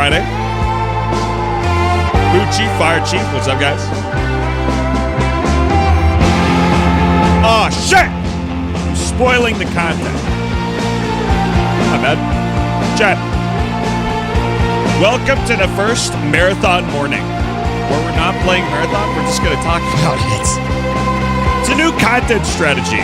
Friday. Food Chief, Fire Chief, what's up, guys? Oh, shit! I'm spoiling the content. My bad. Chat. Welcome to the first marathon morning, where we're not playing marathon, we're just going to talk about it. It's a new content strategy.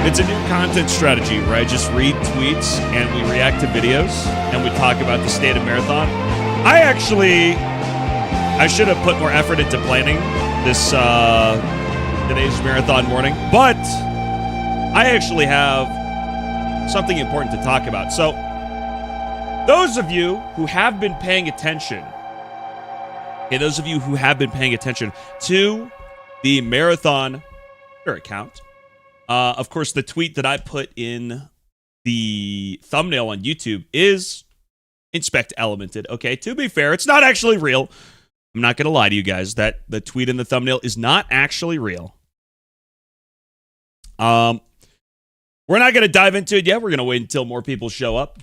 It's a new content strategy where I just read tweets and we react to videos and we talk about the state of marathon. I should have put more effort into planning this today's marathon morning, but I actually have something important to talk about. So those of you who have been paying attention, to the marathon Twitter account, of course, the tweet that I put in the thumbnail on YouTube is Inspect Elemented. Okay, to be fair, it's not actually real. I'm not going to lie to you guys that the tweet in the thumbnail is not actually real. We're not going to dive into it yet. We're going to wait until more people show up.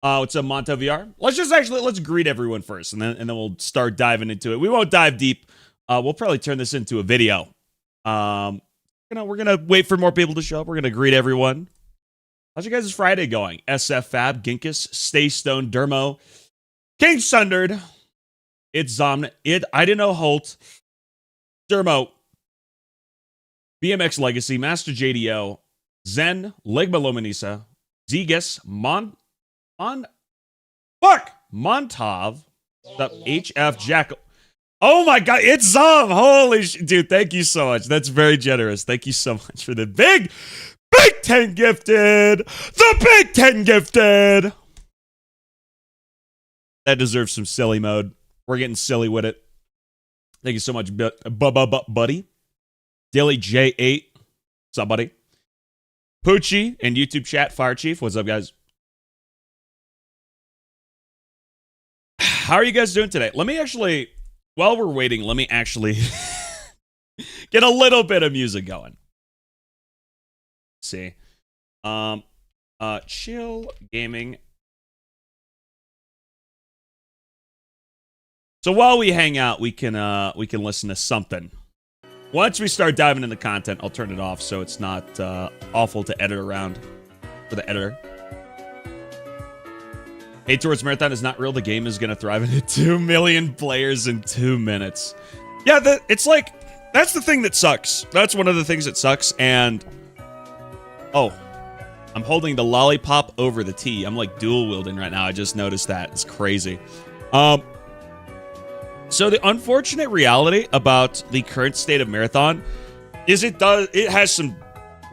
What's up, Monto VR? Let's greet everyone first, and then we'll start diving into it. We won't dive deep. We'll probably turn this into a video. We're gonna wait for more people to show up. We're gonna greet everyone. How's your guys' Friday going? SF Fab, Ginkus, Stay Stone, Dermo, King Sundered, It's Zomn, I Didn't Know Holt, Dermo, BMX Legacy, Master JDO, Zen, Legba Lomanisa, Zegas, Montov, the HF Jackal. Oh my God, it's Zom! Holy shit, dude! Thank you so much. That's very generous. Thank you so much for the Big 10 gifted. The Big 10 gifted. That deserves some silly mode. We're getting silly with it. Thank you so much, buddy. Daily J8, what's up, buddy? Poochie and YouTube chat. Fire Chief, what's up, guys? How are you guys doing today? Let me actually. While we're waiting, let me actually get a little bit of music going. Let's see. Chill gaming. So while we hang out, we can listen to something. Once we start diving into content, I'll turn it off so it's not awful to edit around for the editor. Hate Towards Marathon is not real. The game is going to thrive into 2 million players in 2 minutes. Yeah, it's like, that's the thing that sucks. That's one of the things that sucks. And, oh, I'm holding the lollipop over the T. I'm like dual wielding right now. I just noticed that. It's crazy. So the unfortunate reality about the current state of Marathon is it has some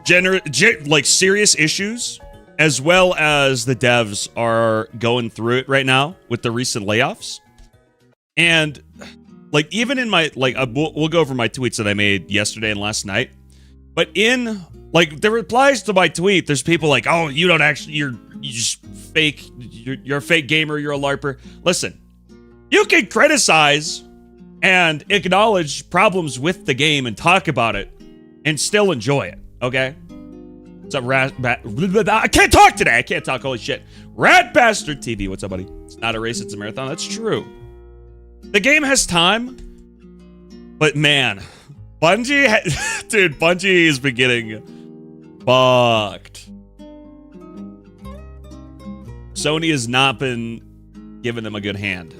serious issues, as well as the devs are going through it right now with the recent layoffs. And like, even in my, like, we'll go over my tweets that I made yesterday and last night, but in like the replies to my tweet, there's people like, oh, you don't actually, you just fake, you're a fake gamer, you're a LARPer. Listen, you can criticize and acknowledge problems with the game and talk about it and still enjoy it, okay? What's up, I can't talk today. I can't talk. Holy shit. Rat Bastard TV. What's up, buddy? It's not a race, it's a marathon. That's true. The game has time, but man, Bungie has been getting fucked. Sony has not been giving them a good hand.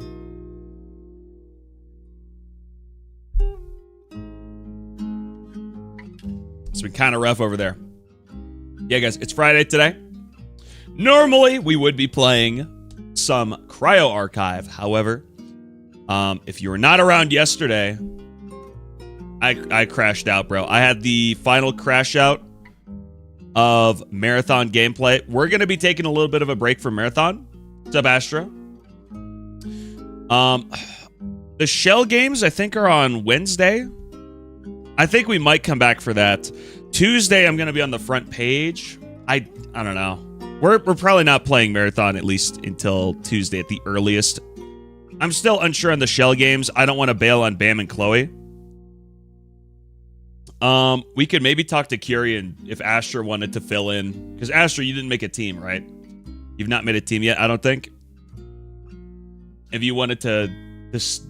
It's been kind of rough over there. Yeah, guys, it's Friday today. Normally, we would be playing some Cryo Archive. However, if you were not around yesterday, I crashed out, bro. I had the final crash out of Marathon gameplay. We're going to be taking a little bit of a break from Marathon. What's up, Astra? The Shell games, I think, are on Wednesday. I think we might come back for that. Tuesday, I'm going to be on the front page. I don't know. We're probably not playing Marathon, at least until Tuesday at the earliest. I'm still unsure on the Shell games. I don't want to bail on Bam and Chloe. We could maybe talk to Kyrian if Astra wanted to fill in. Because Astra, you didn't make a team, right? You've not made a team yet, I don't think. If you wanted to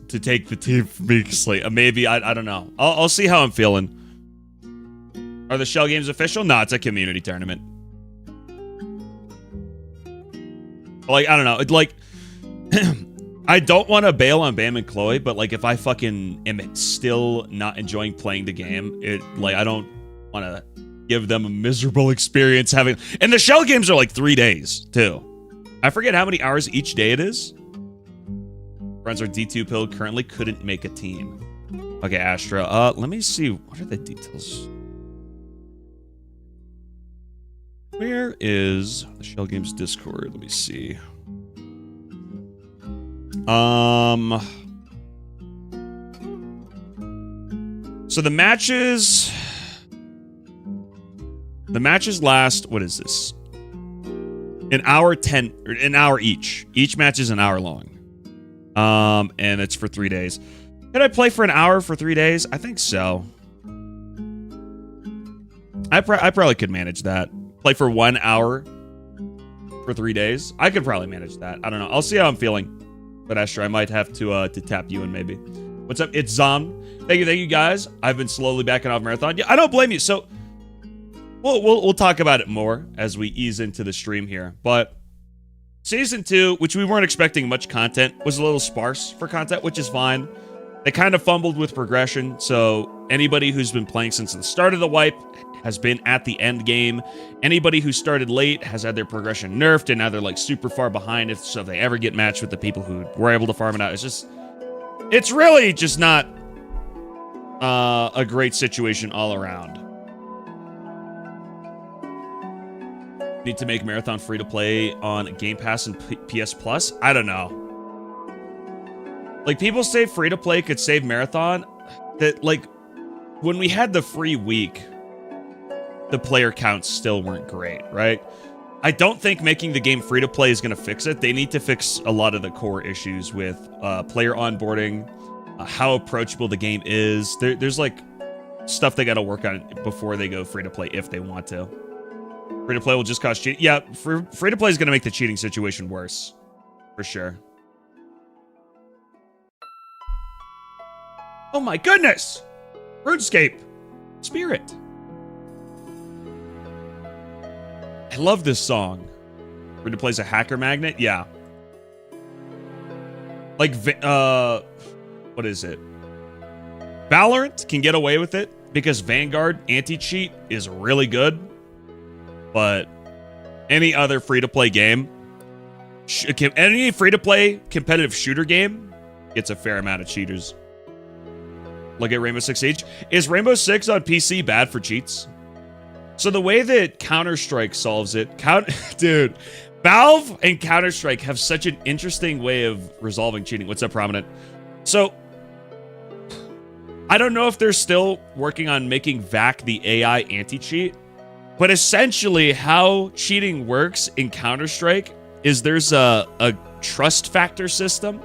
take the team from me, like, maybe, I don't know. I'll see how I'm feeling. Are the Shell Games official? No, it's a community tournament. Like, I don't know. It's like, I don't want to bail on Bam and Chloe, but like, if I fucking am still not enjoying playing the game, I don't want to give them a miserable experience having. And the Shell Games are like 3 days too. I forget how many hours each day it is. Friends are D2 pilled, currently couldn't make a team. Okay, Astra. Let me see. What are the details? Where is the Shell Games Discord? Let me see. So the matches last, what is this? An hour 10, or an hour each. Each match is an hour long. And it's for 3 days. Can I play for an hour for 3 days? I think so. I probably could manage that. Play for 1 hour for 3 days. I could probably manage that. I don't know. I'll see how I'm feeling. But Astra, I might have to tap you in maybe. What's up? It's Zom. Thank you guys. I've been slowly backing off Marathon. Yeah, I don't blame you. So we'll talk about it more as we ease into the stream here. But Season 2, which we weren't expecting much content, was a little sparse for content, which is fine. They kind of fumbled with progression, so anybody who's been playing since the start of the wipe has been at the end game. Anybody who started late has had their progression nerfed, and now they're like super far behind, so if they ever get matched with the people who were able to farm it out, it's really just not a great situation all around. Need to make Marathon free to play on Game Pass and PS Plus? I don't know. Like, people say free to play could save Marathon. That, like, when we had the free week, the player counts still weren't great, right? I don't think making the game free to play is going to fix it. They need to fix a lot of the core issues with player onboarding, how approachable the game is. There's like stuff they got to work on before they go free to play if they want to. Free to play will just cause cheating. Yeah, free to play is going to make the cheating situation worse, for sure. Oh my goodness! RuneScape Spirit. I love this song. Free to play's a hacker magnet? Yeah. Like, what is it? Valorant can get away with it because Vanguard anti-cheat is really good. But any other free-to-play game, any free-to-play competitive shooter game gets a fair amount of cheaters. Look at Rainbow Six Siege. Is Rainbow Six on PC bad for cheats? So the way that Counter-Strike solves it, dude, Valve and Counter-Strike have such an interesting way of resolving cheating. What's up, Prominent? So I don't know if they're still working on making VAC the AI anti-cheat, but essentially how cheating works in Counter-Strike is there's a trust factor system.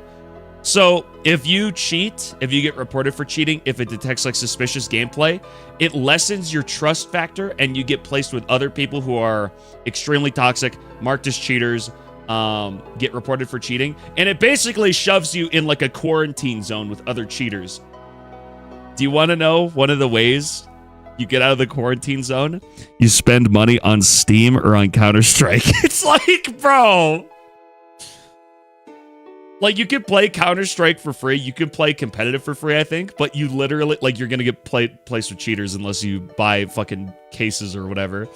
So if you cheat, if you get reported for cheating, if it detects like suspicious gameplay, it lessens your trust factor and you get placed with other people who are extremely toxic, marked as cheaters, get reported for cheating. And it basically shoves you in like a quarantine zone with other cheaters. Do you want to know one of the ways you get out of the quarantine zone? You spend money on Steam or on Counter-Strike. It's like, bro. Like, you can play Counter-Strike for free. You can play competitive for free, I think. But you literally, like, you're going to get placed with cheaters unless you buy fucking cases or whatever.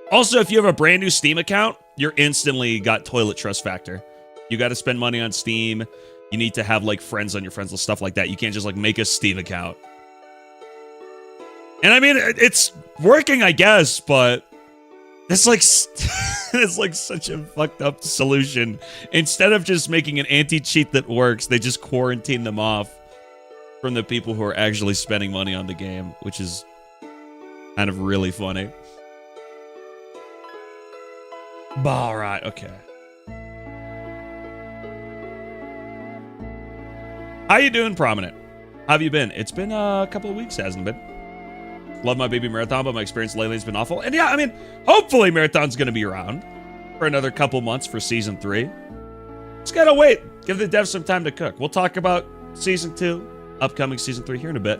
Also, if you have a brand new Steam account, you're instantly got toilet trust factor. You got to spend money on Steam. You need to have, like, friends on your friends list, stuff like that. You can't just, like, make a Steam account. And I mean, it's working, I guess, but it's like it's like such a fucked up solution. Instead of just making an anti-cheat that works, they just quarantine them off from the people who are actually spending money on the game, which is kind of really funny. All right, okay. How you doing, Prominent? How have you been? It's been a couple of weeks, hasn't it been? Love my baby Marathon, but my experience lately has been awful. And yeah, I mean, hopefully Marathon's going to be around for another couple months for Season 3. Just gotta wait. Give the devs some time to cook. We'll talk about Season 2, upcoming Season 3 here in a bit.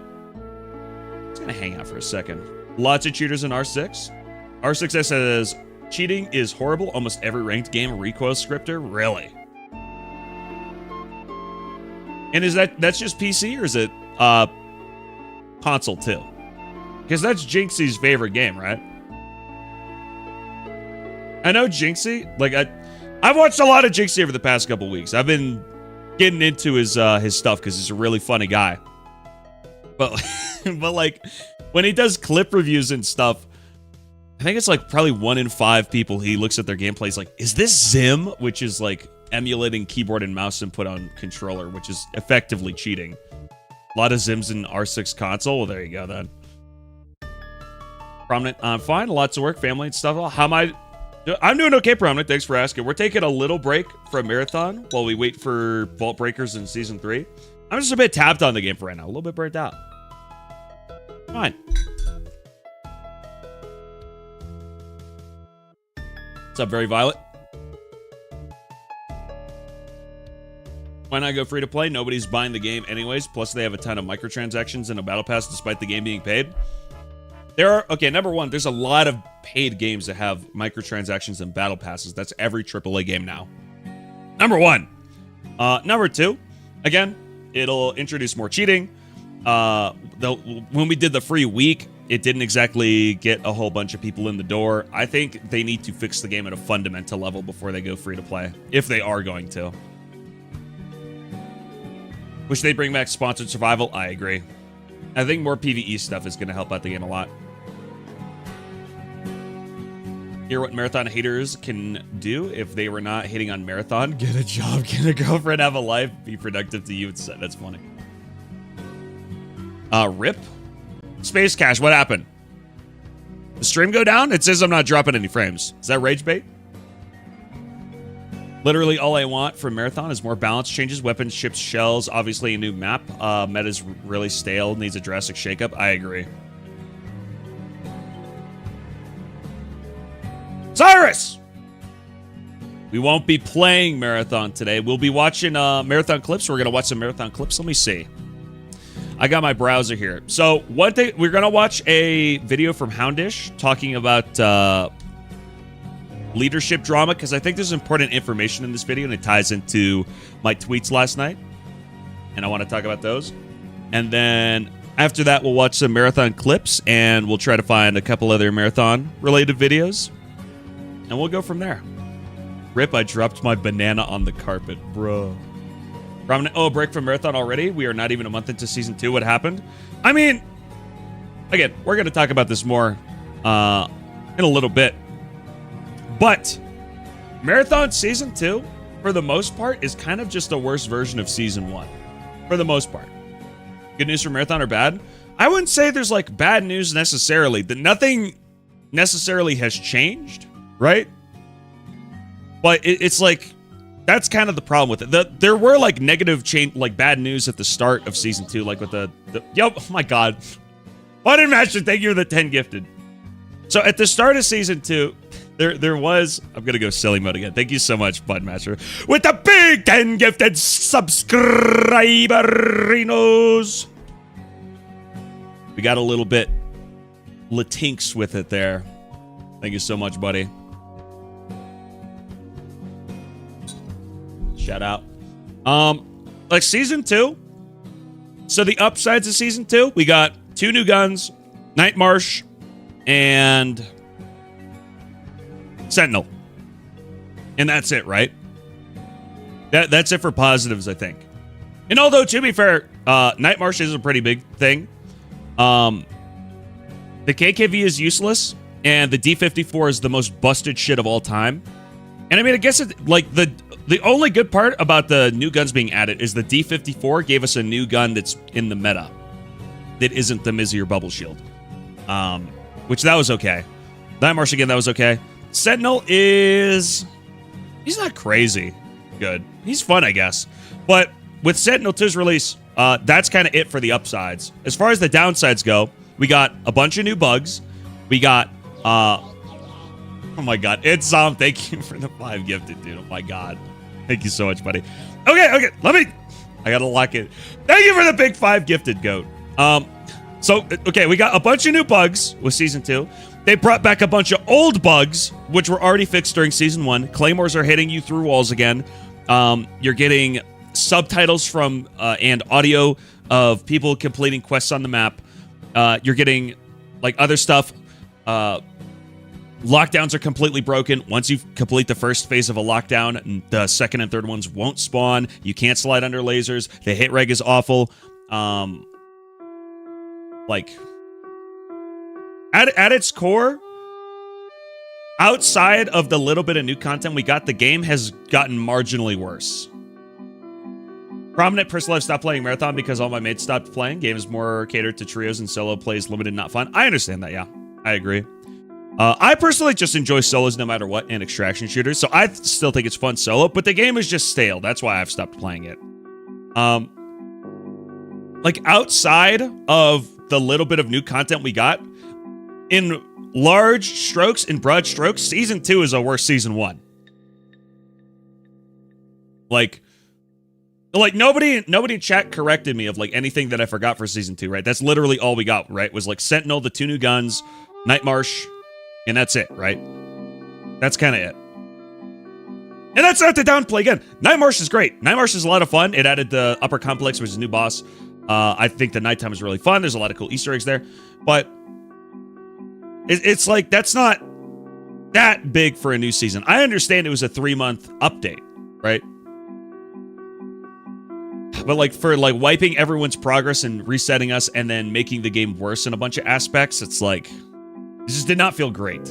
Just gonna hang out for a second. Lots of cheaters in R6. R6 says, cheating is horrible. Almost every ranked game recoil scripter. Really? And is that's just PC or is it console too? Because that's Jinxie's favorite game, right? I know Jinxie, like I've watched a lot of Jinxie over the past couple weeks. I've been getting into his stuff because he's a really funny guy. But but like when he does clip reviews and stuff, I think it's like probably 1 in 5 people he looks at their gameplay is like, is this Zim? Which is like emulating keyboard and mouse input on controller, which is effectively cheating. A lot of Zims in R6 console. Well, there you go then. Prominent, I'm fine. Lots of work, family and stuff. How am I? I'm doing okay, Prominent. Thanks for asking. We're taking a little break from Marathon while we wait for Vault Breakers in Season 3. I'm just a bit tapped on the game for right now. A little bit burnt out. Fine. What's up, Very Violet? Why not go free to play? Nobody's buying the game anyways. Plus, they have a ton of microtransactions and a battle pass despite the game being paid. There are, okay, number one, there's a lot of paid games that have microtransactions and battle passes. That's every AAA game now. Number one. Number two, again, it'll introduce more cheating. When we did the free week, it didn't exactly get a whole bunch of people in the door. I think they need to fix the game at a fundamental level before they go free to play, if they are going to. Wish they bring back sponsored survival. I agree. I think more PvE stuff is going to help out the game a lot. Hear what Marathon haters can do if they were not hating on Marathon. Get a job, get a girlfriend, have a life, be productive to you. That's funny. RIP? Space Cash, what happened? The stream go down? It says I'm not dropping any frames. Is that rage bait? Literally all I want from Marathon is more balance changes, weapons, ships, shells, obviously a new map. Meta's really stale, needs a drastic shakeup. I agree. Cyrus! We won't be playing Marathon today. We'll be watching Marathon clips. We're going to watch some Marathon clips. Let me see. I got my browser here. So one thing, we're going to watch a video from Houndish talking about leadership drama, because I think there's important information in this video and it ties into my tweets last night. And I want to talk about those. And then after that, we'll watch some Marathon clips and we'll try to find a couple other Marathon related videos. And we'll go from there. Rip, I dropped my banana on the carpet, bro. Oh, break from Marathon already? We are not even a month into Season 2. What happened? I mean, again, we're going to talk about this more in a little bit. But Marathon Season 2, for the most part, is kind of just a worse version of Season 1. For the most part. Good news for Marathon or bad? I wouldn't say there's like bad news necessarily. Nothing necessarily has changed, right? But it's like, that's kind of the problem with it. There were like negative change, like bad news at the start of Season 2, like with oh my God. Button Master, thank you for the 10 gifted. So at the start of Season 2, there was, I'm going to go silly mode again. Thank you so much, Button Master. With the big 10 gifted subscriberinos. We got a little bit latinx with it there. Thank you so much, buddy. Shout out. Like Season 2. So the upsides of Season 2, we got 2 new guns, Night Marsh, and Sentinel. And that's it, right? That's it for positives, I think. And although, to be fair, Night Marsh is a pretty big thing. The KKV is useless, and the D54 is the most busted shit of all time. And I mean, I guess it, like the only good part about the new guns being added is the D54 gave us a new gun that's in the meta that isn't the Mizzy or Bubble Shield. Which that was okay. Night Marsh again, that was okay. Sentinel is... he's not crazy good. He's fun, I guess. But with Sentinel 2's release, that's kind of it for the upsides. As far as the downsides go, we got a bunch of new bugs. We got Oh my god. It's thank you for the 5 gifted, dude. Oh my god. Thank you so much, buddy. Okay. I gotta lock it. Thank you for the big 5 gifted, goat. So okay, we got a bunch of new bugs with season 2. They brought back a bunch of old bugs, which were already fixed during season 1. Claymores are hitting you through walls again. You're getting subtitles from and audio of people completing quests on the map. You're getting like other stuff. Lockdowns are completely broken. Once you complete the first phase of a lockdown, the second and third ones won't spawn. You can't slide under lasers. The hit reg is awful. Like at its core, outside of the little bit of new content we got, the game has gotten marginally worse. Prominent personal life stopped playing Marathon because all my mates stopped playing. Game is more catered to trios and solo plays limited, not fun. I understand that, yeah. I agree. I personally just enjoy solos no matter what and extraction shooters, so I still think it's fun solo, but the game is just stale. That's why I've stopped playing it. Like outside of the little bit of new content we got, in large strokes, in broad strokes, season 2 is a worse season 1. Like nobody in chat corrected me of like anything that I forgot for season 2, right? That's literally all we got, right? Was like Sentinel, the 2 new guns, Night Marsh, and that's it, right? That's kind of it. And that's not to downplay again. Night Marsh is great. Night Marsh is a lot of fun. It added the Upper Complex, which is a new boss. I think the nighttime is really fun. There's a lot of cool Easter eggs there. But it's like, that's not that big for a new season. I understand it was a 3-month update, right? But like for like wiping everyone's progress and resetting us and then making the game worse in a bunch of aspects, it's like, it just did not feel great.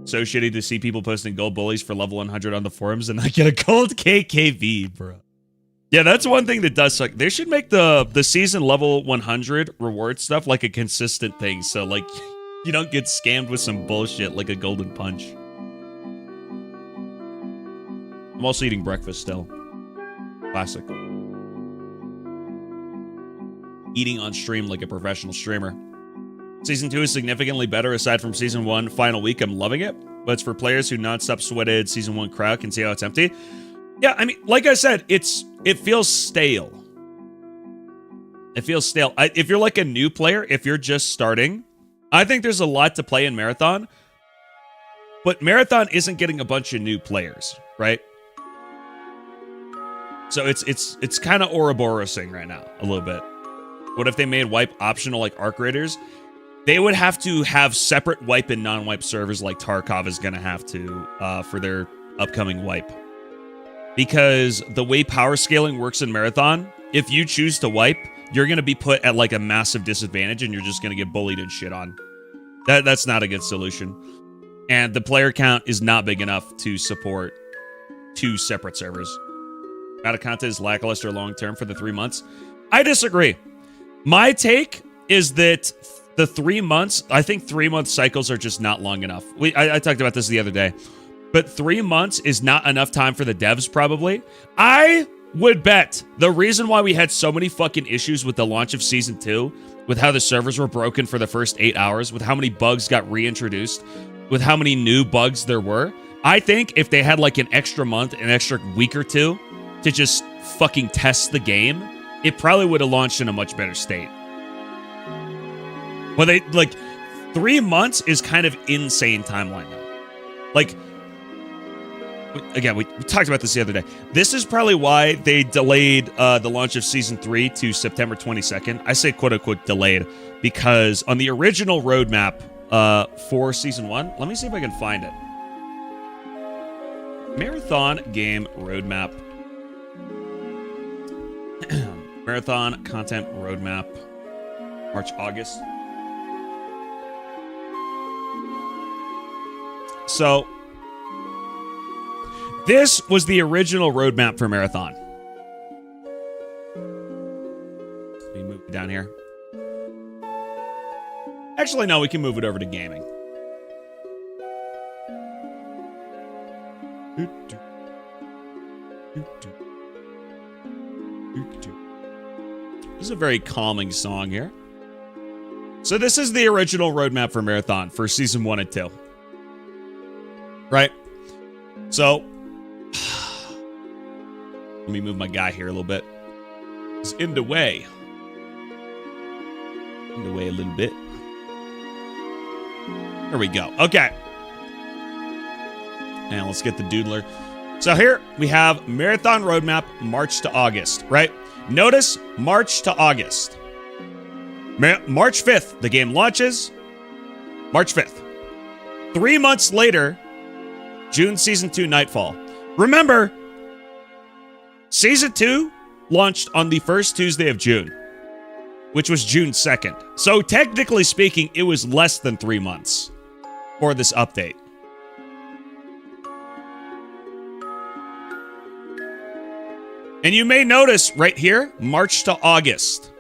So shitty to see people posting gold bullies for level 100 on the forums and not get a gold KKV, bro. Yeah, that's one thing that does suck. They should make the season level 100 reward stuff like a consistent thing. So like you don't get scammed with some bullshit like a golden punch. I'm also eating breakfast still. Classic. Eating on stream like a professional streamer. Season 2 is significantly better aside from Season 1 final week. I'm loving it. But it's for players who non-stop sweated Season 1 crowd can see how it's empty. Yeah, I mean, like I said, it feels stale. It feels stale. If you're like a new player, if you're just starting, I think there's a lot to play in Marathon. But Marathon isn't getting a bunch of new players, right? So it's kind of Ouroborosing right now, a little bit. What if they made wipe optional like Arc Raiders? They would have to have separate wipe and non-wipe servers like Tarkov is going to have to for their upcoming wipe. Because the way power scaling works in Marathon, if you choose to wipe, you're going to be put at like a massive disadvantage and you're just going to get bullied and shit on. That's not a good solution. And the player count is not big enough to support 2 separate servers. Amount of content is lackluster long-term for the 3 months. I disagree. My take is that the 3 months, I think 3-month cycles are just not long enough. I talked about this the other day. But 3 months is not enough time for the devs, probably. I would bet the reason why we had so many fucking issues with the launch of Season 2, with how the servers were broken for the first 8 hours, with how many bugs got reintroduced, with how many new bugs there were, I think if they had like an extra month, an extra week or 2 to just fucking test the game, it probably would have launched in a much better state. But they, like, 3 months is kind of insane timeline, though. Like, again, we talked about this the other day. This is probably why they delayed the launch of Season 3 to September 22nd. I say quote-unquote delayed because on the original roadmap for Season 1, let me see if I can find it. Marathon game roadmap. Marathon content roadmap. March, August. So, this was the original roadmap for Marathon. Let me move it down here. Actually, no, we can move it over to gaming. This is a very calming song here. So this is the original roadmap for Marathon for Season 1 and 2. right? So, let me move my guy here a little bit. He's in the way. In the way a little bit. There we go. Okay. And let's get the doodler. So here we have Marathon Roadmap, March to August, right? Notice March to August. March 5th, the game launches. March 5th. 3 months later, June Season 2 Nightfall. Remember, Season 2 launched on the first Tuesday of June, which was June 2nd. So technically speaking, it was less than 3 months for this update. And you may notice right here, March to August.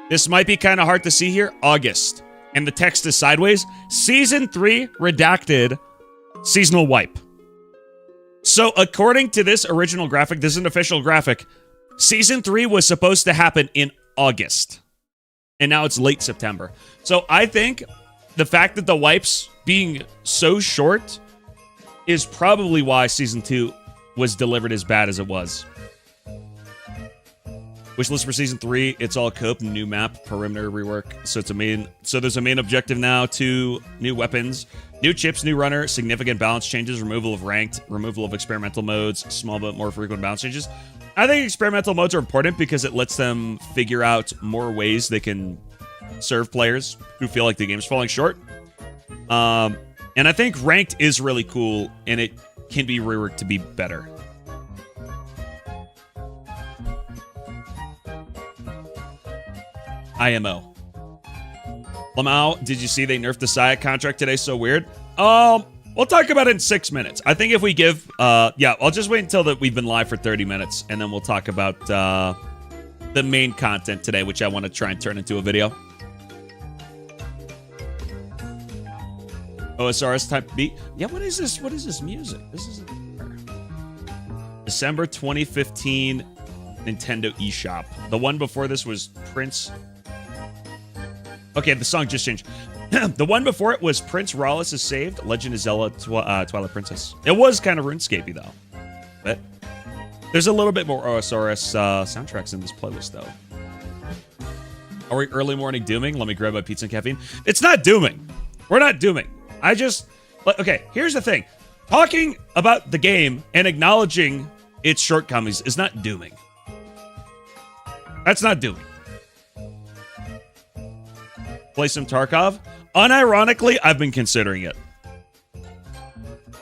This might be kind of hard to see here, August. And the text is sideways. Season 3 redacted seasonal wipe. So according to this original graphic, this is an official graphic, Season 3 was supposed to happen in August. And now it's late September. So I think the fact that the wipes being so short is probably why Season 2 was delivered as bad as it was. Wish list for Season 3, it's all COPIUM, new map, perimeter rework. So there's a main objective now, 2 new weapons, new chips, new runner, significant balance changes, removal of ranked, removal of experimental modes, small but more frequent balance changes. I think experimental modes are important because it lets them figure out more ways they can serve players who feel like the game's falling short. And I think ranked is really cool, and it can be reworked to be better. IMO. Lamau, did you see they nerfed the Syac contract today? So weird. We'll talk about it in 6 minutes. I think if we give, yeah, I'll just wait until that we've been live for 30 minutes, and then we'll talk about the main content today, which I want to try and turn into a video. OSRS type beat. Yeah, what is this? What is this music? This is December 2015 Nintendo eShop. The one before this was Prince. Okay, the song just changed. The one before it was Prince Rawless is Saved, Legend of Zelda, Twilight Princess. It was kind of RuneScapey, though. But there's a little bit more OSRS soundtracks in this playlist, though. Are we early morning dooming? Let me grab my pizza and caffeine. It's not dooming. We're not dooming. Okay, here's the thing. Talking about the game and acknowledging its shortcomings is not dooming. That's not dooming. Play some Tarkov. Unironically, I've been considering it.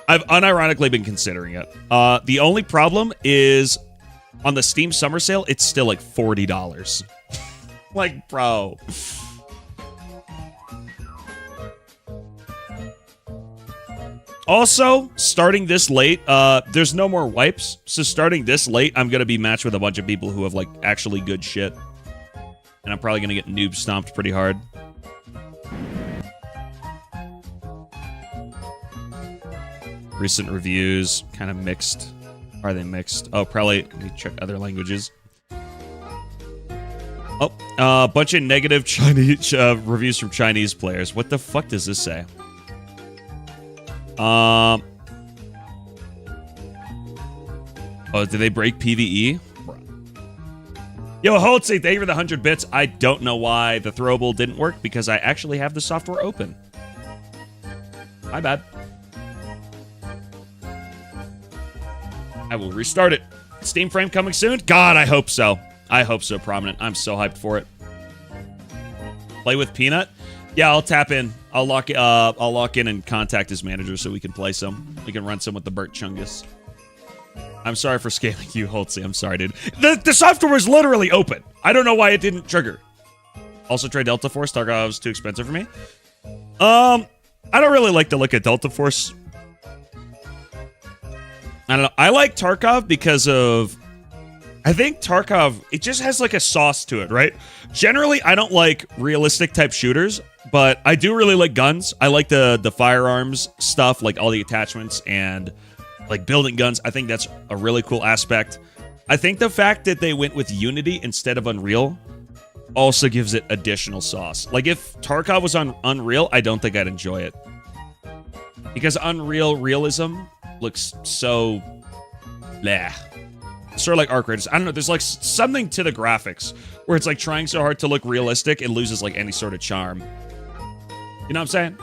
I've unironically been considering it. The only problem is on the Steam Summer Sale, it's still like $40. Like, bro. Also, starting this late, there's no more wipes. So starting this late, I'm going to be matched with a bunch of people who have like actually good shit. And I'm probably going to get noob stomped pretty hard. Recent reviews, kind of mixed. Are they mixed? Oh, probably. Let me check other languages. Oh, a bunch of negative Chinese reviews from Chinese players. What the fuck does this say? Oh, did they break PvE? Yo, Holtzy, thank you for the 100 bits. I don't know why the throwable didn't work because I actually have the software open. My bad. I will restart it. Steam frame coming soon? God, I hope so. I hope so, Prominent. I'm so hyped for it. Play with Peanut? Yeah, I'll tap in. I'll lock in and contact his manager so we can play some. We can run some with the Burt Chungus. I'm sorry for scaling you, Holtzy. I'm sorry, dude. The software was literally open. I don't know why it didn't trigger. Also, try Delta Force. Tarkov's too expensive for me. I don't really like to look at Delta Force. I don't know. I like Tarkov because of... I think Tarkov, it just has like a sauce to it, right? Generally, I don't like realistic type shooters, but I do really like guns. I like the firearms stuff, like all the attachments and like building guns. I think that's a really cool aspect. I think the fact that they went with Unity instead of Unreal also gives it additional sauce. Like if Tarkov was on Unreal, I don't think I'd enjoy it. Because Unreal Realism looks so bleh. Sort of like Arc Raiders. I don't know. There's like something to the graphics where it's like trying so hard to look realistic, it loses like any sort of charm. You know what I'm saying?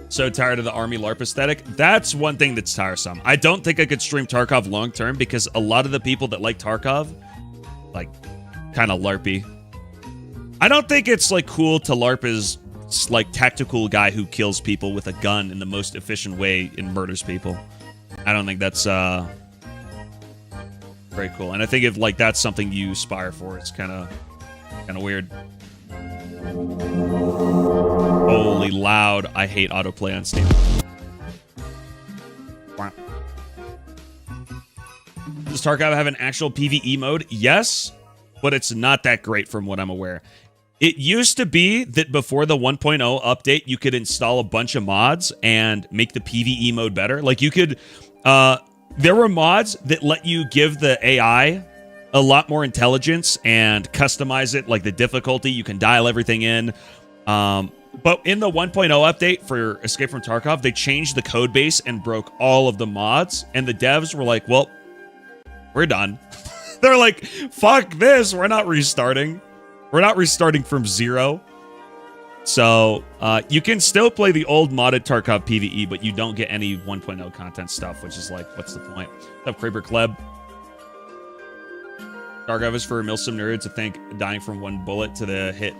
So tired of the army LARP aesthetic. That's one thing that's tiresome. I don't think I could stream Tarkov long term because a lot of the people that like Tarkov, like, kind of LARPy. I don't think it's like cool to LARP as like tactical guy who kills people with a gun in the most efficient way and murders people. I don't think that's very cool. And I think if like that's something you aspire for, it's kind of weird. Holy loud. I hate autoplay on Steam. Does Tarkov have an actual PvE mode? Yes, but it's not that great from what I'm aware. It used to be that before the 1.0 update, you could install a bunch of mods and make the PvE mode better. Like you could, there were mods that let you give the AI a lot more intelligence and customize it, like the difficulty. You can dial everything in. But in the 1.0 update for Escape from Tarkov, they changed the code base and broke all of the mods. And the devs were like, well, we're done. They're like, fuck this. We're not restarting. We're not restarting from zero. So you can still play the old modded Tarkov PvE, but you don't get any 1.0 content stuff, which is like, what's the point? What's up, Kraber Kleb? Tarkov is for Milsim nerds to think dying from one bullet to the hit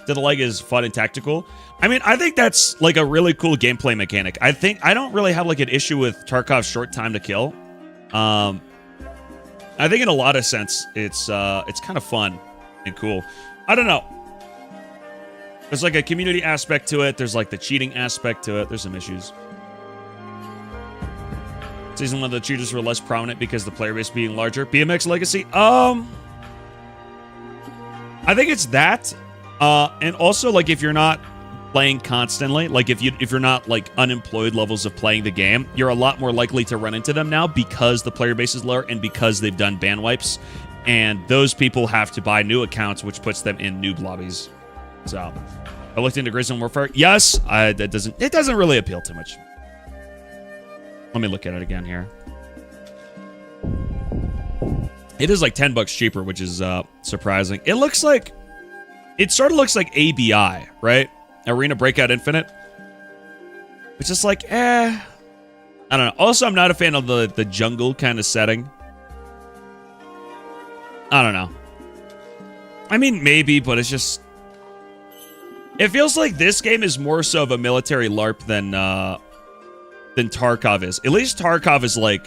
to the leg is fun and tactical. I mean, I think that's like a really cool gameplay mechanic. I don't really have like an issue with Tarkov's short time to kill. I think in a lot of sense, it's kind of fun and cool. I don't know. There's like a community aspect to it. There's like the cheating aspect to it. There's some issues. Season 1, the cheaters were less prominent because the player base being larger. BMX Legacy? I think it's that. And also, like, if you're not playing constantly, like if you're not like unemployed levels of playing the game, you're a lot more likely to run into them now because the player base is lower and because they've done ban wipes, and those people have to buy new accounts, which puts them in noob lobbies. So I looked into Grizzly Warfare. Yes, it doesn't really appeal too much. Let me look at it again here. It is like $10 cheaper, which is surprising. It sort of looks like ABI, right? Arena Breakout Infinite. It's just like, I don't know. Also, I'm not a fan of the jungle kind of setting. I don't know. I mean, maybe, but it's just... It feels like this game is more so of a military LARP than Tarkov is. At least Tarkov is like,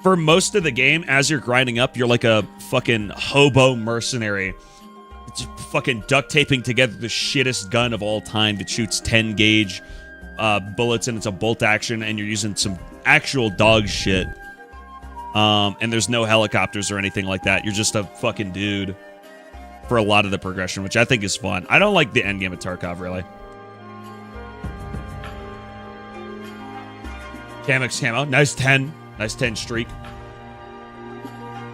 for most of the game, as you're grinding up, you're like a fucking hobo mercenary. It's fucking duct taping together the shittest gun of all time that shoots 10 gauge bullets, and it's a bolt action, and you're using some actual dog shit. And there's no helicopters or anything like that. You're just a fucking dude for a lot of the progression, which I think is fun. I don't like the endgame of Tarkov, really. Camex Camo. Nice 10. Nice 10 streak.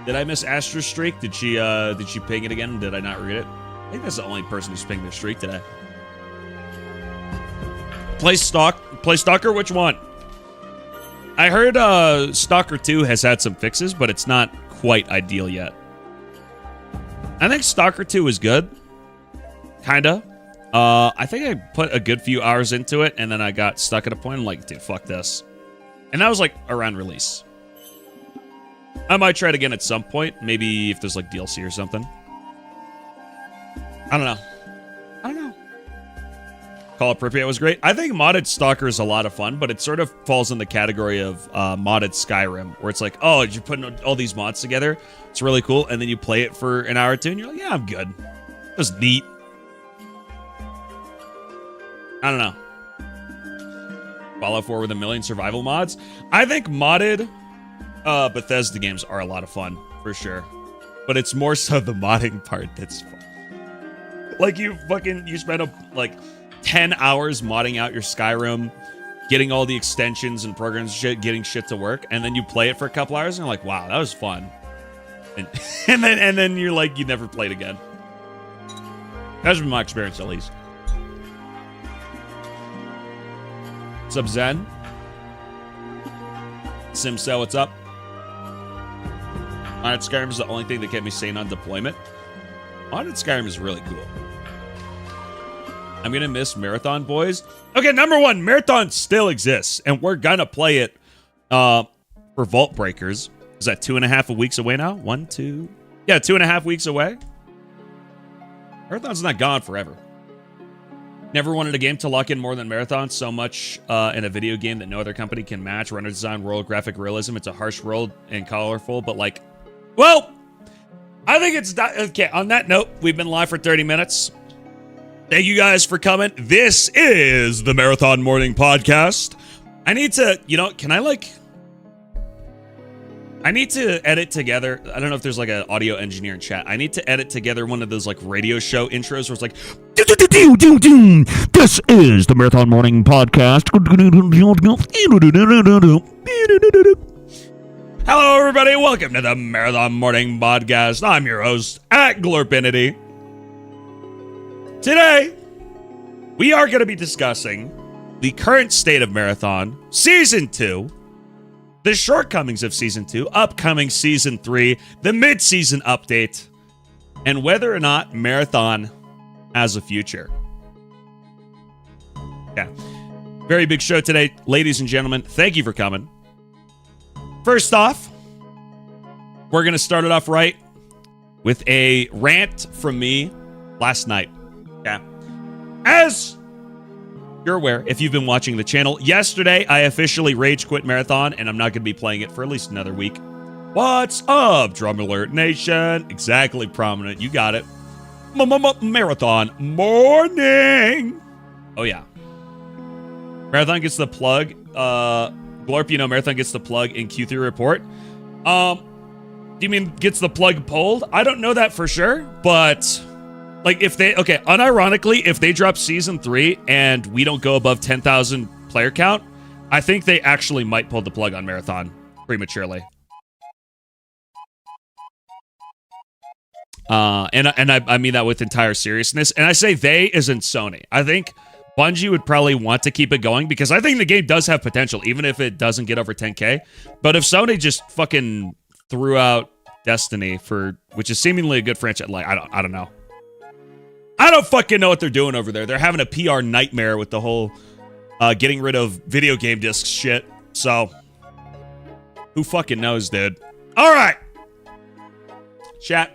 Did I miss Astra's streak? Did she ping it again? Did I not read it? I think that's the only person who's pinged their streak today. Play Stalker? Which one? I heard Stalker 2 has had some fixes, but it's not quite ideal yet. I think Stalker 2 is good. Kinda. I think I put a good few hours into it, and then I got stuck at a point. I'm like, dude, fuck this. And that was like around release. I might try it again at some point. Maybe if there's like DLC or something. I don't know. Call of Pripyat was great. I think modded Stalker is a lot of fun, but it sort of falls in the category of modded Skyrim, where it's like, oh, you're putting all these mods together. It's really cool. And then you play it for an hour or two, and you're like, yeah, I'm good. It was neat. I don't know. Fallout 4 with a million survival mods. I think modded Bethesda games are a lot of fun, for sure. But it's more so the modding part that's fun. Like, you spend like 10 hours modding out your Skyrim, getting all the extensions and programs and shit, getting shit to work, and then you play it for a couple hours, and you're like, wow, that was fun. And then you're like, you never played again. That's been my experience, at least. What's up, Zen? Simcell, what's up? Haunted Skyrim is the only thing that kept me sane on deployment. Haunted Skyrim is really cool. I'm gonna miss Marathon, boys. Okay, number one, Marathon still exists, and we're gonna play it for Vault Breakers. Is that 2.5 weeks away now? 1, 2... Yeah, 2.5 weeks away. Marathon's not gone forever. Never wanted a game to lock in more than Marathon so much in a video game that no other company can match. Runner design, world, graphic realism. It's a harsh world and colorful, but like... Well, I think it's... Okay, on that note, we've been live for 30 minutes. Thank you guys for coming. This is the Marathon Morning Podcast. I need to... You know, can I like... I need to edit together. I don't know if there's like an audio engineer in chat. I need to edit together one of those like radio show intros where it's like, this is the Marathon Morning Podcast. Hello, everybody. Welcome to the Marathon Morning Podcast. I'm your host at Glorpinity. Today, we are going to be discussing the current state of Marathon, Season 2, the shortcomings of Season 2, upcoming Season 3, the mid-season update, and whether or not Marathon has a future. Yeah. Very big show today, ladies and gentlemen. Thank you for coming. First off, we're going to start it off right with a rant from me last night. Yeah. As you're aware, if you've been watching the channel, yesterday I officially rage quit Marathon, and I'm not going to be playing it for at least another week. What's up, Drum Alert Nation? Exactly, Prominent. You got it. Marathon Morning. Oh, yeah. Marathon gets the plug. Glorp, you know, Marathon gets the plug in Q3 report. Do you mean gets the plug pulled? I don't know that for sure, but... Like, if they... Okay, unironically, if they drop Season 3 and we don't go above 10,000 player count, I think they actually might pull the plug on Marathon prematurely. And I mean that with entire seriousness. And I say they as in Sony. I think Bungie would probably want to keep it going because I think the game does have potential, even if it doesn't get over 10K. But if Sony just fucking threw out Destiny for... Which is seemingly a good franchise. Like, I don't know. I don't fucking know what they're doing over there. They're having a PR nightmare with the whole getting rid of video game discs shit. So, who fucking knows, dude? All right. Chat.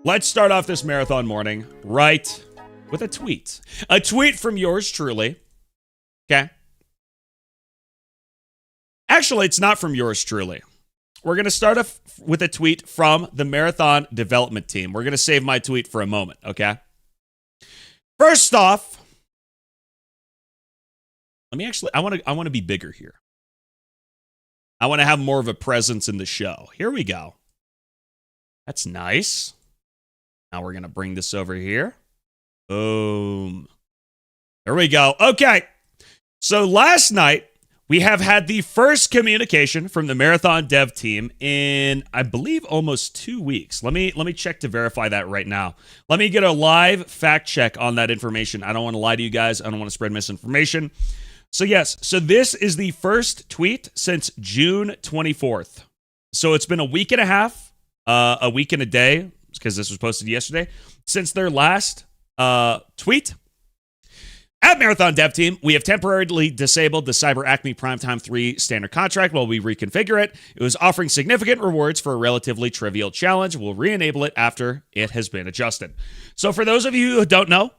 Let's start off this Marathon morning right with a tweet. A tweet from yours truly. Okay. Actually, it's not from yours truly. We're going to start off with a tweet from the Marathon development team. We're going to save my tweet for a moment, okay? First off, let me actually, I want to be bigger here. I want to have more of a presence in the show. Here we go. That's nice. Now we're going to bring this over here. Boom. There we go. Okay. So last night, we have had the first communication from the Marathon dev team in, I believe, almost 2 weeks. Let me check to verify that right now. Let me get a live fact check on that information. I don't want to lie to you guys. I don't want to spread misinformation. So yes, so this is the first tweet since June 24th. So it's been a week and a half, a week and a day, because this was posted yesterday, since their last tweet. At Marathon Dev Team, we have temporarily disabled the Cyber Acme Primetime 3 standard contract while we reconfigure it. It was offering significant rewards for a relatively trivial challenge. We'll re-enable it after it has been adjusted. So for those of you who don't know,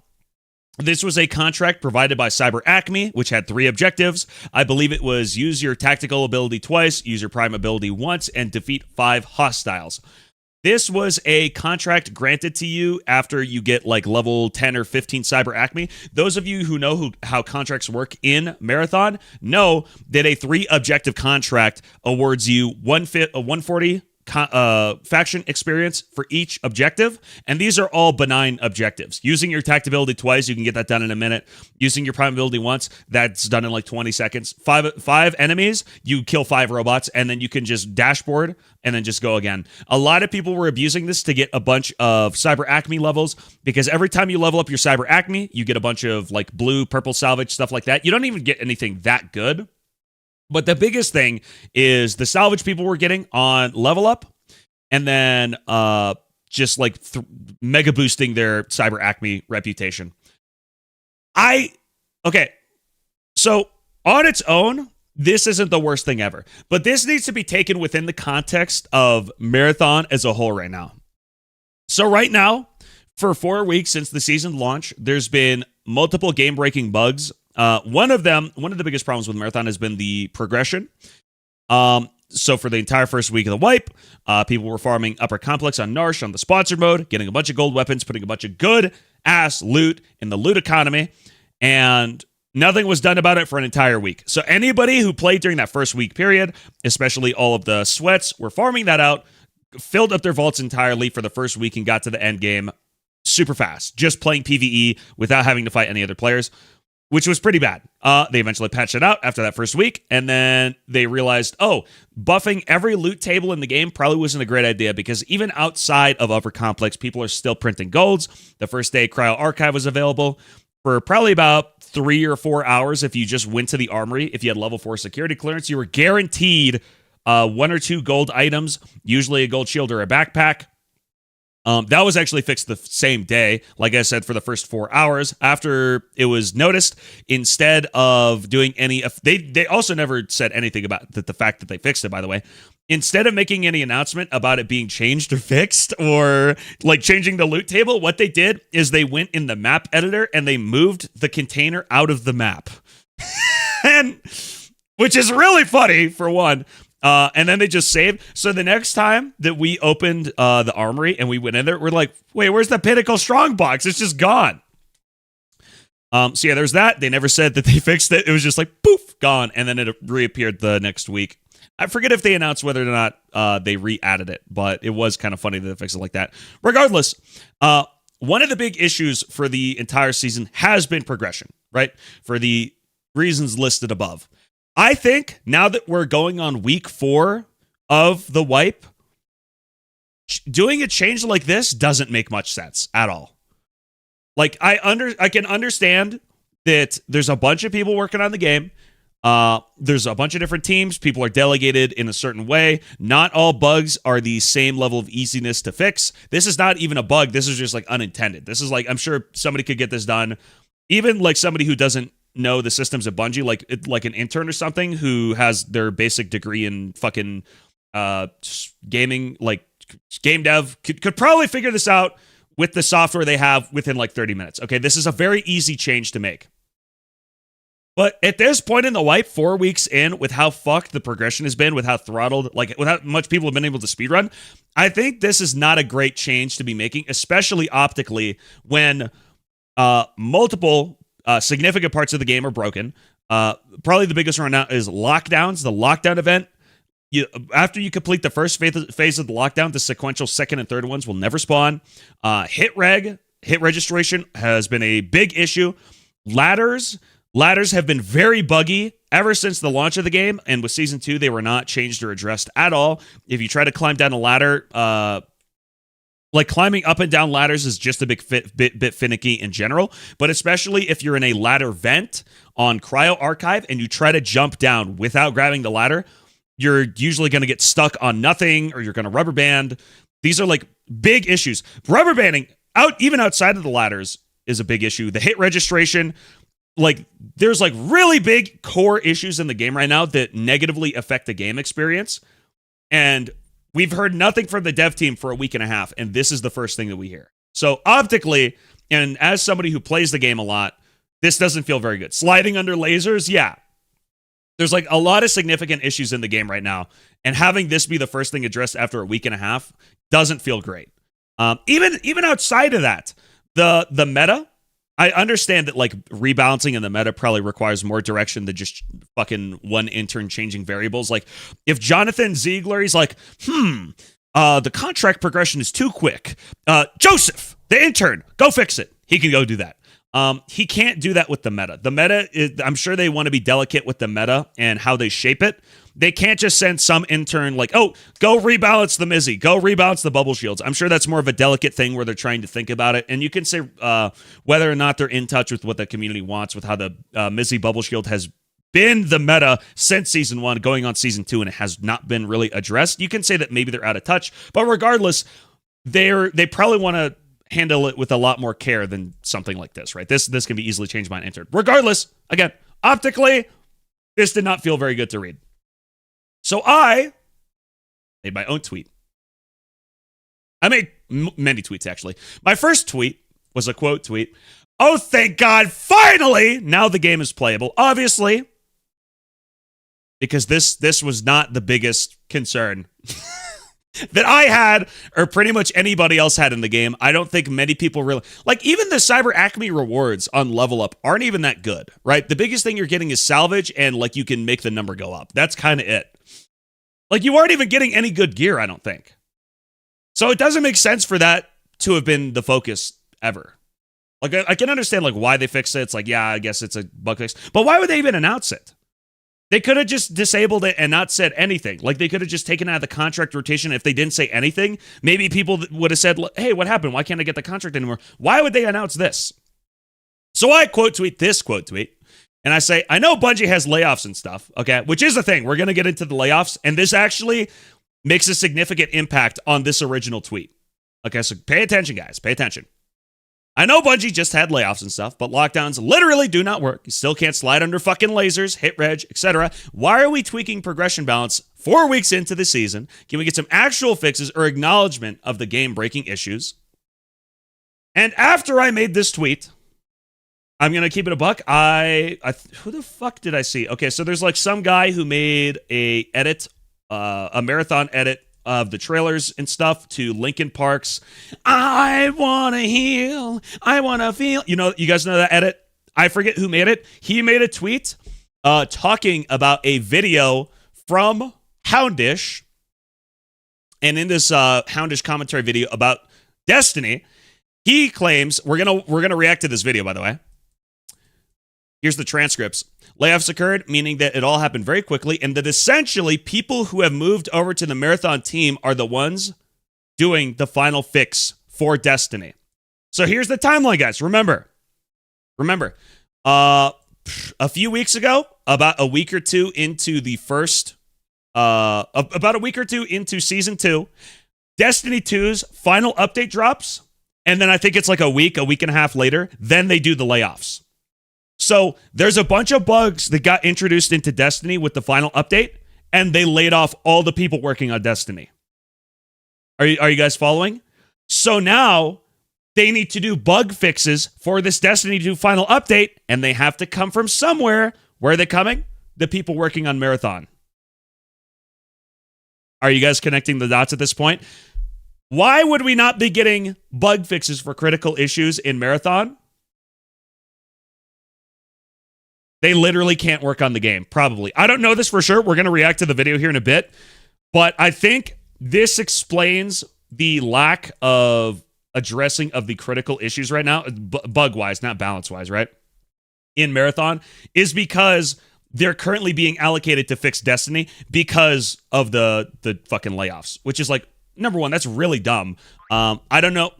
this was a contract provided by Cyber Acme, which had 3 objectives. I believe it was use your tactical ability twice, use your prime ability once, and defeat 5 hostiles. This was a contract granted to you after you get like level 10 or 15 Cyber Acme. Those of you who know how contracts work in Marathon know that a 3 objective contract awards you 140 faction experience for each objective, and these are all benign objectives. Using your tact ability twice, you can get that done in a minute. Using your prime ability once, that's done in like 20 seconds. Five enemies, you kill 5 robots, and then you can just dashboard and then just go again. A lot of people were abusing this to get a bunch of Cyber Acme levels, because every time you level up your Cyber Acme, you get a bunch of like blue, purple salvage, stuff like that. You don't even get anything that good. But the biggest thing is the salvage people were getting on level up, and then just like mega boosting their Cyber Acme reputation. Okay, so on its own, this isn't the worst thing ever, but this needs to be taken within the context of Marathon as a whole right now. So right now, for 4 weeks since the season launch, there's been multiple game-breaking bugs. One of the biggest problems with Marathon has been the progression. So for the entire first week of the wipe, people were farming Upper Complex on Narsh on the sponsored mode, getting a bunch of gold weapons, putting a bunch of good-ass loot in the loot economy, and nothing was done about it for an entire week. So anybody who played during that first week period, especially all of the sweats, were farming that out, filled up their vaults entirely for the first week, and got to the end game super fast, just playing PvE without having to fight any other players, which was pretty bad. They eventually patched it out after that first week, and then they realized, buffing every loot table in the game probably wasn't a great idea, because even outside of Upper Complex, people are still printing golds. The first day Cryo Archive was available for probably about 3 or 4 hours. If you just went to the armory, if you had level 4 security clearance, you were guaranteed 1 or 2 gold items, usually a gold shield or a backpack. That was actually fixed the same day, like I said, for the first 4 hours. After it was noticed, instead of doing any... They also never said anything about the fact that they fixed it, by the way. Instead of making any announcement about it being changed or fixed, or like changing the loot table, what they did is they went in the map editor and they moved the container out of the map. And which is really funny, for one. And then they just saved. So the next time that we opened the armory and we went in there, we're like, wait, where's the Pinnacle Strongbox? It's just gone. So yeah, there's that. They never said that they fixed it. It was just like, poof, gone. And then it reappeared the next week. I forget if they announced whether or not they re-added it, but it was kind of funny that they fixed it like that. Regardless, one of the big issues for the entire season has been progression, right? For the reasons listed above. I think now that we're going on week 4 of the wipe, doing a change like this doesn't make much sense at all. Like, I can understand that there's a bunch of people working on the game. There's a bunch of different teams. People are delegated in a certain way. Not all bugs are the same level of easiness to fix. This is not even a bug. This is just like unintended. This is like, I'm sure somebody could get this done. Even like somebody who doesn't know the systems at Bungie, like an intern or something who has their basic degree in fucking gaming, like game dev, could probably figure this out with the software they have within like 30 minutes. Okay, this is a very easy change to make. But at this point in the wipe, 4 weeks in, with how fucked the progression has been, with how throttled, like with how much people have been able to speedrun, I think this is not a great change to be making, especially optically, when multiple significant parts of the game are broken. Probably the biggest one now is lockdowns. The lockdown event, after you complete the first phase of the lockdown, the sequential second and third ones will never spawn. Hit registration has been a big issue. Ladders have been very buggy ever since the launch of the game, and with Season 2, they were not changed or addressed at all. If you try to climb down a ladder, like climbing up and down ladders is just a bit finicky in general, but especially if you're in a ladder vent on Cryo Archive and you try to jump down without grabbing the ladder, you're usually going to get stuck on nothing, or you're going to rubber band. These are like big issues. Rubber banding even outside of the ladders is a big issue. The hit registration, like there's like really big core issues in the game right now that negatively affect the game experience. And we've heard nothing from the dev team for a week and a half, and this is the first thing that we hear. So optically, and as somebody who plays the game a lot, this doesn't feel very good. Sliding under lasers, yeah. There's like a lot of significant issues in the game right now, and having this be the first thing addressed after a week and a half doesn't feel great. Even outside of that, the meta, I understand that like rebalancing in the meta probably requires more direction than just fucking one intern changing variables. Like if Jonathan Ziegler, he's like, The contract progression is too quick. Joseph, the intern, go fix it. He can go do that. He can't do that with the meta. The meta is, I'm sure they want to be delicate with the meta and how they shape it. They can't just send some intern like, oh, go rebalance the Mizzy, go rebalance the bubble shields. I'm sure that's more of a delicate thing where they're trying to think about it. And you can say whether or not they're in touch with what the community wants, with how the Mizzy bubble shield has been the meta since season 1, going on season 2, and it has not been really addressed. You can say that maybe they're out of touch, but regardless, they probably want to handle it with a lot more care than something like this, right? This can be easily changed by an intern. Regardless, again, optically, this did not feel very good to read. So I made my own tweet. I made many tweets, actually. My first tweet was a quote tweet. Oh, thank God, finally, now the game is playable. Obviously, because this was not the biggest concern that I had, or pretty much anybody else had in the game. I don't think many people really, like, even the Cyber Acme rewards on Level Up aren't even that good, right? The biggest thing you're getting is salvage, and like you can make the number go up. That's kind of it. Like, you aren't even getting any good gear, I don't think. So it doesn't make sense for that to have been the focus ever. Like, I can understand like why they fixed it. It's like, yeah, I guess it's a bug fix, but why would they even announce it? They could have just disabled it and not said anything. Like, they could have just taken out of the contract rotation. If they didn't say anything, maybe people would have said, hey, what happened? Why can't I get the contract anymore? Why would they announce this? So I quote tweet this quote tweet, and I say, I know Bungie has layoffs and stuff, okay, which is the thing. We're going to get into the layoffs, and this actually makes a significant impact on this original tweet. Okay, so pay attention, guys. Pay attention. I know Bungie just had layoffs and stuff, but lockdowns literally do not work. You still can't slide under fucking lasers, hit reg, etc. Why are we tweaking progression balance 4 weeks into the season? Can we get some actual fixes or acknowledgement of the game-breaking issues? And after I made this tweet, I'm going to keep it a buck. Who the fuck did I see? Okay, so there's like some guy who made a marathon edit of the trailers and stuff to Linkin Park's I Wanna Heal, I Wanna Feel. You know, you guys know that edit? I forget who made it. He made a tweet talking about a video from Houndish. And in this Houndish commentary video about Destiny, he claims, we're gonna react to this video, by the way. Here's the transcripts. Layoffs occurred, meaning that it all happened very quickly, and that essentially people who have moved over to the Marathon team are the ones doing the final fix for Destiny. So here's the timeline, guys. Remember, a few weeks ago, about a week or two into the first, about a week or two into Season 2, Destiny 2's final update drops, and then I think it's like a week and a half later, then they do the layoffs. So there's a bunch of bugs that got introduced into Destiny with the final update, and they laid off all the people working on Destiny. Are you guys following? So now they need to do bug fixes for this Destiny 2 final update, and they have to come from somewhere. Where are they coming? The people working on Marathon. Are you guys connecting the dots at this point? Why would we not be getting bug fixes for critical issues in Marathon? They literally can't work on the game, probably. I don't know this for sure. We're going to react to the video here in a bit. But I think this explains the lack of addressing of the critical issues right now, bug-wise, not balance-wise, right? In Marathon, is because they're currently being allocated to fix Destiny because of the fucking layoffs, which is like, number one, that's really dumb. I don't know,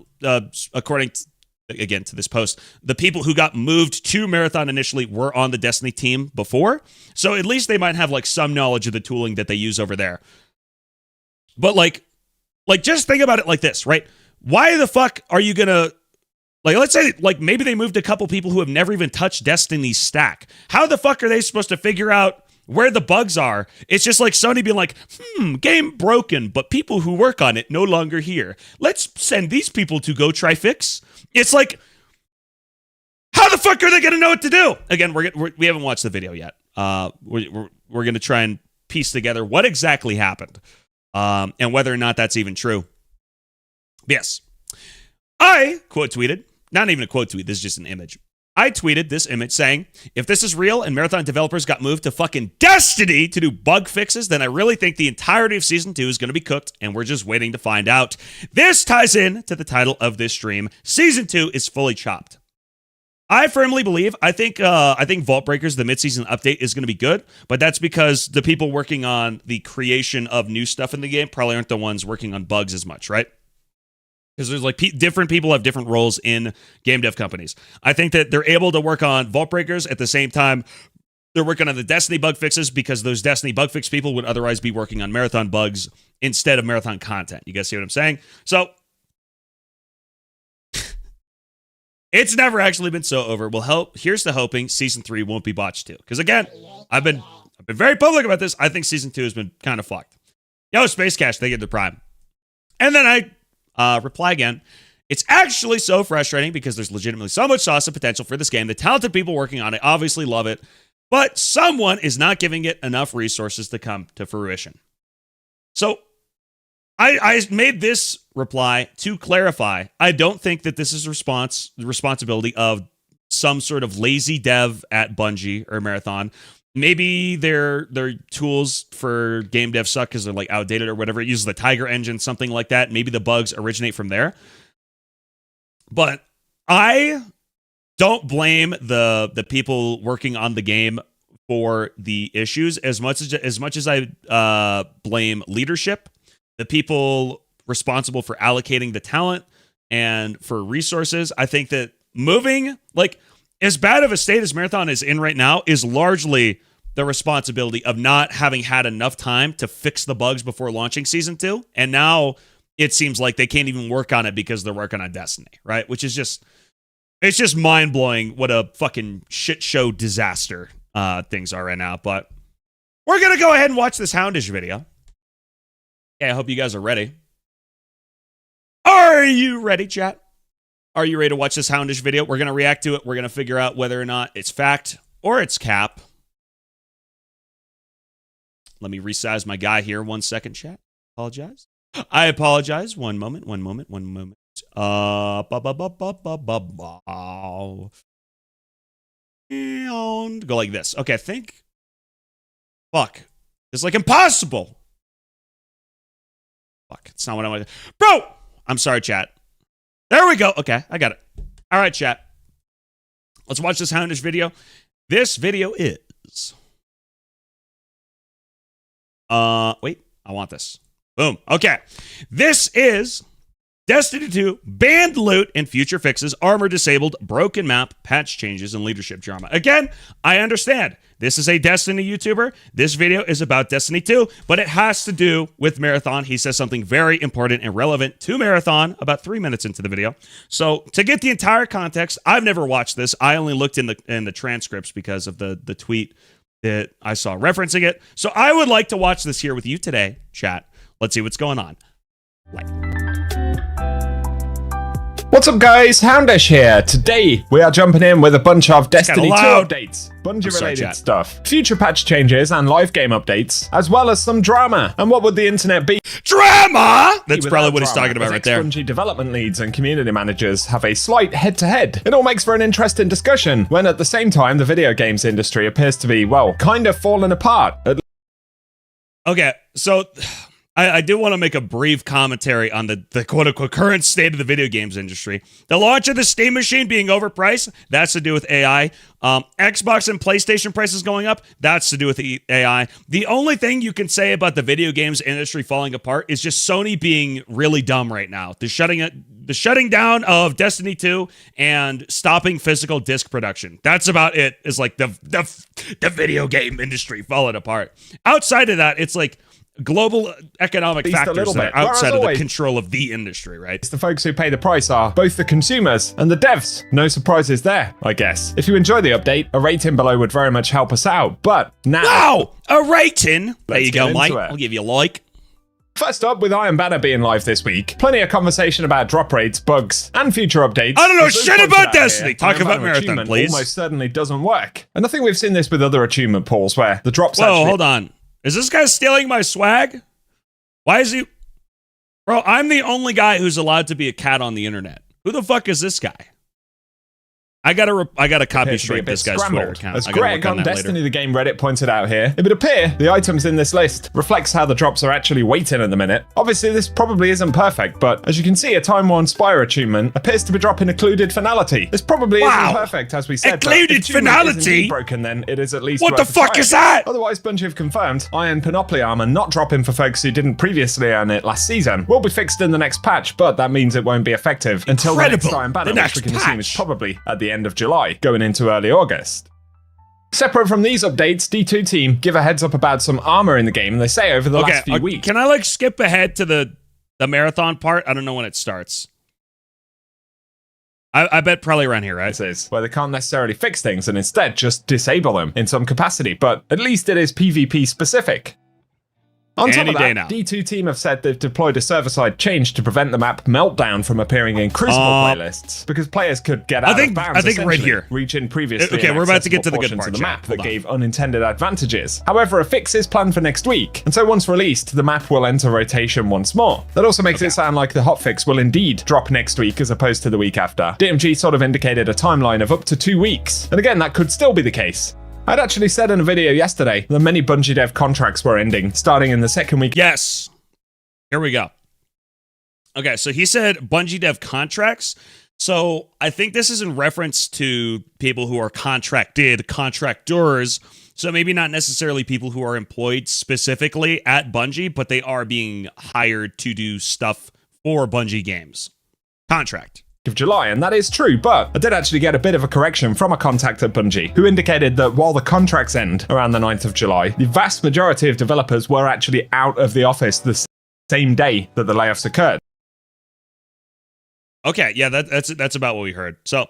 according to, again, to this post, the people who got moved to Marathon initially were on the Destiny team before. So at least they might have like some knowledge of the tooling that they use over there. But like just think about it like this, right? Why the fuck are you gonna, like, let's say like maybe they moved a couple people who have never even touched Destiny's stack. How the fuck are they supposed to figure out where the bugs are? It's just like Sony being like, game broken, but people who work on it no longer here. Let's send these people to go try fix. It's like, how the fuck are they going to know what to do? Again, we haven't watched the video yet. We're going to try and piece together what exactly happened and whether or not that's even true. Yes. I quote tweeted, not even a quote tweet, this is just an image. I tweeted this image saying, if this is real and Marathon developers got moved to fucking Destiny to do bug fixes, then I really think the entirety of Season 2 is going to be cooked, and we're just waiting to find out. This ties in to the title of this stream. Season 2 is fully chopped. I firmly believe, I think Vault Breakers, the mid-season update, is going to be good, but that's because the people working on the creation of new stuff in the game probably aren't the ones working on bugs as much, right? Because there's like different people have different roles in game dev companies. I think that they're able to work on Vault Breakers at the same time they're working on the Destiny bug fixes, because those Destiny bug fix people would otherwise be working on Marathon bugs instead of Marathon content. You guys see what I'm saying? So it's never actually been so over. Here's to hoping Season 3 won't be botched too. Because again, I've been very public about this. I think Season 2 has been kind of fucked. Yo, Space Cash, they get the Prime. And then I reply again. It's actually so frustrating because there's legitimately so much sauce and potential for this game. The talented people working on it obviously love it, but someone is not giving it enough resources to come to fruition. So I made this reply to clarify. I don't think that this is the responsibility of some sort of lazy dev at Bungie or Marathon. Maybe their tools for game dev suck because they're like outdated or whatever. It uses the Tiger engine, something like that. Maybe the bugs originate from there. But I don't blame the people working on the game for the issues as much as I blame leadership, the people responsible for allocating the talent and for resources. I think that moving, like, as bad of a state as Marathon is in right now, is largely the responsibility of not having had enough time to fix the bugs before launching Season 2. And now it seems like they can't even work on it because they're working on Destiny, right? Which is just, it's just mind-blowing what a fucking shit show disaster things are right now. But we're going to go ahead and watch this Houndish video. Yeah, I hope you guys are ready. Are you ready, chat? Are you ready to watch this Houndish video? We're going to react to it. We're going to figure out whether or not it's fact or it's cap. Let me resize my guy here 1 second, chat. Apologize. I apologize. One moment. Go like this. Okay, think. Fuck. It's like impossible. Fuck. It's not what I want to. Bro! I'm sorry, chat. There we go. Okay, I got it. All right, chat. Let's watch this Houndish video. This video is... wait. I want this. Boom. Okay. This is Destiny 2, banned loot and future fixes, armor disabled, broken map, patch changes, and leadership drama. Again, I understand. This is a Destiny YouTuber. This video is about Destiny 2, but it has to do with Marathon. He says something very important and relevant to Marathon about 3 minutes into the video. So to get the entire context, I've never watched this. I only looked in the transcripts because of the tweet that I saw referencing it. So I would like to watch this here with you today, chat. Let's see what's going on. What's up, guys? Houndish here. Today we are jumping in with a bunch of Destiny 2 updates, Bungie-related stuff, future patch changes and live game updates, as well as some drama. And what would the internet be? Drama! That's probably what he's talking about right there. Bungie development leads and community managers have a slight head-to-head. It all makes for an interesting discussion, when at the same time the video games industry appears to be, well, kind of falling apart. Okay, so... I do want to make a brief commentary on the quote-unquote current state of the video games industry. The launch of the Steam machine being overpriced, that's to do with AI. Xbox and PlayStation prices going up, that's to do with the AI. The only thing you can say about the video games industry falling apart is just Sony being really dumb right now. The shutting down of Destiny 2 and stopping physical disc production. That's about it. Is like the video game industry falling apart. Outside of that, it's like global economic factors that are outside of the control of the industry, right? The folks who pay the price are both the consumers and the devs. No surprises there, I guess. If you enjoy the update, a rating below would very much help us out. But now... Wow! A rating! There you go, Mike. I'll give you a like. First up, with Iron Banner being live this week, plenty of conversation about drop rates, bugs, and future updates. I don't know shit about Destiny! Talk about Marathon, please. Almost certainly doesn't work. And I think we've seen this with other achievement pools where the drops actually... hold on. Is this guy stealing my swag? Why is he... Bro, I'm the only guy who's allowed to be a cat on the internet. Who the fuck is this guy? I gotta copy straight this guy's Twitter account. As Greg on Destiny the Game Reddit pointed out here, it would appear the items in this list reflects how the drops are actually weighted at the minute. Obviously, this probably isn't perfect, but as you can see, a Time-worn Spire achievement appears to be dropping occluded finality. This probably isn't perfect, as we said. Occluded finality? If broken, then it is at least what the fuck is that? Otherwise, Bungie have confirmed Iron Panoply armor not dropping for folks who didn't previously earn it last season will be fixed in the next patch, but that means it won't be effective until the next Iron Banner, which we can assume is probably at the end of July, going into early August. Separate from these updates, D2 team give a heads up about some armor in the game, and they say over the last few weeks. Can I skip ahead to the marathon part? I don't know when it starts. I bet probably around here, right? This is where they can't necessarily fix things and instead just disable them in some capacity, but at least it is PvP specific. On top of that, D2 team have said they've deployed a server-side change to prevent the map Meltdown from appearing in Crucible playlists, because players could get out of bounds, I think right here. Reaching previously we're about to get to the good part of the map that gave unintended advantages. However, a fix is planned for next week, and so once released, the map will enter rotation once more. That also makes it sound like the hotfix will indeed drop next week as opposed to the week after. DMG sort of indicated a timeline of up to 2 weeks, and again, that could still be the case. I'd actually said in a video yesterday that many Bungie dev contracts were ending, starting in the second week. Yes. Here we go. Okay, so he said Bungie dev contracts. So I think this is in reference to people who are contractors. So maybe not necessarily people who are employed specifically at Bungie, but they are being hired to do stuff for Bungie games. Contract. Of July, and that is true, but I did actually get a bit of a correction from a contact at Bungie who indicated that while the contracts end around the 9th of July, the vast majority of developers were actually out of the office the same day that the layoffs occurred. Okay, yeah, that's about what we heard. So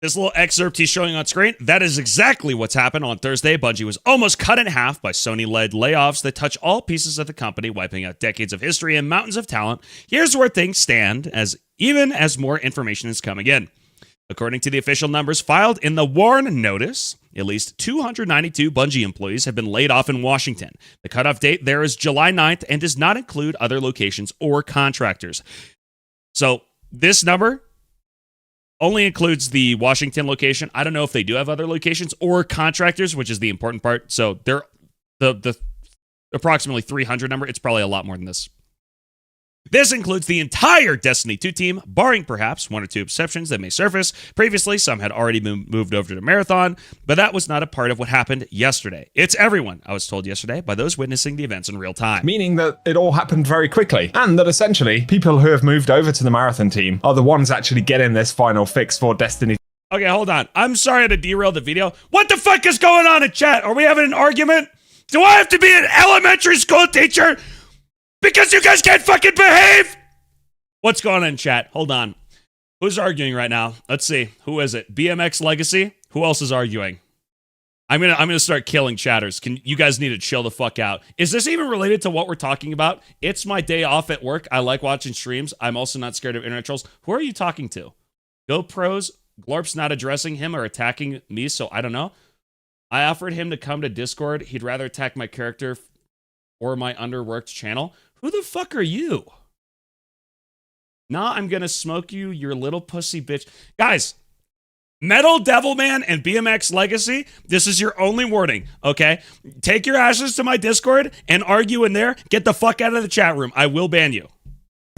this little excerpt he's showing on screen, that is exactly what's happened on Thursday. Bungie was almost cut in half by Sony-led layoffs that touch all pieces of the company, wiping out decades of history and mountains of talent. Here's where things stand, even as more information is coming in. According to the official numbers filed in the WARN notice, at least 292 Bungie employees have been laid off in Washington. The cutoff date there is July 9th and does not include other locations or contractors. So this number only includes the Washington location. I don't know if they do have other locations or contractors, which is the important part. So they're the approximately 300 number. It's probably a lot more than this. This includes the entire Destiny 2 team, barring perhaps one or two exceptions that may surface. Previously, some had already been moved over to Marathon, but that was not a part of what happened yesterday. It's everyone, I was told yesterday by those witnessing the events in real time. Meaning that it all happened very quickly, and that essentially people who have moved over to the Marathon team are the ones actually getting this final fix for Destiny. Okay, hold on. I'm sorry to derail the video. What the fuck is going on in chat? Are we having an argument? Do I have to be an elementary school teacher? Because you guys can't fucking behave? What's going on in chat? Hold on. Who's arguing right now? Let's see. Who is it? BMX Legacy? Who else is arguing? I'm gonna start killing chatters. You guys need to chill the fuck out. Is this even related to what we're talking about? It's my day off at work. I like watching streams. I'm also not scared of internet trolls. Who are you talking to? GoPros? Glorp's not addressing him or attacking me, so I don't know. I offered him to come to Discord. He'd rather attack my character or my underworked channel. Who the fuck are you? Nah, I'm gonna smoke you, you little pussy bitch. Guys, Metal Devilman and BMX Legacy, this is your only warning, okay? Take your asses to my Discord and argue in there. Get the fuck out of the chat room. I will ban you.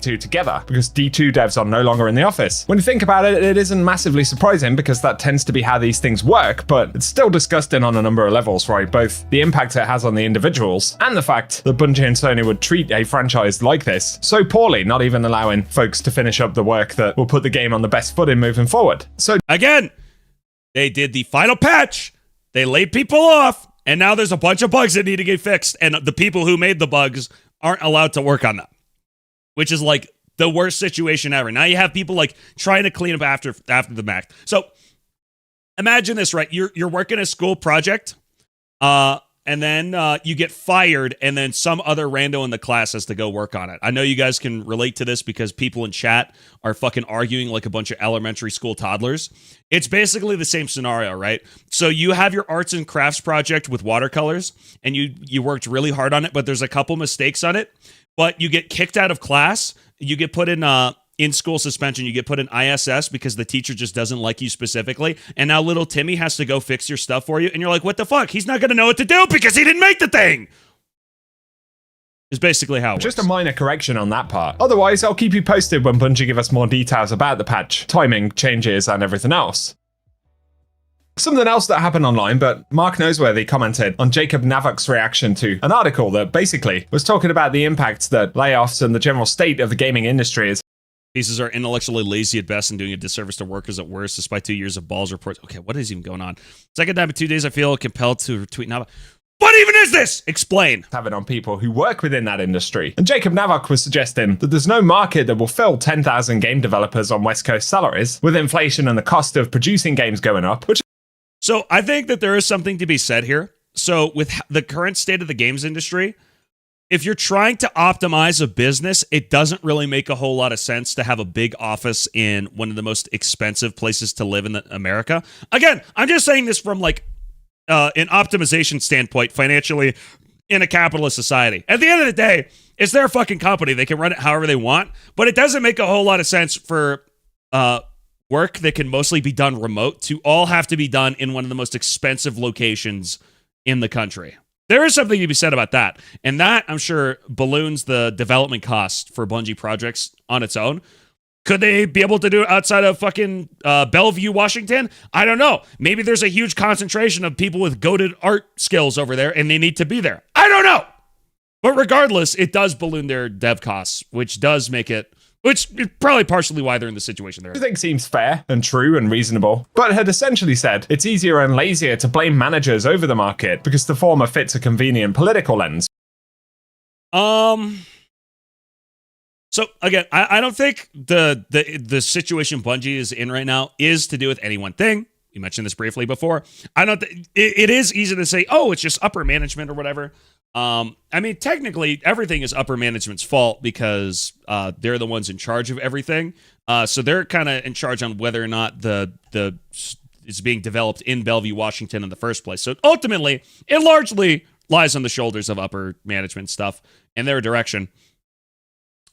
Together because D2 devs are no longer in the office. When you think about it, it isn't massively surprising because that tends to be how these things work, but it's still disgusting on a number of levels, right? Both the impact it has on the individuals and the fact that Bungie and Sony would treat a franchise like this so poorly, not even allowing folks to finish up the work that will put the game on the best footing moving forward. So again, they did the final patch, they laid people off, and now there's a bunch of bugs that need to get fixed, and the people who made the bugs aren't allowed to work on them. Which is like the worst situation ever. Now you have people like trying to clean up after the fact. So imagine this, right? You're working a school project, and then you get fired, and then some other rando in the class has to go work on it. I know you guys can relate to this because people in chat are fucking arguing like a bunch of elementary school toddlers. It's basically the same scenario, right? So you have your arts and crafts project with watercolors, and you worked really hard on it, but there's a couple mistakes on it. But you get kicked out of class, you get put in in-school suspension. You get put in ISS because the teacher just doesn't like you specifically. And now little Timmy has to go fix your stuff for you. And you're like, what the fuck? He's not going to know what to do because he didn't make the thing. Is basically how it Just works. a minor correction on that part. Otherwise, I'll keep you posted when Bungie give us more details about the patch, timing, changes, and everything else. Something else that happened online, but Mark Noseworthy commented on Jacob Navok's reaction to an article that basically was talking about the impact that layoffs and the general state of the gaming industry is. Pieces are intellectually lazy at best and doing a disservice to workers at worst, despite 2 years of balls reports. Okay, what is even going on? Second time in 2 days, I feel compelled to retweet Navok. What even is this? Explain. Having on people who work within that industry. And Jacob Navok was suggesting that there's no market that will fill 10,000 game developers on West Coast salaries, with inflation and the cost of producing games going up, which. So I think that there is something to be said here. So with the current state of the games industry, if you're trying to optimize a business, it doesn't really make a whole lot of sense to have a big office in one of the most expensive places to live in America. Again, I'm just saying this from like an optimization standpoint, financially, in a capitalist society. At the end of the day, it's their fucking company. They can run it however they want, but it doesn't make a whole lot of sense for work that can mostly be done remote to all have to be done in one of the most expensive locations in the country. There is something to be said about that. And that, I'm sure, balloons the development cost for Bungie projects on its own. Could they be able to do it outside of fucking Bellevue, Washington? I don't know. Maybe there's a huge concentration of people with goated art skills over there and they need to be there. I don't know. But regardless, it does balloon their dev costs, which does make it, which is probably partially why they're in the situation they're in. Everything seems fair and true and reasonable, but had essentially said it's easier and lazier to blame managers over the market because the former fits a convenient political lens. So again, I don't think the situation Bungie is in right now is to do with any one thing. You mentioned this briefly before. I don't. It is easy to say, oh, it's just upper management or whatever. I mean, technically, everything is upper management's fault because they're the ones in charge of everything. So they're kind of in charge on whether or not the is being developed in Bellevue, Washington, in the first place. So ultimately, it largely lies on the shoulders of upper management stuff and their direction.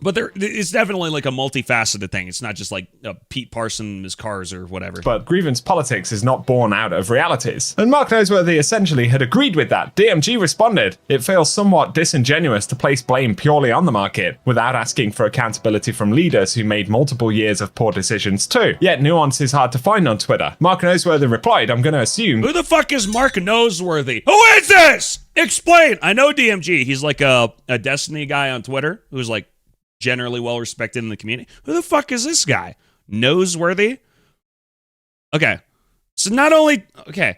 But it's definitely like a multifaceted thing. It's not just like Pete Parson, his cars or whatever. But grievance politics is not born out of realities. And Mark Noseworthy essentially had agreed with that. DMG responded, it feels somewhat disingenuous to place blame purely on the market without asking for accountability from leaders who made multiple years of poor decisions too. Yet nuance is hard to find on Twitter. Mark Noseworthy replied, I'm going to assume... Who the fuck is Mark Noseworthy? Who is this? Explain. I know DMG. He's like a Destiny guy on Twitter who's like generally well respected in the community. Who the fuck is this guy? Noseworthy? Okay. So not only, okay,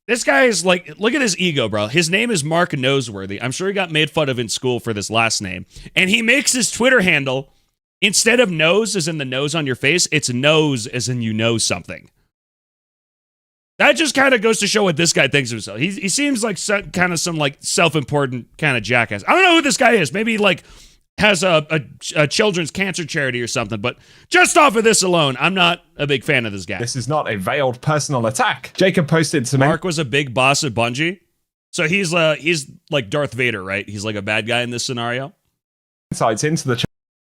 this guy is like, look at his ego, bro. His name is Mark Noseworthy. I'm sure he got made fun of in school for this last name. And he makes his Twitter handle, instead of nose as in the nose on your face, it's nose as in you know something. That just kind of goes to show what this guy thinks of himself. He seems like kind of some like self-important kind of jackass. I don't know who this guy is. Maybe like has a children's cancer charity or something, but just off of this alone, I'm not a big fan of this guy. This is not a veiled personal attack. Jacob posted some... Mark was a big boss at Bungie, so he's like Darth Vader, right? He's like a bad guy in this scenario. Insights into the...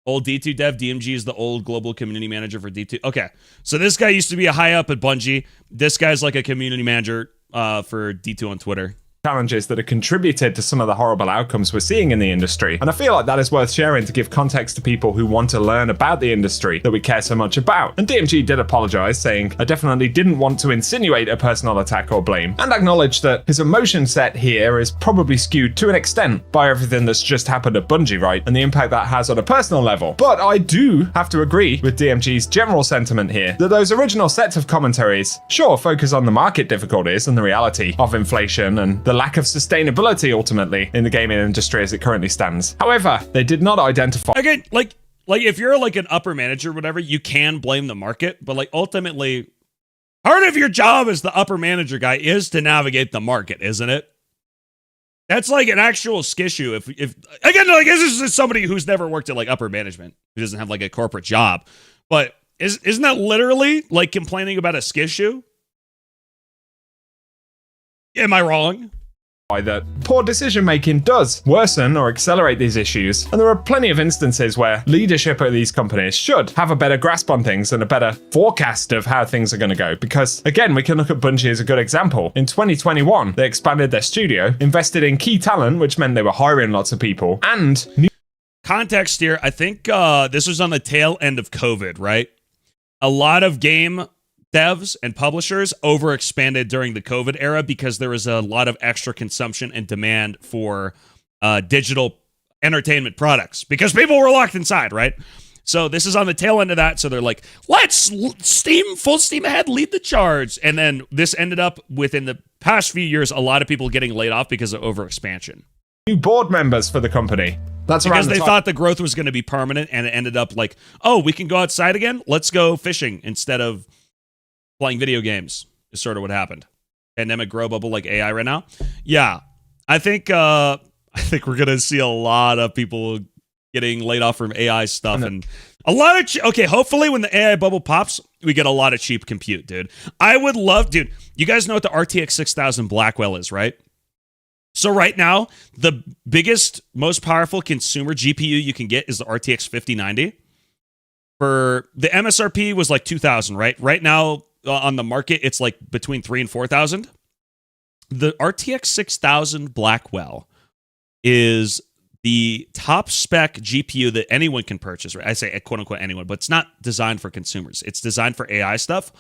Old D2 dev. DMG is the old global community manager for D2. Okay, so this guy used to be a high up at Bungie. This guy's like a community manager for D2 on Twitter. Challenges that have contributed to some of the horrible outcomes we're seeing in the industry. And I feel like that is worth sharing to give context to people who want to learn about the industry that we care so much about. And DMG did apologize, saying, I definitely didn't want to insinuate a personal attack or blame, and acknowledged that his emotion set here is probably skewed to an extent by everything that's just happened at Bungie, right? And the impact that has on a personal level. But I do have to agree with DMG's general sentiment here, that those original sets of commentaries, sure, focus on the market difficulties and the reality of inflation and the lack of sustainability ultimately in the gaming industry as it currently stands. However, they did not identify... Again, like if you're like an upper manager or whatever, you can blame the market, but like ultimately, part of your job as the upper manager guy is to navigate the market, isn't it? That's like an actual skissue. If again, like this is somebody who's never worked at like upper management, who doesn't have like a corporate job, but isn't that literally like complaining about a skissue? Am I wrong? that poor decision making does worsen or accelerate these issues, and there are plenty of instances where leadership at these companies should have a better grasp on things and a better forecast of how things are going to go. Because again, we can look at Bungie as a good example. In 2021, they expanded their studio, invested in key talent, which meant they were hiring lots of people, and new context here. I think this was on the tail end of COVID, right? A lot of game devs and publishers overexpanded during the COVID era because there was a lot of extra consumption and demand for digital entertainment products because people were locked inside, right? So this is on the tail end of that. So they're like, let's full steam ahead, lead the charge. And then this ended up within the past few years, a lot of people getting laid off because of overexpansion. New board members for the company. That's because they thought the growth was going to be permanent, and it ended up like, oh, we can go outside again. Let's go fishing instead of playing video games is sort of what happened. Pandemic grow bubble like AI right now. Yeah, I think we're gonna see a lot of people getting laid off from AI stuff and a lot of okay. Hopefully, when the AI bubble pops, we get a lot of cheap compute, dude. I would love, dude. You guys know what the RTX 6000 Blackwell is, right? So right now, the biggest, most powerful consumer GPU you can get is the RTX 5090. For the MSRP was like 2,000, right? Right now on the market, it's like between 3,000 and 4,000. The RTX 6000 Blackwell is the top spec GPU that anyone can purchase. Right? I say quote unquote anyone, but it's not designed for consumers. It's designed for AI stuff.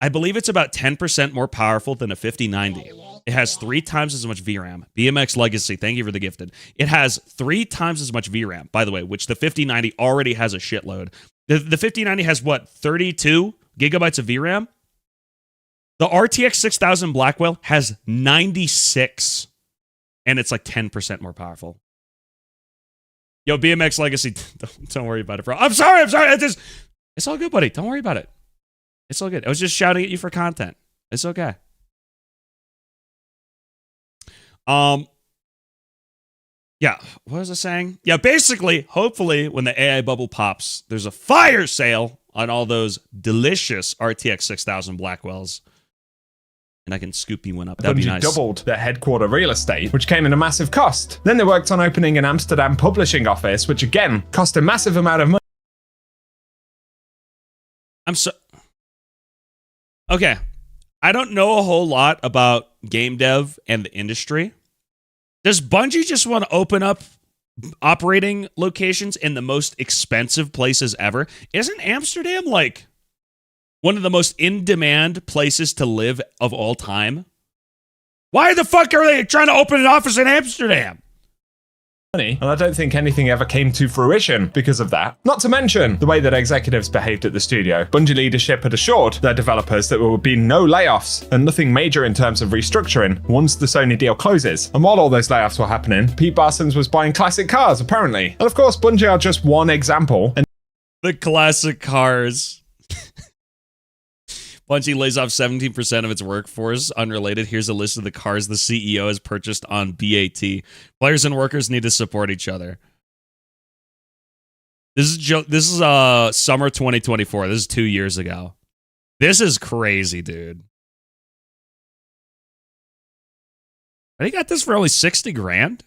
I believe it's about 10% more powerful than a 5090. It has 3 times as much VRAM. BMX Legacy, thank you for the gifted. It has 3 times as much VRAM, by the way, which the 5090 already has a shitload. The 5090 has what, 32 gigabytes of VRAM? The RTX 6000 Blackwell has 96, and it's like 10% more powerful. Yo, BMX Legacy, don't worry about it, bro. I'm sorry. It's all good, buddy. Don't worry about it. It's all good. I was just shouting at you for content. It's okay. Yeah, what was I saying? Yeah, basically, hopefully, when the AI bubble pops, there's a fire sale on all those delicious RTX 6000 Blackwells. And I can scoop you one up. That'd be nice. Doubled their headquarter real estate, which came in a massive cost. Then they worked on opening an Amsterdam publishing office, which again cost a massive amount of money. Okay. I don't know a whole lot about game dev and the industry. Does Bungie just want to open up operating locations in the most expensive places ever? Isn't Amsterdam like one of the most in-demand places to live of all time? Why the fuck are they trying to open an office in Amsterdam? And I don't think anything ever came to fruition because of that. Not to mention the way that executives behaved at the studio. Bungie leadership had assured their developers that there would be no layoffs and nothing major in terms of restructuring once the Sony deal closes. And while all those layoffs were happening, Pete Parsons was buying classic cars, apparently. And of course, Bungie are just one example. And the classic cars. Bungie lays off 17% of its workforce. Unrelated, here's a list of the cars the CEO has purchased on BAT. Players and workers need to support each other. This is summer 2024. This is 2 years ago. This is crazy, dude. I think I got this for only 60 grand.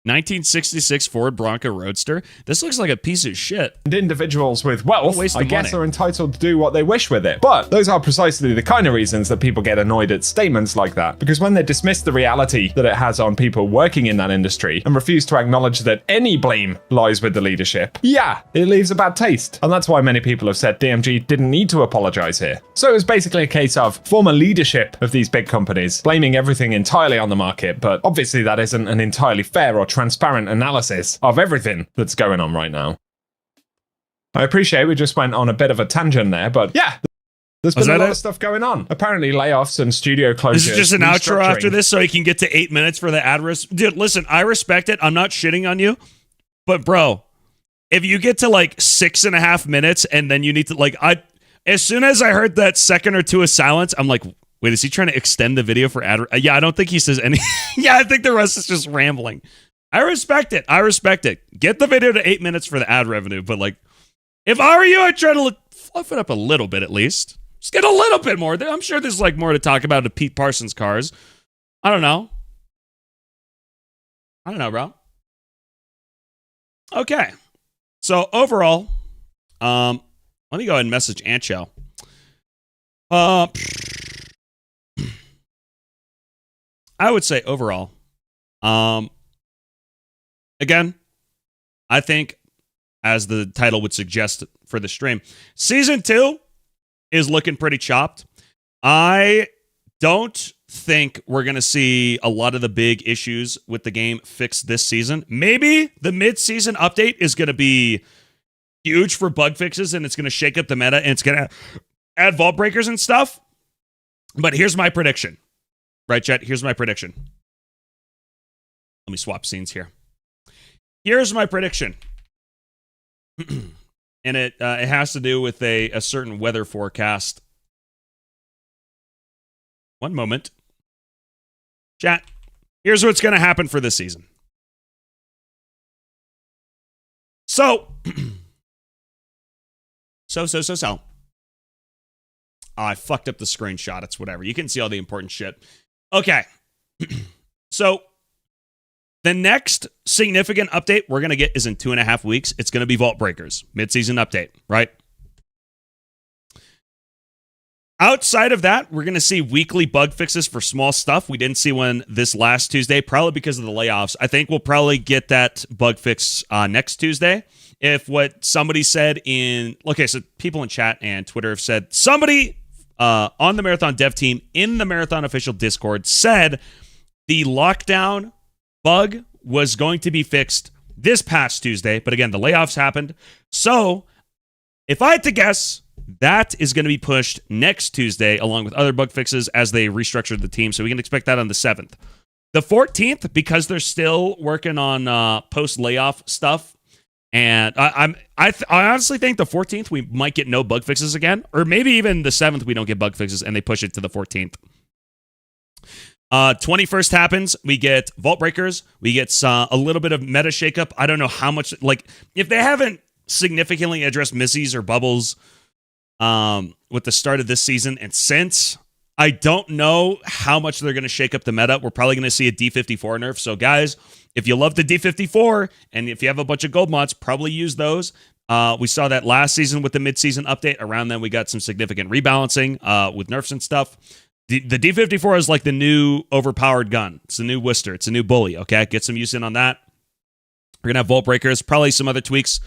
1966 Ford Bronco Roadster. This looks like a piece of shit. And individuals with wealth, I guess, are entitled to do what they wish with it. But those are precisely the kind of reasons that people get annoyed at statements like that. Because when they dismiss the reality that it has on people working in that industry and refuse to acknowledge that any blame lies with the leadership, yeah, it leaves a bad taste. And that's why many people have said DMG didn't need to apologize here. So it was basically a case of former leadership of these big companies blaming everything entirely on the market. But obviously that isn't an entirely fair or transparent analysis of everything that's going on right now. I appreciate we just went on a bit of a tangent there, but yeah, there's been a lot of stuff going on. Apparently layoffs and studio closures. This is just an outro after this so he can get to 8 minutes for the ad risk. Dude, listen, I respect it. I'm not shitting on you, but bro, if you get to like 6.5 minutes and then you need to as soon as I heard that second or two of silence, I'm like, wait, is he trying to extend the video for ad? Yeah, I don't think he says any. Yeah, I think the rest is just rambling. I respect it. Get the video to 8 minutes for the ad revenue. But like, if I were you, I'd try to fluff it up a little bit at least. Just get a little bit more. I'm sure there's like more to talk about to Pete Parsons cars. I don't know. I don't know, bro. Okay. So overall, let me go ahead and message Ancho. I would say overall, again, I think, as the title would suggest for the stream, Season 2 is looking pretty chopped. I don't think we're going to see a lot of the big issues with the game fixed this season. Maybe the mid-season update is going to be huge for bug fixes, and it's going to shake up the meta, and it's going to add vault breakers and stuff. But here's my prediction. Right, chat? Here's my prediction. Let me swap scenes here. Here's my prediction. And it has to do with a certain weather forecast. One moment. Chat, here's what's going to happen for this season. So. So. I fucked up the screenshot. It's whatever. You can see all the important shit. Okay. So, the next significant update we're going to get is in 2.5 weeks. It's going to be Vault Breakers. Mid-season update, right? Outside of that, we're going to see weekly bug fixes for small stuff. We didn't see one this last Tuesday, probably because of the layoffs. I think we'll probably get that bug fix next Tuesday. If what somebody said okay, so people in chat and Twitter have said, somebody on the Marathon dev team in the Marathon official Discord said the lockdown bug was going to be fixed this past Tuesday, but again, the layoffs happened. So, if I had to guess, that is going to be pushed next Tuesday, along with other bug fixes as they restructured the team. So we can expect that on the 7th. The 14th, because they're still working on post-layoff stuff, and I honestly think the 14th we might get no bug fixes again, or maybe even the 7th we don't get bug fixes and they push it to the 14th. 21st happens, we get Vault Breakers, we get a little bit of meta shakeup. I don't know how much, like, if they haven't significantly addressed missies or bubbles with the start of this season and since, I don't know how much they're going to shake up the meta. We're probably going to see a D54 nerf. So guys, if you love the D54 and if you have a bunch of gold mods, probably use those. We saw that last season with the mid-season update. Around then, we got some significant rebalancing with nerfs and stuff. The D54 is like the new overpowered gun. It's the new Worcester. It's a new bully, okay? Get some use in on that. We're going to have Vault Breakers, probably some other tweaks.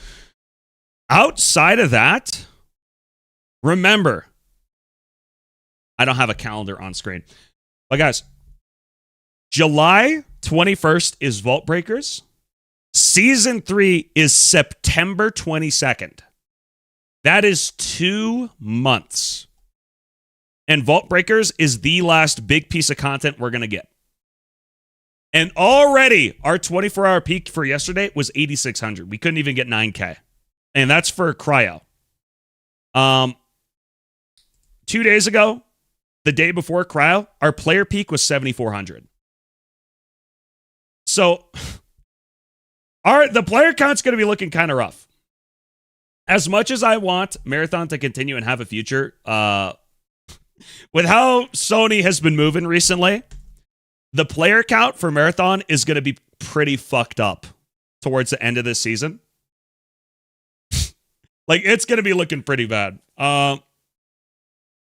Outside of that, remember, I don't have a calendar on screen. But guys, July 21st is Vault Breakers. Season 3 is September 22nd. That is 2 months. And Vault Breakers is the last big piece of content we're going to get. And already, our 24-hour peak for yesterday was 8,600. We couldn't even get 9K. And that's for Cryo. 2 days ago, the day before Cryo, our player peak was 7,400. So, the player count's going to be looking kind of rough. As much as I want Marathon to continue and have a future, with how Sony has been moving recently, the player count for Marathon is going to be pretty fucked up towards the end of this season. Like, it's going to be looking pretty bad.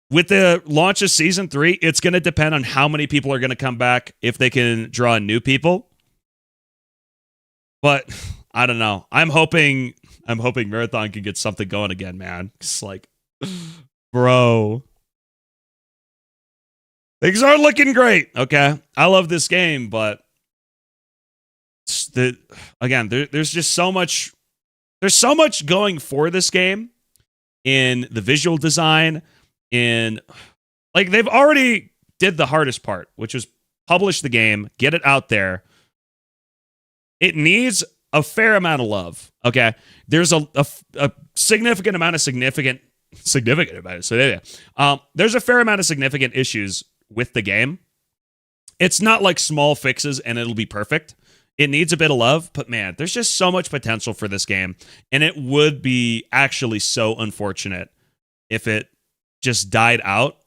With the launch of Season 3, it's going to depend on how many people are going to come back, if they can draw in new people. But, I don't know. I'm hoping Marathon can get something going again, man. It's like, bro. Things aren't looking great, okay? I love this game, but there's just so much. There's so much going for this game in the visual design, they've already did the hardest part, which was publish the game, get it out there. It needs a fair amount of love, okay? There's a significant amount of significant about it. So there's a fair amount of significant issues with the game. It's not like small fixes and it'll be perfect. It needs a bit of love, but man, there's just so much potential for this game. And it would be actually so unfortunate if it just died out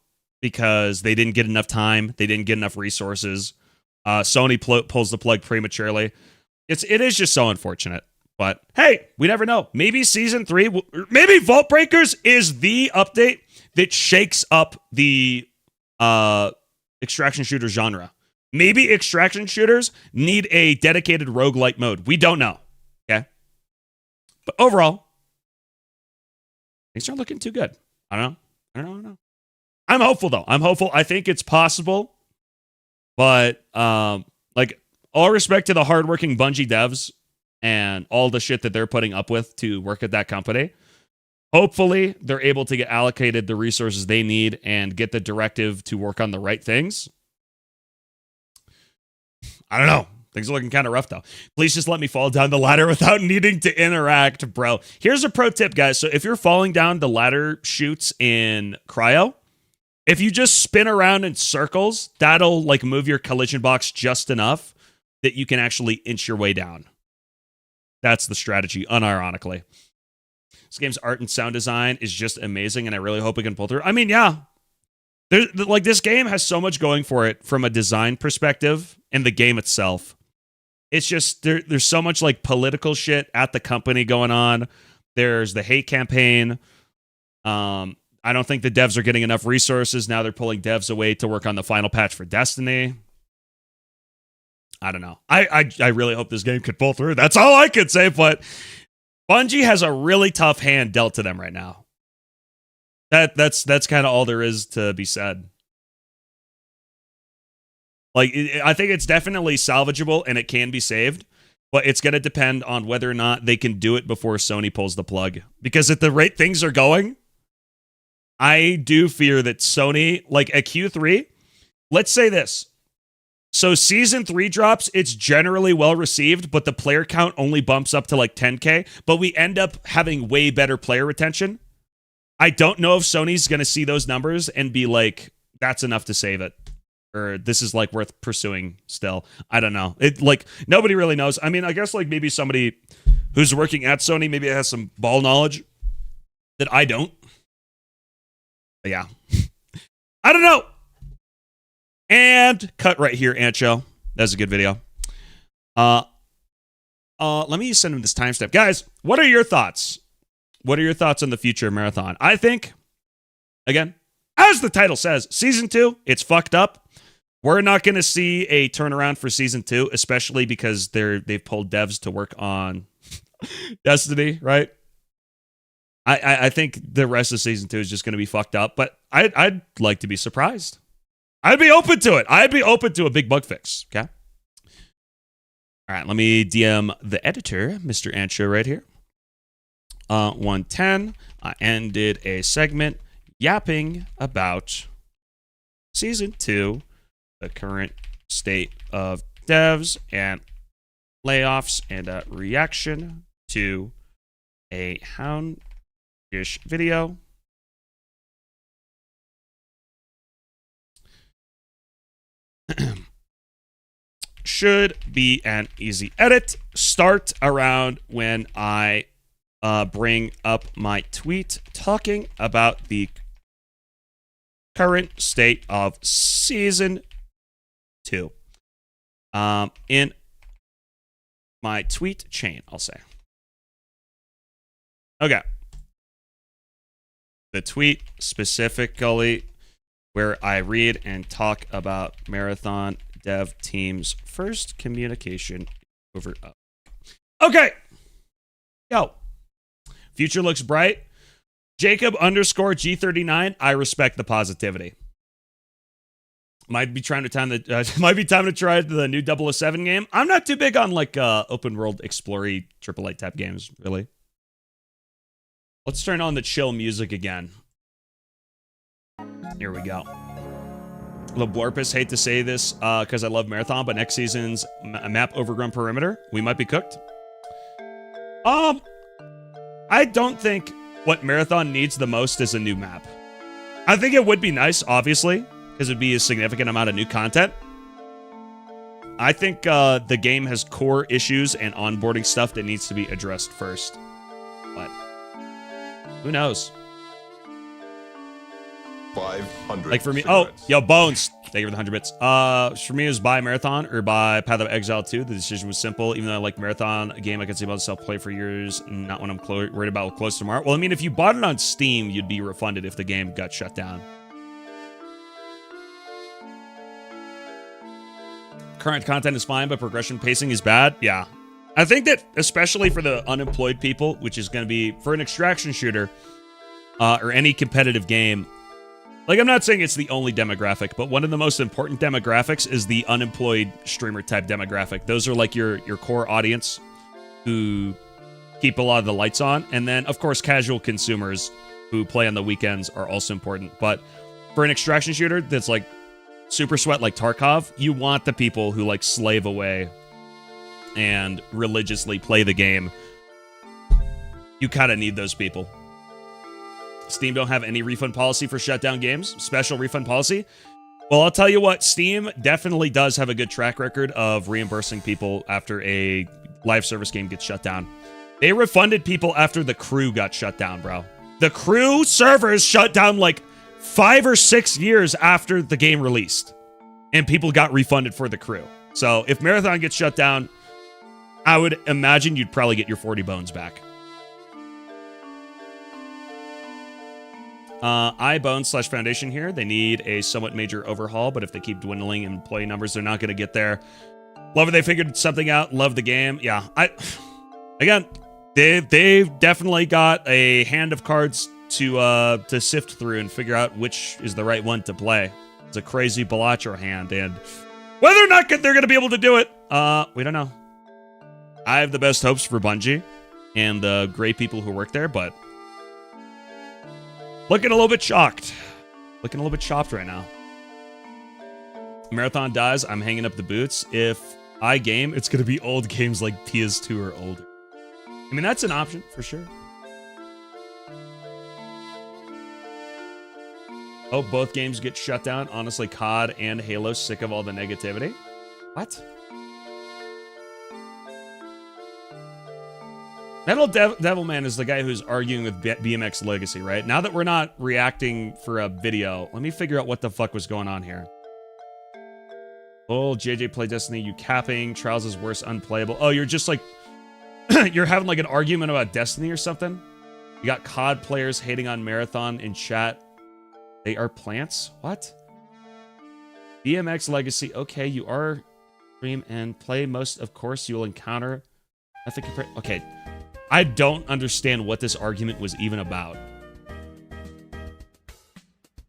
because they didn't get enough time. They didn't get enough resources. Sony pulls the plug prematurely. It is just so unfortunate. But hey, we never know. Maybe season 3, maybe Vault Breakers is the update that shakes up the extraction shooter genre. Maybe extraction shooters need a dedicated roguelite mode. We don't know. Okay. But overall, things aren't looking too good. I don't know. I'm hopeful though. I'm hopeful. I think it's possible. But like all respect to the hardworking Bungie devs and all the shit that they're putting up with to work at that company. Hopefully, they're able to get allocated the resources they need and get the directive to work on the right things. I don't know. Things are looking kind of rough, though. Please just let me fall down the ladder without needing to interact, bro. Here's a pro tip, guys. So if you're falling down the ladder chutes in Cryo, if you just spin around in circles, that'll like move your collision box just enough that you can actually inch your way down. That's the strategy, unironically. This game's art and sound design is just amazing, and I really hope we can pull through. I mean, yeah. Like, this game has so much going for it from a design perspective and the game itself. It's just, there's so much, like, political shit at the company going on. There's the hate campaign. I don't think the devs are getting enough resources. Now they're pulling devs away to work on the final patch for Destiny. I don't know. I really hope this game could pull through. That's all I could say, but Bungie has a really tough hand dealt to them right now. That's kind of all there is to be said. Like, I think it's definitely salvageable and it can be saved, but it's going to depend on whether or not they can do it before Sony pulls the plug. Because at the rate things are going, I do fear that Sony, like at Q3, let's say this. So season 3 drops, it's generally well received, but the player count only bumps up to like 10K, but we end up having way better player retention. I don't know if Sony's going to see those numbers and be like, that's enough to save it. Or this is like worth pursuing still. I don't know. It like nobody really knows. I mean, I guess like maybe somebody who's working at Sony maybe has some ball knowledge that I don't. But yeah. I don't know. And cut right here, Ancho. That's a good video. Let me send him this timestamp. Guys, what are your thoughts? What are your thoughts on the future of Marathon? I think, again, as the title says, Season 2, it's fucked up. We're not going to see a turnaround for Season 2, especially because they've pulled devs to work on Destiny, right? I think the rest of Season 2 is just going to be fucked up, but I'd like to be surprised. I'd be open to it. I'd be open to a big bug fix. Okay. All right. Let me DM the editor, Mr. Ancho, right here. 110. I ended a segment yapping about Season 2, the current state of devs and layoffs, and a reaction to a Houndish video. Should be an easy edit. Start around when I bring up my tweet talking about the current state of Season 2. In my tweet chain, I'll say. Okay. The tweet specifically where I read and talk about Marathon dev team's first communication over up. Okay. Yo. Future looks bright. Jacob _G39. I respect the positivity. Might be time to try the new 007 game. I'm not too big on like open world explory AAA type games, really. Let's turn on the chill music again. Here we go. Laborpus, hate to say this because I love Marathon, but next season's map overgrown perimeter, we might be cooked. I don't think what Marathon needs the most is a new map. I think it would be nice, obviously, because it'd be a significant amount of new content. I think the game has core issues and onboarding stuff that needs to be addressed first. But who knows? 500. Like for me, cigarettes. oh, yo, Bones, thank you for the 100 bits. For me, it was buy Marathon or buy Path of Exile 2. The decision was simple. Even though I like Marathon, a game I could see about self-play for years, not when I'm worried about close tomorrow. Well, I mean, if you bought it on Steam, you'd be refunded if the game got shut down. Current content is fine, but progression pacing is bad. Yeah. I think that, especially for the unemployed people, which is going to be, for an extraction shooter, or any competitive game, like, I'm not saying it's the only demographic, but one of the most important demographics is the unemployed streamer type demographic. Those are like your core audience who keep a lot of the lights on. And then, of course, casual consumers who play on the weekends are also important. But for an extraction shooter that's like super sweat like Tarkov, you want the people who like slave away and religiously play the game. You kind of need those people. Steam don't have any refund policy for shutdown games. Special refund policy. Well, I'll tell you what, Steam definitely does have a good track record of reimbursing people after a live service game gets shut down. They refunded people after The Crew got shut down, bro. The Crew servers shut down like 5 or 6 years after the game released. And people got refunded for The Crew. So if Marathon gets shut down, I would imagine you'd probably get your 40 bones back. iBones/Foundation here. They need a somewhat major overhaul, but if they keep dwindling in employee numbers, they're not going to get there. Love it. They figured something out. Love the game. Yeah. Again, they've definitely got a hand of cards to sift through and figure out which is the right one to play. It's a crazy Balatro hand, and whether or not they're going to be able to do it, we don't know. I have the best hopes for Bungie and the great people who work there, but looking a little bit shocked. Looking a little bit chopped right now. Marathon dies, I'm hanging up the boots. If I game, it's going to be old games like PS2 or older. I mean, that's an option for sure. Oh, both games get shut down. Honestly, COD and Halo, sick of all the negativity. What? Metal Devilman is the guy who's arguing with BMX Legacy, right? Now that we're not reacting for a video, let me figure out what the fuck was going on here. Oh, JJ play Destiny, you capping. Trials is worse, unplayable. Oh, you're just like, you're having like an argument about Destiny or something? You got COD players hating on Marathon in chat. They are plants? What? BMX Legacy, okay, you are stream and play most, of course, you will encounter nothing compared. Okay. I don't understand what this argument was even about.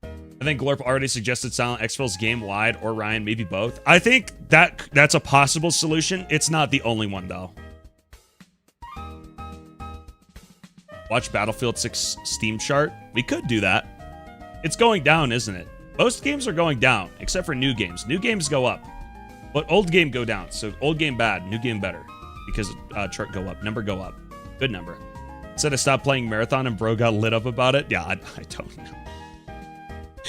I think Glorp already suggested Silent Exfil's game-wide, or Ryan, maybe both. I think that's a possible solution. It's not the only one, though. Watch Battlefield 6 Steam chart. We could do that. It's going down, isn't it? Most games are going down, except for new games. New games go up. But old game go down. So old game bad, new game better. Because chart go up, number go up. Good number. Said I stopped playing Marathon and bro got lit up about it. Yeah, I don't know.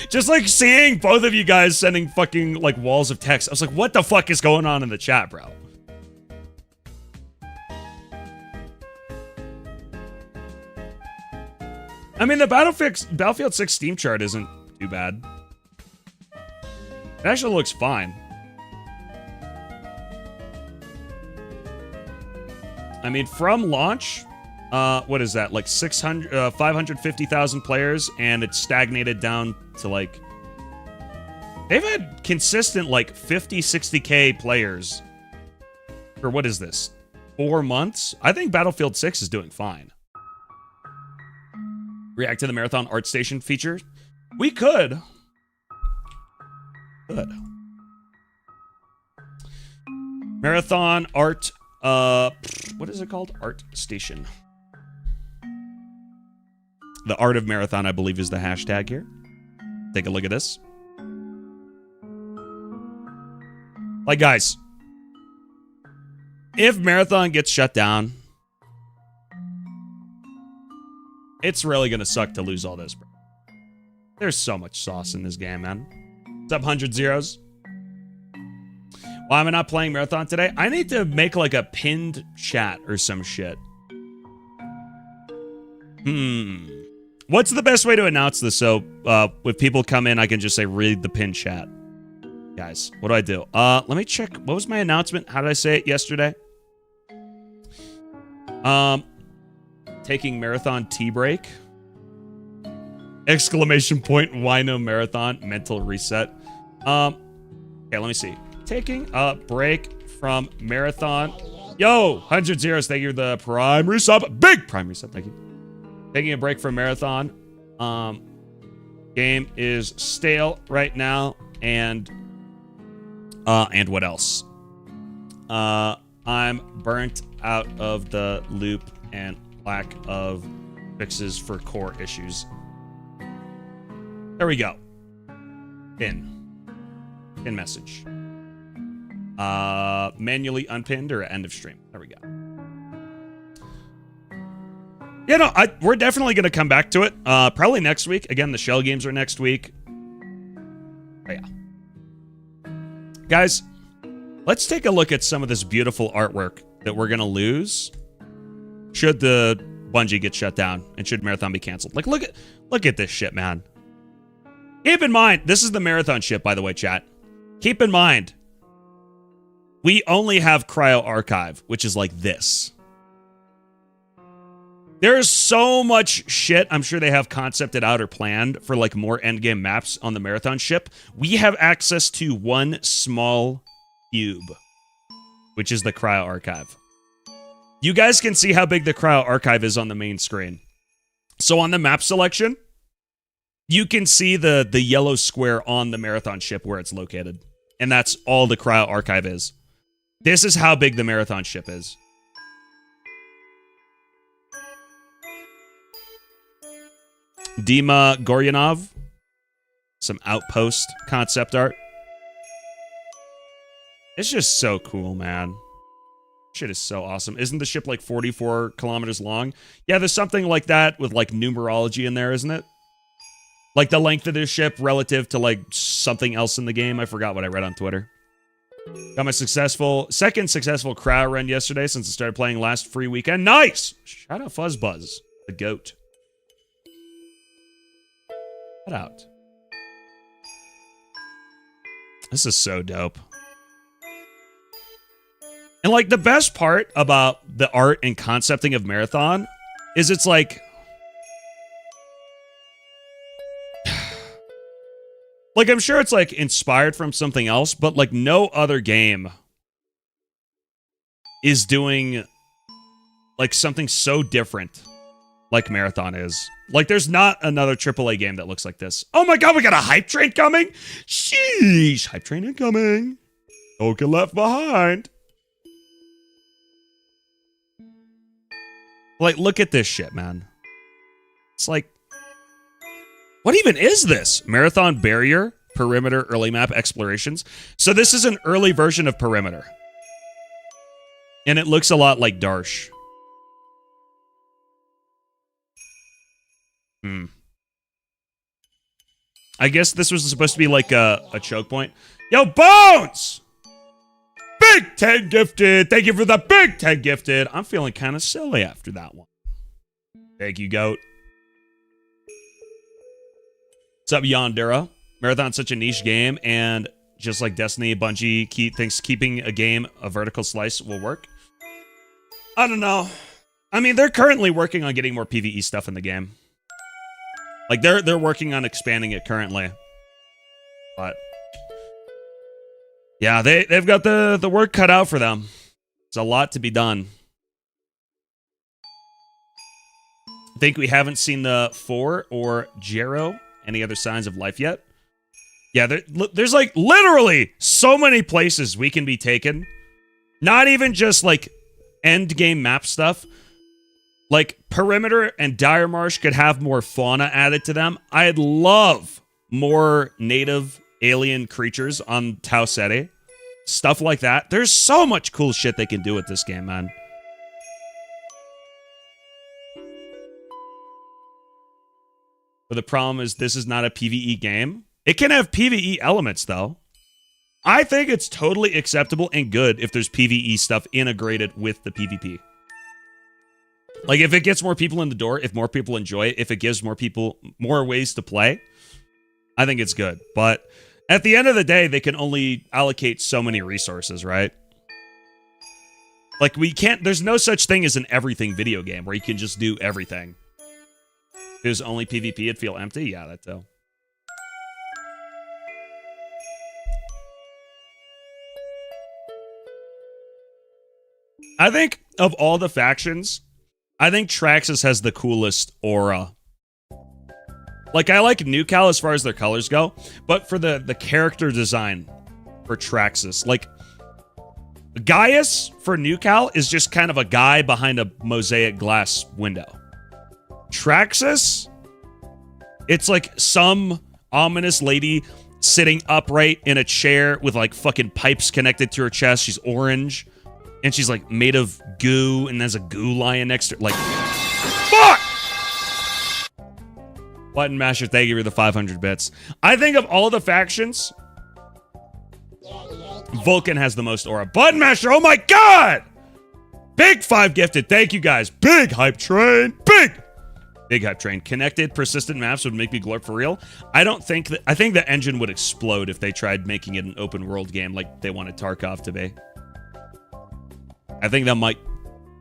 Just like seeing both of you guys sending fucking like walls of text. I was like, what the fuck is going on in the chat, bro? I mean, the Battlefield 6 Steam chart isn't too bad. It actually looks fine. I mean, from launch, what is that? Like 550,000 players, and it's stagnated down to like... They've had consistent like 50, 60k players for, what is this? 4 months? I think Battlefield 6 is doing fine. React to the Marathon Art Station feature? We could. Good. Marathon Art... what is it called? Art Station. The Art of Marathon, I believe, is the hashtag here. Take a look at this. Like, guys, if Marathon gets shut down, it's really gonna suck to lose all this, bro. There's so much sauce in this game, man. What's up, 100 zeros? Why am I not playing Marathon today? I need to make like a pinned chat or some shit. What's the best way to announce this so if people come in, I can just say, read the pin chat? Guys, what do I do? Let me check. What was my announcement? How did I say it yesterday? Taking marathon tea break. Exclamation point, why no marathon? Mental reset. Okay, let me see. Taking a break from marathon. Yo, 100 zeros, thank you for the prime resub. Big prime resub, thank you. Taking a break from marathon. Game is stale right now, and what else? I'm burnt out of the loop and lack of fixes for core issues. There we go. Pin message. Manually unpinned or end of stream. There we go. Yeah, no, we're definitely going to come back to it. Probably next week. Again, the shell games are next week. Oh, yeah. Guys, let's take a look at some of this beautiful artwork that we're going to lose should the Bungie get shut down and should Marathon be canceled. Like, look at this shit, man. Keep in mind, this is the Marathon ship, by the way, chat. Keep in mind, we only have Cryo Archive, which is like this. There's so much shit I'm sure they have concepted out or planned for like more endgame maps on the Marathon ship. We have access to one small cube, which is the Cryo Archive. You guys can see how big the Cryo Archive is on the main screen. So on the map selection, you can see the yellow square on the Marathon ship where it's located. And that's all the Cryo Archive is. This is how big the Marathon ship is. Dima Goryanov. Some outpost concept art. It's just so cool, man. Shit is so awesome. Isn't the ship like 44 kilometers long? Yeah, there's something like that with like numerology in there, isn't it? Like the length of this ship relative to like something else in the game. I forgot what I read on Twitter. Got my second successful cryo run yesterday since I started playing last free weekend. Nice! Shout out Fuzzbuzz, the goat. Shout out. This is so dope. And like the best part about the art and concepting of Marathon is it's like... Like, I'm sure it's, like, inspired from something else, but, like, no other game is doing, like, something so different like Marathon is. Like, there's not another AAA game that looks like this. Oh my god, we got a hype train coming? Sheesh, hype train incoming. Don't get left behind. Like, look at this shit, man. It's like... What even is this? Marathon Barrier, Perimeter, Early Map Explorations. So this is an early version of Perimeter. And it looks a lot like Darsh. I guess this was supposed to be like a choke point. Yo, Bones! Big 10 gifted! Thank you for the big 10 gifted! I'm feeling kind of silly after that one. Thank you, Goat. What's up, Yondera? Marathon's such a niche game, and just like Destiny, Bungie thinks keeping a game a vertical slice will work. I don't know. I mean, they're currently working on getting more PvE stuff in the game. Like, they're working on expanding it currently. But... yeah, they've got the work cut out for them. There's a lot to be done. I think we haven't seen the 4 or Jero. Any other signs of life yet? Yeah, there's like literally so many places we can be taken. Not even just like end game map stuff. Like Perimeter and Dire Marsh could have more fauna added to them. I'd love more native alien creatures on Tau Ceti. Stuff like that. There's so much cool shit they can do with this game, man. But the problem is this is not a PvE game. It can have PvE elements, though. I think it's totally acceptable and good if there's PvE stuff integrated with the PvP. Like, if it gets more people in the door, if more people enjoy it, if it gives more people more ways to play, I think it's good. But at the end of the day, they can only allocate so many resources, right? Like, we can't, there's no such thing as an everything video game where you can just do everything. If it was only PvP, it'd feel empty. Yeah, that too. I think of all the factions, I think Traxxas has the coolest aura. Like, I like NewCal as far as their colors go, but for the character design for Traxxas, like, Gaius for NewCal is just kind of a guy behind a mosaic glass window. Traxxas, it's like some ominous lady sitting upright in a chair with like fucking pipes connected to her chest. She's orange. And she's like made of goo, and there's a goo lion next to her. Like, fuck! Button Masher, thank you for the 500 bits. I think of all the factions, Vulcan has the most aura. Button Masher, oh my god! Big 5 gifted, thank you guys. Big hype train, big hype train. Connected, persistent maps would make me glorp for real. I think the engine would explode if they tried making it an open world game like they wanted Tarkov to be. I think that might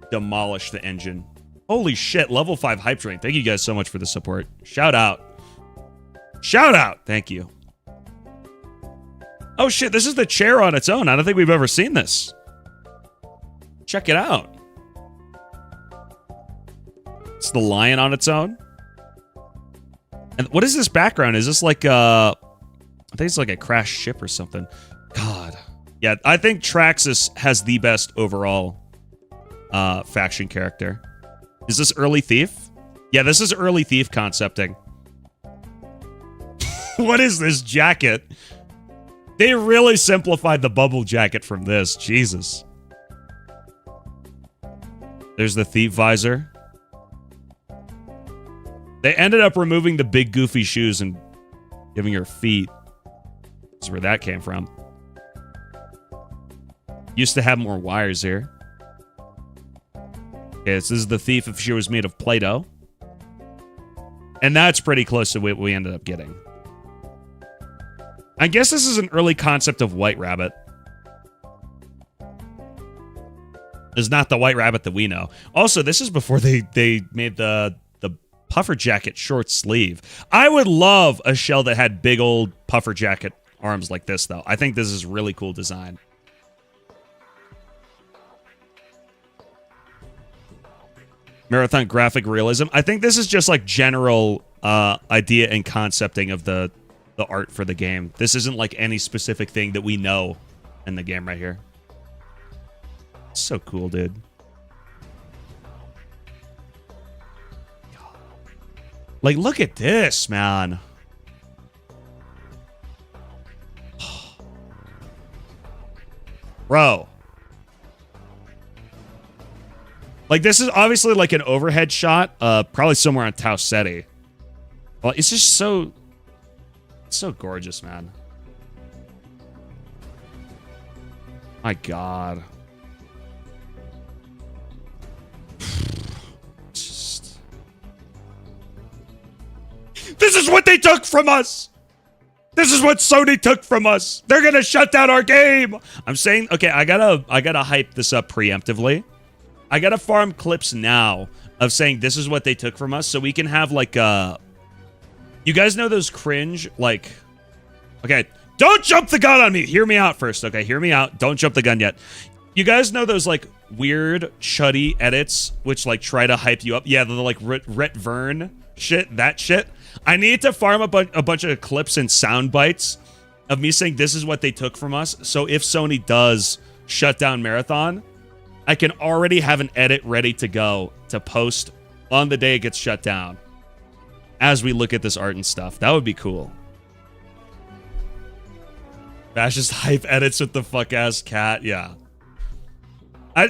demolish the engine. Holy shit, level 5 hype train. Thank you guys so much for the support. Shout out. Shout out. Thank you. Oh shit, this is the chair on its own. I don't think we've ever seen this. Check it out. It's the lion on its own. And what is this background? Is this like I think it's like a crashed ship or something. God. Yeah, I think Traxxas has the best overall faction character. Is this Early Thief? Yeah, this is Early Thief concepting. What is this jacket? They really simplified the bubble jacket from this. Jesus. There's the thief visor. They ended up removing the big goofy shoes and giving her feet. That's where that came from. Used to have more wires here. Okay, this is the thief if she was made of Play-Doh. And that's pretty close to what we ended up getting. I guess this is an early concept of White Rabbit. It's not the White Rabbit that we know. Also, this is before they made the puffer jacket short sleeve. I would love a shell that had big old puffer jacket arms like this, though. I think this is really cool design. Marathon graphic realism. I think this is just like general idea and concepting of the art for the game. This isn't like any specific thing that we know in the game right here. So cool, dude. Like, look at this, man. Bro. Like, this is obviously like an overhead shot, probably somewhere on Tau Ceti. Well, it's just so gorgeous, man. My God. Just... This is what they took from us! This is what Sony took from us! They're gonna shut down our game! I'm saying, okay, I gotta hype this up preemptively. I gotta farm clips now of saying this is what they took from us so we can have like you guys know those cringe, like, okay, don't jump the gun on me. Hear me out first, okay? Hear me out. Don't jump the gun yet. You guys know those like weird chuddy edits which like try to hype you up? Yeah, the like Rhett Vern shit, that shit. I need to farm a bunch of clips and sound bites of me saying this is what they took from us. So if Sony does shut down Marathon, I can already have an edit ready to go to post on the day it gets shut down as we look at this art and stuff. That would be cool. Bash just hype edits with the fuck-ass cat. Yeah.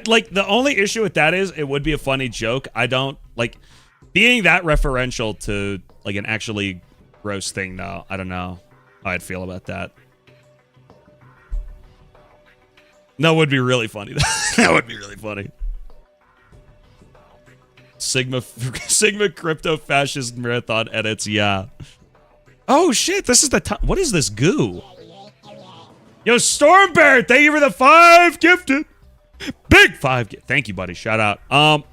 Like, the only issue with that is it would be a funny joke. I don't, like, being that referential to, like, an actually gross thing, though. I don't know how I'd feel about that. That would be really funny. That would be really funny. Sigma crypto fascist marathon edits. Yeah. Oh shit! This is the time. What is this goo? Yo, Storm Bear, thank you for the 5 gifted. Big 5. Thank you, buddy. Shout out.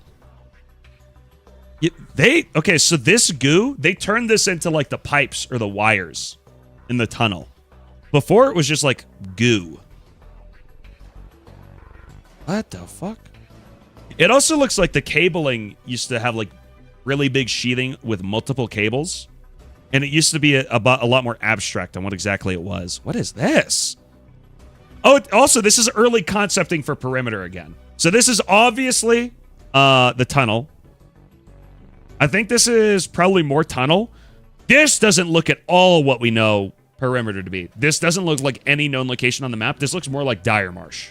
Okay, so this goo, they turned this into like the pipes or the wires in the tunnel. Before it was just like goo. What the fuck? It also looks like the cabling used to have like really big sheathing with multiple cables. And it used to be a lot more abstract on what exactly it was. What is this? Oh, also, this is early concepting for perimeter again. So this is obviously the tunnel. I think this is probably more tunnel. This doesn't look at all what we know perimeter to be. This doesn't look like any known location on the map. This looks more like Dire Marsh.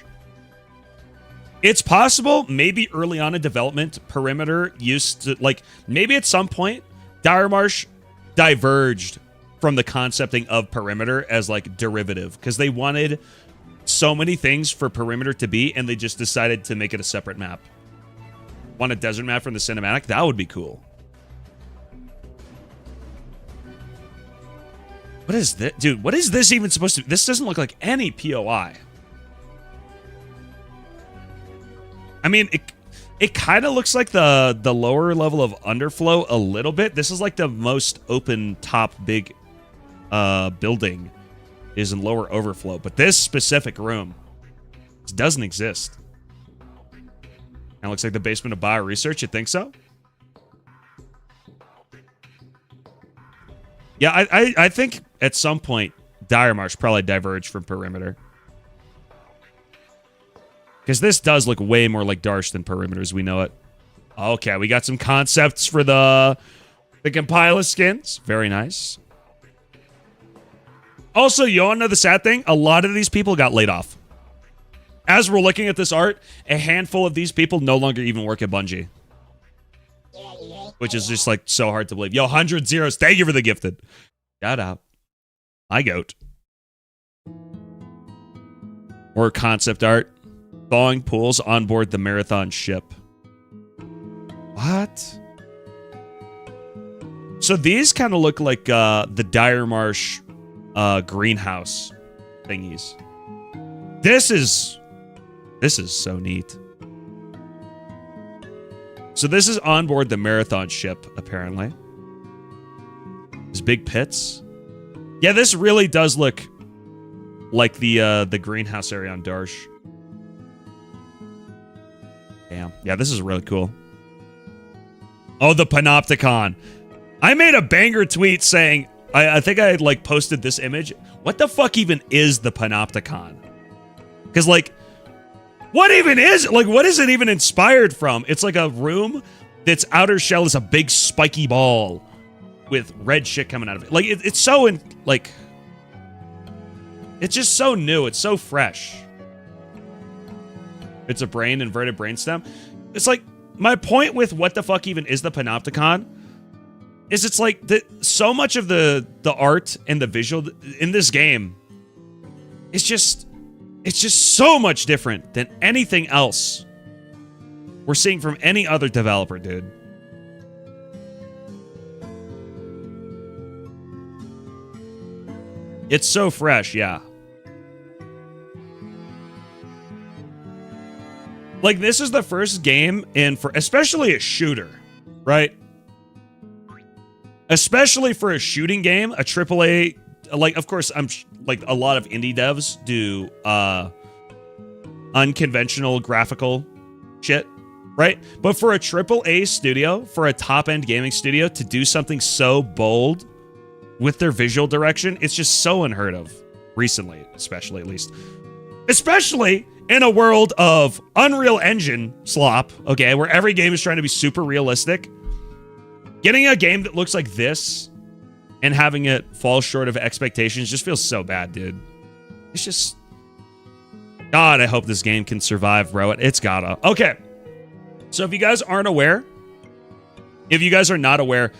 It's possible, maybe early on in development, perimeter used to, like, maybe at some point, Dire Marsh diverged from the concepting of perimeter as, like, derivative. Because they wanted so many things for perimeter to be, and they just decided to make it a separate map. Want a desert map from the cinematic? That would be cool. What is this? Dude, what is this even supposed to be? This doesn't look like any POI. I mean, it kind of looks like the lower level of underflow a little bit. This is like the most open top big building is in lower overflow. But this specific room doesn't exist. It looks like the basement of bio research. You think so? Yeah, I think at some point, Dire Marsh probably diverged from perimeter. Because this does look way more like Darsh than perimeter as we know it. Okay, we got some concepts for the compiler skins. Very nice. Also, you want to know the sad thing? A lot of these people got laid off. As we're looking at this art, a handful of these people no longer even work at Bungie. Which is just like so hard to believe. Yo, 100 zeros. Thank you for the gifted. Shout out. My goat. More concept art. Thawing pools on board the marathon ship. What? So these kind of look like the Dire Marsh greenhouse thingies. This is so neat. So this is on board the marathon ship, apparently. These big pits. Yeah, this really does look like the greenhouse area on Darsh. Damn. Yeah, this is really cool. Oh, the Panopticon. I made a banger tweet saying, I think I like posted this image. What the fuck even is the Panopticon? Because like, what even is it? Like, what is it even inspired from? It's like a room that's outer shell is a big spiky ball with red shit coming out of it. Like, it's so, like, it's just so new. It's so fresh. It's a brain, inverted brainstem. It's like, my point with what the fuck even is the Panopticon is it's like, so much of the art and the visual in this game is just... It's just so much different than anything else we're seeing from any other developer, dude. It's so fresh, yeah. Like, this is the first game for especially a shooter, right? Especially for a shooting game, a AAA... Like, of course, I'm like a lot of indie devs do unconventional graphical shit, right? But for a AAA studio, for a top-end gaming studio to do something so bold with their visual direction, it's just so unheard of. Recently, especially, at least. Especially in a world of Unreal Engine slop, okay, where every game is trying to be super realistic. Getting a game that looks like this... and having it fall short of expectations just feels so bad, dude. It's just... God, I hope this game can survive, bro. It's gotta. Okay. So if you guys aren't aware... If you guys are not aware...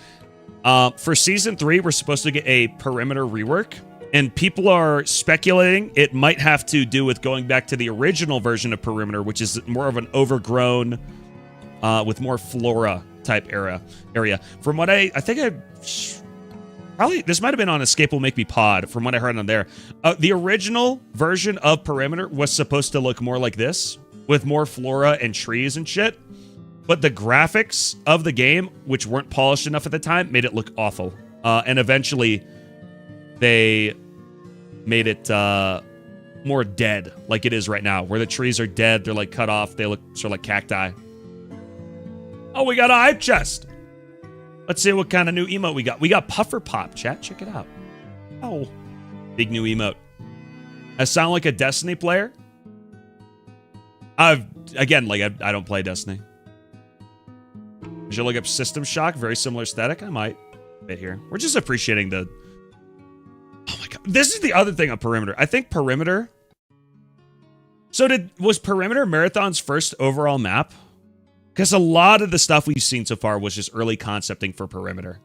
for Season 3, we're supposed to get a perimeter rework. And people are speculating it might have to do with going back to the original version of perimeter, which is more of an overgrown... with more flora type area. From what I think probably, this might have been on Escape Will Make Me Pod, from what I heard on there. The original version of Perimeter was supposed to look more like this, with more flora and trees and shit. But the graphics of the game, which weren't polished enough at the time, made it look awful. And eventually, they made it more dead, like it is right now, where the trees are dead, they're like cut off, they look sort of like cacti. Oh, we got a hype chest. Let's see what kind of new emote we got. We got Puffer Pop, chat. Check it out. Oh, big new emote. I sound like a Destiny player. Again, like I don't play Destiny. I should look up System Shock. Very similar aesthetic. I might fit here. We're just appreciating the. Oh my god, this is the other thing on Perimeter. I think Perimeter. So was Perimeter Marathon's first overall map? Because a lot of the stuff we've seen so far was just early concepting for Perimeter.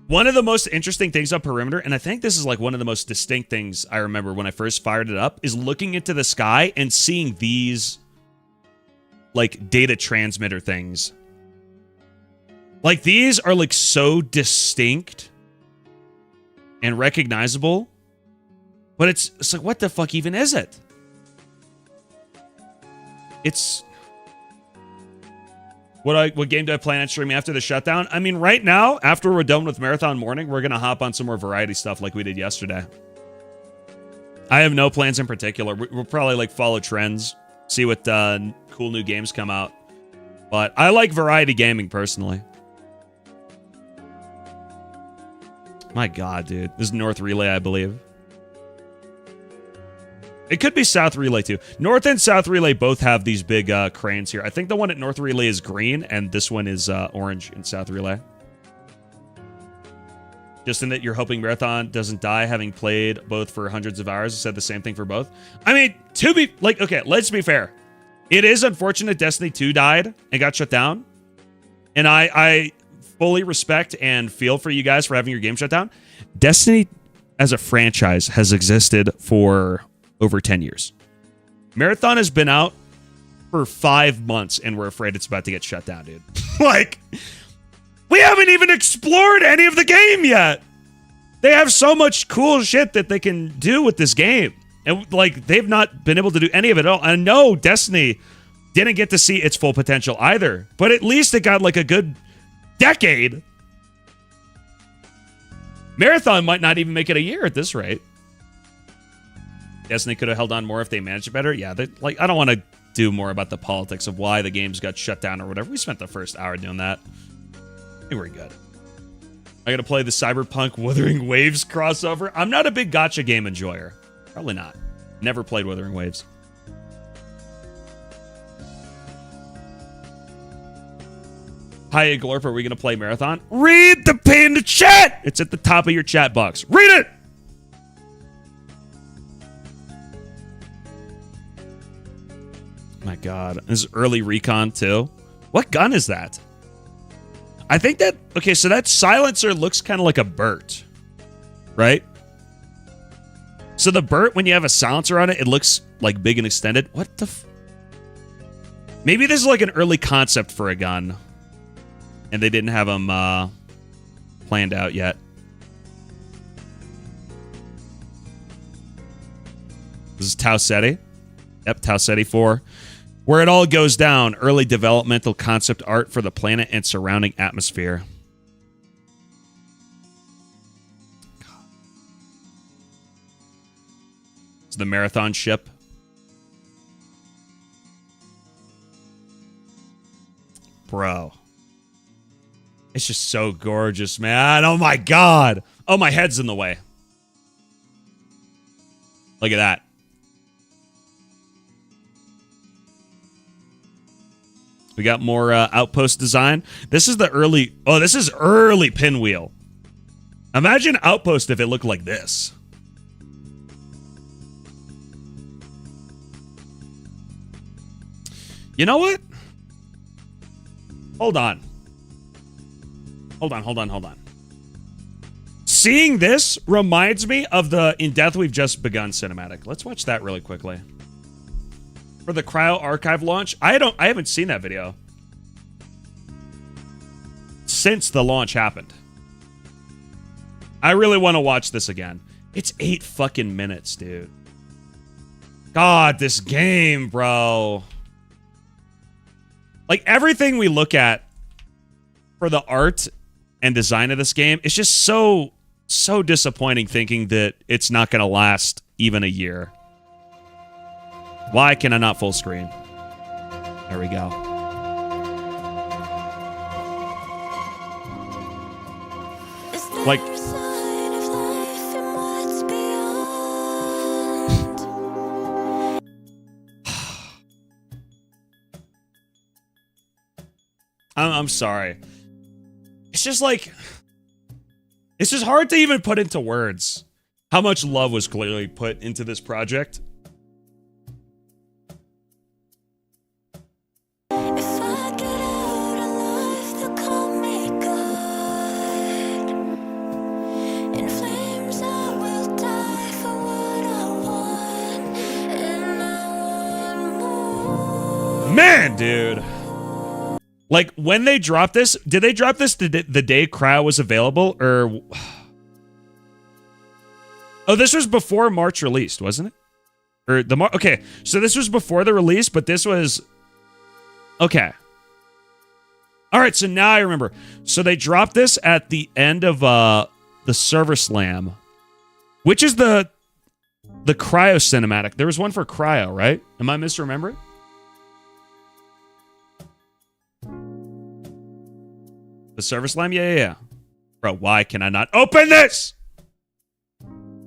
One of the most interesting things on Perimeter, and I think this is like one of the most distinct things I remember when I first fired it up, is looking into the sky and seeing these like data transmitter things. Like these are like so distinct and recognizable, but it's like, what the fuck even is it? It's... What game do I plan on streaming after the shutdown? I mean, right now, after we're done with Marathon Morning, we're going to hop on some more variety stuff like we did yesterday. I have no plans in particular. We'll probably like follow trends, see what cool new games come out. But I like variety gaming personally. My god, dude. This is North Relay, I believe. It could be South Relay, too. North and South Relay both have these big cranes here. I think the one at North Relay is green, and this one is orange in South Relay. Just in that you're hoping Marathon doesn't die, having played both for hundreds of hours. I said the same thing for both. I mean, to be... Like, okay, let's be fair. It is unfortunate Destiny 2 died and got shut down. And I fully respect and feel for you guys for having your game shut down. Destiny, as a franchise, has existed for... over 10 years. Marathon has been out for 5 months and we're afraid it's about to get shut down, dude. Like, we haven't even explored any of the game yet. They have so much cool shit that they can do with this game. And like, they've not been able to do any of it at all. I know Destiny didn't get to see its full potential either, but at least it got like a good decade. Marathon might not even make it a year at this rate. Destiny could have held on more if they managed it better. Yeah, like I don't want to do more about the politics of why the games got shut down or whatever. We spent the first hour doing that. I think we're good. I gotta play the Cyberpunk Wuthering Waves crossover. I'm not a big gacha game enjoyer. Probably not. Never played Wuthering Waves. Hi, Glorp, are we gonna play Marathon? Read the pinned chat! It's at the top of your chat box. Read it! My god, this is early recon too. What gun is that? I think that, okay, so that silencer looks kind of like a Burt, right? So the Burt, when you have a silencer on it, it looks like big and extended. What the maybe this is like an early concept for a gun and they didn't have them planned out yet. This is Tau Ceti. Yep, Tau Ceti 4. Where it all goes down, early developmental concept art for the planet and surrounding atmosphere. It's the Marathon ship. Bro. It's just so gorgeous, man. Oh my god. Oh, my head's in the way. Look at that. We got more outpost design. This is the early... Oh, this is early Pinwheel. Imagine Outpost if it looked like this. You know what? Hold on. Hold on. Seeing this reminds me of the In Death We've Just Begun cinematic. Let's watch that really quickly. For the Cryo Archive launch. I haven't seen that video. since the launch happened. I really want to watch this again. It's 8 fucking minutes, dude. God, this game, bro. Like, everything we look at for the art and design of this game, it's just so disappointing thinking that it's not going to last even a year. Why can I not full screen? There we go. Like, I'm sorry. It's just like, it's just hard to even put into words how much love was clearly put into this project. Man, dude. Like, when they dropped this, did they drop this the day Cryo was available, or... Oh, this was before March released, wasn't it? Or the okay, so this was before the release, but this was... Okay. Alright, so now I remember. So they dropped this at the end of the Server Slam. Which is the Cryo cinematic. There was one for Cryo, right? Am I misremembering? The Server Slam? Yeah. Bro, why can I not open this?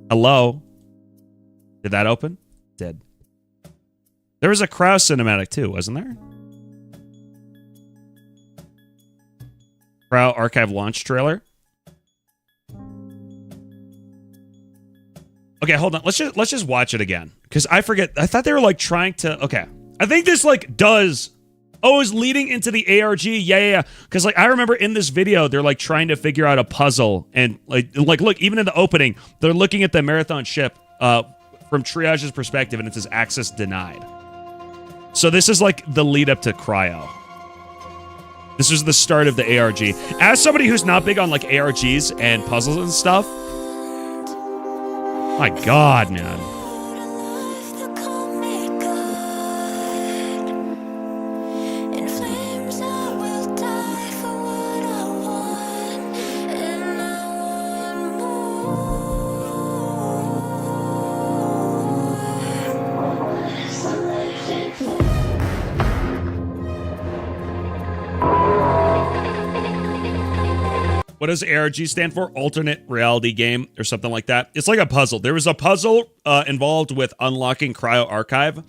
Hello? Did that open? Did. There was a Cryo cinematic too, wasn't there? Cryo Archive launch trailer. Okay, hold on. Let's just watch it again. Because I forget. I thought they were like trying to... Okay. I think this like does... Oh, it's leading into the ARG. Yeah. Because like I remember in this video, they're like trying to figure out a puzzle, and like look, even in the opening, they're looking at the Marathon ship from Triage's perspective, and it says access denied. So this is like the lead up to Cryo. This was the start of the ARG. As somebody who's not big on like ARGs and puzzles and stuff, my God, man. What does ARG stand for? Alternate reality game or something like that. It's like a puzzle. There was a puzzle involved with unlocking Cryo Archive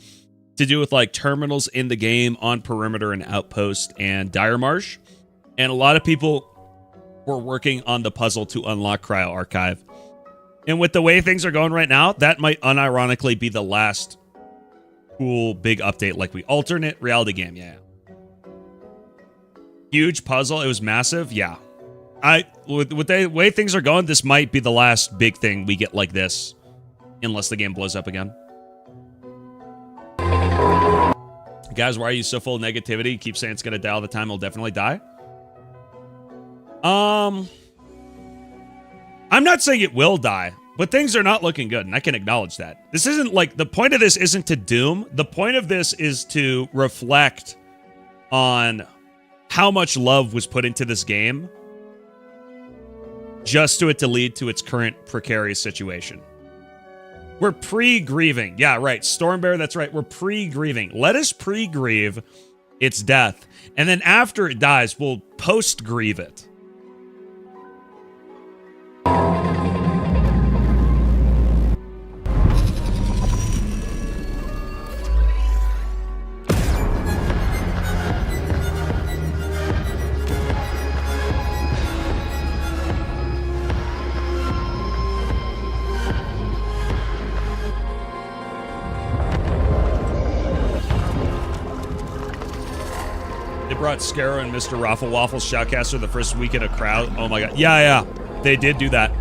to do with like terminals in the game on Perimeter and Outpost and Dire Marsh. And a lot of people were working on the puzzle to unlock Cryo Archive. And with the way things are going right now, that might unironically be the last cool big update like we alternate reality game. Yeah. Huge puzzle. It was massive. Yeah. With the way things are going, this might be the last big thing we get like this, unless the game blows up again. Guys, why are you so full of negativity? You keep saying it's gonna die all the time. It'll definitely die. I'm not saying it will die, but things are not looking good, and I can acknowledge that. This isn't like, the point of this isn't to doom. The point of this is to reflect on how much love was put into this game just to it to lead to its current precarious situation. We're pre-grieving. Yeah, right. Stormbear, that's right. We're pre-grieving. Let us pre-grieve its death. And then after it dies, we'll post-grieve it. Brought Scarrow and Mr. Raffle Waffle Shoutcaster the first weekend of crowd. Oh my God. Yeah. They did do that.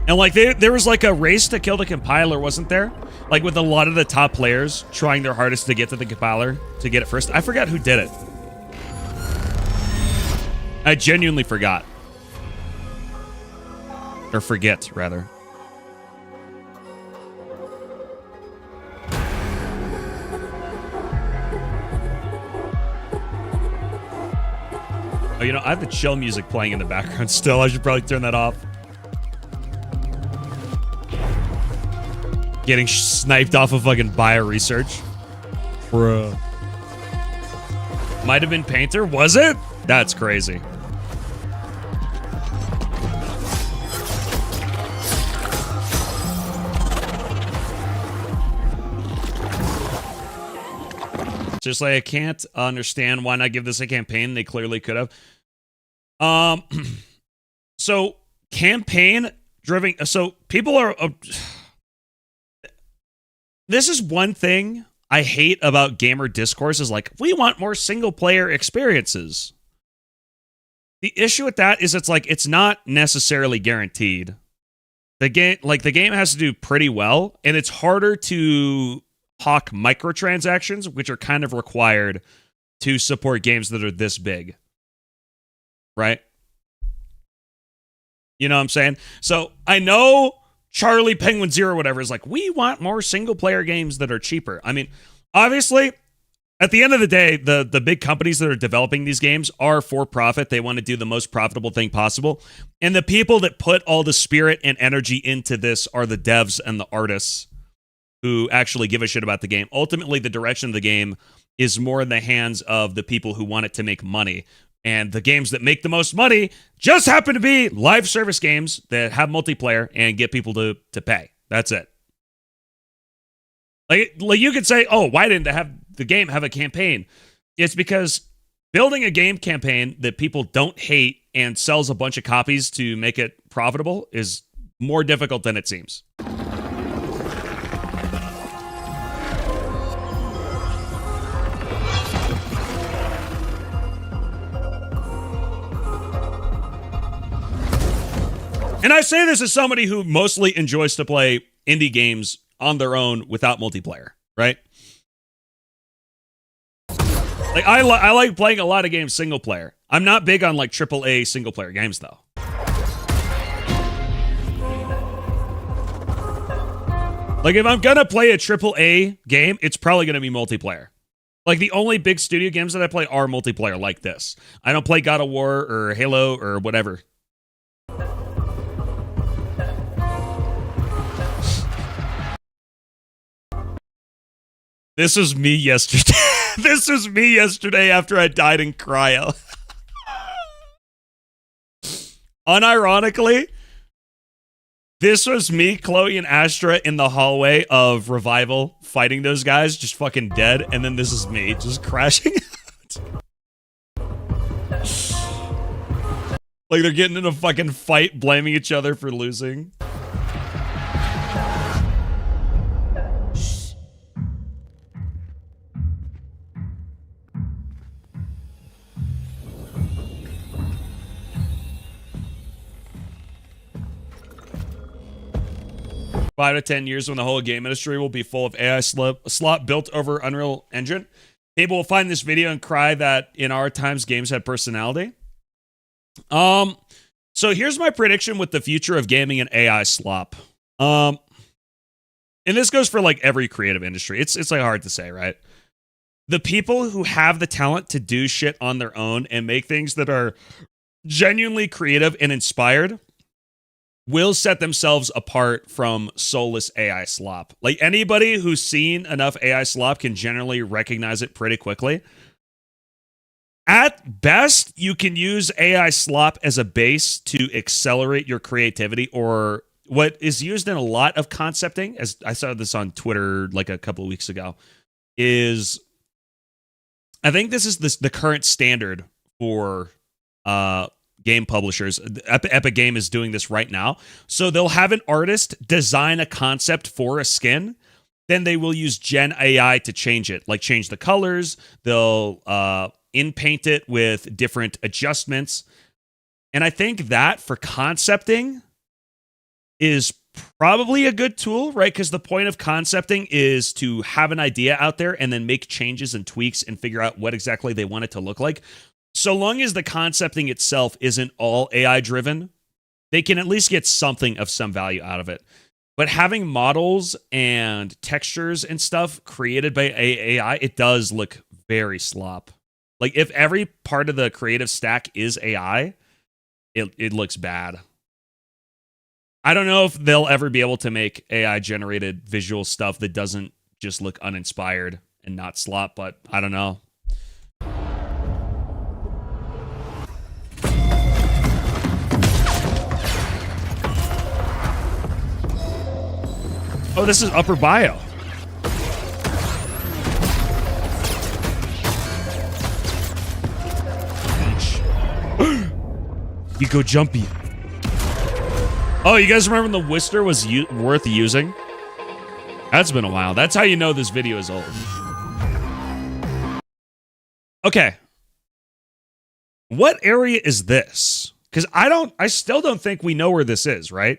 And like there was like a race to kill the compiler, wasn't there? Like with a lot of the top players trying their hardest to get to the compiler to get it first. I forgot who did it. I genuinely forgot. Or forget, rather. Oh, you know, I have the chill music playing in the background still. I should probably turn that off. Getting sniped off of fucking bio research. Bruh. Might have been Painter, was it? That's crazy. Just like I can't understand why not give this a campaign. They clearly could have. So campaign driven. So people are. This is one thing I hate about gamer discourse is like, we want more single player experiences. The issue with that is it's not necessarily guaranteed. The game has to do pretty well, and it's harder to hawk microtransactions, which are kind of required to support games that are this big. Right? You know what I'm saying? So I know Charlie Penguin Zero or whatever is like, we want more single player games that are cheaper. I mean, obviously, at the end of the day, the big companies that are developing these games are for profit. They want to do the most profitable thing possible. And the people that put all the spirit and energy into this are the devs and the artists who actually give a shit about the game. Ultimately, the direction of the game is more in the hands of the people who want it to make money. And the games that make the most money just happen to be live service games that have multiplayer and get people to pay. That's it. Like you could say, oh, why didn't the game have a campaign? It's because building a game campaign that people don't hate and sells a bunch of copies to make it profitable is more difficult than it seems. And I say this as somebody who mostly enjoys to play indie games on their own without multiplayer, right? Like I like playing a lot of games single player. I'm not big on like AAA single player games though. Like if I'm gonna play a AAA game, it's probably gonna be multiplayer. Like the only big studio games that I play are multiplayer like this. I don't play God of War or Halo or whatever. This was me yesterday. This was me yesterday after I died in cryo. Unironically, this was me, Chloe, and Astra in the hallway of Revival fighting those guys, just fucking dead. And then this is me just crashing out. Like they're getting in a fucking fight, blaming each other for losing. 5 to 10 years when the whole game industry will be full of AI slop built over Unreal Engine. People will find this video and cry that in our times games have personality. So here's my prediction with the future of gaming and AI slop. And this goes for like every creative industry. It's like hard to say, right? The people who have the talent to do shit on their own and make things that are genuinely creative and inspired will set themselves apart from soulless AI slop. Like anybody who's seen enough AI slop can generally recognize it pretty quickly. At best, you can use AI slop as a base to accelerate your creativity, or what is used in a lot of concepting, as I saw this on Twitter like a couple of weeks ago, is I think this is the current standard for game publishers. Epic Game is doing this right now. So they'll have an artist design a concept for a skin, then they will use Gen AI to change it, like change the colors. They'll in-paint it with different adjustments. And I think that for concepting is probably a good tool, right? Because the point of concepting is to have an idea out there and then make changes and tweaks and figure out what exactly they want it to look like. so long as the concepting itself isn't all AI driven, they can at least get something of some value out of it. But having models and textures and stuff created by AI, it does look very slop. Like if every part of the creative stack is AI, it looks bad. I don't know if they'll ever be able to make AI generated visual stuff that doesn't just look uninspired and not slop, but I don't know. Oh, this is upper bio. You go jumpy. Oh, you guys remember when the Whister was worth using? That's been a while. That's how you know this video is old. Okay. What area is this? Because I still don't think we know where this is, right?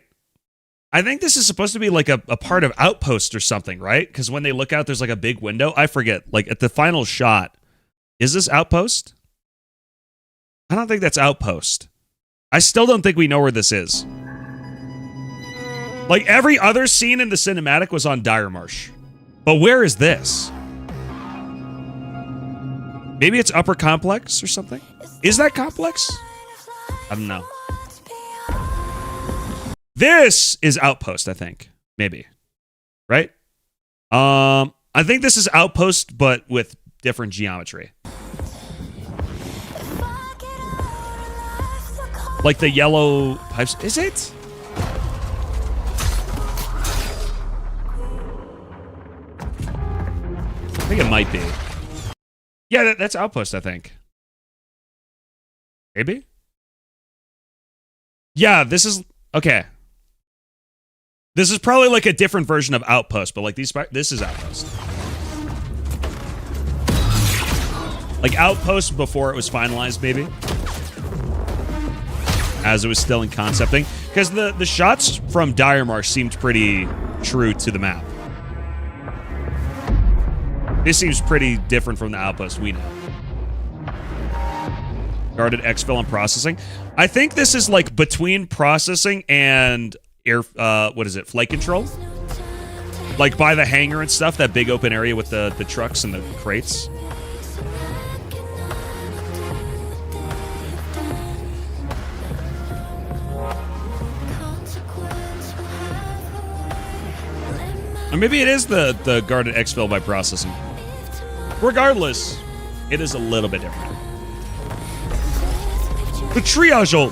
I think this is supposed to be like a part of Outpost or something, right? Because when they look out, there's like a big window. I forget. Like at the final shot, is this Outpost? I don't think that's Outpost. I still don't think we know where this is. Like every other scene in the cinematic was on Dire Marsh. But where is this? Maybe it's Upper Complex or something? Is that Complex? I don't know. This is Outpost, I think. Maybe. Right? I think this is Outpost, but with different geometry. Like the yellow pipes. Is it? I think it might be. Yeah, that's Outpost, I think. Maybe? Yeah, this is... Okay. This is probably like a different version of Outpost, but like this is Outpost. Like Outpost before it was finalized, maybe. As it was still in concepting. Because the shots from Dire Marsh seemed pretty true to the map. This seems pretty different from the Outpost we know. Guarded exfil and processing. I think this is like between processing and air, what is it, flight control? Like by the hangar and stuff, that big open area with the trucks and the crates. Or maybe it is the guarded exfil by processing. Regardless, it is a little bit different. The triage ult.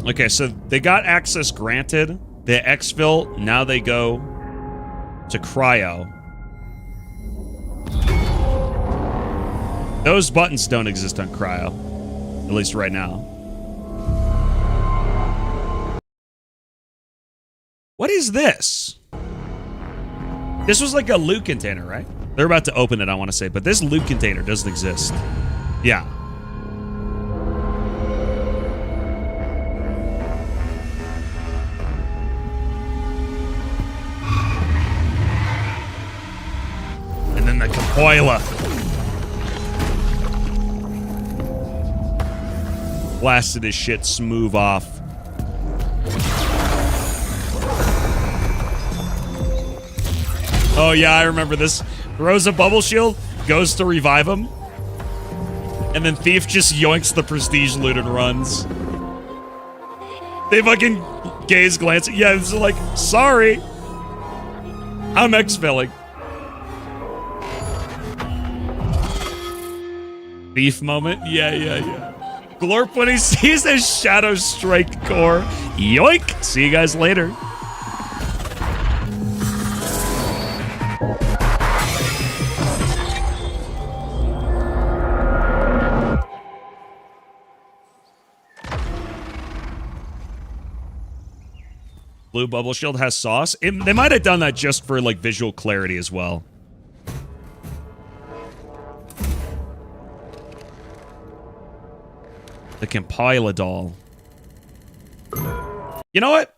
Okay, so they got access granted. The exfil, now they go to cryo. Those buttons don't exist on cryo, at least right now. What is this? This was like a loot container, right? They're about to open it, I want to say, but this loot container doesn't exist. Yeah. And then the Capoeira. Blasted his shit smooth off. Oh yeah, I remember this. Throws a bubble shield, goes to revive him, and then Thief just yoinks the prestige loot and runs. They fucking gaze glance. Yeah, it's like, sorry. I'm exfilling. Thief moment? Yeah. Glorp when he sees his Shadow Strike core. Yoink! See you guys later. Blue bubble shield has sauce. They might have done that just for like visual clarity as well. The Compila doll. You know what?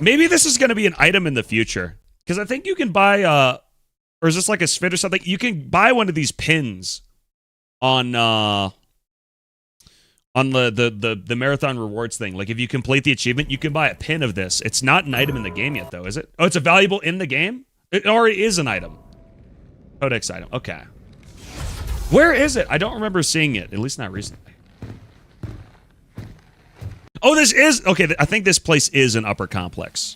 Maybe this is going to be an item in the future. Because I think you can buy, or is this like a spit or something? You can buy one of these pins on the marathon rewards thing. Like if you complete the achievement, you can buy a pin of this. It's not an item in the game yet, though, is it? Oh, it's a valuable in the game? It already is an item. Codex item. Okay. Where is it? I don't remember seeing it, at least not recently. Oh, this is... Okay, I think this place is an upper complex.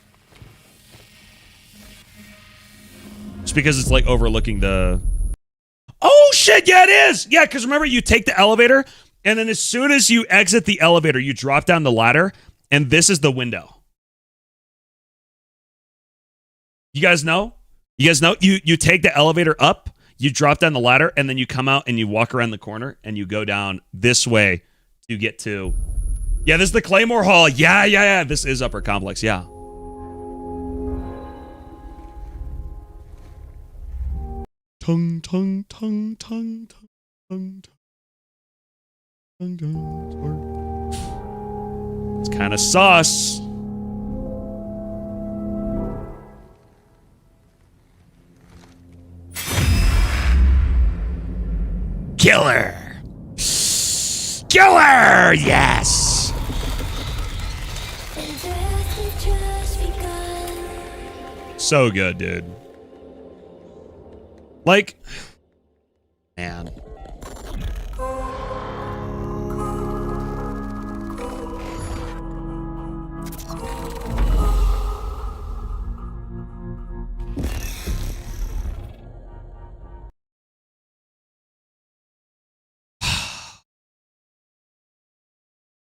Just because it's, like, overlooking the... Oh, shit, yeah, it is! Yeah, because remember, you take the elevator, and then as soon as you exit the elevator, you drop down the ladder, and this is the window. You guys know? You guys know? You take the elevator up, you drop down the ladder, and then you come out and you walk around the corner and you go down this way to get to... Yeah, this is the Claymore Hall. Yeah. This is upper complex, yeah. Tongue. It's kind of sus. Killer! Yes! So good, dude. Like, man.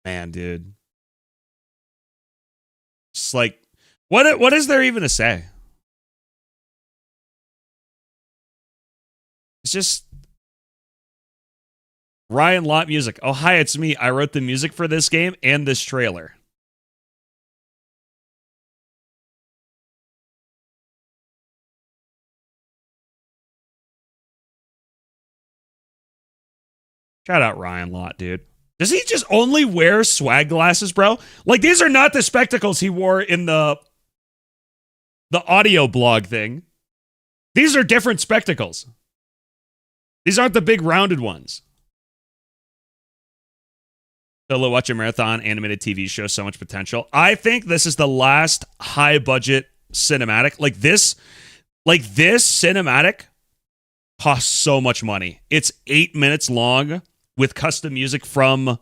Man, dude. Just like, what is there even to say? It's just Ryan Lott music. Oh, hi, it's me. I wrote the music for this game and this trailer. Shout out Ryan Lott, dude. Does he just only wear swag glasses, bro? Like, these are not the spectacles he wore in the audio blog thing. These are different spectacles. These aren't the big rounded ones. Solo watch a marathon animated TV show, so much potential. I think this is the last high budget cinematic. Like this cinematic costs so much money. It's 8 minutes long with custom music from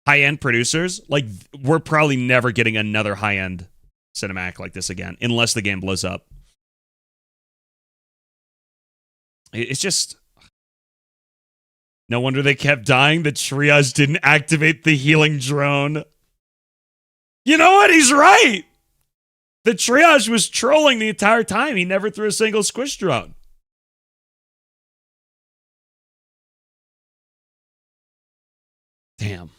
high-end producers. Like, we're probably never getting another high-end cinematic like this again, unless the game blows up. It's just... No wonder they kept dying. The triage didn't activate the healing drone. You know what? He's right. The triage was trolling the entire time. He never threw a single squish drone. Damn.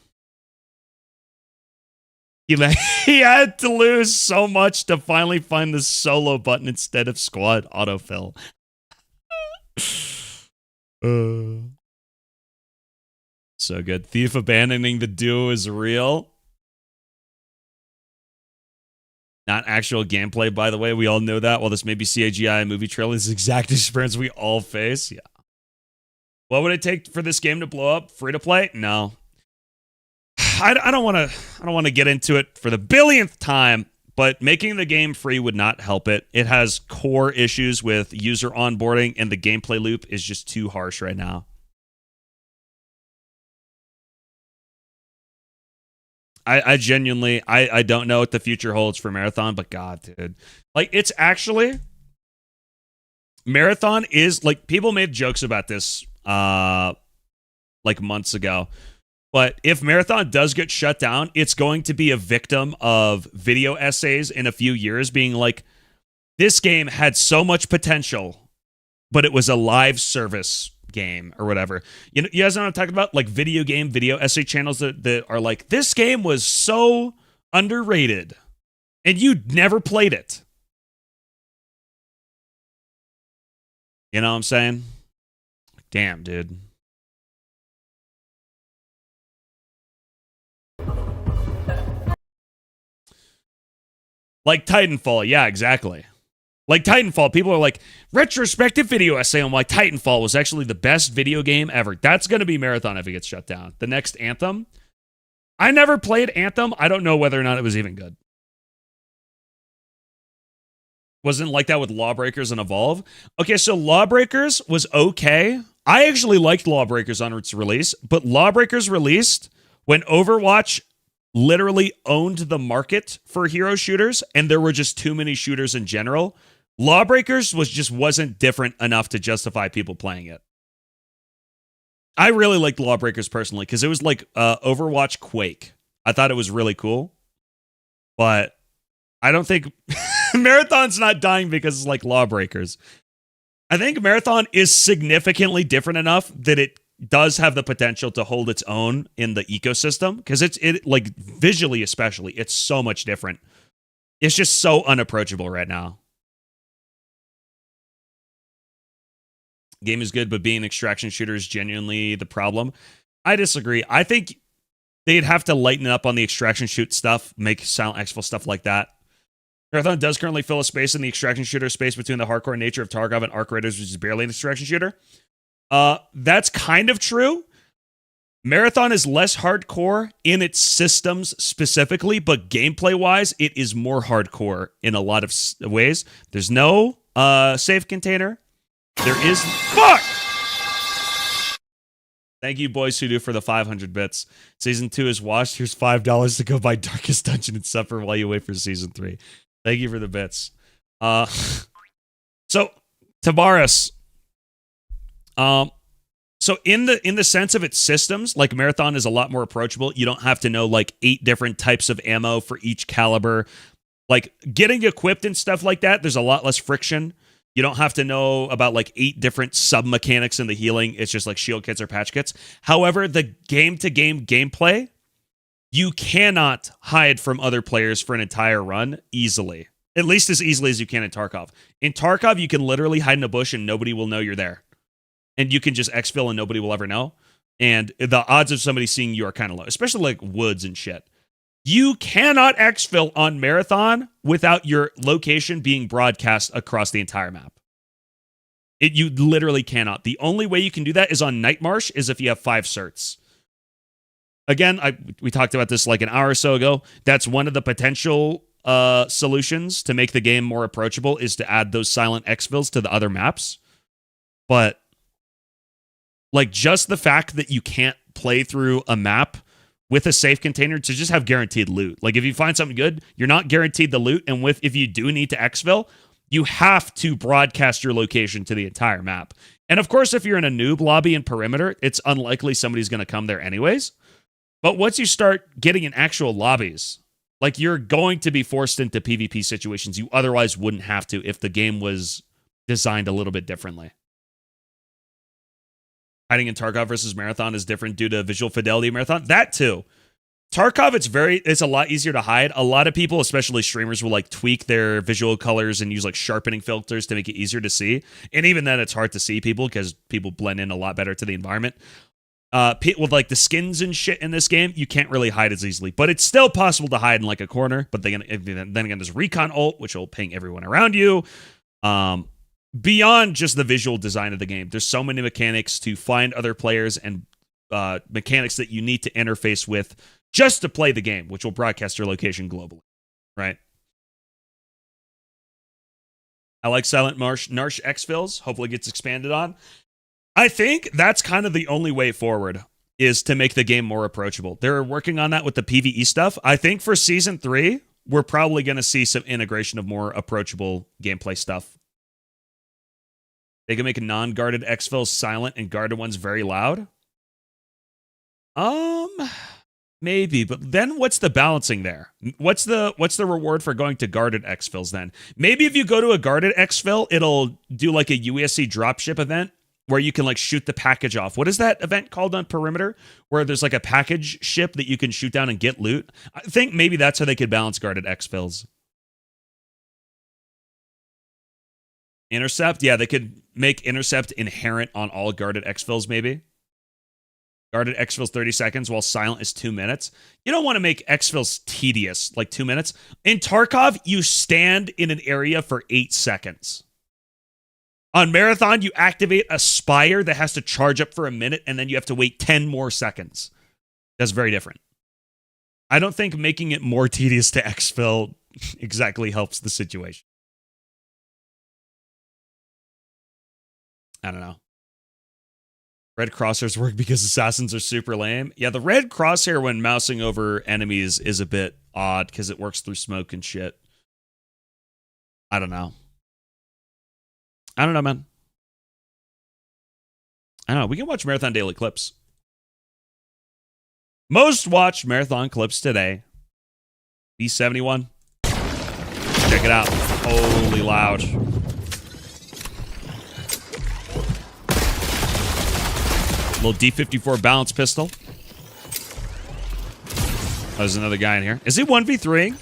He had to lose so much to finally find the solo button instead of squad autofill. So good. Thief abandoning the duo is real. Not actual gameplay, by the way. We all know that. While this may be CGI movie trailer, this is exact experience we all face. Yeah. What would it take for this game to blow up? Free to play? No. I don't want to get into it for the billionth time, but making the game free would not help it. It has core issues with user onboarding, and the gameplay loop is just too harsh right now. I genuinely, I don't know what the future holds for Marathon, but God, dude. Like, it's actually... Marathon is, like, people made jokes about this, like, months ago. But if Marathon does get shut down, it's going to be a victim of video essays in a few years being like, this game had so much potential, but it was a live service game or whatever. You guys know what I'm talking about? Like video essay channels that are like, this game was so underrated. And you never played it. You know what I'm saying? Damn, dude. Like Titanfall. Yeah, exactly. Like Titanfall, people are like, retrospective video essay on why Titanfall was actually the best video game ever. That's going to be Marathon if it gets shut down. The next Anthem. I never played Anthem. I don't know whether or not it was even good. Wasn't like that with Lawbreakers and Evolve. Okay, so Lawbreakers was okay. I actually liked Lawbreakers on its release, but Lawbreakers released when Overwatch literally owned the market for hero shooters, and there were just too many shooters in general. Lawbreakers wasn't different enough to justify people playing it. I really liked Lawbreakers personally because it was like Overwatch Quake. I thought it was really cool, but I don't think Marathon's not dying because it's like Lawbreakers. I think Marathon is significantly different enough that it does have the potential to hold its own in the ecosystem because it like visually especially, it's so much different. It's just so unapproachable right now. Game is good, but being an extraction shooter is genuinely the problem. I disagree. I think they'd have to lighten up on the extraction shoot stuff, make silent exfil stuff like that. Marathon does currently fill a space in the extraction shooter space between the hardcore nature of Tarkov and Arc Raiders, which is barely an extraction shooter. That's kind of true. Marathon is less hardcore in its systems specifically, but gameplay-wise, it is more hardcore in a lot of ways. There's no safe container. There is... Fuck! Thank you, Boys Who Do, for the 500 bits. Season 2 is washed. Here's $5 to go buy Darkest Dungeon and Supper while you wait for Season 3. Thank you for the bits. So, Tavares. So in the sense of its systems, like Marathon is a lot more approachable. You don't have to know like 8 different types of ammo for each caliber. Like getting equipped and stuff like that, there's a lot less friction. You don't have to know about like 8 different sub-mechanics in the healing. It's just like shield kits or patch kits. However, the game-to-game gameplay, you cannot hide from other players for an entire run easily. At least as easily as you can in Tarkov. In Tarkov, you can literally hide in a bush and nobody will know you're there. And you can just exfil and nobody will ever know. And the odds of somebody seeing you are kind of low, especially like woods and shit. You cannot exfil on Marathon without your location being broadcast across the entire map. You literally cannot. The only way you can do that is on Night Marsh is if you have 5 certs. Again, we talked about this like an hour or so ago. That's one of the potential solutions to make the game more approachable is to add those silent exfils to the other maps. But like just the fact that you can't play through a map with a safe container to just have guaranteed loot. Like if you find something good, you're not guaranteed the loot. And if you do need to exfil, you have to broadcast your location to the entire map. And of course, if you're in a noob lobby in perimeter, it's unlikely somebody's going to come there anyways. But once you start getting in actual lobbies, like you're going to be forced into PvP situations you otherwise wouldn't have to if the game was designed a little bit differently. Hiding in Tarkov versus Marathon is different due to visual fidelity of Marathon. That too. Tarkov, it's a lot easier to hide. A lot of people, especially streamers, will like tweak their visual colors and use like sharpening filters to make it easier to see. And even then, it's hard to see people because people blend in a lot better to the environment. With like the skins and shit in this game, you can't really hide as easily. But it's still possible to hide in like a corner. But then again, there's recon ult, which will ping everyone around you. Beyond just the visual design of the game, there's so many mechanics to find other players and mechanics that you need to interface with just to play the game, which will broadcast your location globally, right? I like Silent Marsh Narsh exfils. Hopefully it gets expanded on. I think that's kind of the only way forward is to make the game more approachable. They're working on that with the PvE stuff. I think for Season 3, we're probably going to see some integration of more approachable gameplay stuff. They can make non-guarded exfils silent and guarded ones very loud. Maybe, but then what's the balancing there? What's the reward for going to guarded exfils then? Maybe if you go to a guarded exfil, it'll do like a USC dropship event where you can like shoot the package off. What is that event called on Perimeter? Where there's like a package ship that you can shoot down and get loot. I think maybe that's how they could balance guarded exfils. Intercept? Yeah, they could make intercept inherent on all guarded exfils, maybe. Guarded exfils 30 seconds, while silent is 2 minutes. You don't want to make exfils tedious, like 2 minutes. In Tarkov, you stand in an area for 8 seconds. On Marathon, you activate a spire that has to charge up for a minute, and then you have to wait 10 more seconds. That's very different. I don't think making it more tedious to exfil exactly helps the situation. I don't know. Red crosshairs work because assassins are super lame. Yeah, the red crosshair when mousing over enemies is a bit odd because it works through smoke and shit. I don't know. I don't know, man. I don't know. We can watch Marathon Daily Clips. Most watched Marathon Clips today. B71. Check it out. Holy loud. Little D54 balance pistol. Oh, there's another guy in here. Is he 1v3? I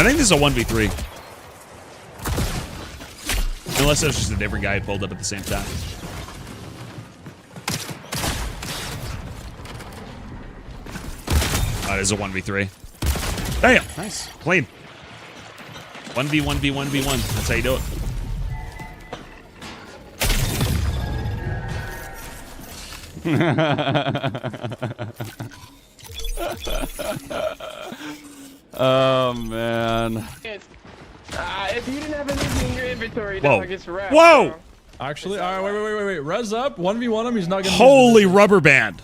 think this is a 1v3. Unless it was just a different guy who pulled up at the same time. Oh, it is a 1v3. Damn. Nice. Clean. 1v1v1v1. That's how you do it. Oh man. If you didn't have anything in your inventory, Whoa. dog, it's wrapped. Whoa! Bro. Actually, all right, wait. Res up. 1v1 him. He's not gonna. Holy rubber band.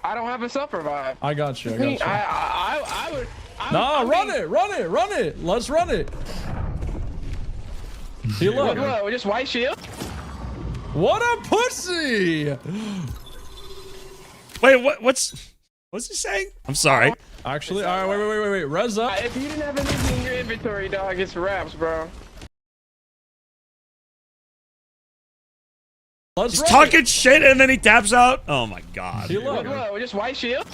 I don't have a self-revive. I got you. I would. Nah, run it. Let's run it. Heal up. What, just white shield? What a pussy! Wait, what's he saying? I'm sorry. Actually, all right, wait. Res up. If you didn't have anything in your inventory, dog, it's wraps, bro. Let's He's run talking it. shit and then he taps out. Oh my god. Heal up. What, just white shield?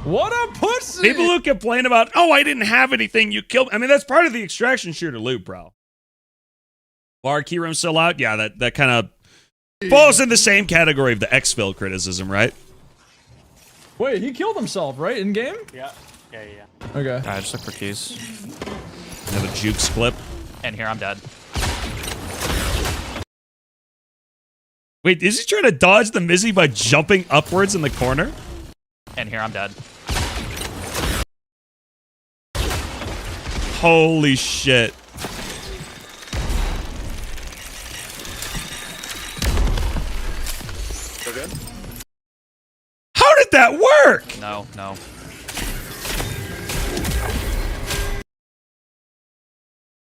What a pussy! People who complain about, oh, I didn't have anything, you killed. I mean, that's part of the extraction shooter loop, bro. Bar key room still out? Yeah, that kind of falls in the same category of the exfil criticism, right? Wait, he killed himself, right? In game? Yeah. Okay. I just look for keys. Another jukes clip. And here I'm dead. Wait, is he trying to dodge the Mizzy by jumping upwards in the corner? And here I'm dead. Holy shit. So good? How did that work? No.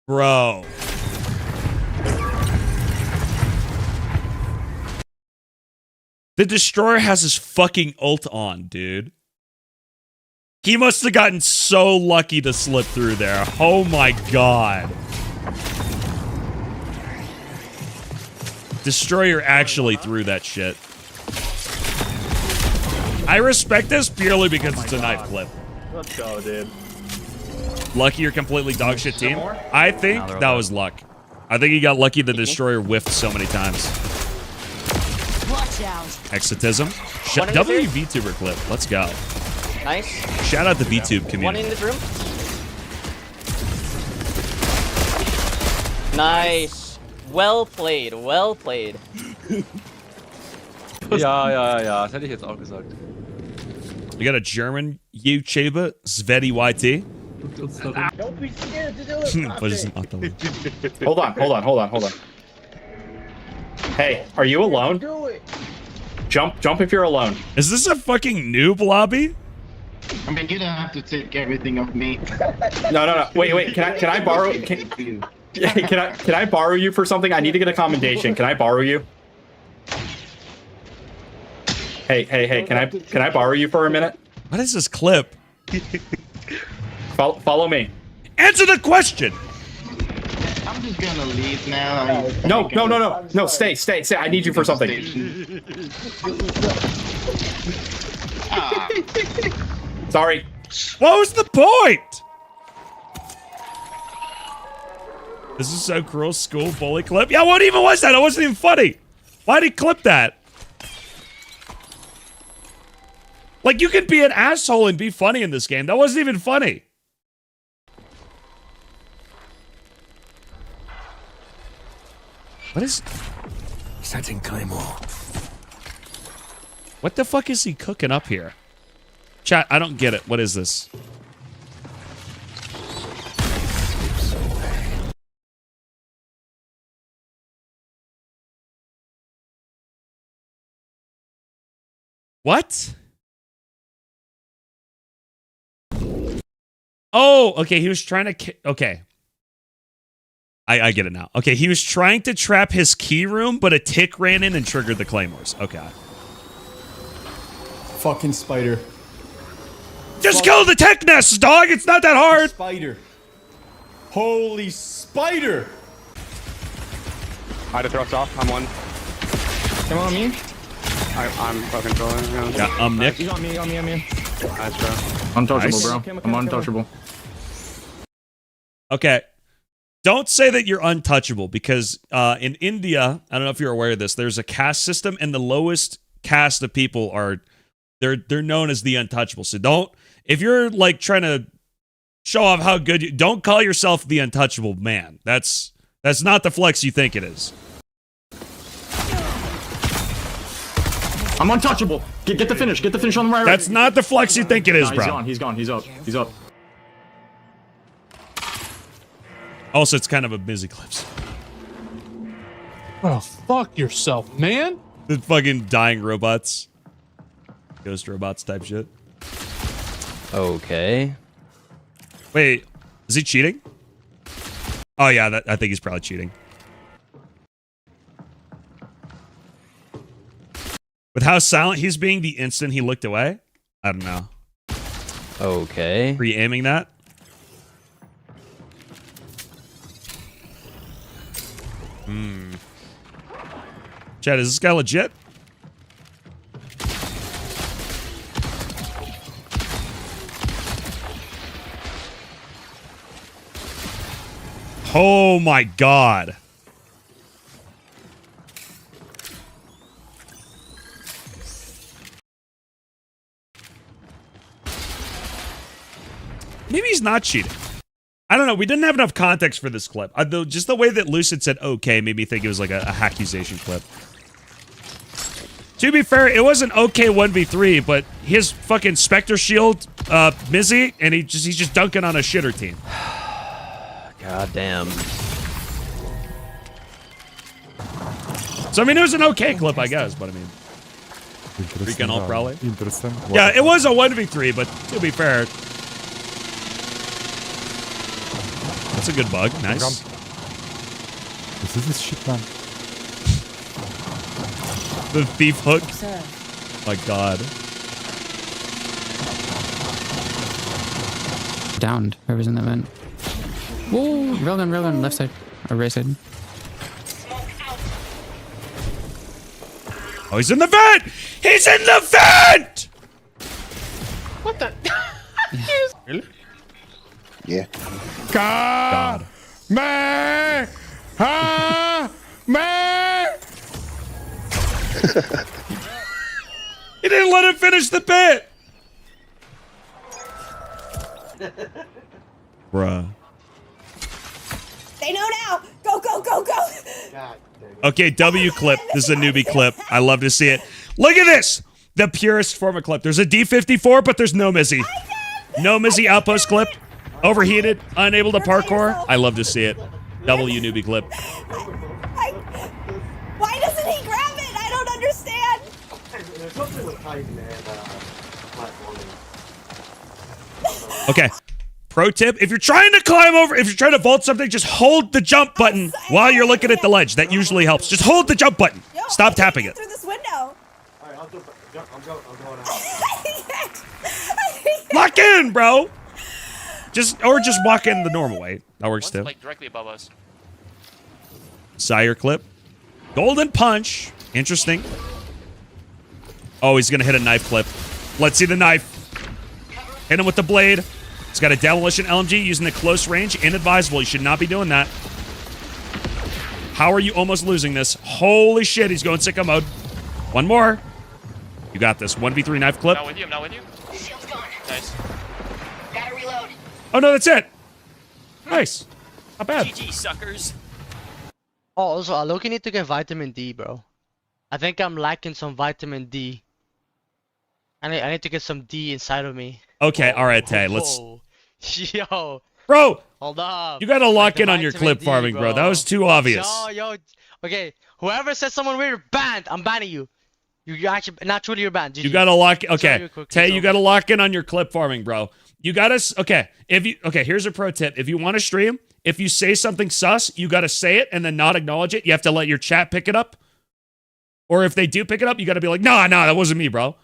Bro. The Destroyer has his fucking ult on, dude. He must have gotten so lucky to slip through there. Oh my god. Destroyer actually threw that shit. I respect this purely because it's a knife clip. Let's go, dude. Lucky or completely dogshit team? I think No, that was luck. I think he got lucky the Destroyer whiffed so many times. Watch out. Exotism. One in the W VTuber clip. Let's go. Nice. Shout out the VTube One community. in this room. Nice. Well played. Well played. Ja, das hätte ich jetzt auch gesagt. We got a German YouTuber, Sveti YT. Don't be scared to do it. But it's not the one. Hold on. Hey, are you alone? Do it. Jump if you're alone. Is this a fucking noob lobby? I mean, you don't have to take everything of me. No. Wait. Can I borrow? Can I borrow you for something? I need to get a commendation. Can I borrow you? Hey. Can I borrow you for a minute? What is this clip? Follow me. Answer the question. I'm I'm just gonna leave now. No, stay. I need you for something. Sorry. What was the point? This is so cruel. School bully clip. Yeah, what even was that? It wasn't even funny. Why'd he clip that? Like, you can be an asshole and be funny in this game. That wasn't even funny. What is... Setting Claymore. What the fuck is he cooking up here? Chat, I don't get it. What is this? What? Oh, okay. He was trying to... Okay. I get it now. Okay, he was trying to trap his key room, but a tick ran in and triggered the claymores. Okay. Fucking spider. Just kill the tick nest, dog! It's not that hard! Spider. Holy spider! I had to throw us off. I'm one. Come on, me. I'm fucking trolling. Yeah, Nick. He's on me. Nice, bro. Untouchable, Nice. bro. I'm untouchable. Okay. Don't say that you're untouchable because in India, I don't know if you're aware of this, there's a caste system and the lowest caste of people are they're known as the untouchable. So don't, if you're like trying to show off how good you, don't call yourself the untouchable man. That's not the flex you think it is. I'm untouchable. Get the finish. Get the finish on the right. That's not the flex you think it is, Nah, bro. He's gone. He's up. He's up. Also, it's kind of a busy clips. Oh, fuck yourself, man. The fucking dying robots. Ghost robots type shit. Okay. Wait, is he cheating? Oh yeah, I think he's probably cheating. With how silent he's being the instant he looked away? I don't know. Okay. Pre-aiming that? Chad, is this guy legit? Oh my god. Maybe he's not cheating. I don't know. We didn't have enough context for this clip. Just the way that Lucid said okay made me think it was like a accusation clip. To be fair, it was an okay 1v3, but his fucking Spectre shield, Mizzy, and he's just dunking on a shitter team. God damn. So I mean, it was an okay clip, I guess, but I mean, freaking all probably. Yeah, it was a 1v3, but to be fair, that's a good bug. Nice. This is this shit, man. The thief hook. My god. Downed. Whoever's in the vent. Whoa! Railgun, left side. Or right side. Oh, he's in the vent! He's in the vent! What the? Really? Yeah. God. Man! Ha! Man! He didn't let him finish the bit! Bruh. They know now. Go, go, go, go. Okay, W clip. This is a newbie clip. I love to see it. Look at this! The purest form of clip. There's a D54, but there's no Mizzy. No Mizzy outpost clip. Overheated, unable to parkour. I love to see it. W newbie clip. Why doesn't he grab it? I don't understand. There's something with Titan and platforming. Okay. Pro tip, if you're trying to climb over, if you're trying to vault something, just hold the jump button while you're looking at the ledge. That usually helps. Just hold the jump button. Stop tapping it. Through this window. All right, I'm going out. Lock in, bro. Just walk in the normal way. That works too. Like directly above us. Sire clip. Golden punch. Interesting. Oh, he's going to hit a knife clip. Let's see the knife. Hit him with the blade. He's got a demolition LMG using the close range. Inadvisable. You should not be doing that. How are you almost losing this? Holy shit, he's going sicko mode. One more. You got this. 1v3 knife clip. I'm not with you. I'm not with you. Shield's gone. Nice. Gotta reload. Oh, no, that's it. Nice. Not bad. GG, suckers. Oh, also, I look, you need to get vitamin D, bro. I think I'm lacking some vitamin D. I need to get some D inside of me. Okay, all right, Tay. Let's... Whoa. Yo. Bro! Hold up. You gotta lock Like in on your vitamin clip D, farming, bro. That was too obvious. Yo. Okay, whoever says someone weird, banned. I'm banning you. You actually, naturally, you're banned. GG. You gotta lock... Sorry, Okay, real quick, Tay, so- you gotta lock in on your clip farming, bro. You gotta... Okay, here's a pro tip. If you want to stream, if you say something sus, you gotta say it and then not acknowledge it. You have to let your chat pick it up. Or if they do pick it up, you gotta be like, nah, that wasn't me, bro.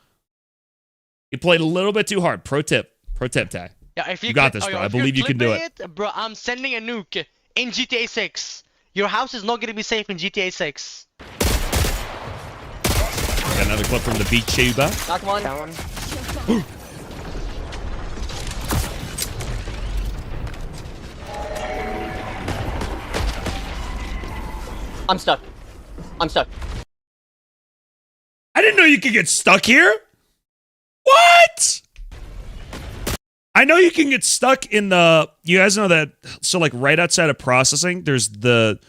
You played a little bit too hard. Pro tip, Tay. Yeah, if You got this, bro. I believe you can do it. Bro, I'm sending a nuke in GTA 6. Your house is not gonna be safe in GTA 6. Got another clip from the VTuber. Knock one. That one. I'm stuck. I'm stuck. I didn't know you could get stuck here. What? I know you can get stuck in the... You guys know that... So, like, right outside of processing, there's the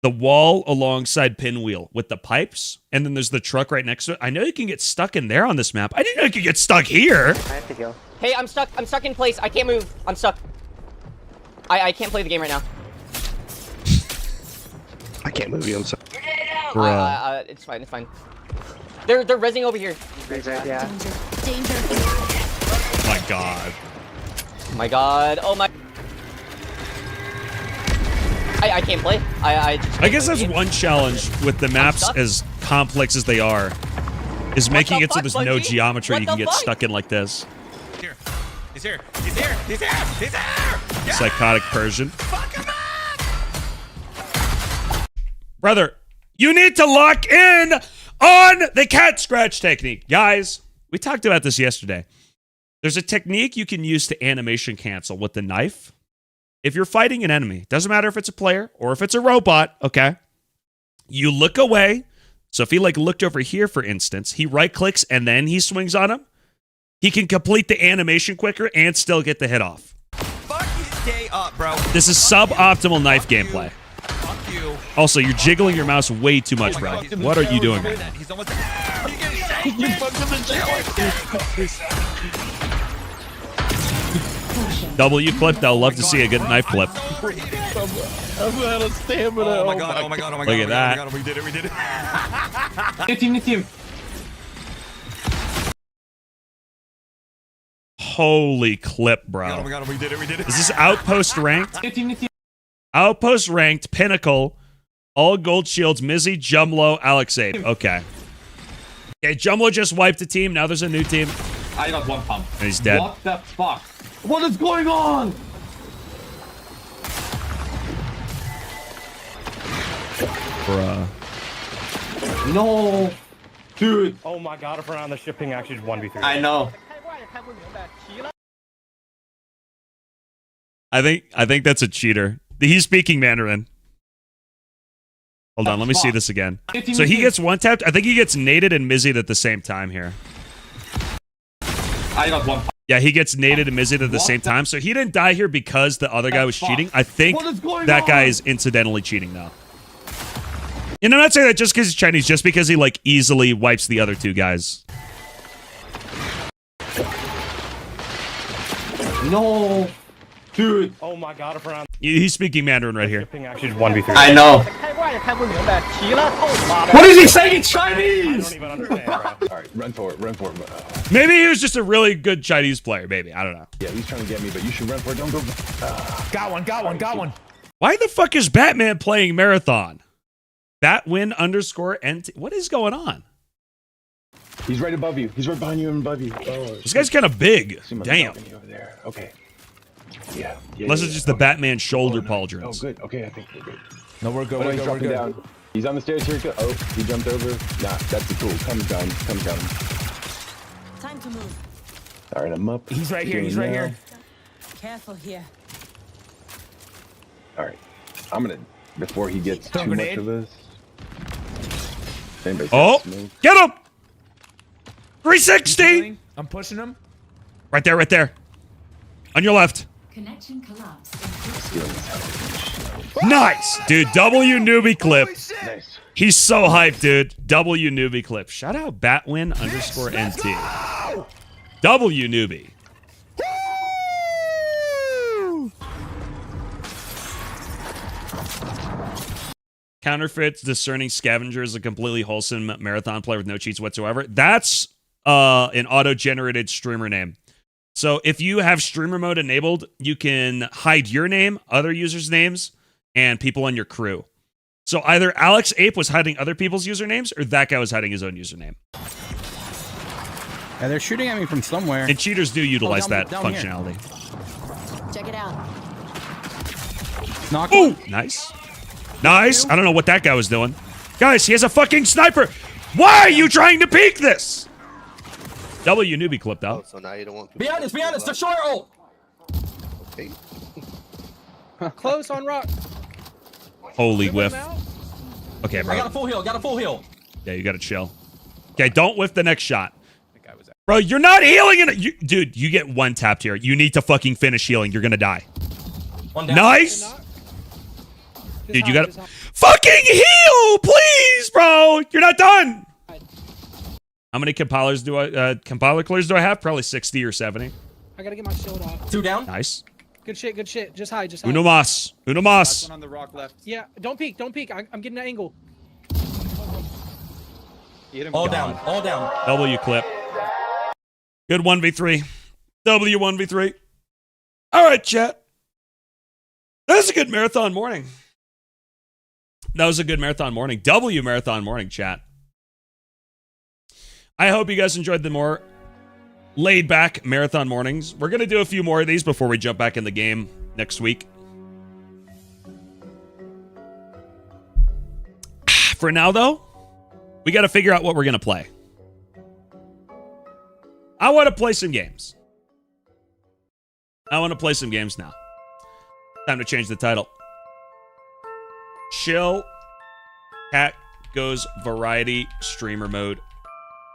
wall alongside Pinwheel with the pipes, and then there's the truck right next to it. I know you can get stuck in there on this map. I didn't know you could get stuck here. I have to go. Hey, I'm stuck. I'm stuck in place. I can't move. I'm stuck. I can't play the game right now. I can't move you. I'm sorry. It's fine. It's fine. They're rezzing over here. Yeah. Danger. Oh my god. Oh my god. Oh my. I can't play. I just. I guess that's one challenge with the maps stuck. as complex as they are, is making the it so fuck, there's no Bungie? geometry What you can the get fuck? stuck in like this. Here. He's here. He's here. He's here. He's here. Yeah. Psychotic Persian. Fuck him up. Brother, you need to lock in on the cat scratch technique. Guys, we talked about this yesterday. There's a technique you can use to animation cancel with the knife. If you're fighting an enemy, doesn't matter if it's a player or if it's a robot, okay? You look away. So if he like looked over here, for instance, he right clicks and then he swings on him. He can complete the animation quicker and still get the hit off. Fuck his day up, bro. This is suboptimal knife gameplay. Fuck you. Also, you're jiggling your mouse way too much, bro. What are you doing right now? He's almost. You fucked him in the W clip, they'll love to see a good knife clip. I'm out of stamina. Oh my god, oh my god, oh my god. Look at that. Oh my god, we did it, we did it. Hit him. Holy clip, Oh bro. my god, we did it, we did it. Is this Outpost ranked? Outpost ranked, Pinnacle, all gold shields, Mizzy, Jumlo, Alexaid. Okay. Okay, Jumlo just wiped the team. Now there's a new team. I got one pump. And he's dead. What the fuck? What is going on? Bruh. No. Dude. Oh my god, if we're on the shipping, actually 1v3. I know. I think that's a cheater. He's speaking Mandarin. Hold on, let me see this again. So he gets one tapped. I think he gets naded and Mizzied at the same time here. I got one pump. Yeah, he gets naded and Mizzied at the same time. So he didn't die here because the other guy was cheating. I think that guy is incidentally cheating now. And I'm not saying that just because he's Chinese, just because he like easily wipes the other two guys. No. Dude. Oh my god, if we're on He's speaking Mandarin right here. shipping, actually 1v3. I know. What is he saying in I Chinese? don't even understand, bro. Alright, run for it, run for it. Maybe he was just a really good Chinese player. Maybe. I don't know. Yeah, he's trying to get me, but you should run for it. Don't go. Got one. Why the fuck is Batman playing Marathon? Batwin _ NT. What is going on? He's right above you. He's right behind you and above you. Oh, This guy's kind of big. see my Damn. balcony over there. Okay. Yeah. Unless it's just the Batman shoulder pauldrons. Oh, good. Okay, I think we're good. No, we're good. Oh, no, We're he's good. We're dropping good. down. He's on the stairs here. Oh, he jumped over. Nah, that's the tool. Comes down. Comes down. Time to move. All right, I'm up. He's right here. He's right here. Careful here. All right. I'm gonna, before he gets Throw a too much grenade. of this. Anybody Oh, smoke? get him! 360! I'm pushing him. Right there, right there. On your left. Connection collapse. Nice! Dude, W newbie clip. Nice. He's so hyped, dude. W newbie clip. Shout out Batwin_NT. W newbie. Counterfeits, discerning scavenger is a completely wholesome marathon player with no cheats whatsoever. That's an auto-generated streamer name. So if you have streamer mode enabled, you can hide your name, other users' names, and people on your crew. So either Alex Ape was hiding other people's usernames, or that guy was hiding his own username. Yeah, they're shooting at me from somewhere. And cheaters do utilize down- that down here. functionality. Check it out. Knock Ooh, one. nice. Nice. I don't know what that guy was doing. Guys, he has a fucking sniper. Why are you trying to peek this? W newbie clipped out. So now you don't want Behind us. Behind us. Destroyer ult. Okay. Close on rock. Holy whiff. Okay, I got a bro. full heal. Got a full heal. Yeah, you gotta chill. Okay, don't whiff the next shot. Bro, you're not healing it. Dude, you get one tapped here. You need to fucking finish healing. You're gonna die. One down. Nice. Dude, you gotta fucking heal, please, bro. You're not done. How many compilers do compiler clears do I have? Probably 60 or 70. I gotta get my shield off. 2 down. Nice. Good shit. Good shit. Just hide. Just hide. Uno mas. Uno mas. On the rock left. Yeah. Don't peek. Don't peek. I'm getting an angle. All down. All down. W clip. Good 1v3. W 1v3. All right, chat. That was a good marathon morning. That was a good marathon morning. W marathon morning, chat. I hope you guys enjoyed the more laid back marathon mornings. We're going to do a few more of these before we jump back in the game next week. For now, though, we got to figure out what we're going to play. I want to play some games. I want to play some games now. Time to change the title. Chill. Cat goes variety streamer mode.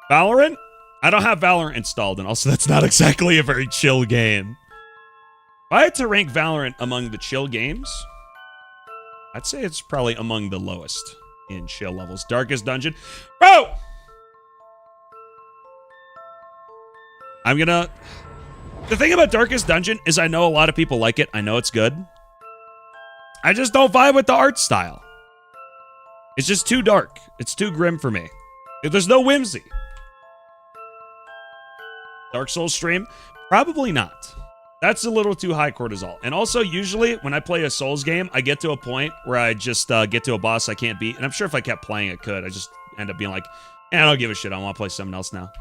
Valorant? I don't have Valorant installed, and also that's not exactly a very chill game. If I had to rank Valorant among the chill games, I'd say it's probably among the lowest in chill levels. Darkest Dungeon. Bro! I'm gonna... The thing about Darkest Dungeon is I know a lot of people like it. I know it's good. I just don't vibe with the art style. It's just too dark. It's too grim for me. There's no whimsy. Dark Souls stream? Probably not. That's a little too high cortisol. And also, usually, when I play a Souls game, I get to a point where I just get to a boss I can't beat. And I'm sure if I kept playing, I could. I just end up being like, I don't give a shit. I want to play something else now.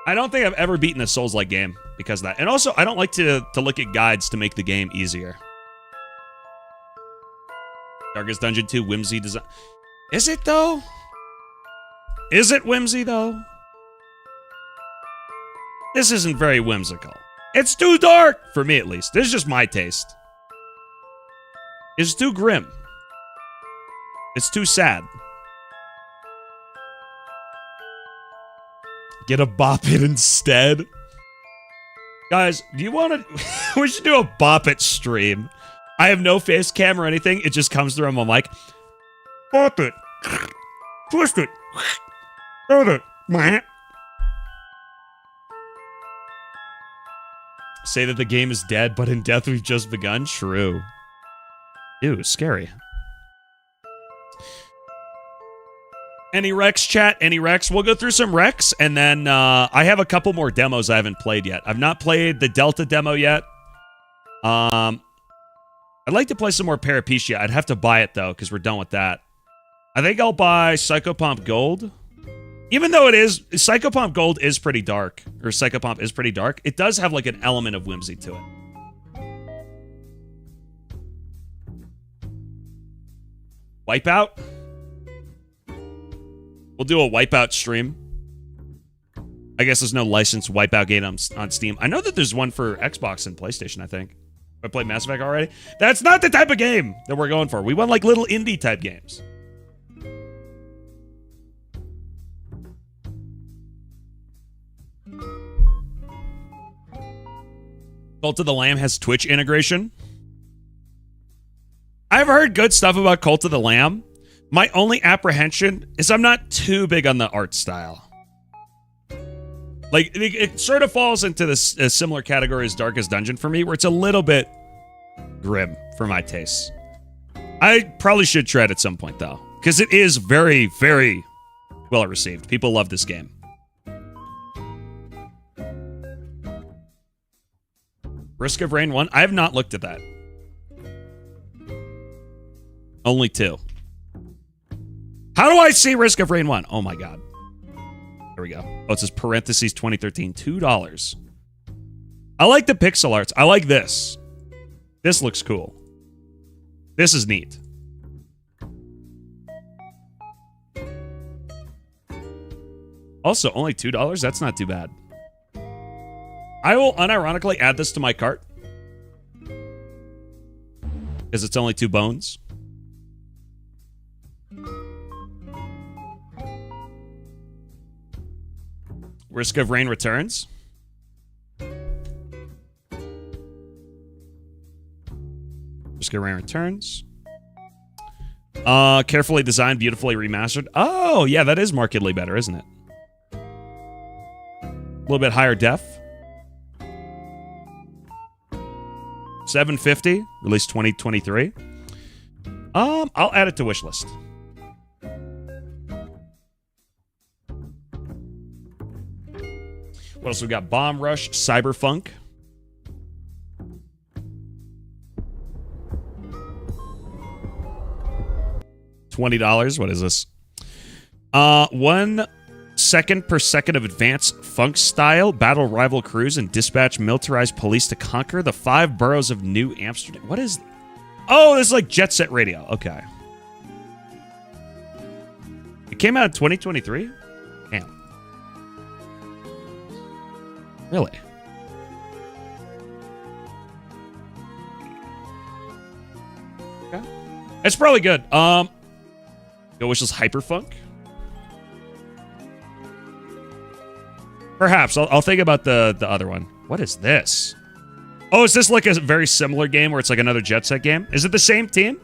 I don't think I've ever beaten a Souls-like game because of that. And also, I don't like to look at guides to make the game easier. Darkest Dungeon 2, whimsy design. Is it, though? Is it whimsy, though? This isn't very whimsical. It's too dark, for me at least. This is just my taste. It's too grim. It's too sad. Get a bop it instead. Guys, do you want to... we should do a bop it stream. I have no face cam or anything. It just comes through on my mic. Bop it. Twist it. Hold it. Say that the game is dead, but in death we've just begun? True. Ew, scary. Any Rex chat? Any Rex? We'll go through some Rex, and then I have a couple more demos I haven't played yet. I've not played the Delta demo yet. I'd like to play some more Parapecia. I'd have to buy it, though, because we're done with that. I think I'll buy Psychopomp Gold. Even though Psychopomp Gold is pretty dark, or Psychopomp is pretty dark, it does have, like, an element of whimsy to it. Wipeout? We'll do a Wipeout stream. I guess there's no licensed Wipeout game on Steam. I know that there's one for Xbox and PlayStation, I think. I played Mass Effect already. That's not the type of game that we're going for. We want like little indie type games. Cult of the Lamb has Twitch integration. I've heard good stuff about Cult of the Lamb. My only apprehension is I'm not too big on the art style. Like, it sort of falls into this similar category as Darkest Dungeon for me, where it's a little bit grim for my tastes. I probably should try it at some point, though, because it is very, very well received. People love this game. Risk of Rain 1? I have not looked at that. Only 2. How do I see Risk of Rain 1? Oh my god. There we go. Oh, it says parentheses 2013. $2. I like the pixel arts. I like this. This looks cool. This is neat. Also, only $2? That's not too bad. I will unironically add this to my cart. Because it's only 2 bones. Risk of Rain returns. Risk of Rain returns. Carefully designed, beautifully remastered. Oh, yeah, that is markedly better, isn't it? A little bit higher def. 750, released 2023. I'll add it to wishlist. What else we got? Bomb Rush, Cyberpunk. $20. What is this? 1 second per second of advanced funk style, battle rival crews, and dispatch militarized police to conquer the 5 boroughs of New Amsterdam. What is... Oh, this is like Jet Set Radio. Okay. It came out in 2023? Damn. Really? Okay. It's probably good. Go wish this Hyperfunk. Perhaps. I'll think about the other one. What is this? Oh, is this like a very similar game where it's like another Jet Set game? Is it the same team?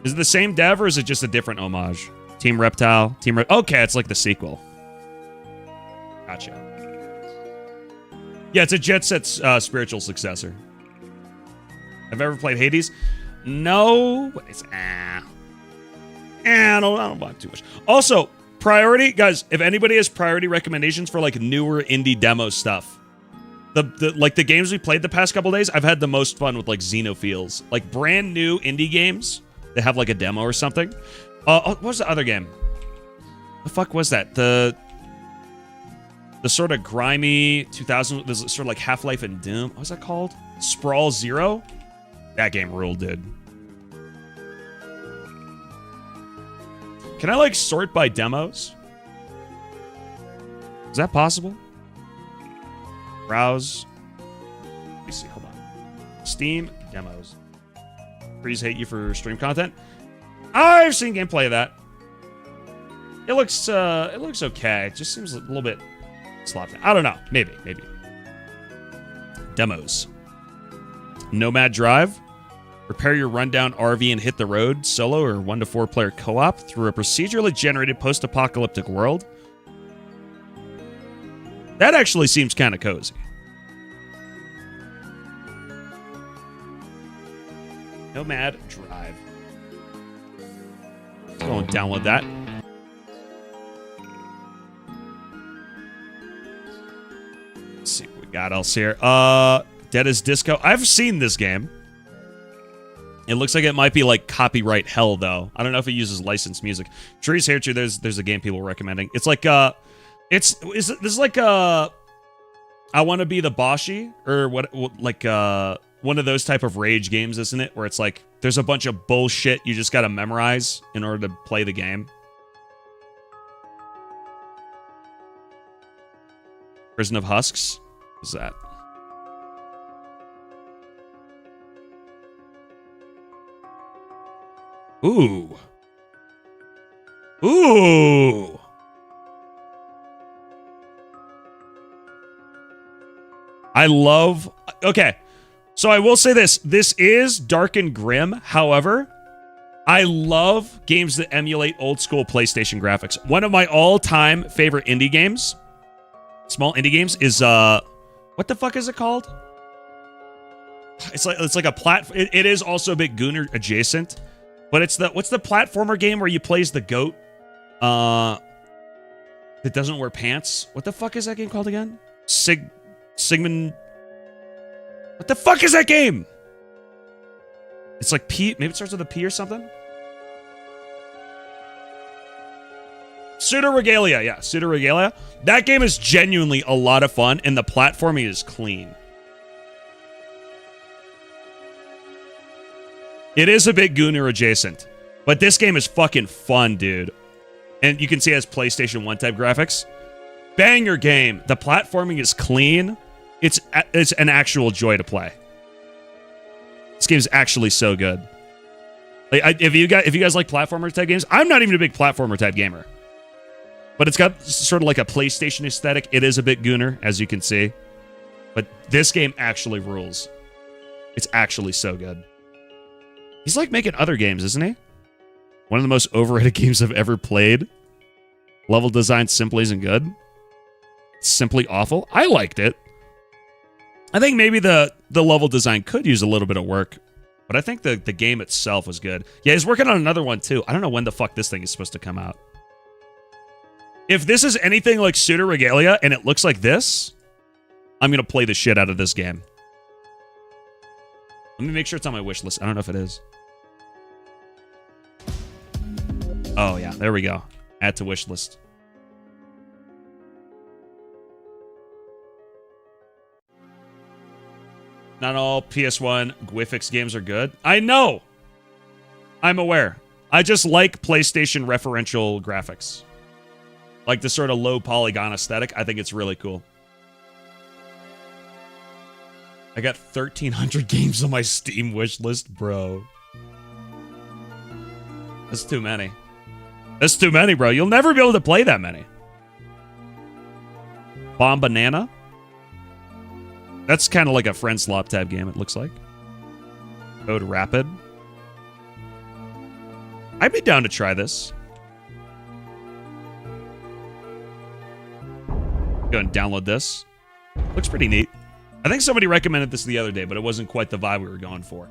Is it the same dev or is it just a different homage? Team Reptile. Okay, it's like the sequel. Gotcha. Yeah, it's a Jet Set's spiritual successor. Have I ever played Hades? No. It's I don't want too much. Also, priority, guys, if anybody has priority recommendations for like newer indie demo stuff, the games we played the past couple days, I've had the most fun with like Xenophiles. Like brand new indie games that have like a demo or something. What was the other game? The fuck was that? The sort of grimy 2000, this sort of like Half-Life and Doom. What was that called? Sprawl Zero? That game ruled, dude. Can I like sort by demos? Is that possible? Browse. Let me see, hold on. Steam demos. Freeze hate you for stream content. I've seen gameplay of that. It looks okay. It just seems a little bit sloppy. I don't know. Maybe. Demos. Nomad Drive. Repair your rundown RV and hit the road, solo or 1 to 4 player co-op through a procedurally generated post-apocalyptic world. That actually seems kind of cozy. Nomad Drive. Let's go and download that. Let's see what we got else here. Dead as Disco. I've seen this game. It looks like it might be like copyright hell, though. I don't know if it uses licensed music. Trees here too. There's a game people were recommending. It's like this is like I want to be the Boshi or what like one of those type of rage games, isn't it? Where it's like there's a bunch of bullshit you just got to memorize in order to play the game. Prison of Husks? What's that? Ooh. Ooh. I love... Okay. So I will say this. This is dark and grim. However, I love games that emulate old school PlayStation graphics. One of my all-time favorite indie games, small indie games, is... what the fuck is it called? It's like a platform. It is also a bit Gooner adjacent. But it's the... What's the platformer game where you play as the goat? That doesn't wear pants. What the fuck is that game called again? Sigmund. What the fuck is that game? It's like P. Maybe it starts with a P or something. Pseudo Regalia. Yeah, Pseudo Regalia. That game is genuinely a lot of fun, and the platforming is clean. It is a bit Gooner adjacent, but this game is fucking fun, dude. And you can see it has PlayStation 1 type graphics. Banger game. The platforming is clean. It's an actual joy to play. This game is actually so good. Like, if you guys like platformer type games, I'm not even a big platformer type gamer. But it's got sort of like a PlayStation aesthetic. It is a bit Gooner, as you can see. But this game actually rules. It's actually so good. He's like making other games, isn't he? One of the most overrated games I've ever played. Level design simply isn't good. It's simply awful. I liked it. I think maybe the level design could use a little bit of work. But I think the game itself was good. Yeah, he's working on another one too. I don't know when the fuck this thing is supposed to come out. If this is anything like Pseudo Regalia and it looks like this, I'm going to play the shit out of this game. Let me make sure it's on my wish list. I don't know if it is. Oh, yeah. There we go. Add to wish list. Not all PS1 Gwifix games are good. I know. I'm aware. I just like PlayStation referential graphics. Like the sort of low polygon aesthetic. I think it's really cool. I got 1,300 games on my Steam wish list, bro. That's too many. That's too many, bro. You'll never be able to play that many. Bomb Banana? That's kind of like a friend slop tab game, it looks like. Code Rapid. I'd be down to try this. Go and download this. Looks pretty neat. I think somebody recommended this the other day, but it wasn't quite the vibe we were going for.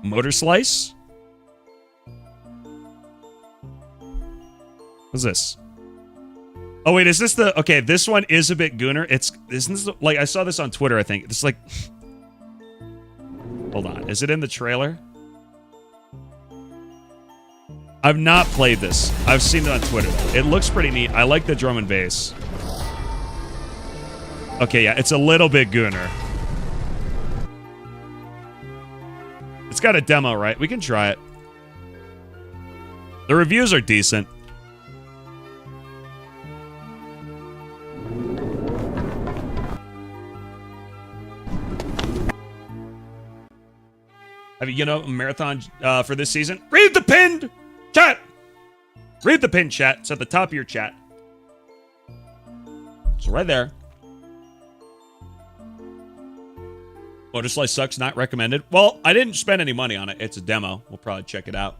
Motor Slice? What's this? Oh, wait, is this the... Okay, this one is a bit Gooner. Isn't this... Like, I saw this on Twitter, I think. It's like... Hold on. Is it in the trailer? I've not played this. I've seen it on Twitter. It looks pretty neat. I like the drum and bass. Okay, yeah, it's a little bit Gooner. It's got a demo, right? We can try it. The reviews are decent. Have you a marathon for this season? Read the pinned chat! Read the pinned chat. It's at the top of your chat. So right there. Motor Slice sucks, not recommended. Well, I didn't spend any money on it. It's a demo. We'll probably check it out.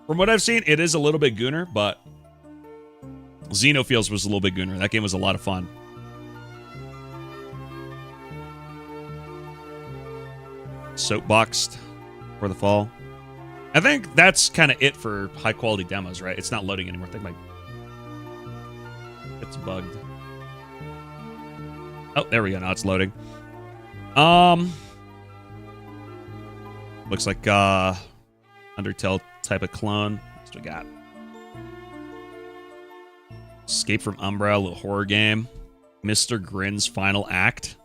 From what I've seen, it is a little bit Gooner, but Xenofields was a little bit Gooner. That game was a lot of fun. Soapboxed for the fall. I think that's kind of it for high quality demos, right? It's not loading anymore. I think it's bugged. Oh, there we go. Now it's loading. Looks like Undertale type of clone. What's we got? Escape from Umbra, a little horror game. Mr. Grin's final act.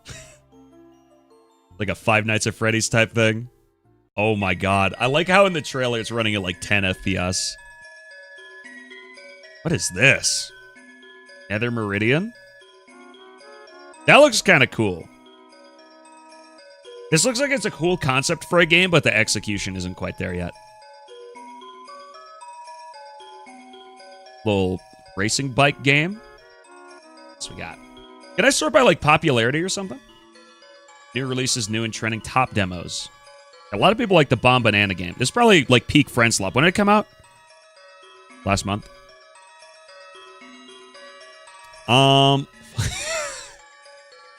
Like a Five Nights at Freddy's type thing. Oh my god. I like how in the trailer it's running at like 10 FPS. What is this? Nether Meridian? That looks kind of cool. This looks like it's a cool concept for a game, but the execution isn't quite there yet. Little racing bike game. What's we got? Can I sort by like popularity or something? New releases, new and trending top demos. A lot of people like the Bomb Banana game. This is probably like peak friend slop. When did it come out? Last month.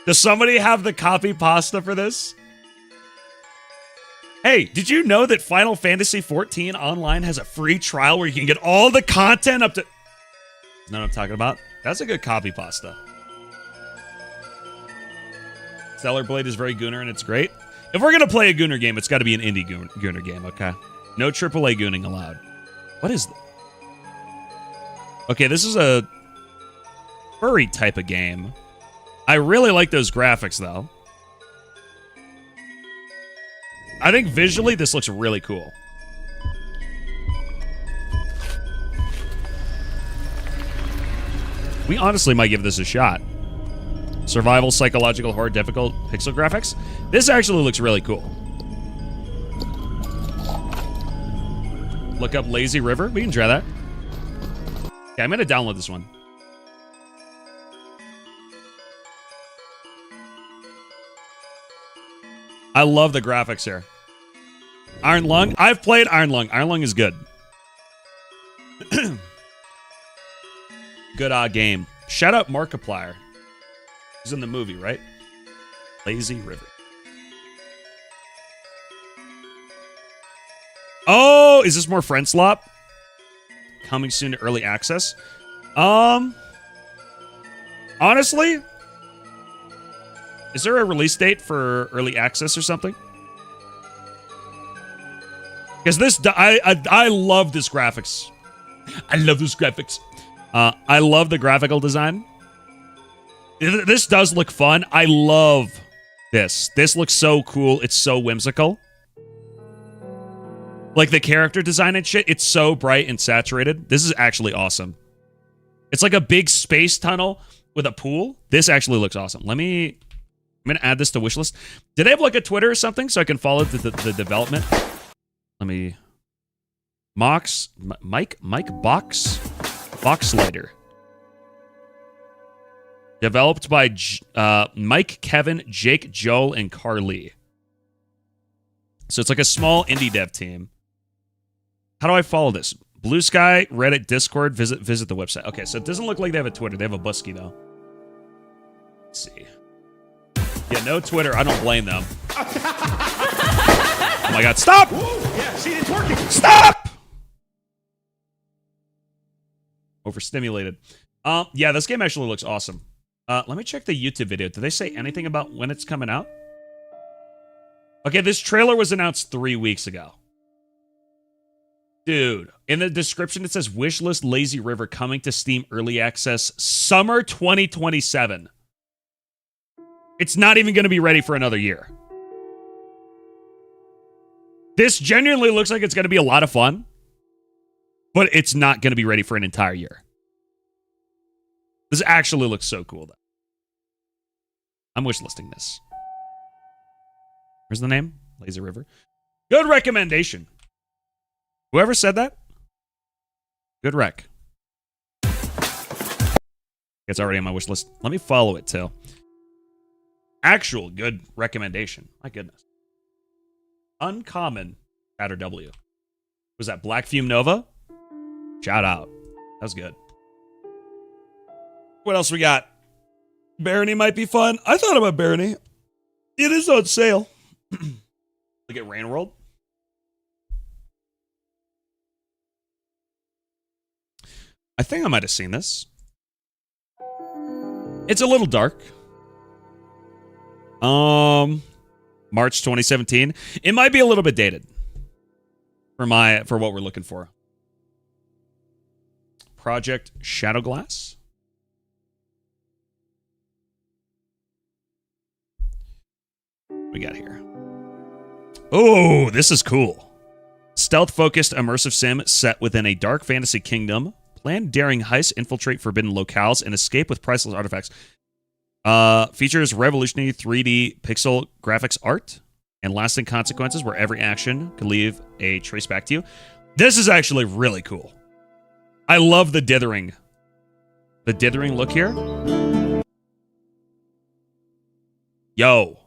Does somebody have the copy pasta for this? Hey, did you know that Final Fantasy XIV Online has a free trial where you can get all the content up to... You know what I'm talking about? That's a good copy pasta. Stellar Blade is very Gooner and it's great. If we're going to play a Gooner game, it's got to be an indie Gooner game, okay? No AAA Gooning allowed. What is... Okay, this is a furry type of game. I really like those graphics, though. I think visually, this looks really cool. We honestly might give this a shot. Survival, psychological, horror, difficult, pixel graphics. This actually looks really cool. Look up Lazy River. We can try that. Okay, I'm going to download this one. I love the graphics here. Iron Lung. I've played Iron Lung. Iron Lung is good. Good game. Shout out Markiplier. He's in the movie, right? Lazy River. Oh, is this more friend slop? Coming soon to early access. Honestly, is there a release date for early access or something? Because this, I love this graphics. I love this graphics. I love the graphical design. This does look fun. I love this. This looks so cool. It's so whimsical. Like the character design and shit, it's so bright and saturated. This is actually awesome. It's like a big space tunnel with a pool. This actually looks awesome. I'm going to add this to wishlist. Did they have like a Twitter or something so I can follow the development? Let me... Mike Boxlighter. Developed by Mike, Kevin, Jake, Joel, and Carly. So it's like a small indie dev team. How do I follow this? Blue Sky, Reddit, Discord, visit the website. Okay, so it doesn't look like they have a Twitter. They have a Busky, though. Let's see. Yeah, no Twitter. I don't blame them. Oh my god, stop! Ooh, yeah, see, it's working. Stop! Overstimulated. Yeah, this game actually looks awesome. Let me check the YouTube video. Did they say anything about when it's coming out? Okay, this trailer was announced 3 weeks ago. Dude, in the description it says wishlist Lazy River coming to Steam Early Access summer 2027. It's not even going to be ready for another year. This genuinely looks like it's going to be a lot of fun, but it's not going to be ready for an entire year. This actually looks so cool, though. I'm wishlisting this. Where's the name? Lazy River. Good recommendation. Whoever said that? Good rec. It's already on my wish list. Let me follow it, too. Actual good recommendation. My goodness. Uncommon Chatter W. Was that Black Fume Nova? Shout out. That was good. What else we got? Barony might be fun. I thought about Barony. It is on sale. Look at Rain World. I think I might have seen this. It's a little dark. March 2017. It might be a little bit dated for what we're looking for. Project Shadowglass. We got here. Oh, this is cool. Stealth-focused immersive sim set within a dark fantasy kingdom. Plan daring heists, infiltrate forbidden locales, and escape with priceless artifacts. Features revolutionary 3D pixel graphics art and lasting consequences where every action can leave a trace back to you. This is actually really cool. I love the dithering. The dithering look here. Yo.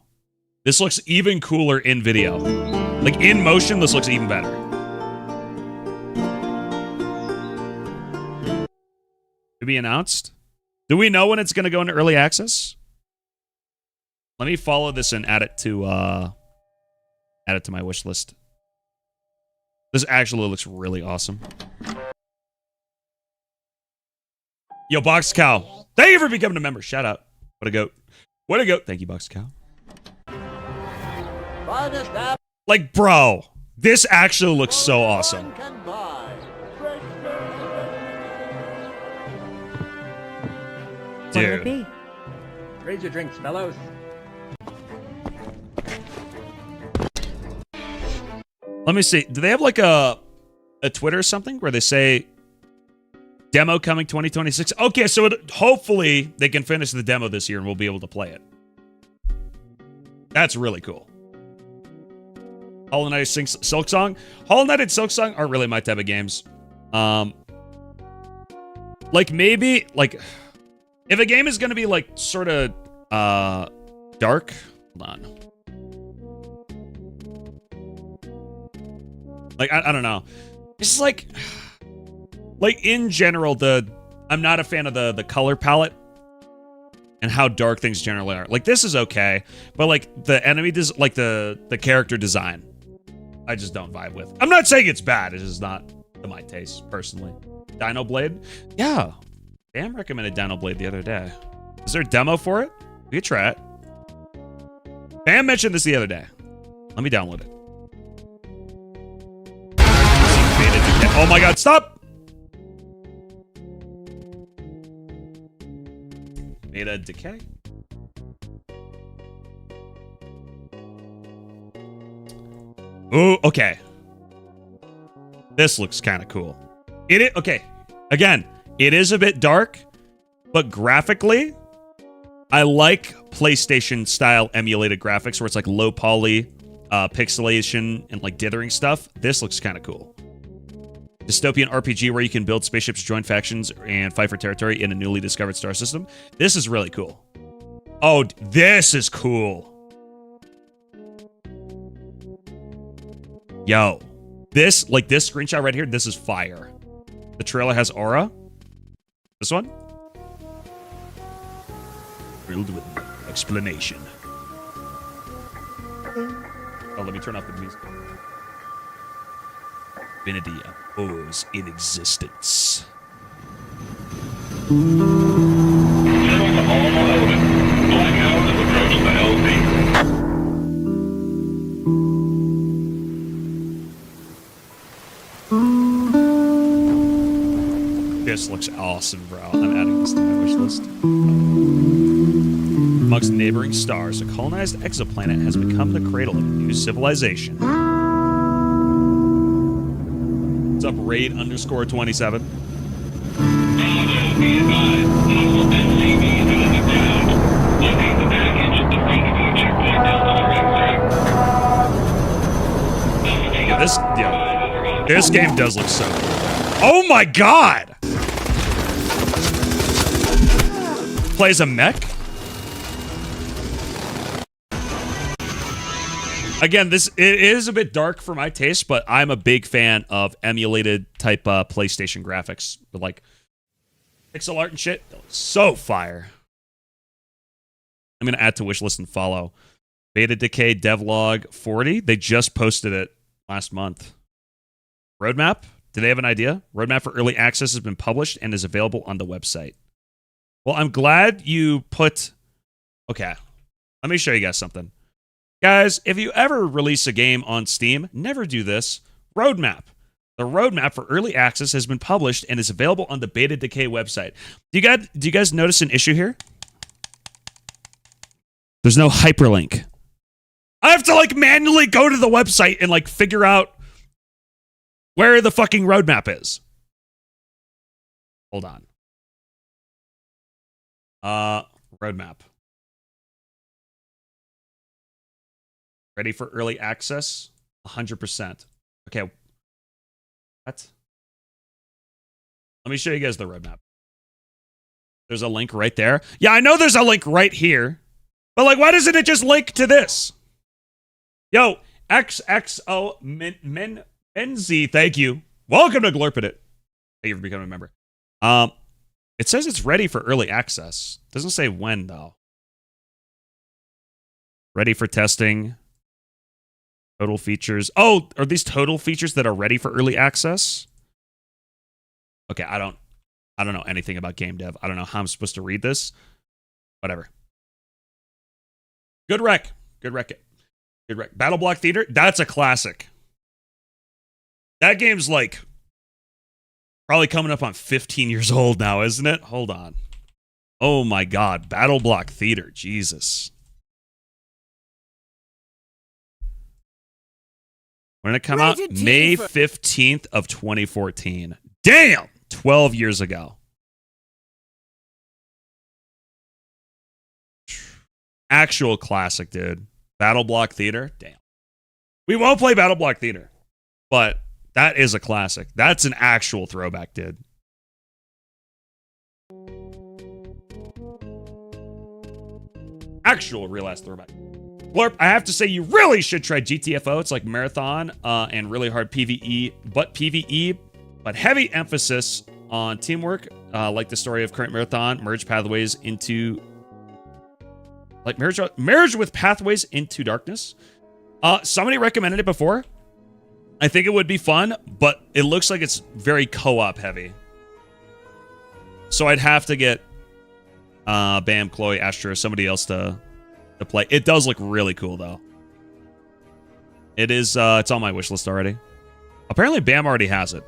This looks even cooler in video. Like, in motion, this looks even better. To be announced? Do we know when it's going to go into early access? Let me follow this and add it to my wish list. This actually looks really awesome. Yo, Box Cow. Thank you for becoming a member. Shout out. What a goat. What a goat. Thank you, Box Cow. Like, bro, this actually looks so awesome. Dude. Raise your drinks, fellows. Let me see. Do they have like a Twitter or something where they say demo coming 2026? Okay, so hopefully they can finish the demo this year and we'll be able to play it. That's really cool. Hollow Knight Silk Song. Hollow Knight and Silk Song aren't really my type of games. Like maybe like if a game is gonna be like sort of dark. Hold on. Like I don't know. It's like in general I'm not a fan of the color palette and how dark things generally are. Like this is okay, but like the enemy like the character design, I just don't vibe with. I'm not saying it's bad. It's just not to my taste personally. Dino Blade, yeah. Bam recommended Dino Blade the other day. Is there a demo for it? We could try it. Bam mentioned this the other day. Let me download it. Oh my god, stop! Beta Decay. Ooh, okay. This looks kind of cool. Okay. Again, it is a bit dark, but graphically, I like PlayStation style emulated graphics where it's like low poly, pixelation, and like dithering stuff. This looks kind of cool. Dystopian RPG where you can build spaceships, join factions, and fight for territory in a newly discovered star system. This is really cool. Oh, this is cool. Yo. This screenshot right here, this is fire. The trailer has aura. This one? Filled with explanation. Oh, let me turn off the music. Infinity oppose in existence. This looks awesome, bro. I'm adding this to my wish list. Amongst neighboring stars, a colonized exoplanet has become the cradle of a new civilization. What's up, Raid _27? This game does look so cool. Oh my god! Plays a mech? Again, it is a bit dark for my taste, but I'm a big fan of emulated type PlayStation graphics with like pixel art and shit. So fire. I'm gonna add to wish list and follow. Beta Decay Devlog 40. They just posted it last month. Roadmap? Do they have an idea? Roadmap for early access has been published and is available on the website. Well, I'm glad you put... Okay. Let me show you guys something. Guys, if you ever release a game on Steam, never do this. Roadmap. The roadmap for early access has been published and is available on the Beta Decay website. Do you guys notice an issue here? There's no hyperlink. I have to like manually go to the website and like figure out where the fucking roadmap is. Hold on. Roadmap. Ready for early access? 100%. Okay. What? Let me show you guys the roadmap. There's a link right there. Yeah, I know there's a link right here. But like, why doesn't it just link to this? Yo, XXO Menzi, thank you. Welcome to Glurpit It. Thank you for becoming a member. It says it's ready for early access. Doesn't say when though. Ready for testing. Total features. Oh, are these total features that are ready for early access? Okay, I don't know anything about game dev. I don't know how I'm supposed to read this. Whatever. Good rec. Good rec. Good rec. Battle Block Theater. That's a classic. That game's like probably coming up on 15 years old now, isn't it? Hold on. Oh my God. Battle Block Theater. Jesus. When did it come out? May 15th of 2014. Damn! 12 years ago. Actual classic, dude. Battle Block Theater. Damn. We won't play Battle Block Theater, but that is a classic. That's an actual throwback, dude. Actual real ass throwback. Blurp, I have to say you really should try GTFO. It's like marathon and really hard PvE, but heavy emphasis on teamwork. Like the story of current marathon, merge pathways into like marriage with pathways into darkness. Somebody recommended it before. I think it would be fun, but it looks like it's very co-op heavy. So I'd have to get Bam, Chloe, Astra, somebody else to play. It does look really cool though. It is it's on my wish list already. Apparently Bam already has it.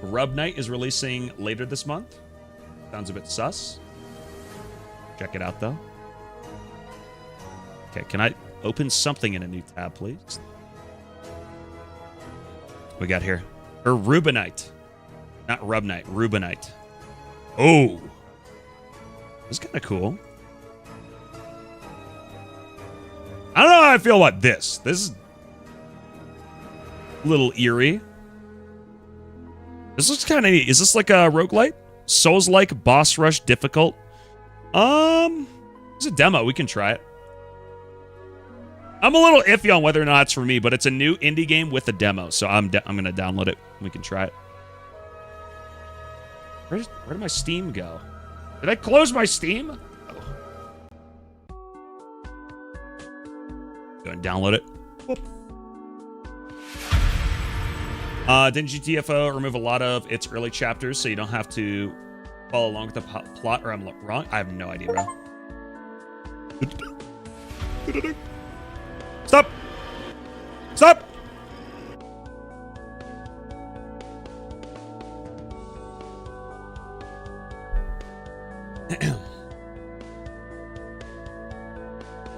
Rub Night is releasing later this month. Sounds a bit sus. Check it out though. Okay, can I open something in a new tab, please? We got here. Or Rubinite. Not Rub Night, Rubinite. Oh. This is kind of cool. I don't know how I feel about this. This is a little eerie. This looks kind of neat. Is this like a roguelite? Souls-like boss rush difficult. It's a demo. We can try it. I'm a little iffy on whether or not it's for me, but it's a new indie game with a demo, so I'm gonna download it. We can try it. Where did my Steam go? Did I close my Steam? Oh. Go and download it. Whoop. Didn't GTFO remove a lot of its early chapters so you don't have to follow along with the plot, or I'm wrong? I have no idea, bro. Stop! Stop!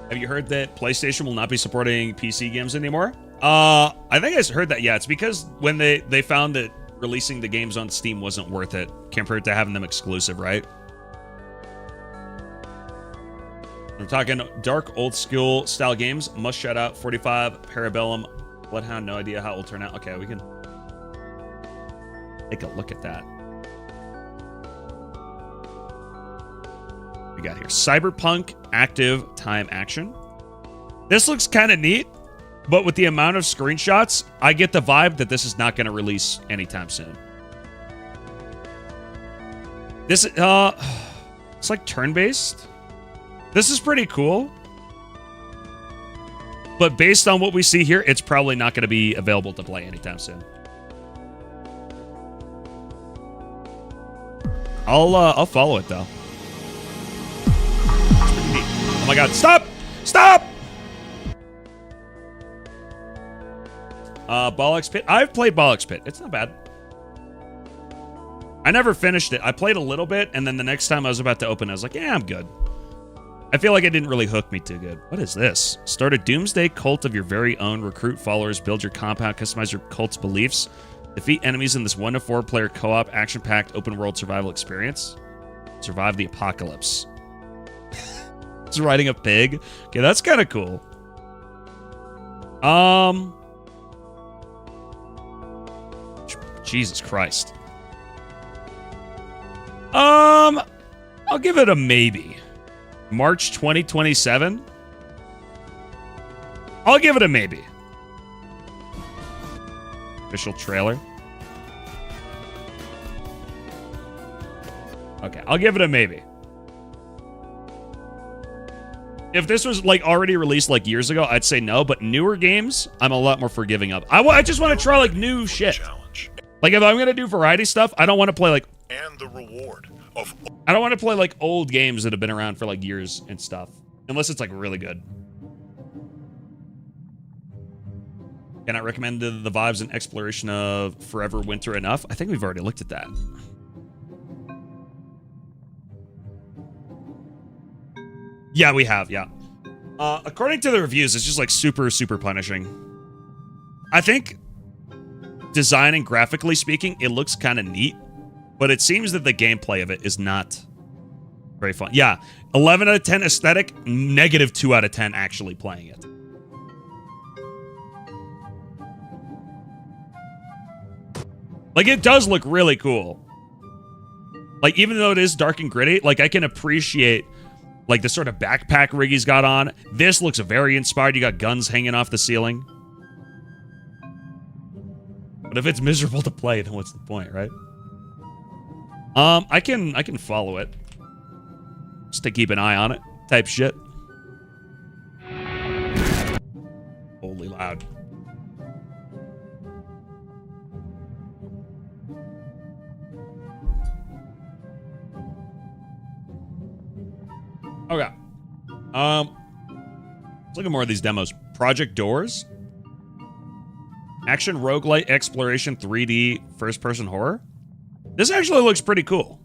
Have you heard that PlayStation will not be supporting PC games anymore? I think I heard that. Yeah, it's because when they found that releasing the games on Steam wasn't worth it compared to having them exclusive, right? I'm talking dark, old school style games. Must shout out 45, Parabellum, Bloodhound. No idea how it will turn out. Okay, we can take a look at that. We got here Cyberpunk Active Time Action. This looks kind of neat, but with the amount of screenshots, I get the vibe that this is not going to release anytime soon. This it's like turn-based. This is pretty cool. But based on what we see here, it's probably not going to be available to play anytime soon. I'll follow it though. Oh my god, stop! Stop! Bollocks Pit. I've played Bollocks Pit. It's not bad. I never finished it. I played a little bit, and then the next time I was about to open, I was like, yeah, I'm good. I feel like it didn't really hook me too good. What is this? Start a doomsday cult of your very own. Recruit followers, build your compound, customize your cult's beliefs. Defeat enemies in this 1 to 4 player co-op, action-packed, open-world survival experience. Survive the apocalypse. It's riding a pig. Okay, that's kind of cool. Jesus Christ. I'll give it a maybe. March 2027. I'll give it a maybe. Official trailer. Okay, I'll give it a maybe. If this was like already released like years ago, I'd say no, but newer games, I'm a lot more forgiving of. I just want to try like new shit. Like if I'm going to do variety stuff, I don't want to play like and the reward of I don't want to play like old games that have been around for like years and stuff, unless it's like really good. Can I recommend the vibes and exploration of Forever Winter enough? I think we've already looked at that. Yeah, we have, yeah. According to the reviews, it's just like super, super punishing. I think design and graphically speaking, it looks kind of neat, but it seems that the gameplay of it is not very fun. Yeah, 11 out of 10 aesthetic, negative 2 out of 10 actually playing it. Like, it does look really cool. Like, even though it is dark and gritty, like, I can appreciate, like, the sort of backpack rig he's got on. This looks very inspired. You got guns hanging off the ceiling. But if it's miserable to play, then what's the point, right? I can follow it. Just to keep an eye on it. Type shit. Holy loud. Okay. Let's look at more of these demos. Project Doors. Action roguelite exploration 3D first-person horror. This actually looks pretty cool.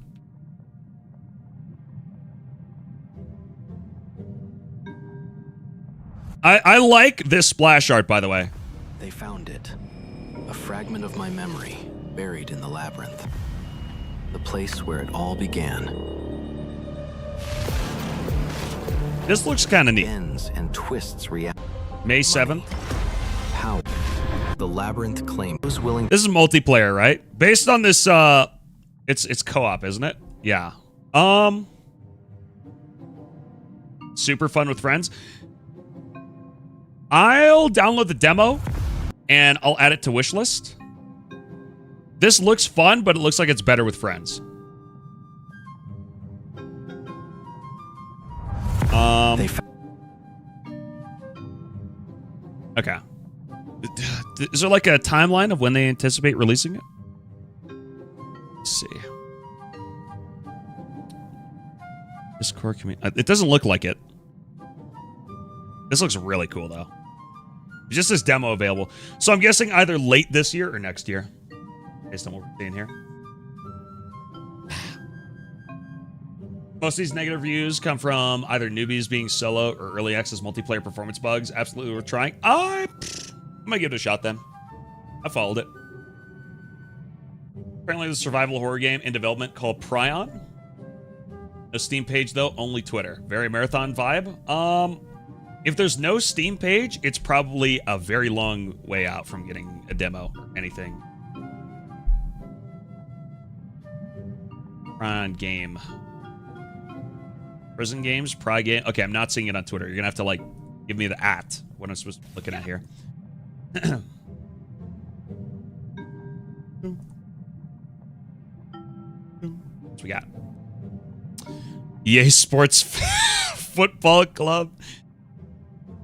I like this splash art, by the way. They found it. A fragment of my memory, buried in the labyrinth. The place where it all began. This looks kind of neat. Ends and twists reality. May 7th. How the labyrinth claim was willing. This is multiplayer, right? Based on this, it's co-op, isn't it? Yeah. Super fun with friends. I'll download the demo and I'll add it to wishlist. This looks fun, but it looks like it's better with friends. Okay. Is there like a timeline of when they anticipate releasing it? Let's see. Discord community. It doesn't look like it. This looks really cool though. Just this demo available. So I'm guessing either late this year or next year. Based on what we're seeing here. Most of these negative reviews come from either newbies being solo or early access multiplayer performance bugs. Absolutely worth trying. I might give it a shot then. I followed it. Apparently there's a survival horror game in development called Prion. No Steam page though, only Twitter. Very marathon vibe. If there's no Steam page, it's probably a very long way out from getting a demo or anything. Prion game. Prison games, Pry game. Okay, I'm not seeing it on Twitter. You're gonna have to like give me the what I'm supposed to be looking at here. What we got? EA Sports Football Club.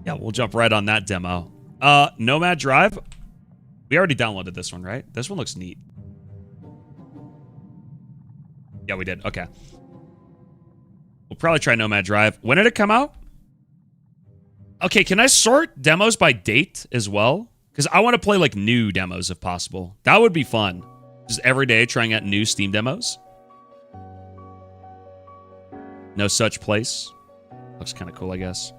Yeah, we'll jump right on that demo. Nomad Drive. We already downloaded this one, right? This one looks neat. Yeah, we did. Okay. We'll probably try Nomad Drive. When did it come out? Okay, can I sort demos by date as well? Because I want to play like new demos if possible. That would be fun. Just every day trying out new Steam demos. No such place. Looks kind of cool, I guess.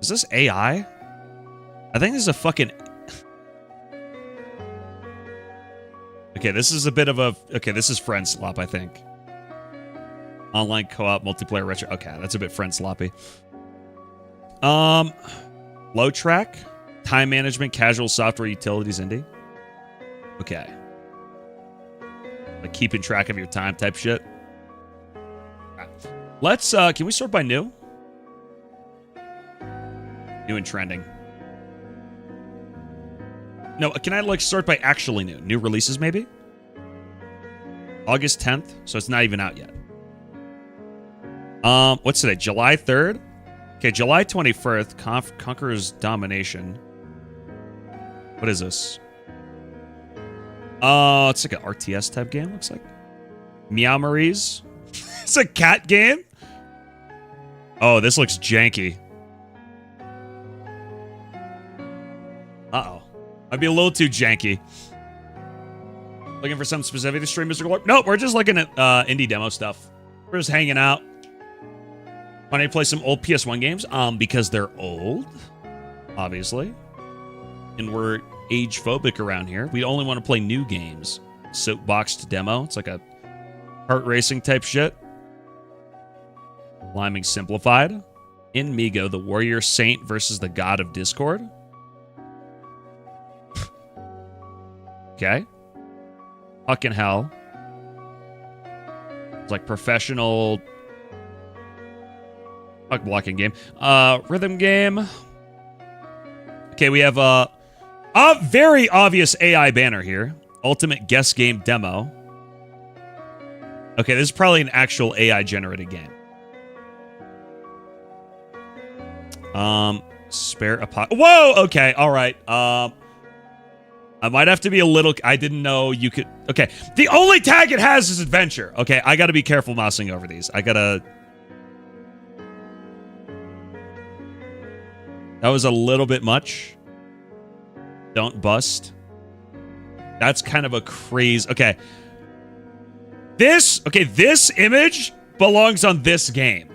Is this AI? I think this is a fucking... Okay, this is a bit of a... Okay, this is friend slop, I think. Online co-op, multiplayer retro... Okay, that's a bit friend sloppy. Low track, time management, casual software utilities, indie. Okay. Like keeping track of your time type shit. Right. Let's, can we sort by new? New and trending. No, can I like sort by actually new? New releases maybe? August 10th, so it's not even out yet. What's today? July 3rd? Okay, July 21st, Conqueror's Domination. What is this? It's like an RTS type game, looks like. Meow Marie's. It's a cat game? Oh, this looks janky. Uh-oh. Might be a little too janky. Looking for something specific to stream, Mr. Glorp? No, we're just looking at indie demo stuff. We're just hanging out. Want to play some old PS1 games? Because they're old, obviously. And we're age phobic around here. We only want to play new games. Soapboxed demo. It's like a kart racing type shit. Climbing Simplified. In Migo, the warrior saint versus the god of discord. Okay. Fucking hell. It's like professional... Fuck blocking game. Rhythm game. Okay, we have a very obvious AI banner here. Ultimate guess game demo. Okay, this is probably an actual AI generated game. Spare a pot. Whoa! Okay, all right. I might have to be a little... I didn't know you could... Okay, the only tag it has is adventure. Okay, I gotta be careful mousing over these. I gotta... That was a little bit much. Don't bust. That's kind of a craze. Okay. This image belongs on this game.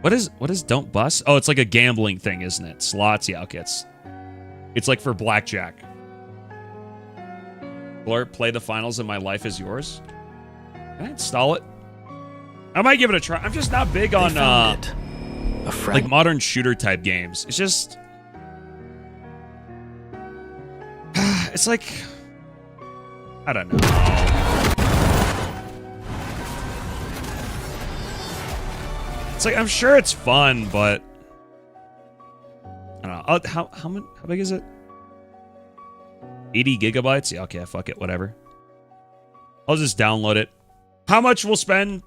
What is don't bust? Oh, it's like a gambling thing, isn't it? Slots, yeah, okay. It's like for blackjack. Blur, play the finals of My Life Is Yours. Can I install it? I might give it a try. I'm just not big on like modern shooter type games. It's just it's like I don't know. It's like I'm sure it's fun, but I don't know. How big is it? 80 gigabytes? Yeah, okay, fuck it, whatever. I'll just download it. How much we'll spend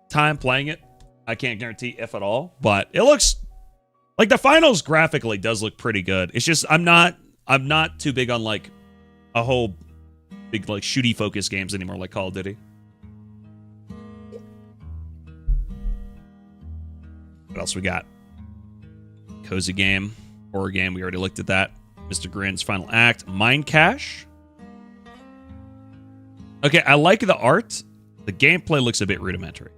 time playing it, I can't guarantee if at all, but it looks like the finals graphically does look pretty good. It's just I'm not too big on like a whole big like shooty focus games anymore, like Call of Duty. What else we got? Cozy game, horror game. We already looked at that. Mr. Grin's Final Act, Mind Cache. Okay, I like the art. The gameplay looks a bit rudimentary.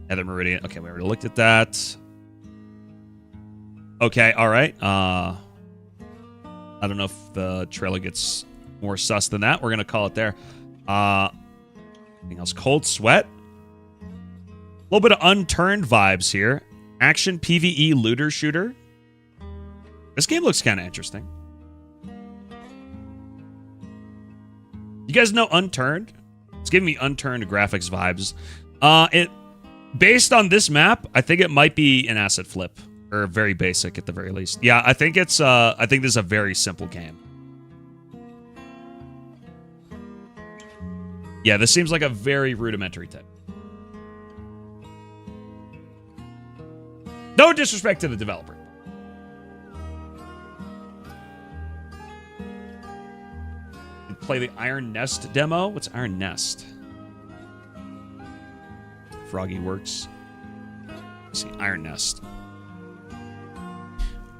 Nether Meridian. Okay, we already looked at that. Okay, all right. I don't know if the trailer gets more sus than that. We're going to call it there. Anything else? Cold Sweat. A little bit of Unturned vibes here. Action PvE looter shooter. This game looks kind of interesting. You guys know Unturned? It's giving me Unturned graphics vibes. Based on this map, I think it might be an asset flip. Or very basic at the very least. Yeah, I think it's I think this is a very simple game. Yeah, this seems like a very rudimentary type. No disrespect to the developer. Play the Iron Nest demo. What's Iron Nest? Froggy Works. Let's see, Iron Nest.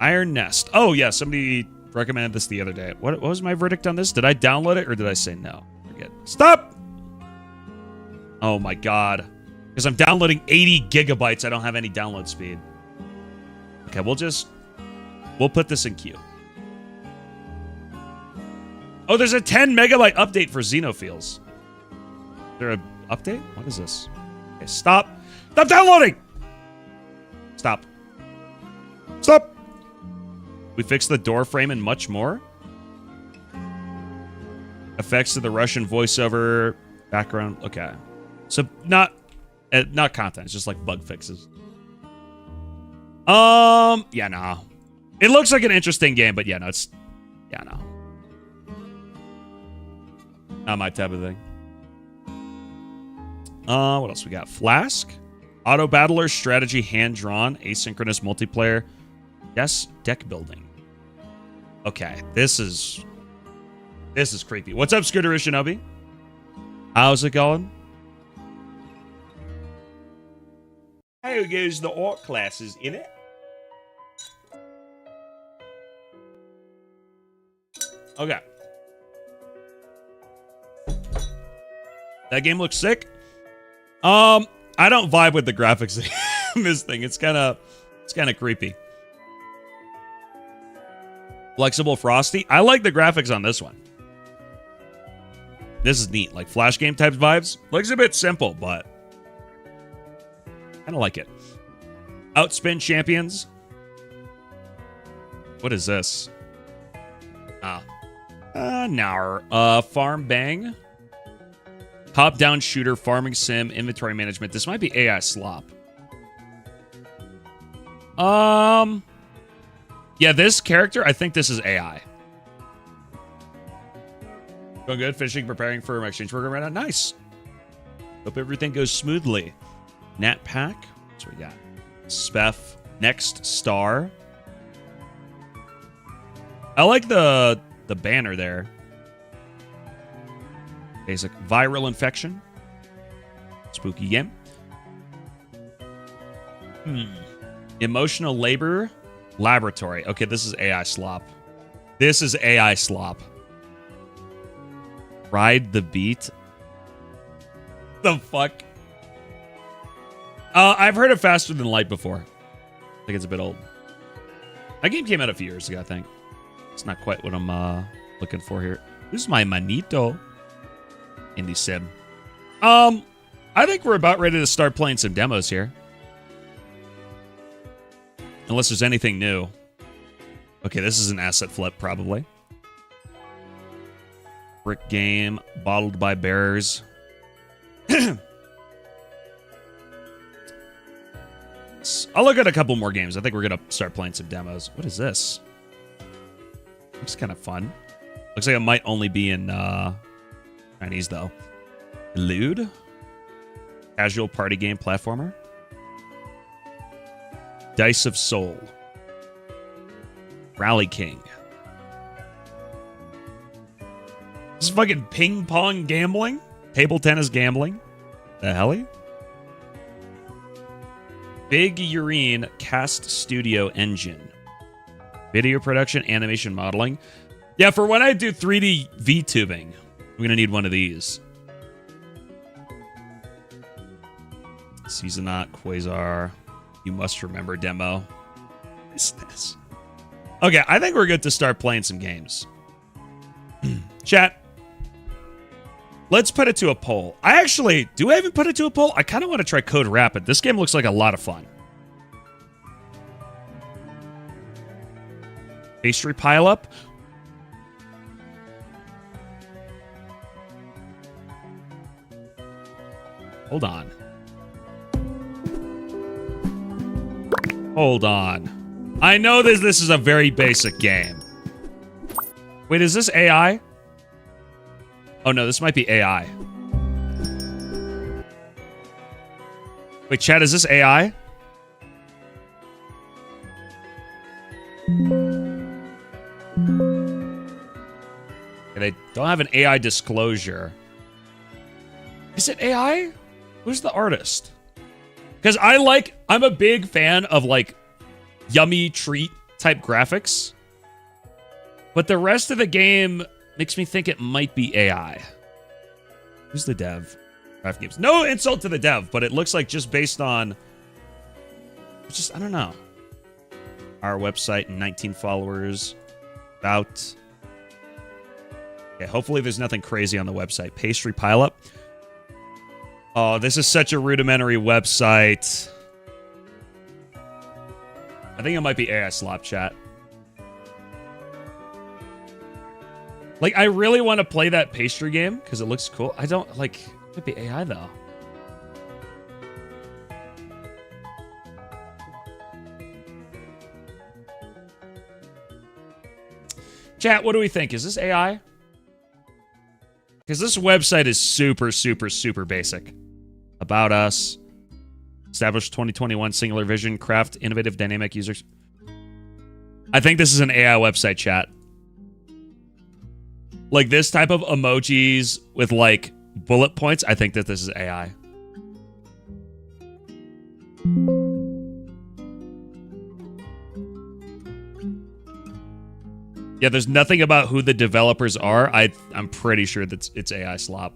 Iron Nest. Oh, yeah, somebody recommended this the other day. What was my verdict on this? Did I download it or did I say no? Forget. Stop! Oh my god. Because I'm downloading 80 gigabytes. I don't have any download speed. Okay, we'll put this in queue. Oh, there's a 10 megabyte update for Xenophiles. Is there an update? What is this? Okay, stop. Stop downloading! Stop. Stop! We fixed the door frame and much more. Effects to the Russian voiceover background. Okay. So not content, it's just like bug fixes. Yeah, nah. It looks like an interesting game, but yeah, no, no. Not my type of thing. What else we got? Flask, Auto Battler, Strategy, Hand-Drawn, Asynchronous Multiplayer. Yes, deck building. Okay, this is creepy. What's up, Scooter Shinobi? How's it going? How goes the art classes in it? Okay. That game looks sick. I don't vibe with the graphics in this thing. It's kind of creepy. Flexible Frosty. I like the graphics on this one. This is neat. Like Flash game type vibes. Looks a bit simple, but kind of like it. Outspin Champions. What is this? Farm Bang. Top-down shooter, farming sim, inventory management. This might be AI slop. Yeah, this character, I think this is AI. Going good, finishing, preparing for my exchange program right now. Nice. Hope everything goes smoothly. Nat Pack. What's we got? Spef. Next Star. I like the banner there. Basic viral infection. Spooky game. Emotional labor laboratory. Okay, this is AI slop. This is AI slop. Ride the beat. The fuck? I've heard of Faster Than Light before. I think it's a bit old. That game came out a few years ago, I think. It's not quite what I'm looking for here. Who's my manito? Indie sim. I think we're about ready to start playing some demos here. Unless there's anything new. Okay, this is an asset flip, probably. Brick game, bottled by bears. I'll look at a couple more games. I think we're going to start playing some demos. What is this? Looks kind of fun. Looks like it might only be in Chinese, though. Elude. Casual party game platformer. Dice of Soul. Rally King. This is fucking ping pong gambling? Table tennis gambling? The hell? Big Urine Cast Studio Engine. Video production, animation modeling. Yeah, for when I do 3D VTubing, I'm going to need one of these. Seasonaut, Quasar. You must remember demo. What is this? Okay, I think we're good to start playing some games. Chat. Let's put it to a poll. Do I even put it to a poll? I kind of want to try Code Rapid. This game looks like a lot of fun. Pastry pile up. Hold on. Hold on. I know this is a very basic game. Wait, is this AI? Oh no, this might be AI. Wait, chat, is this AI? They don't have an AI disclosure. Is it AI? Who's the artist? Because I'm a big fan of like yummy treat type graphics. But the rest of the game makes me think it might be AI. Who's the dev? Craft Games. No insult to the dev, but it looks like just based on... Just, I don't know. Our website, 19 followers. About... Okay, hopefully there's nothing crazy on the website. Pastry pileup. Oh, this is such a rudimentary website. I think it might be AI slop chat. Like, I really want to play that pastry game because it looks cool. I don't, like, it could be AI, though. Chat, what do we think? Is this AI? Because this website is super, super, super basic. About us. Established 2021 singular vision. Craft innovative dynamic users. I think this is an AI website, chat. Like this type of emojis with like bullet points. I think that this is AI. Yeah, there's nothing about who the developers are. I'm pretty sure that it's AI slop.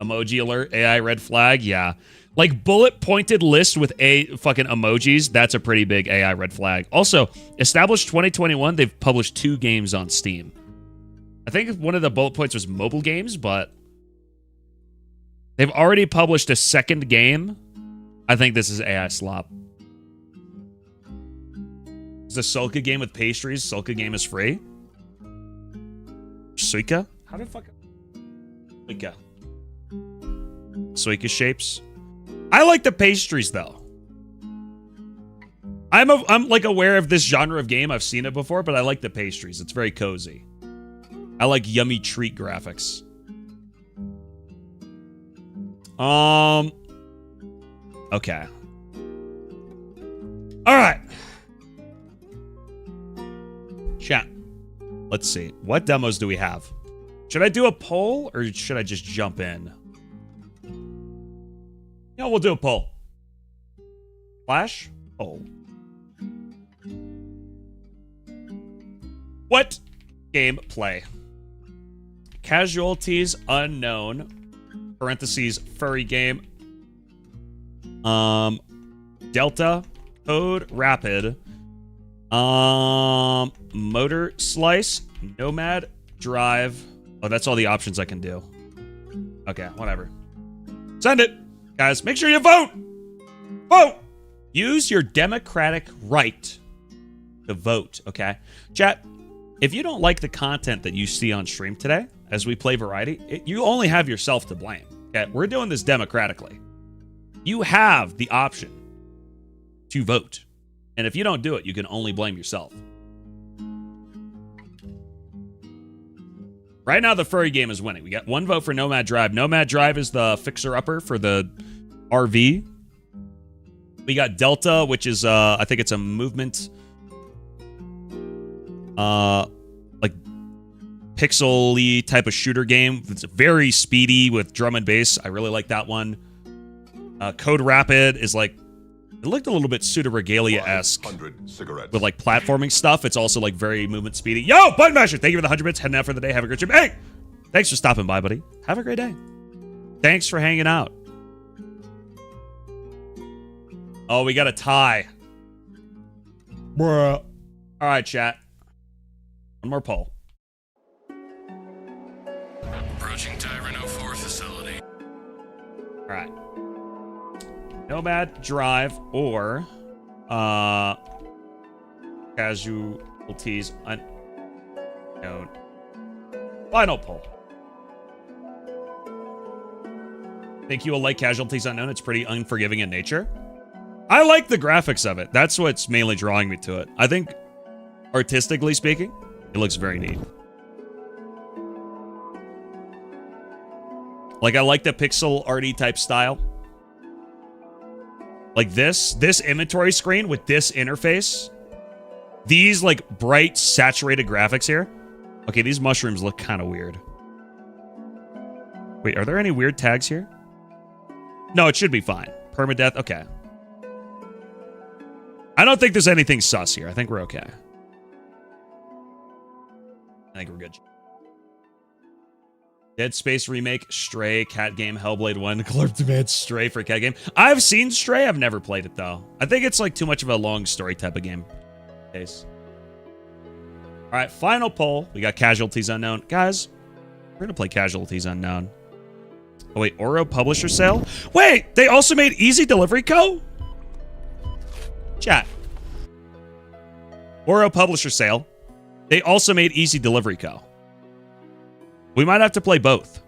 Emoji alert, AI red flag, yeah. Like bullet pointed list with fucking emojis, that's a pretty big AI red flag. Also, established 2021, they've published 2 games on Steam. I think one of the bullet points was mobile games, but they've already published a second game. I think this is AI slop. It's a Sulka game with pastries. Sulka game is free. Suika? How did fuck... Suika. Suika shapes. I like the pastries, though. I'm like aware of this genre of game. I've seen it before, but I like the pastries. It's very cozy. I like yummy treat graphics. Okay. All right. Chat. Let's see. What demos do we have? Should I do a poll or should I just jump in? Yeah, we'll do a poll. Flash? Poll. What game play? Casualties unknown. Parentheses furry game. Delta. Code rapid. Motor slice. Nomad drive. Oh, that's all the options I can do. Okay, whatever. Send it. Guys, make sure you vote. Vote. Use your democratic right to vote, okay? Chat, if you don't like the content that you see on stream today, as we play variety, you only have yourself to blame, okay? We're doing this democratically. You have the option to vote. And if you don't do it, you can only blame yourself. Right now, the furry game is winning. We got 1 vote for Nomad Drive. Nomad Drive is the fixer-upper for the RV. We got Delta, which is, I think it's a movement, like, pixel-y type of shooter game. It's very speedy with drum and bass. I really like that one. Code Rapid is, like, it looked a little bit pseudo-regalia-esque with, like, platforming stuff. It's also, like, very movement speedy. Yo, Button Masher, thank you for the 100 bits. Heading out for the day. Have a great trip. Hey, thanks for stopping by, buddy. Have a great day. Thanks for hanging out. Oh, we got a tie. Bruh. All right, chat. One more poll. Approaching Tyrant 04 facility. All right. Nomad Drive or Casualties unknown. Final poll. Think you will like Casualties Unknown? It's pretty unforgiving in nature. I like the graphics of it. That's what's mainly drawing me to it. I think, artistically speaking, it looks very neat. Like, I like the pixel arty type style. Like this inventory screen with this interface. These, like, bright, saturated graphics here. Okay, these mushrooms look kind of weird. Wait, are there any weird tags here? No, it should be fine. Permadeath, okay. I don't think there's anything sus here. I think we're okay. I think we're good. Dead Space remake, Stray, Cat Game, Hellblade 1, Club Demand, Stray for Cat Game. I've seen Stray, I've never played it though. I think it's like too much of a long story type of game. Case. All right, final poll. We got Casualties Unknown. Guys, we're gonna play Casualties Unknown. Oh wait, Oro Publisher Sale? Wait, they also made Easy Delivery Co? Chat. Oro Publisher Sale. They also made Easy Delivery Co. We might have to play both.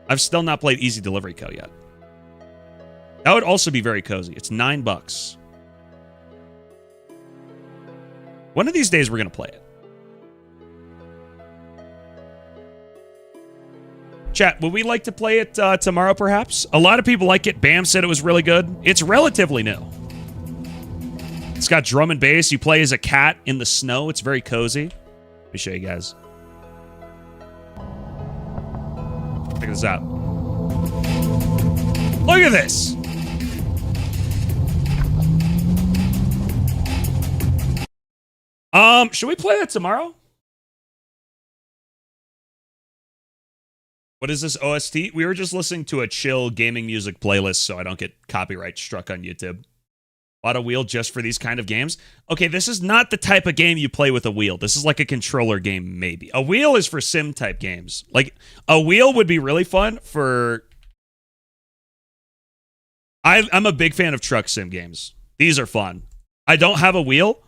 I've still not played Easy Delivery Co. yet. That would also be very cozy. It's $9. One of these days, we're going to play it. Chat, would we like to play it tomorrow, perhaps? A lot of people like it. Bam said it was really good. It's relatively new. It's got drum and bass. You play as a cat in the snow. It's very cozy. Let me show you guys. Check this out. Look at this. Should we play that tomorrow? What is this OST? We were just listening to a chill gaming music playlist so I don't get copyright struck on YouTube. Bought a wheel just for these kind of games. Okay, this is not the type of game you play with a wheel. This is like a controller game, maybe. A wheel is for sim type games. Like, a wheel would be really fun for... I'm a big fan of truck sim games. These are fun. I don't have a wheel,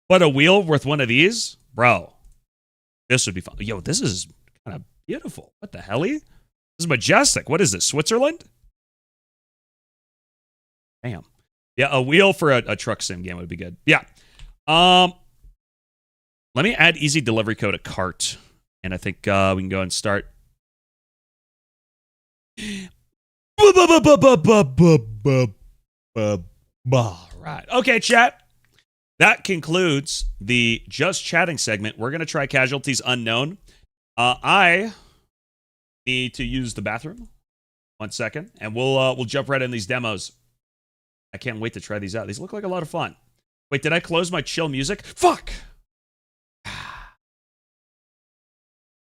but a wheel with one of these, bro, this would be fun. Yo, this is kind of beautiful. What the hell? This is majestic. What is this, Switzerland? Damn. Yeah, a wheel for a truck sim game would be good. Yeah. Let me add Easy Delivery Co to cart. And I think we can go and start. Right. Okay, chat. That concludes the Just Chatting segment. We're going to try Casualties Unknown. I need to use the bathroom. 1 second. And we'll jump right in these demos. I can't wait to try these out. These look like a lot of fun. Wait, did I close my chill music? Fuck!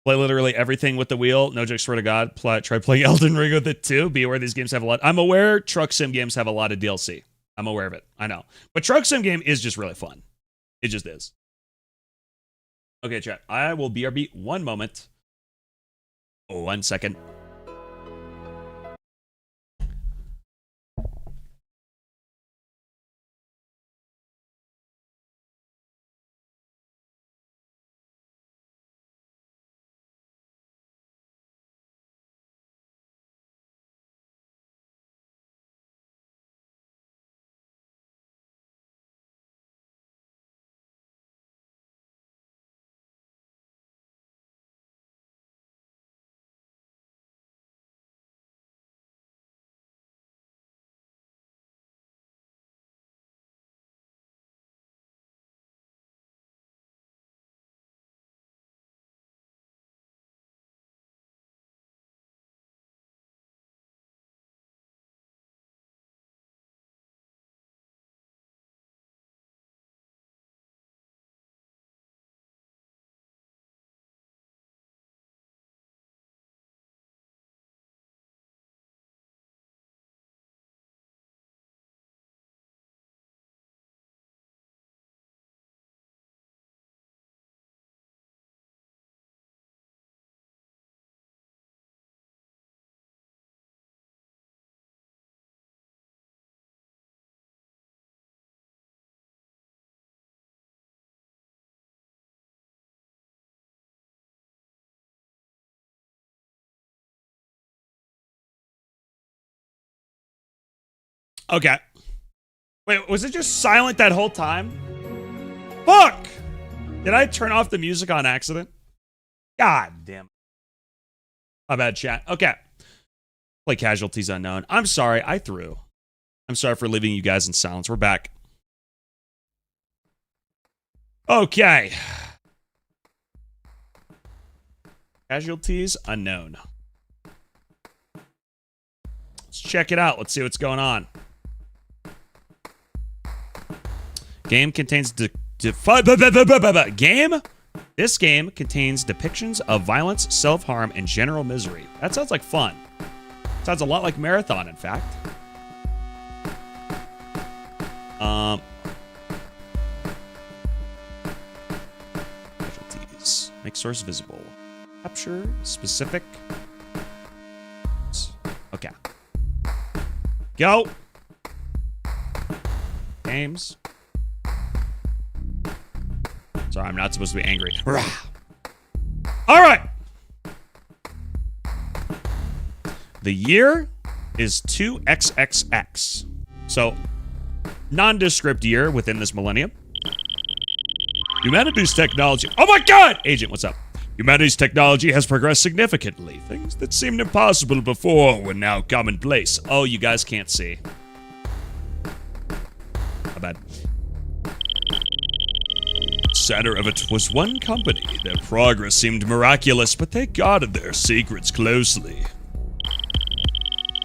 Play literally everything with the wheel. No joke, swear to God. Try playing Elden Ring with it too. Be aware these games have a lot. I'm aware truck sim games have a lot of DLC. I'm aware of it. I know. But truck sim game is just really fun. It just is. Okay, chat. I will BRB 1 moment. 1 second. Okay. Wait, was it just silent that whole time? Fuck! Did I turn off the music on accident? God damn. My bad, chat. Okay. Play Casualties Unknown. I'm sorry, I threw. I'm sorry for leaving you guys in silence. We're back. Okay. Casualties Unknown. Let's check it out. Let's see what's going on. Game contains game This game contains depictions of violence, self-harm, and general misery. That sounds like fun. Sounds a lot like Marathon, in fact. Casualties. Make source visible. Capture specific. Okay. Go. Games. Sorry, I'm not supposed to be angry. All right. The year is 2XXX. So, nondescript year within this millennium. Humanity's technology. Oh my God! Agent, what's up? Humanity's technology has progressed significantly. Things that seemed impossible before were now commonplace. Oh, you guys can't see. How bad? Center of it was one company. Their progress seemed miraculous, but they guarded their secrets closely.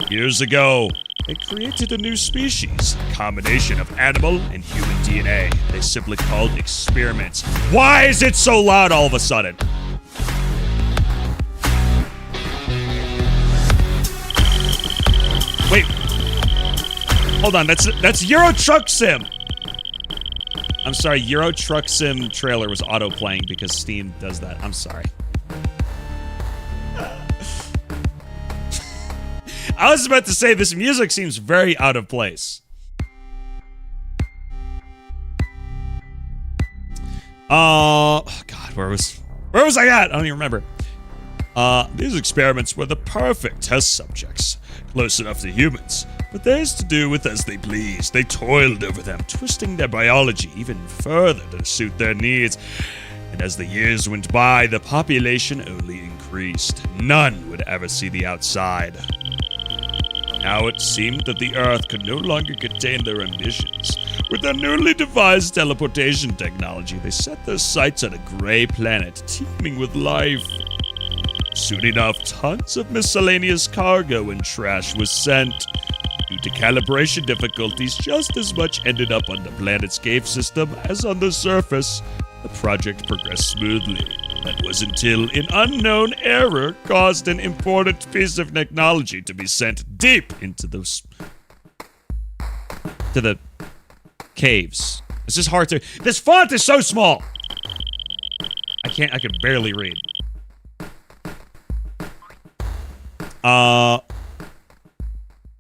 Years ago, they created a new species, a combination of animal and human DNA. They simply called experiments. Why is it so loud all of a sudden? Wait. Hold on, that's Euro Truck Sim. I'm sorry, Euro Truck Sim trailer was auto-playing because Steam does that. I'm sorry. I was about to say this music seems very out of place. Oh God, where was I at? I don't even remember. These experiments were the perfect test subjects, close enough to humans, but theirs to do with as they pleased. They toiled over them, twisting their biology even further to suit their needs. And as the years went by, the population only increased. None would ever see the outside. Now it seemed that the Earth could no longer contain their ambitions. With their newly devised teleportation technology, they set their sights on a gray planet teeming with life. Soon enough, tons of miscellaneous cargo and trash was sent. Due to calibration difficulties, just as much ended up on the planet's cave system as on the surface. The project progressed smoothly. That was until an unknown error caused an important piece of technology to be sent deep into those to the caves. This is hard to. This font is so small. I can barely read.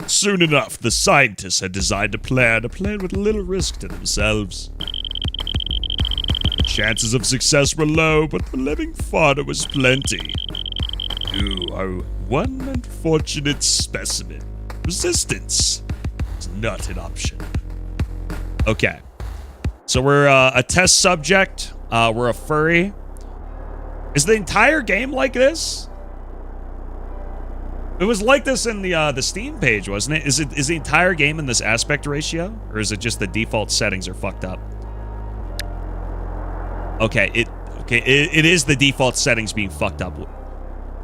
Soon enough, the scientists had designed a plan with little risk to themselves. Chances of success were low, but the living fodder was plenty. You are one unfortunate specimen. Resistance is not an option. Okay. So we're a test subject. We're a furry. Is the entire game like this? It was like this in the Steam page, wasn't it? Is the entire game in this aspect ratio? Or is it just the default settings are fucked up? Okay, it is the default settings being fucked up.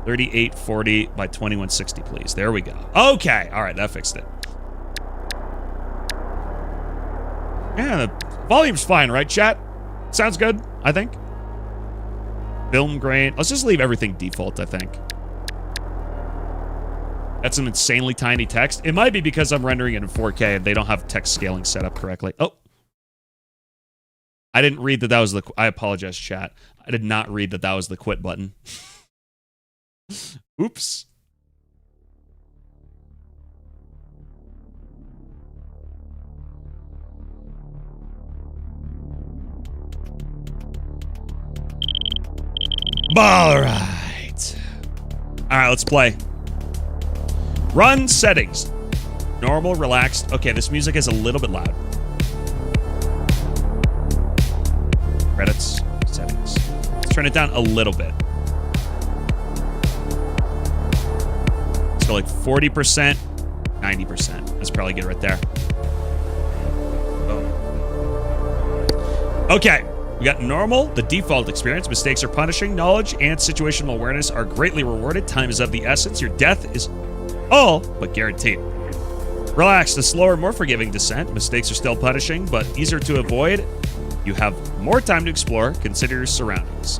3840 by 2160, please. There we go. Okay, all right, that fixed it. Yeah, the volume's fine, right, chat? Sounds good, I think. Film grain. Let's just leave everything default, I think. That's some insanely tiny text. It might be because I'm rendering it in 4K and they don't have text scaling set up correctly. Oh. I didn't read that was the... I apologize, chat. I did not read that was the quit button. Oops. All right. All right, let's play. Run settings. Normal, relaxed. Okay, this music is a little bit loud. Credits, settings. Let's turn it down a little bit. Let's go like 40%, 90%. That's probably good right there. Oh. Okay, we got normal, the default experience. Mistakes are punishing. Knowledge and situational awareness are greatly rewarded. Time is of the essence. Your death is all but guaranteed. Relax, the slower, more forgiving descent. Mistakes are still punishing, but easier to avoid. You have more time to explore. Consider your surroundings.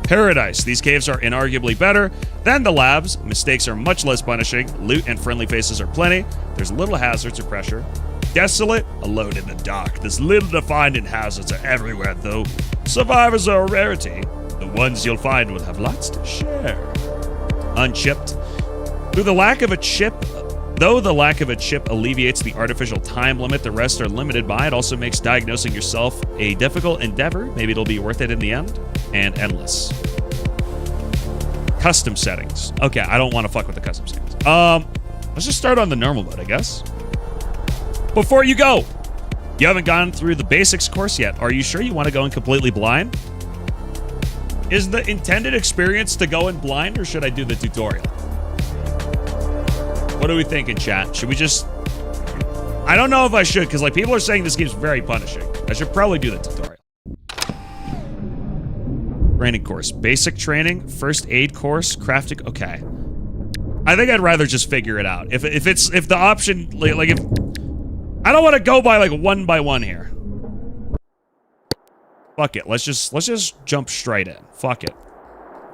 Paradise. These caves are inarguably better than the labs. Mistakes are much less punishing. Loot and friendly faces are plenty. There's little hazards or pressure. Desolate. Alone in the dark. There's little to find and hazards are everywhere, though. Survivors are a rarity. The ones you'll find will have lots to share. Unchipped. Though the lack of a chip alleviates the artificial time limit the rest are limited by, it also makes diagnosing yourself a difficult endeavor. Maybe it'll be worth it in the end. And endless. Custom settings. Okay, I don't want to fuck with the custom settings. Let's just start on the normal mode, I guess. Before you go, you haven't gone through the basics course yet. Are you sure you want to go in completely blind? Is the intended experience to go in blind, or should I do the tutorial? What are we thinking, chat? Should we just... I don't know if I should, because like people are saying this game's very punishing. I should probably do the tutorial. Training course. Basic training, first aid course, crafting... Okay. I think I'd rather just figure it out. If the option... Like if... I don't want to go by like one by one here. Fuck it. Let's just jump straight in. Fuck it.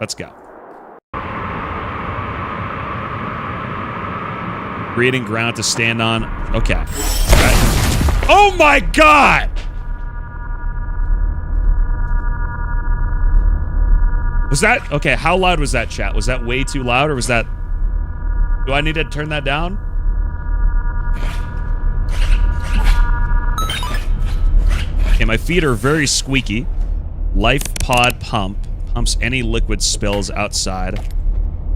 Let's go. Creating ground to stand on. Okay. Right. Oh my god! Was that... Okay, how loud was that, chat? Was that way too loud, or was that... Do I need to turn that down? Okay, my feet are very squeaky. Life pod pump. Pumps any liquid spills outside.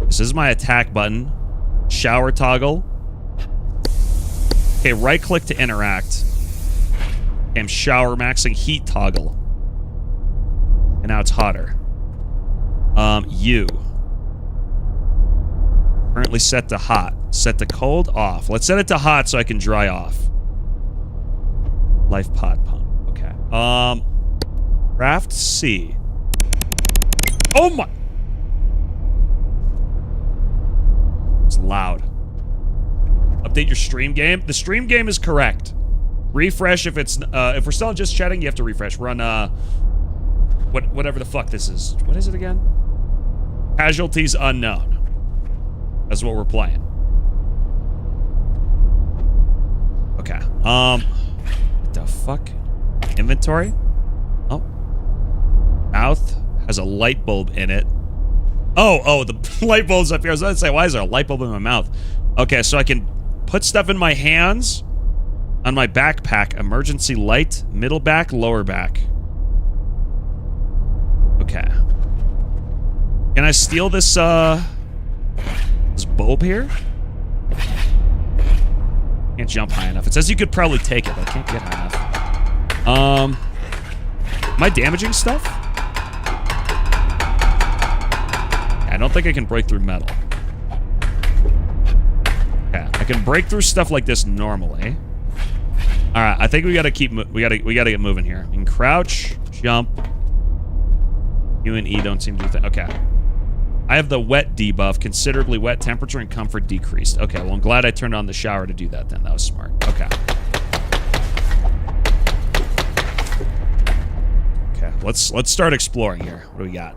This is my attack button. Shower toggle. Okay, right click to interact. Okay, I'm shower maxing heat toggle. And now it's hotter. U. Currently set to hot. Set to cold, off. Let's set it to hot so I can dry off. Life pod pump. Okay. Craft C. Oh my... It's loud. Update your stream game. The stream game is correct. Refresh if it's if we're still just chatting, you have to refresh. Run whatever the fuck this is. What is it again? Casualties unknown. That's what we're playing. Okay. What the fuck? Inventory? Oh. Mouth has a light bulb in it. Oh, the light bulb's up here. I was about to say, why is there a light bulb in my mouth? Okay, so I can put stuff in my hands. On my backpack, emergency light, middle back, lower back. Okay. Can I steal this bulb here? Can't jump high enough. It says you could probably take it, but I can't get high enough. Am I damaging stuff? I don't think I can break through metal. Okay, I can break through stuff like this normally. All right, I think we gotta keep. We gotta get moving here. You can crouch, jump. U and E don't seem to do that. Okay. I have the wet debuff, considerably wet, temperature and comfort decreased. Okay, well, I'm glad I turned on the shower to do that then. That was smart. Okay. Okay, let's start exploring here. What do we got?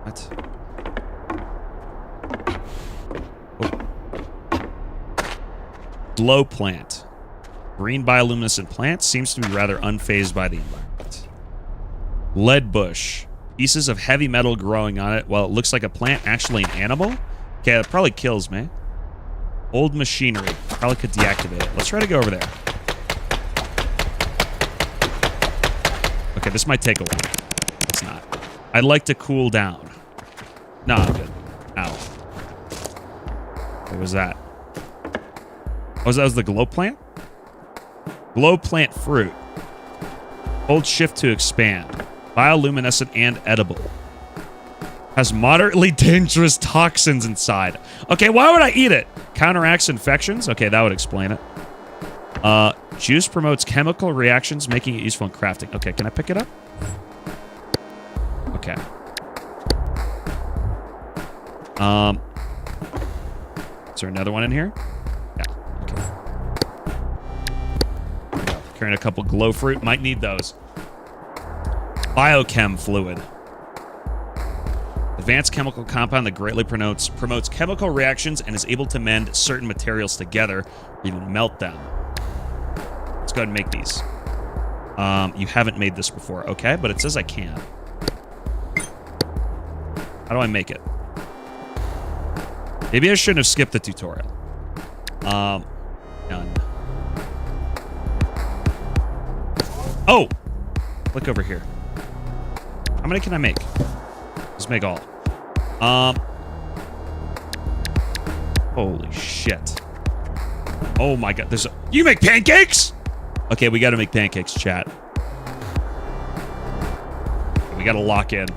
What? Oh. Glow plant. Green bioluminescent plant seems to be rather unfazed by the environment. Lead bush. Pieces of heavy metal growing on it. Well, it looks like a plant, actually an animal. Okay, that probably kills me. Old machinery. Probably could deactivate it. Let's try to go over there. Okay, this might take a while. It's not. I'd like to cool down. No, I'm good. Ow. What was that? Oh, that was the glow plant? Glow plant fruit. Hold shift to expand. Bioluminescent and edible. Has moderately dangerous toxins inside. Okay, why would I eat it? Counteracts infections? Okay, that would explain it. Juice promotes chemical reactions, making it useful in crafting. Okay, can I pick it up? Okay. Is there another one in here? Yeah, okay. Carrying a couple glow fruit. Might need those. Biochem fluid. Advanced chemical compound that greatly promotes chemical reactions and is able to mend certain materials together, or even melt them. Let's go ahead and make these. You haven't made this before, okay? But it says I can. How do I make it? Maybe I shouldn't have skipped the tutorial. Done. Oh! Look over here. How many can I make? Let's make all. Holy shit. Oh my god, there's a... You make pancakes?! Okay, we gotta make pancakes, chat. We gotta lock in.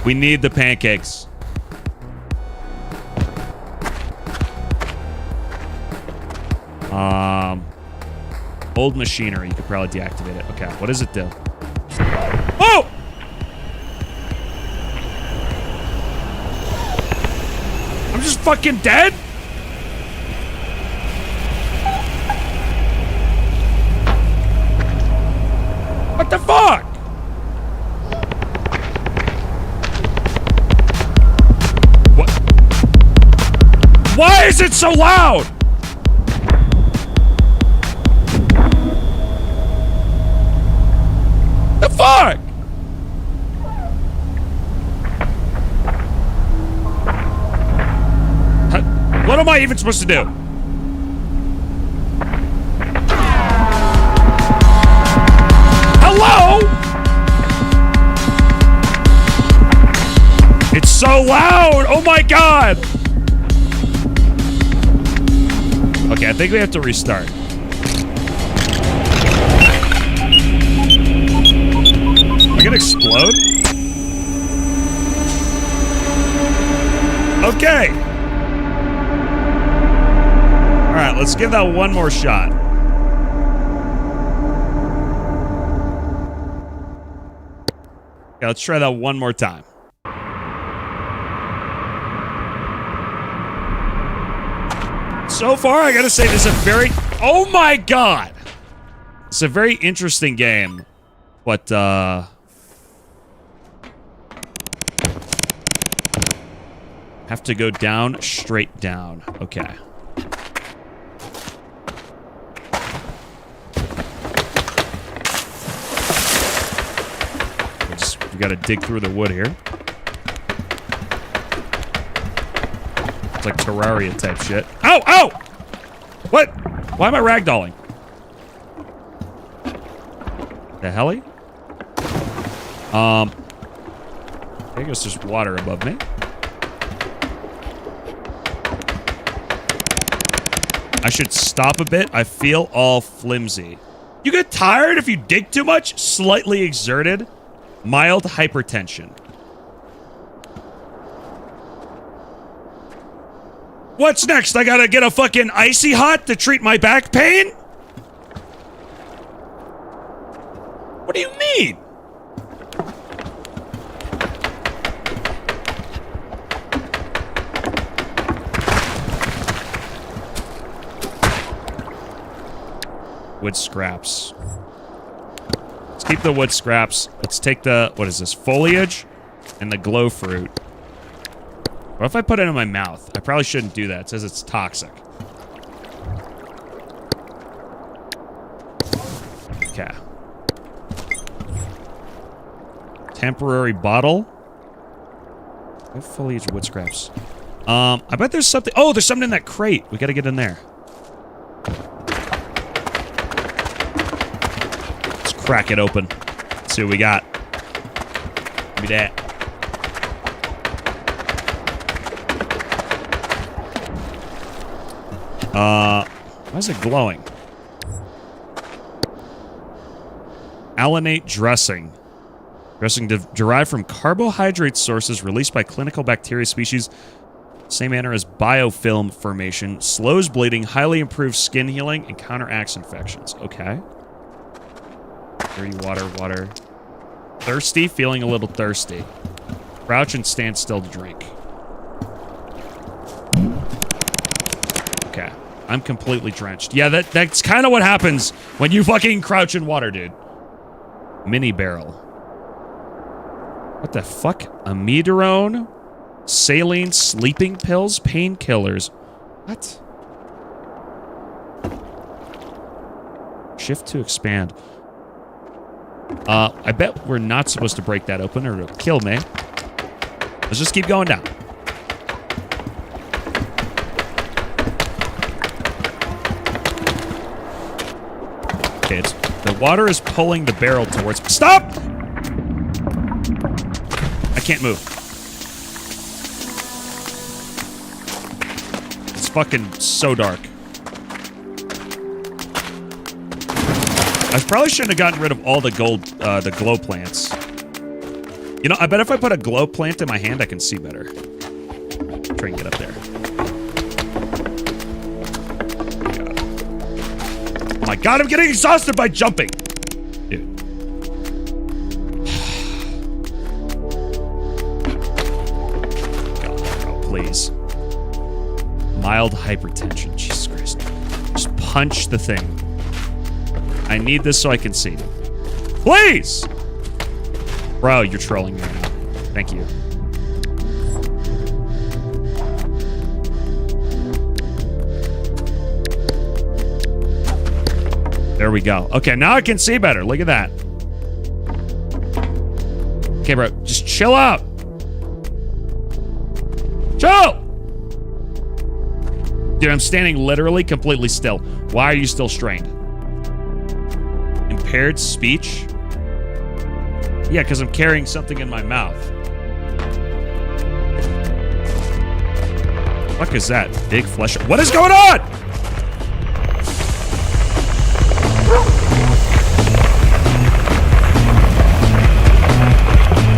We need the pancakes. Old machinery. You could probably deactivate it. Okay, what does it do? Oh! I'm just fucking dead? What the fuck? What? Why is it so loud? The fuck? What am I even supposed to do? Hello? It's so loud! Oh my god! Okay, I think we have to restart. Am I gonna explode? Okay. Alright, let's give that one more shot. Okay, let's try that one more time. So far, I gotta say, this is a very... Oh my god! It's a very interesting game. But, have to go down, straight down. Okay. We gotta dig through the wood here. It's like Terraria type shit. Ow! Ow! What? Why am I ragdolling? The helly? I guess there's water above me. I should stop a bit. I feel all flimsy. You get tired if you dig too much? Slightly exerted? Mild hypertension. What's next? I gotta get a fucking icy hot to treat my back pain? What do you mean? Wood scraps. Let's keep the wood scraps. Let's take the, what is this, foliage and the glow fruit. What if I put it in my mouth? I probably shouldn't do that. It says it's toxic. Okay. Temporary bottle. What foliage, wood scraps? I bet there's something. Oh, there's something in that crate. We gotta get in there. Crack it open. Let's see what we got. Give me that. Why is it glowing? Allinate dressing. Dressing derived from carbohydrate sources released by clinical bacteria species. Same manner as biofilm formation. Slows bleeding, highly improves skin healing, and counteracts infections. Okay. Dirty water, water. Thirsty? Feeling a little thirsty. Crouch and stand still to drink. Okay. I'm completely drenched. Yeah, that's kind of what happens when you fucking crouch in water, dude. Mini barrel. What the fuck? Amidorone, saline, sleeping pills, painkillers. What? Shift to expand. I bet we're not supposed to break that open or it'll kill me. Let's just keep going down. Okay, the water is pulling the barrel towards me. Stop! I can't move. It's fucking so dark. I probably shouldn't have gotten rid of all the the glow plants. You know, I bet if I put a glow plant in my hand, I can see better. Try and get up there. Oh my god, I'm getting exhausted by jumping! Dude. God, bro, please. Mild hypertension, Jesus Christ. Just punch the thing. I need this so I can see. Please! Bro, you're trolling me right now. Thank you. There we go. Okay, now I can see better. Look at that. Okay, bro, just chill out. Chill! Dude, I'm standing literally completely still. Why are you still strained? Impaired speech? Yeah, because I'm carrying something in my mouth. What is that? Big flesh. What is going on?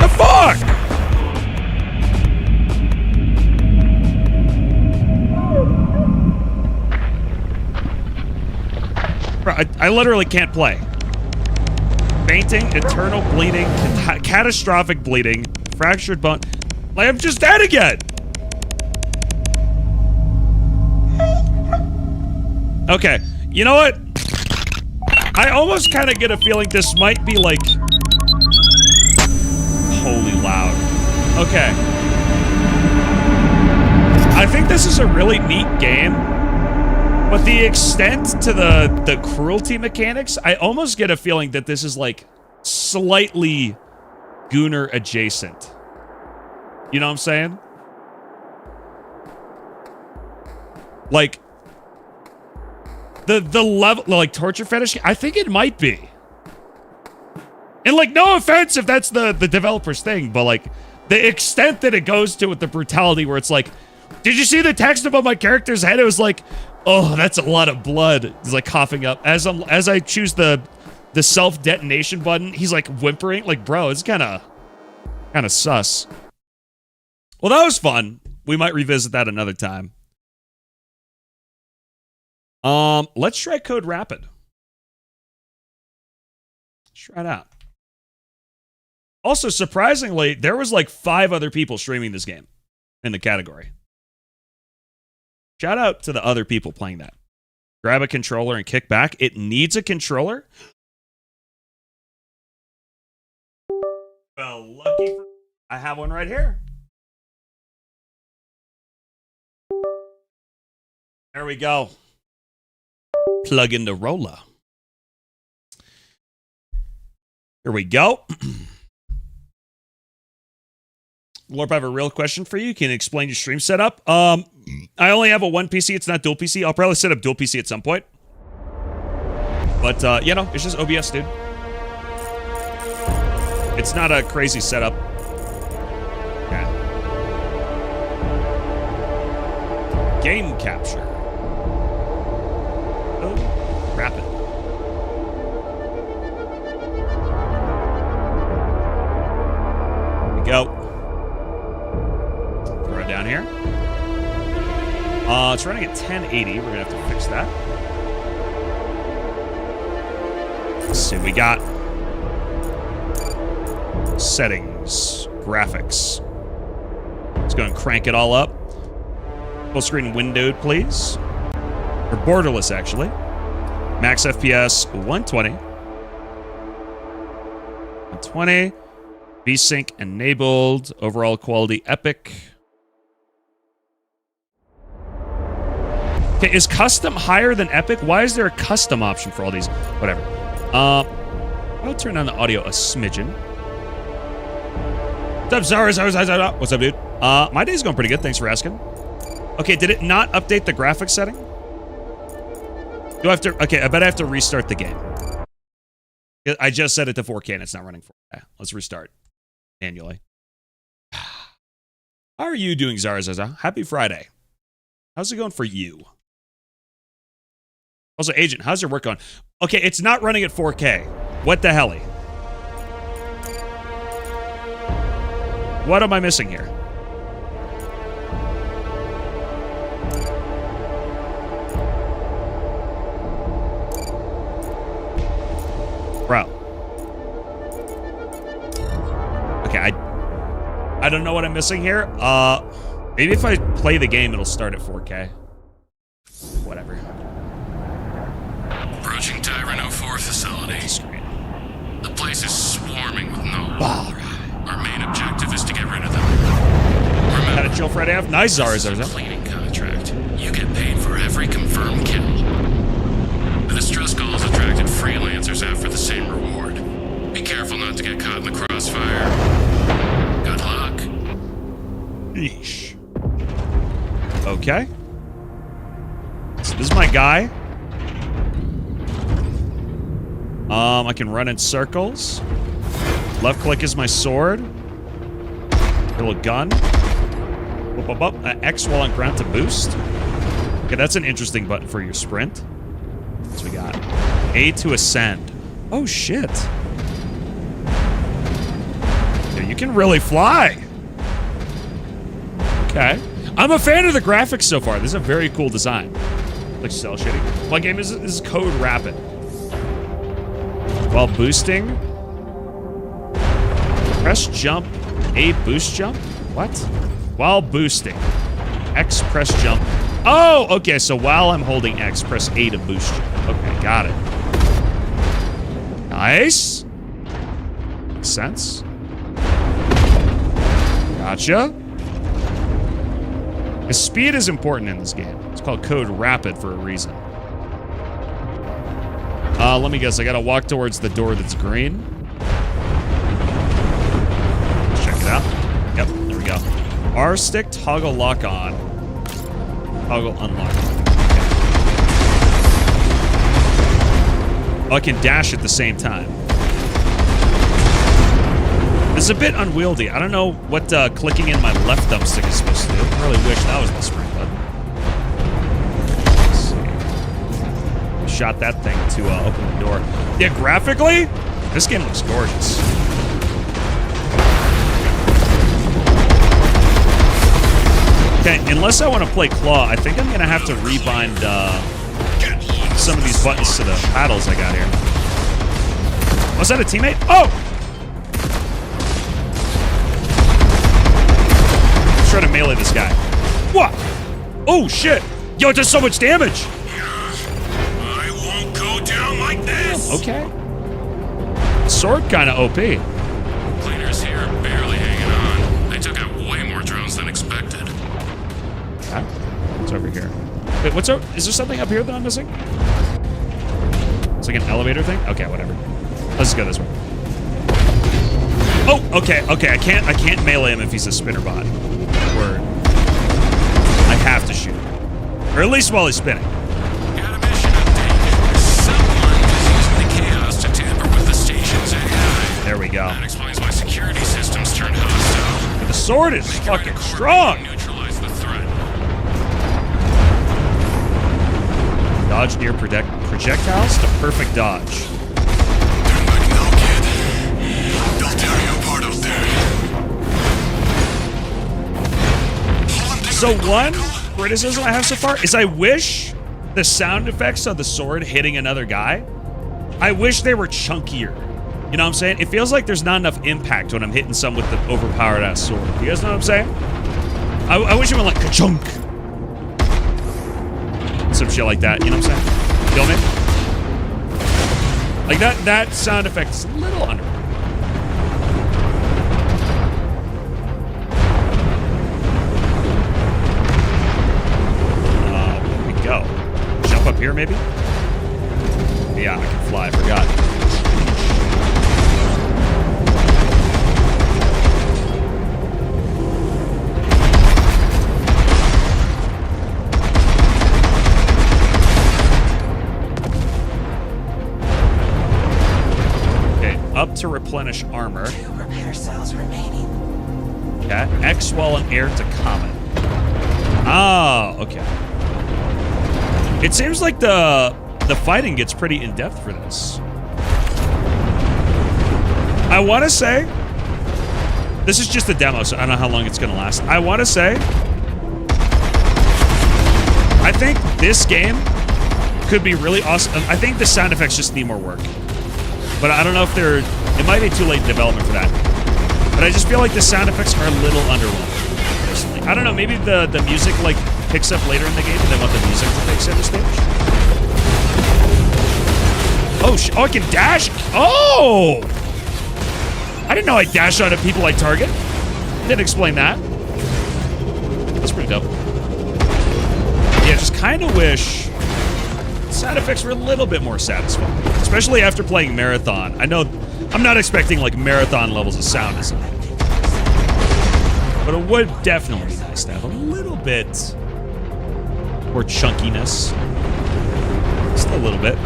The fuck? Bro, I literally can't play. Fainting, eternal bleeding, catastrophic bleeding, fractured bone. Like, I'm just dead again. Okay, you know what? I almost kind of get a feeling this might be like... Holy loud. Okay. I think this is a really neat game. But the extent to the cruelty mechanics, I almost get a feeling that this is like slightly Gooner adjacent. You know what I'm saying? Like the level, like torture fetish, I think it might be. And like, no offense if that's the developer's thing, but like the extent that it goes to with the brutality where it's like, did you see the text above my character's head? It was like, oh, that's a lot of blood. He's like coughing up. As I choose the self-detonation button, he's like whimpering. Like, bro, it's kind of sus. Well, that was fun. We might revisit that another time. Let's try Code Rapid. Let's try it out. Also, surprisingly, there was like 5 other people streaming this game in the category. Shout out to the other people playing that. Grab a controller and kick back. It needs a controller? Well, lucky for... I have one right here. There we go. Plug in the roller. Here we go. Lorp, I have a real question for you. Can you explain your stream setup? I only have a one PC. It's not dual PC. I'll probably set up dual PC at some point. But, you know, it's just OBS, dude. It's not a crazy setup. Okay. Game capture. Oh, rapid. Here we go. Throw it down here. It's running at 1080. We're gonna have to fix that. Let's see what we got. Settings, graphics. Let's go and crank it all up. Full screen windowed, please. Or borderless, actually. Max FPS 120. 120. VSync enabled. Overall quality epic. Okay, is custom higher than epic? Why is there a custom option for all these? Whatever. I'll turn on the audio a smidgen. What's up, Zara? What's up, dude? My day's going pretty good. Thanks for asking. Okay, did it not update the graphics setting? Do I have to? Okay, I bet I have to restart the game. I just set it to 4K and it's not running 4K. Let's restart manually. How are you doing, Zara? Happy Friday. How's it going for you? Also, Agent, how's your work going? Okay, it's not running at 4K. What the helly? What am I missing here? Bro. Okay, I don't know what I'm missing here. Maybe if I play the game, it'll start at 4K. Whatever. Approaching Tyrant 04 facility. The place is swarming with gnolls. Wow. Our main objective is to get rid of them. Had a chill Friday off. Nice, Zara. Cleaning contract. You get paid for every confirmed kill. The distress calls attracted freelancers after the same reward. Be careful not to get caught in the crossfire. Good luck. Yeesh. Okay. So this is my guy. I can run in circles. Left click is my sword. Little gun. X while on ground to boost. Okay, that's an interesting button for your sprint. What we got? A to ascend. Oh shit. Yeah, you can really fly. Okay. I'm a fan of the graphics so far. This is a very cool design. Like cell shading. My game is code rapid. While boosting. Press jump. A boost jump? What? While boosting. X press jump. Oh, okay. So while I'm holding X, press A to boost jump. Okay, got it. Nice. Makes sense. Gotcha. The speed is important in this game. It's called Code Rapid for a reason. Let me guess. I gotta walk towards the door that's green. Let's check it out. Yep, there we go. R stick, toggle lock on. Toggle unlock. Okay. Oh, I can dash at the same time. This is a bit unwieldy. I don't know what clicking in my left thumbstick is supposed to do. I really wish that was the spring button. Let's see. Shot that thing to open the door. Yeah, graphically, this game looks gorgeous. Okay, unless I want to play Claw, I think I'm going to have to rebind some of these buttons to the paddles I got here. Was that a teammate? Oh! Let's try to melee this guy. What? Oh, shit. Yo, it does so much damage. I won't go down like this. Okay. Sword kind of OP. Cleaners here are barely hanging on. They took out way more drones than expected. Okay. What's over here? Wait, what's over? Is there something up here that I'm missing? It's like an elevator thing? Okay, whatever. Let's go this way. Oh, okay, okay. I can't melee him if he's a spinner bot. Word. I have to shoot him. Or at least while he's spinning. Got a mission update. Someone is using the chaos to tamper with the station's AI. There we go. That explains why security systems turned hostile. But the sword is fucking strong. Neutralize the threat. Dodge near projectiles to perfect dodge. They'll tear you apart out there. So one criticism I have so far is I wish the sound effects of the sword hitting another guy, I wish they were chunkier. You know what I'm saying? It feels like there's not enough impact when I'm hitting some with the overpowered ass sword. You guys know what I'm saying? I wish it went like ka-chunk. some shit like that. You know what I'm saying? Feel me? Like that sound effect is a little under. Where we go? Jump up here, maybe? Yeah, I can fly. I forgot. Up to replenish armor. 2 repair cells remaining. Okay. X while in air to comment. Oh, okay. It seems like the fighting gets pretty in depth for this. I want to say this is just a demo, so I don't know how long it's going to last. I want to say I think this game could be really awesome. I think the sound effects just need more work. But I don't know if they're... It might be too late in development for that. But I just feel like the sound effects are a little underwhelming, personally. I don't know, maybe the music, like, picks up later in the game and they want the music to take center stage? Oh, I can dash? Oh! I didn't know I dash onto people I target. Didn't explain that. That's pretty dope. Yeah, just kind of wish... sound effects were a little bit more satisfying, especially after playing Marathon. I know I'm not expecting like Marathon levels of sound design, but it would definitely be nice to have a little bit more chunkiness, just a little bit.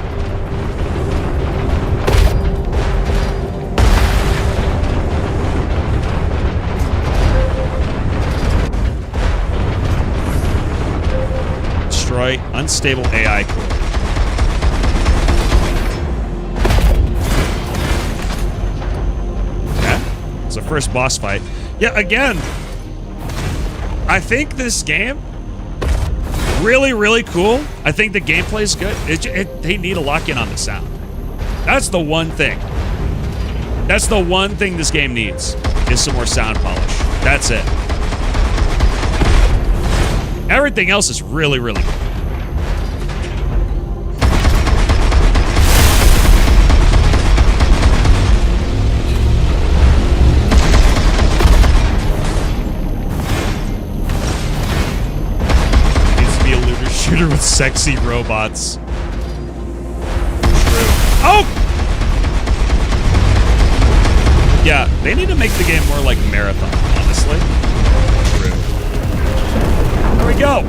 Destroy unstable AI core. It's the first boss fight. Yeah, again, I think this game, really, really cool. I think the gameplay is good. They need to lock in on the sound. That's the one thing. That's the one thing this game needs, is some more sound polish. That's it. Everything else is really, really good. Shooter with sexy robots. True. Oh! Yeah, they need to make the game more like Marathon, honestly. True. There we go.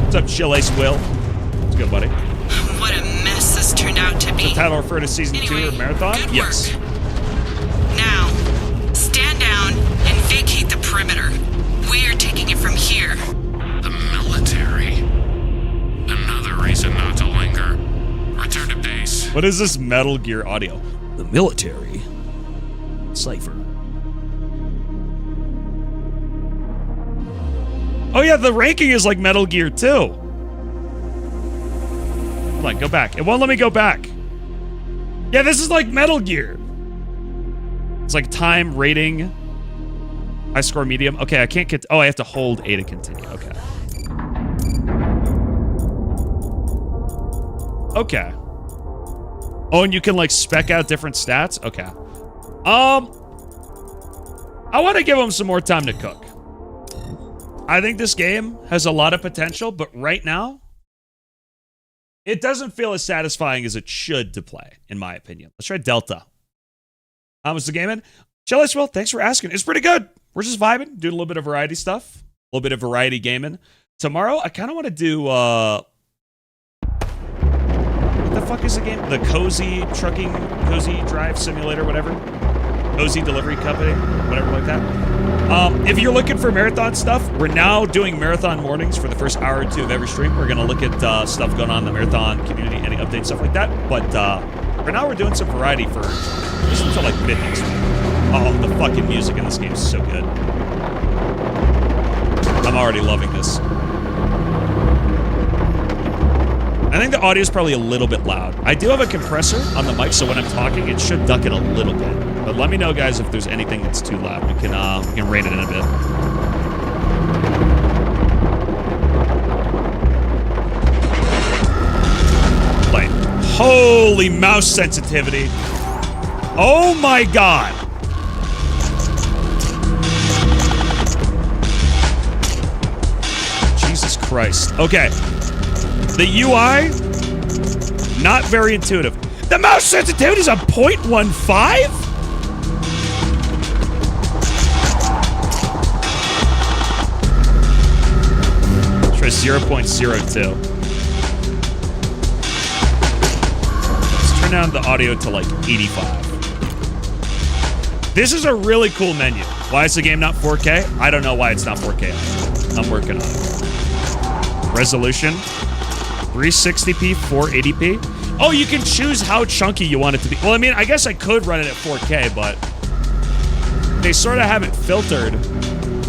What's up, Chill Ace Will? What's good, buddy? What a mess this turned out to be. Does the title refer to season 2 of Marathon? Yes. Now, stand down and vacate the perimeter. We're taking it from here. The military. Another reason not to linger. Return to base. What is this Metal Gear audio? The military. Cypher. Oh yeah, the ranking is like Metal Gear 2. Hold on, go back. It won't let me go back. Yeah, this is like Metal Gear. It's like time, rating, high score, medium. Okay, I can't get... Oh, I have to hold A to continue. Okay. Okay. Oh, and you can like spec out different stats? Okay. I want to give them some more time to cook. I think this game has a lot of potential, but right now, it doesn't feel as satisfying as it should to play, in my opinion. Let's try Delta. How was the game in? Chill as well. Thanks for asking. It's pretty good. We're just vibing, doing a little bit of variety stuff, a little bit of variety gaming. Tomorrow, I kind of want to do, what the fuck is the game? The Cozy Drive Simulator, whatever. Cozy Delivery Company, whatever like that. If you're looking for marathon stuff, we're now doing marathon mornings for the first hour or two of every stream. We're going to look at stuff going on in the marathon community, any updates, stuff like that. But for now, we're doing some variety for just until like mid next week. Oh, the fucking music in this game is so good. I'm already loving this. I think the audio is probably a little bit loud. I do have a compressor on the mic, so when I'm talking, it should duck it a little bit. But let me know, guys, if there's anything that's too loud. We can rein it in a bit. Holy mouse sensitivity. Oh my god. Jesus Christ. Okay. The UI, not very intuitive. The mouse sensitivity is a 0.15? Try 0.02. Let's turn down the audio to like 85. This is a really cool menu. Why is the game not 4K? I don't know why it's not 4K. I'm working on it. Resolution 360p, 480p. Oh, you can choose how chunky you want it to be. Well, I mean, I guess I could run it at 4K, but they sort of have it filtered,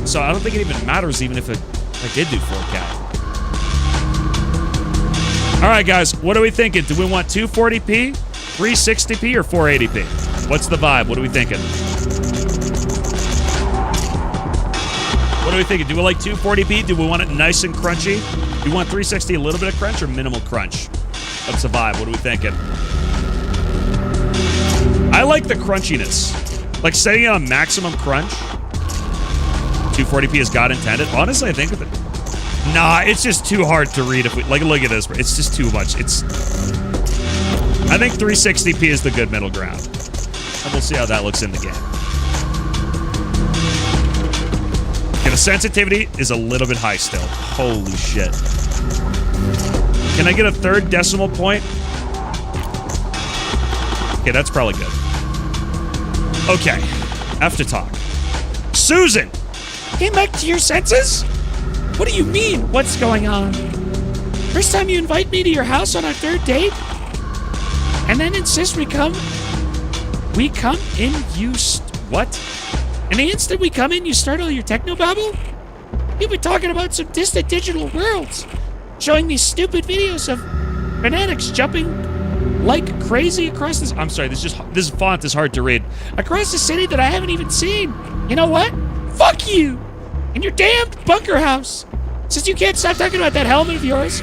so I don't think it even matters even if I did do 4K. All right, guys, what are we thinking? Do we want 240p, 360p, or 480p? What's the vibe? What are we thinking? What are we thinking? Do we like 240p? Do we want it nice and crunchy? Do we want 360, a little bit of crunch, or minimal crunch? What's the vibe? What are we thinking? I like the crunchiness. Like setting it on maximum crunch. 240p is God intended. Honestly, I think nah, it's just too hard to read. If we like, look at this. It's just too much. I think 360p is the good middle ground, and we'll see how that looks in the game. Okay, the sensitivity is a little bit high still. Holy shit. Can I get a third decimal point? Okay, that's probably good. Okay, I have to talk. Susan! Came back to your senses? What do you mean? What's going on? First time you invite me to your house on our third date? And then insist we come in, what? And the instant we come in, you start all your technobabble? You've been talking about some distant digital worlds, showing me stupid videos of fanatics jumping like crazy across this. I'm sorry, this font is hard to read. Across the city that I haven't even seen. You know what? Fuck you and your damned bunker house. Since you can't stop talking about that helmet of yours,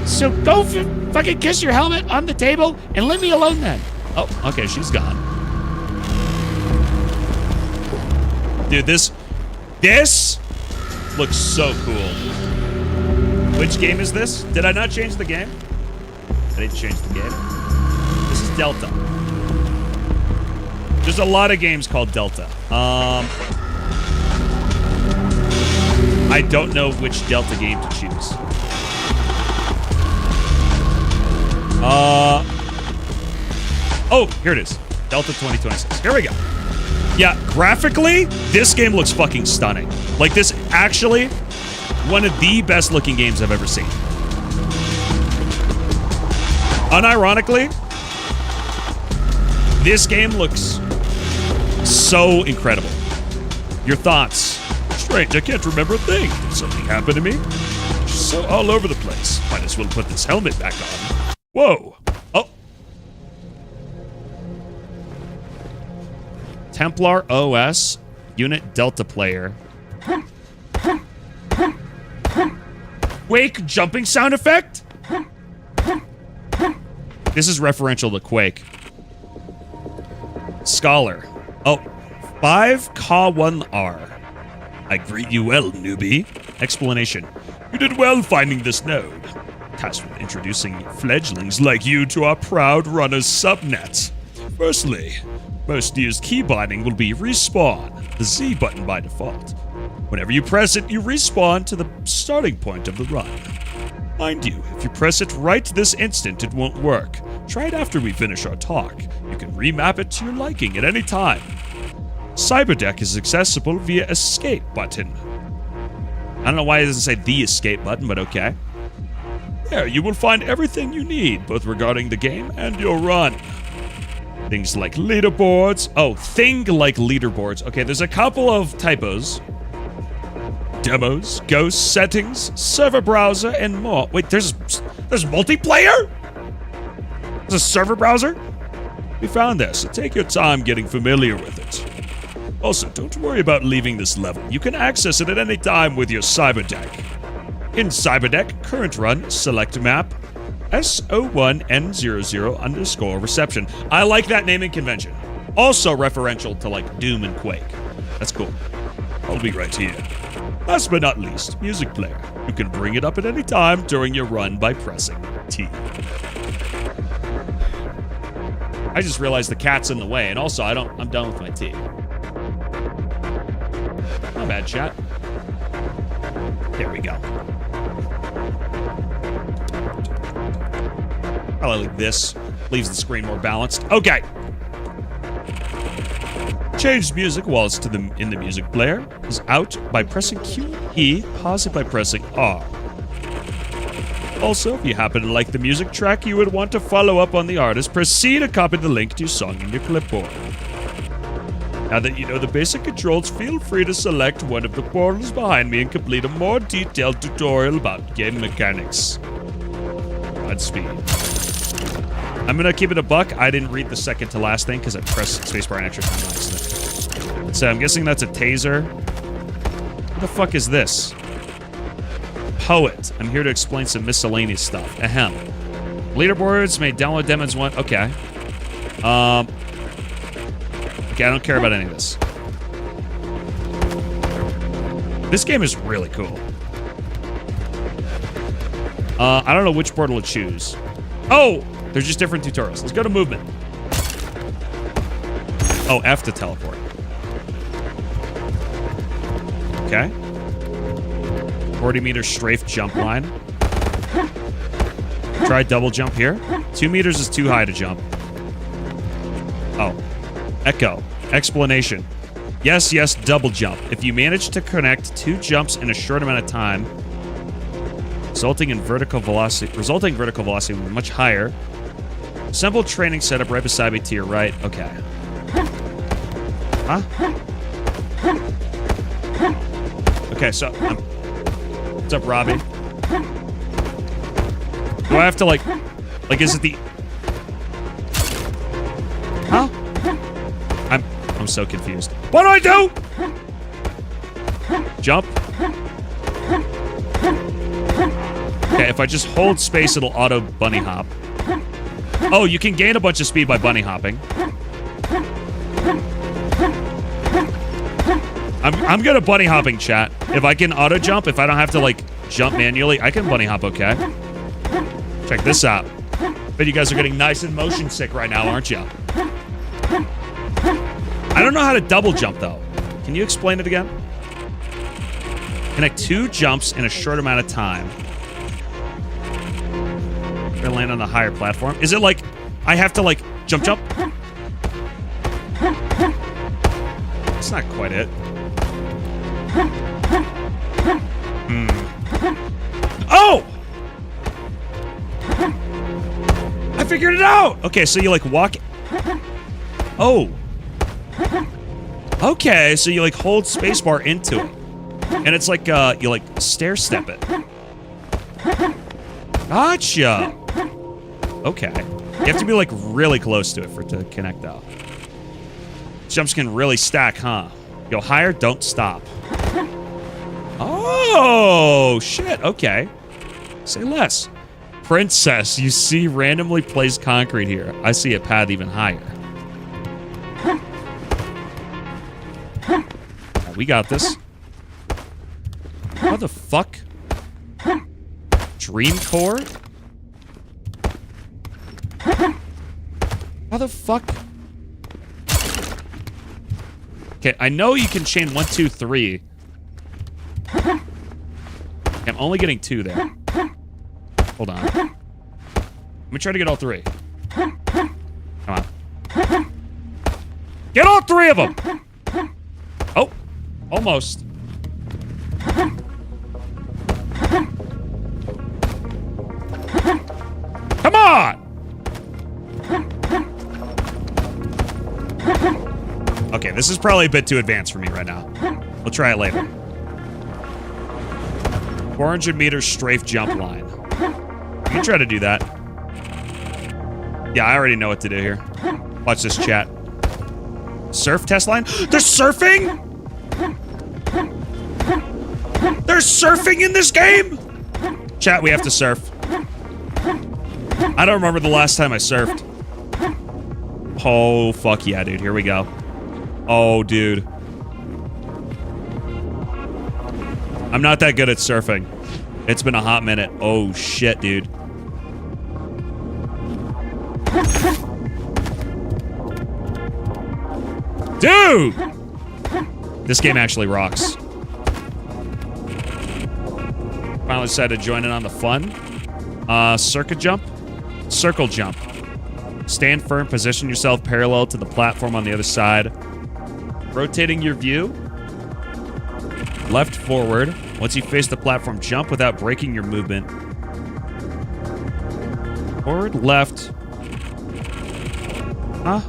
so go fucking kiss your helmet on the table and leave me alone then. Oh, okay, she's gone. Dude, this looks so cool. Which game is this? Did I not change the game? I didn't change the game. This is Delta. There's a lot of games called Delta. I don't know which Delta game to choose. Oh, here it is. Delta 2026. Here we go. Yeah, graphically, this game looks fucking stunning. Like, this actually one of the best looking games I've ever seen. Unironically, this game looks so incredible. Your thoughts? Strange, I can't remember a thing. Did something happen to me? Just so all over the place. Might as well put this helmet back on. Whoa. Oh. Templar OS, Unit Delta player. Quake jumping sound effect? This is referential to Quake. Scholar. Oh, 5K1R. I greet you well, newbie. Explanation. You did well finding this node. Tasked with introducing fledglings like you to our proud runner's subnet. Firstly, most used key binding will be respawn, the Z button by default. Whenever you press it, you respawn to the starting point of the run. Mind you, if you press it right this instant, it won't work. Try it after we finish our talk. You can remap it to your liking at any time. Cyberdeck is accessible via escape button. I don't know why it doesn't say the escape button, but okay. There, you will find everything you need, both regarding the game and your run. Things like leaderboards. Oh, thing like leaderboards. Okay, there's a couple of typos. Demos, ghost settings, server browser, and more. Wait, there's multiplayer? There's a server browser? We found this, so take your time getting familiar with it. Also, don't worry about leaving this level. You can access it at any time with your Cyberdeck. In Cyberdeck, current run, select map, SO1N00_reception. I like that naming convention. Also referential to like Doom and Quake. That's cool. I'll be right here. Last but not least, music player. You can bring it up at any time during your run by pressing T. I just realized the cat's in the way, and also I'm done with my tea. Not bad, chat. There we go. Probably like this. Leaves the screen more balanced. Okay. Change music while it's in the music player is out by pressing QE. Pause it by pressing R. Also, if you happen to like the music track you would want to follow up on the artist, proceed to copy the link to your song in your clipboard. Now that you know the basic controls, feel free to select one of the portals behind me and complete a more detailed tutorial about game mechanics. Godspeed. I'm gonna keep it a buck. I didn't read the second to last thing because I pressed spacebar an extra time on accident. So I'm guessing that's a taser. What the fuck is this? Poet. I'm here to explain some miscellaneous stuff. Ahem. Leaderboards may download demos one. Okay. Okay, I don't care about any of this. This game is really cool. I don't know which portal to choose. Oh! There's just different tutorials. Let's go to movement. Oh, F to teleport. Okay. 40-meter strafe jump line. Try double jump here. 2 meters is too high to jump. Oh. Echo. Explanation. Yes, yes, double jump. If you manage to connect 2 jumps in a short amount of time, resulting vertical velocity will be much higher. Simple training setup right beside me to your right. Okay. Huh? Okay, so what's up, Robbie? Do I have to like is it the? Huh? I'm so confused. What do I do? Jump. Okay, if I just hold space, it'll auto bunny hop. Oh, you can gain a bunch of speed by bunny hopping. I'm good at bunny hopping, chat. If I can auto jump, if I don't have to like jump manually, I can bunny hop, okay? Check this out. Bet you guys are getting nice and motion sick right now, aren't you? I don't know how to double jump though. Can you explain it again? Connect 2 jumps in a short amount of time. To land on the higher platform. Is it like I have to like jump? That's not quite it. Oh! I figured it out! Okay, so you like walk. Oh. Okay, so you like hold spacebar into it. And it's like you like stair step it. Gotcha. Okay. You have to be like really close to it for it to connect out. Jumps can really stack, huh? Go higher, don't stop. Oh, shit. Okay. Say less. Princess, you see randomly placed concrete here. I see a path even higher. Right, we got this. How the fuck? Dream core? How the fuck? Okay, I know you can chain 1, 2, 3. Okay, I'm only getting 2 there. Hold on. Let me try to get all 3. Come on. Get all 3 of them! Oh, almost. Come on! Okay, this is probably a bit too advanced for me right now. We'll try it later. 400 meters strafe jump line. You can try to do that. Yeah, I already know what to do here. Watch this, chat. Surf test line? They're surfing? There's surfing in this game? Chat, we have to surf. I don't remember the last time I surfed. Oh, fuck yeah, dude. Here we go. Oh, dude. I'm not that good at surfing. It's been a hot minute. Oh, shit, dude. Dude! This game actually rocks. Finally decided to join in on the fun. Circuit jump. Circle jump. Stand firm, position yourself parallel to the platform on the other side. Rotating your view. Left forward. Once you face the platform, jump without breaking your movement. Forward, left. Huh?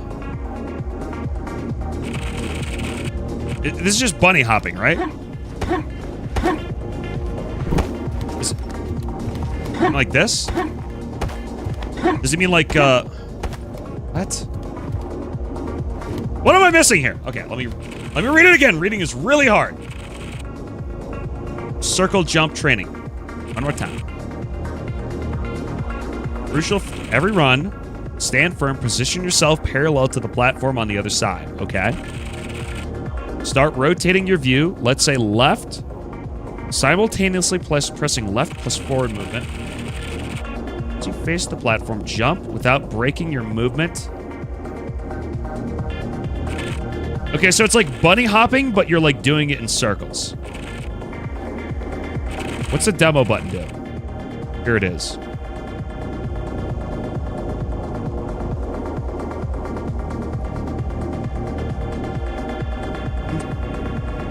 This is just bunny hopping, right? Is it like this? Does it mean like, what? What am I missing here? Okay, let me read it again. Reading is really hard. Circle jump training. One more time. Crucial for every run. Stand firm. Position yourself parallel to the platform on the other side. Okay. Start rotating your view. Let's say left. Simultaneously pressing left plus forward movement. As you face the platform, jump without breaking your movement. Okay, so it's like bunny hopping, but you're like doing it in circles. What's the demo button do? Here it is.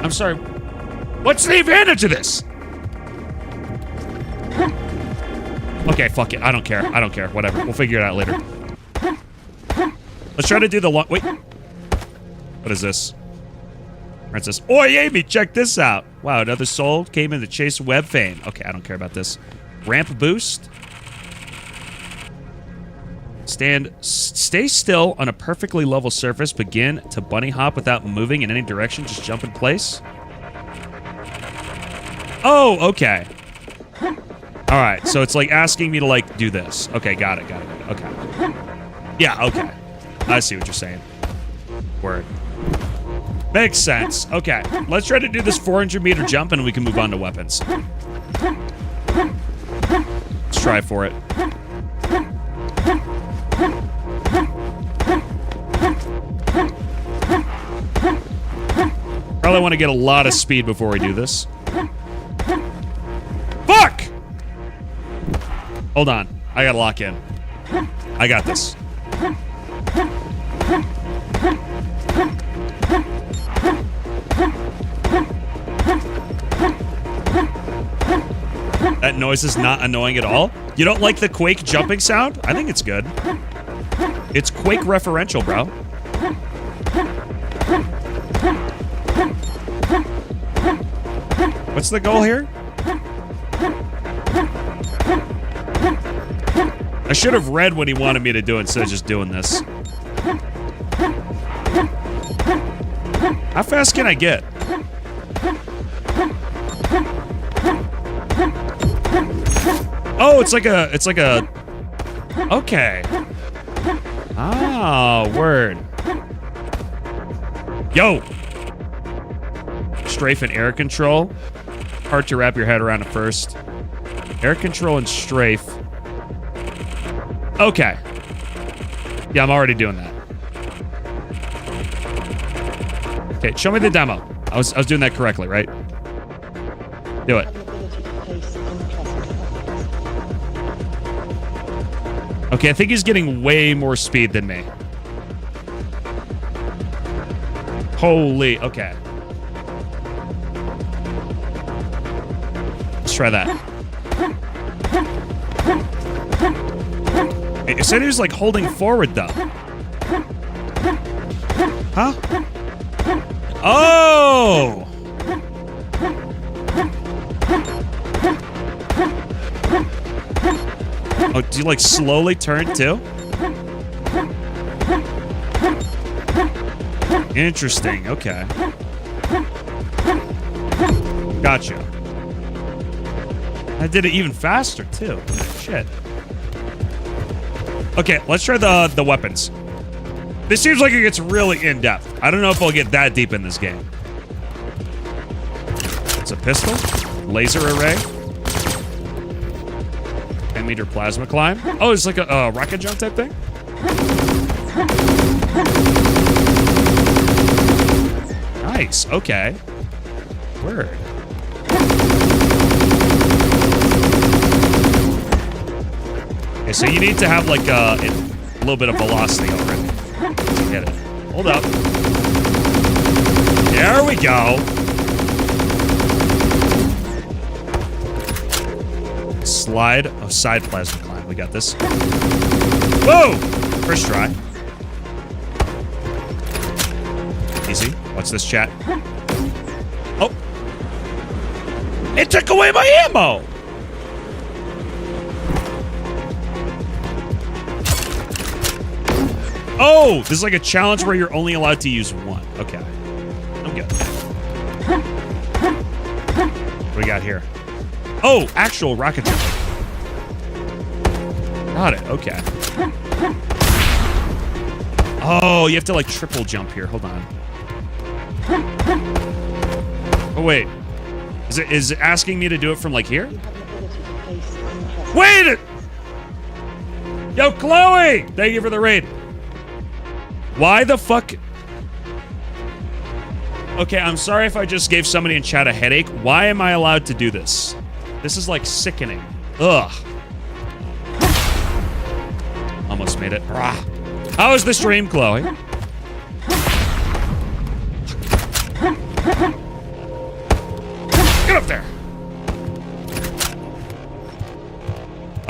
I'm sorry. What's the advantage of this? Okay, fuck it. I don't care. I don't care. Whatever. We'll figure it out later. Let's try to do the long... Wait. What is this? Princess. Oi, Amy, check this out. Wow, another soul came in to chase web fame. Okay, I don't care about this. Ramp boost. Stay still on a perfectly level surface. Begin to bunny hop without moving in any direction. Just jump in place. Oh, okay. All right, so it's like asking me to like do this. Okay, got it. Okay. Yeah, okay. I see what you're saying. Word. Makes sense. Okay, let's try to do this 400-meter jump and we can move on to weapons. Let's try for it. Probably want to get a lot of speed before we do this. Fuck! Hold on. I gotta lock in. I got this. That noise is not annoying at all. You don't like the Quake jumping sound? I think it's good. It's Quake referential, bro. What's the goal here? I should have read what he wanted me to do instead of just doing this. How fast can I get? Oh, it's like a... Okay. Ah, word. Yo! Strafe and air control. Hard to wrap your head around at first. Air control and strafe. Okay. Yeah, I'm already doing that. Okay, show me the demo. I was doing that correctly, right? Do it. Okay, I think he's getting way more speed than me. Holy, okay. Let's try that. It said he was like holding forward though. Huh? Oh! Oh, do you like slowly turn too? Interesting, okay. Gotcha. I did it even faster too. Shit. Okay, let's try the weapons. This seems like it gets really in-depth. I don't know if I'll get that deep in this game. It's a pistol. Laser array. 10-meter plasma climb. Oh, it's like a rocket jump type thing? Nice. Okay. Word. Okay, so you need to have like a little bit of velocity already to get it. Hold up. There we go. Slide. Oh, side plasma climb. We got this. Whoa! First try. Easy. What's this, chat? Oh. It took away my ammo! Oh! This is like a challenge where you're only allowed to use one. Okay. I'm good. What do we got here? Oh! Actual rocket jump. Got it. Okay. Oh, you have to like triple jump here. Hold on. Oh, wait. Is it asking me to do it from like here? Wait! Yo, Chloe! Thank you for the raid. Why the fuck? Okay, I'm sorry if I just gave somebody in chat a headache. Why am I allowed to do this? This is like sickening. Ugh. Almost made it. How was the stream, Chloe? Get up there.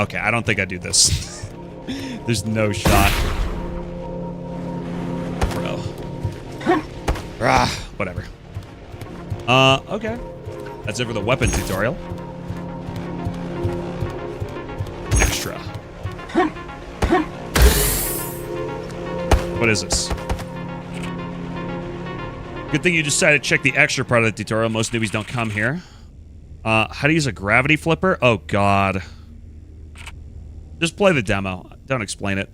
Okay, I don't think I do this. There's no shot. Bro. Whatever. Okay. That's it for the weapon tutorial. Extra. What is this? Good thing you decided to check the extra part of the tutorial. Most newbies don't come here. How to use a gravity flipper? Oh, God. Just play the demo. Don't explain it.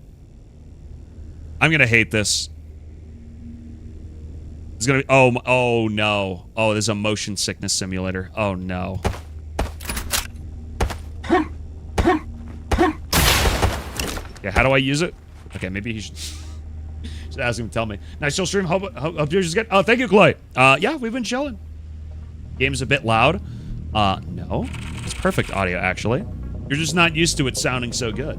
I'm gonna hate this. It's gonna be... Oh, no. Oh, there's a motion sickness simulator. Oh, no. Yeah, how do I use it? Okay, maybe he should... Just ask him to tell me. Nice chill stream. Hope yours is good. Oh, thank you, Chloe. Yeah, we've been chilling. Game's a bit loud. No. It's perfect audio, actually. You're just not used to it sounding so good.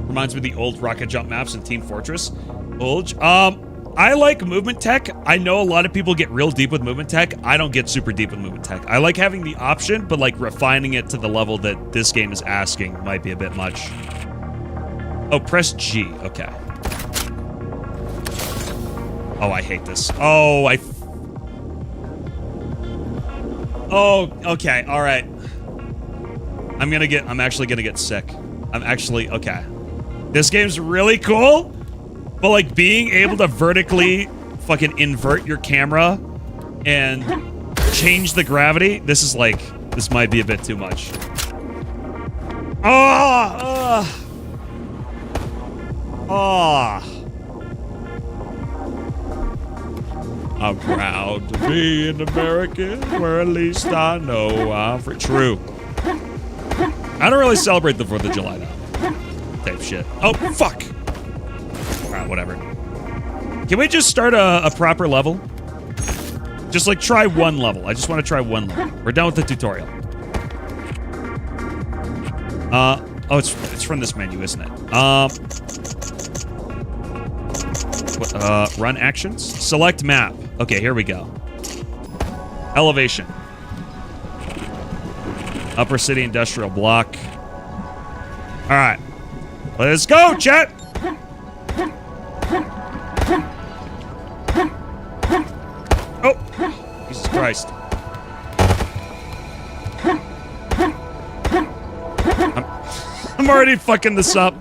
Reminds me of the old rocket jump maps in Team Fortress. I like movement tech. I know a lot of people get real deep with movement tech. I don't get super deep with movement tech. I like having the option, but like refining it to the level that this game is asking might be a bit much. Oh, press G. Okay. Oh, I hate this. Oh, okay. All right. I'm actually gonna get sick. Okay. This game's really cool, but like being able to vertically fucking invert your camera and change the gravity, this might be a bit too much. I'm proud to be an American, where at least I know I'm free. True. I don't really celebrate the 4th of July, though. Type shit. Oh, fuck! Alright, whatever. Can we just start a proper level? Just, like, try one level. I just want to try one level. We're done with the tutorial. Oh, it's from this menu, isn't it? Run actions? Select map. Okay, here we go. Elevation. Upper City Industrial Block. Alright. Let's go, chat! Oh! Jesus Christ. I'm already fucking this up.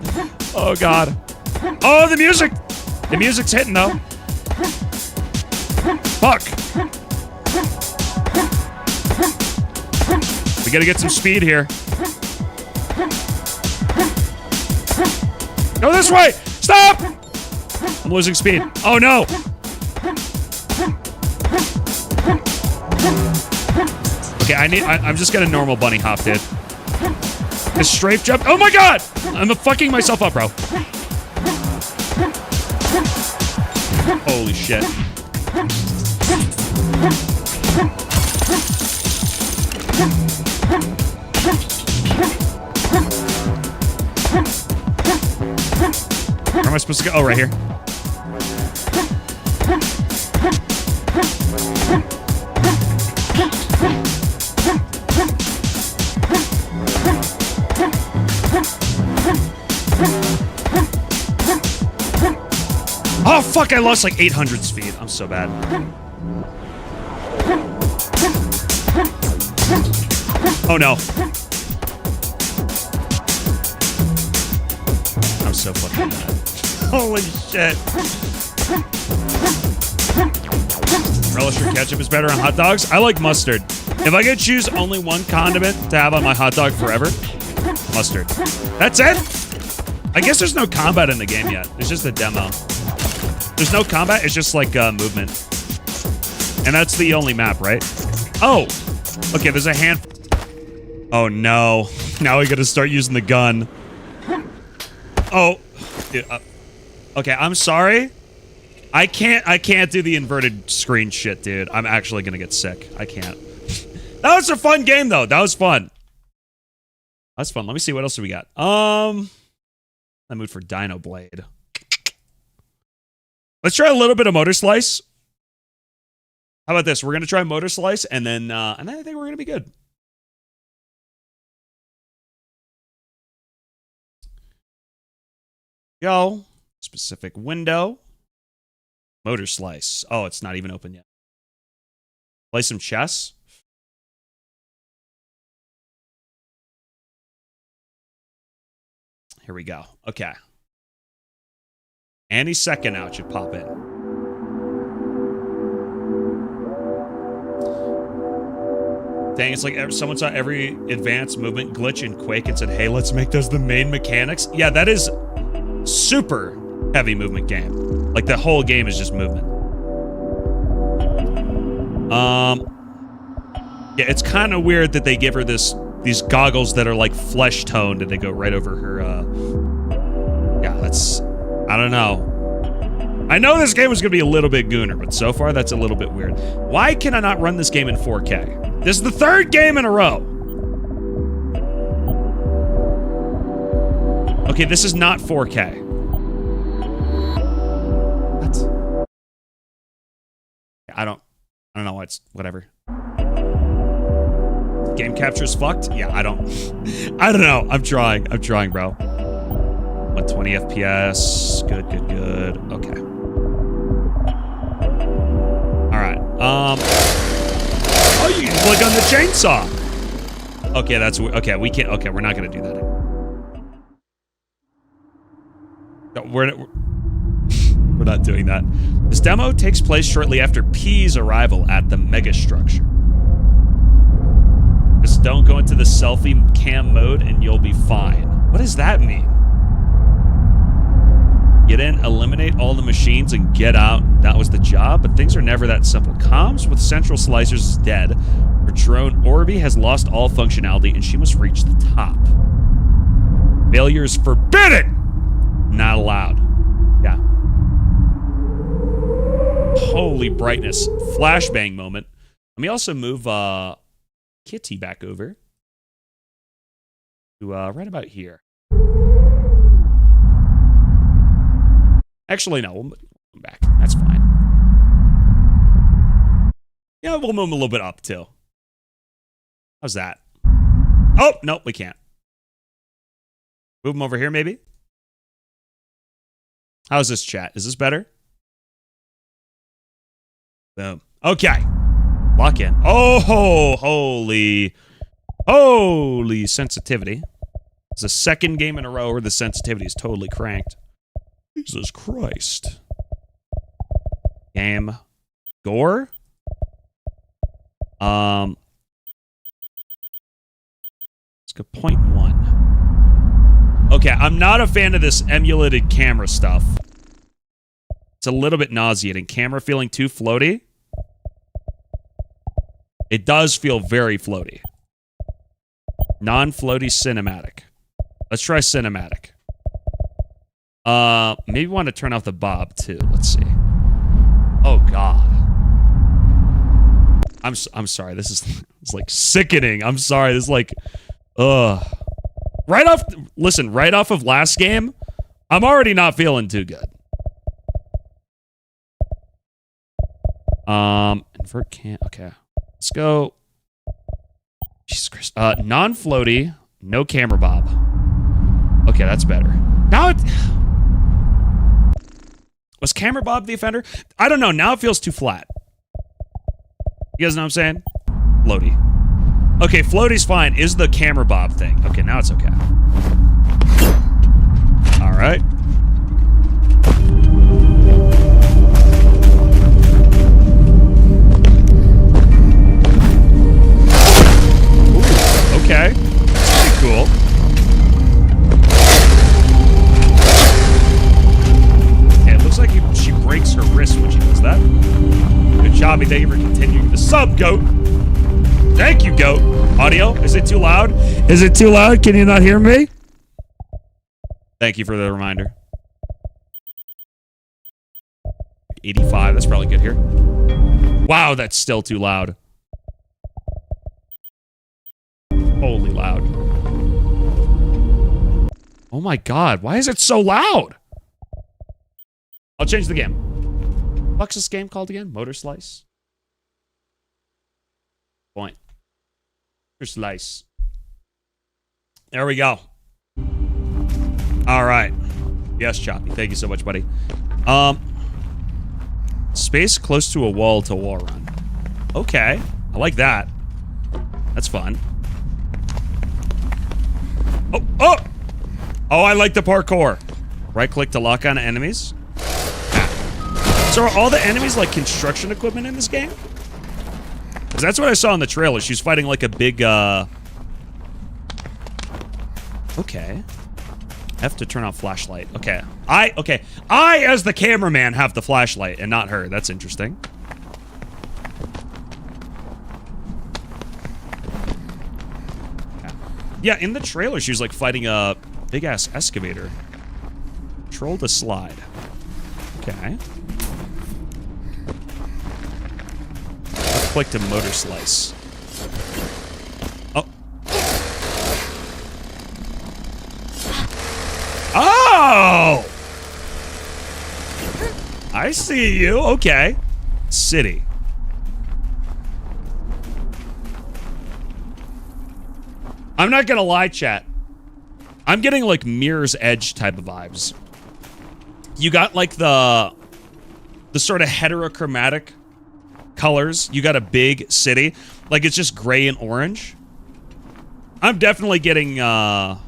Oh, God. Oh, the music! The music's hitting, though. Fuck. We gotta get some speed here. Go this way! Stop! I'm losing speed. Oh no! Okay, I'm just gonna normal bunny hop, dude. A strafe jump. Oh my god! I'm fucking myself up, bro. Holy shit. Where am I supposed to go? Oh, right here. Oh, fuck, I lost like 800 speed. I'm so bad. Oh, no. I'm so fucking bad. Holy shit. Relish or ketchup is better on hot dogs? I like mustard. If I could choose only one condiment to have on my hot dog forever, mustard. That's it? I guess there's no combat in the game yet. It's just a demo. There's no combat, it's just like movement. And that's the only map, right? Oh! Okay, there's a hand... Oh no. Now we gotta start using the gun. Oh. Dude, okay, I'm sorry. I can't do the inverted screen shit, dude. I'm actually gonna get sick. I can't. That was a fun game, though. That was fun. That's fun. Let me see, what else do we got? I moved for Dino Blade. Let's try a little bit of Motor Slice. How about this? We're gonna try Motor Slice, and then I think we're gonna be good. Go. Specific window. Motor Slice. Oh, it's not even open yet. Play some chess. Here we go. Okay. Any second now it should pop in. Dang, it's like someone saw every advanced movement glitch in Quake and said, hey, let's make those the main mechanics. Yeah, that is super heavy movement game. Like the whole game is just movement. Yeah, it's kind of weird that they give her these goggles that are like flesh toned and they go right over her. Yeah, that's, I don't know. I know this game was going to be a little bit gooner, but so far that's a little bit weird. Why can I not run this game in 4K? This is the third game in a row. Okay, this is not 4K. What? I don't know why it's whatever. Game capture is fucked? Yeah, I don't know. I'm trying, bro. 120 FPS. Good. Okay. All right. Oh, you can click on the chainsaw. Okay, that's okay. We can't. Okay, we're not gonna do that. No, we're not doing that. This demo takes place shortly after P's arrival at the megastructure. Just don't go into the selfie cam mode and you'll be fine. What does that mean? Get in, eliminate all the machines, and get out. That was the job, but things are never that simple. Comms with Central Slicers is dead. Her drone, Orby, has lost all functionality, and she must reach the top. Failure is forbidden! Not allowed. Yeah. Holy brightness. Flashbang moment. Let me also move Kitty back over to right about here. Actually, no, we'll move back. That's fine. Yeah, we'll move him a little bit up, too. How's that? Oh, no, we can't. Move him over here, maybe? How's this, chat? Is this better? Boom. Okay. Lock in. Oh, holy sensitivity. It's the second game in a row where the sensitivity is totally cranked. Jesus Christ. Game. Gore? Let's go 0.1. Okay, I'm not a fan of this emulated camera stuff. It's a little bit nauseating. Camera feeling too floaty. It does feel very floaty. Non-floaty cinematic. Let's try cinematic. Maybe want to turn off the bob too. Let's see. Oh God. I'm sorry. This is it's like sickening. I'm sorry. This is like, right off. Listen, right off of last game, I'm already not feeling too good. Invert cam. Okay, let's go. Jesus Christ. Non-floaty, no camera bob. Okay, that's better. Now it was camera bob the offender. I don't know. Now it feels too flat. You guys know what I'm saying? Floaty. Okay, floaty's fine. Is the camera bob thing. Okay, now it's okay. All right. Ooh, okay. Pretty cool. Yeah, it looks like she breaks her wrist when she does that. Good job. Thank you for continuing the sub, GOAT. Thank you, GOAT. Audio, is it too loud? Is it too loud? Can you not hear me? Thank you for the reminder. 85, that's probably good here. Wow, that's still too loud. Holy loud. Oh my God, why is it so loud? I'll change the game. What's this game called again? Motor Slice? Point. Motor Slice. There we go. All right. Yes, Choppy. Thank you so much, buddy. Space close to a wall to wall run. Okay. I like that. That's fun. Oh, oh! Oh, I like the parkour. Right click to lock on enemies. So are all the enemies like construction equipment in this game? Because that's what I saw in the trailer. She was fighting like a big, Okay. F to turn on flashlight. Okay. I, as the cameraman, have the flashlight and not her. That's interesting. Yeah, in the trailer, she was like fighting a big-ass excavator. Control to slide. Okay. Let's click to motor slice. Oh. Oh! I see you. Okay. City. I'm not gonna lie, chat. I'm getting like Mirror's Edge type of vibes. You got like the sort of heterochromatic colors. You got a big city. Like it's just gray and orange. I'm definitely getting some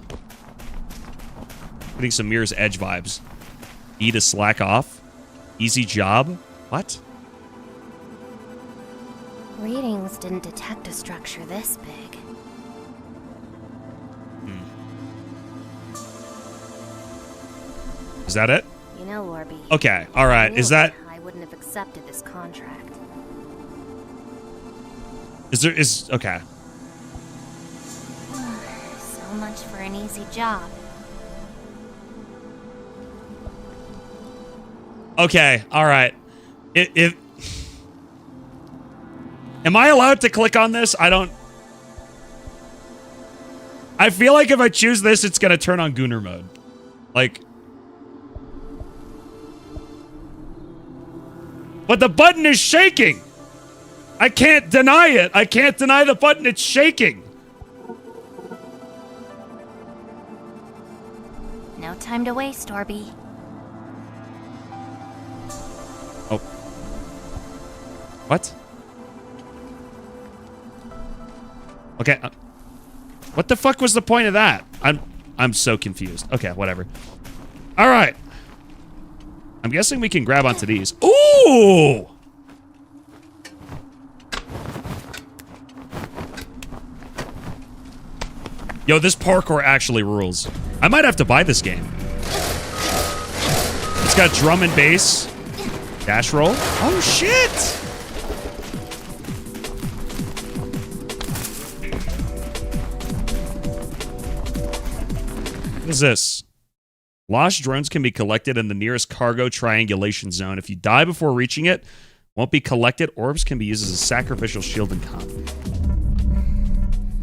Mirror's Edge vibes. E to slack off. Easy job. What? Readings didn't detect a structure this big. Is that it? You know, Orby. Okay, alright. Is that... I wouldn't have accepted this contract. Okay. So much for an easy job. Okay, alright. Am I allowed to click on this? I feel like if I choose this, it's gonna turn on Gooner mode. Like... But the button is shaking! I can't deny it! I can't deny the button, it's shaking! No time to waste, Orby. Oh. What? Okay. What the fuck was the point of that? I'm so confused. Okay, whatever. All right. I'm guessing we can grab onto these. Ooh! Yo, this parkour actually rules. I might have to buy this game. It's got drum and bass. Dash roll. Oh, shit! What is this? Lost drones can be collected in the nearest cargo triangulation zone. If you die before reaching it, won't be collected. Orbs can be used as a sacrificial shield in combat.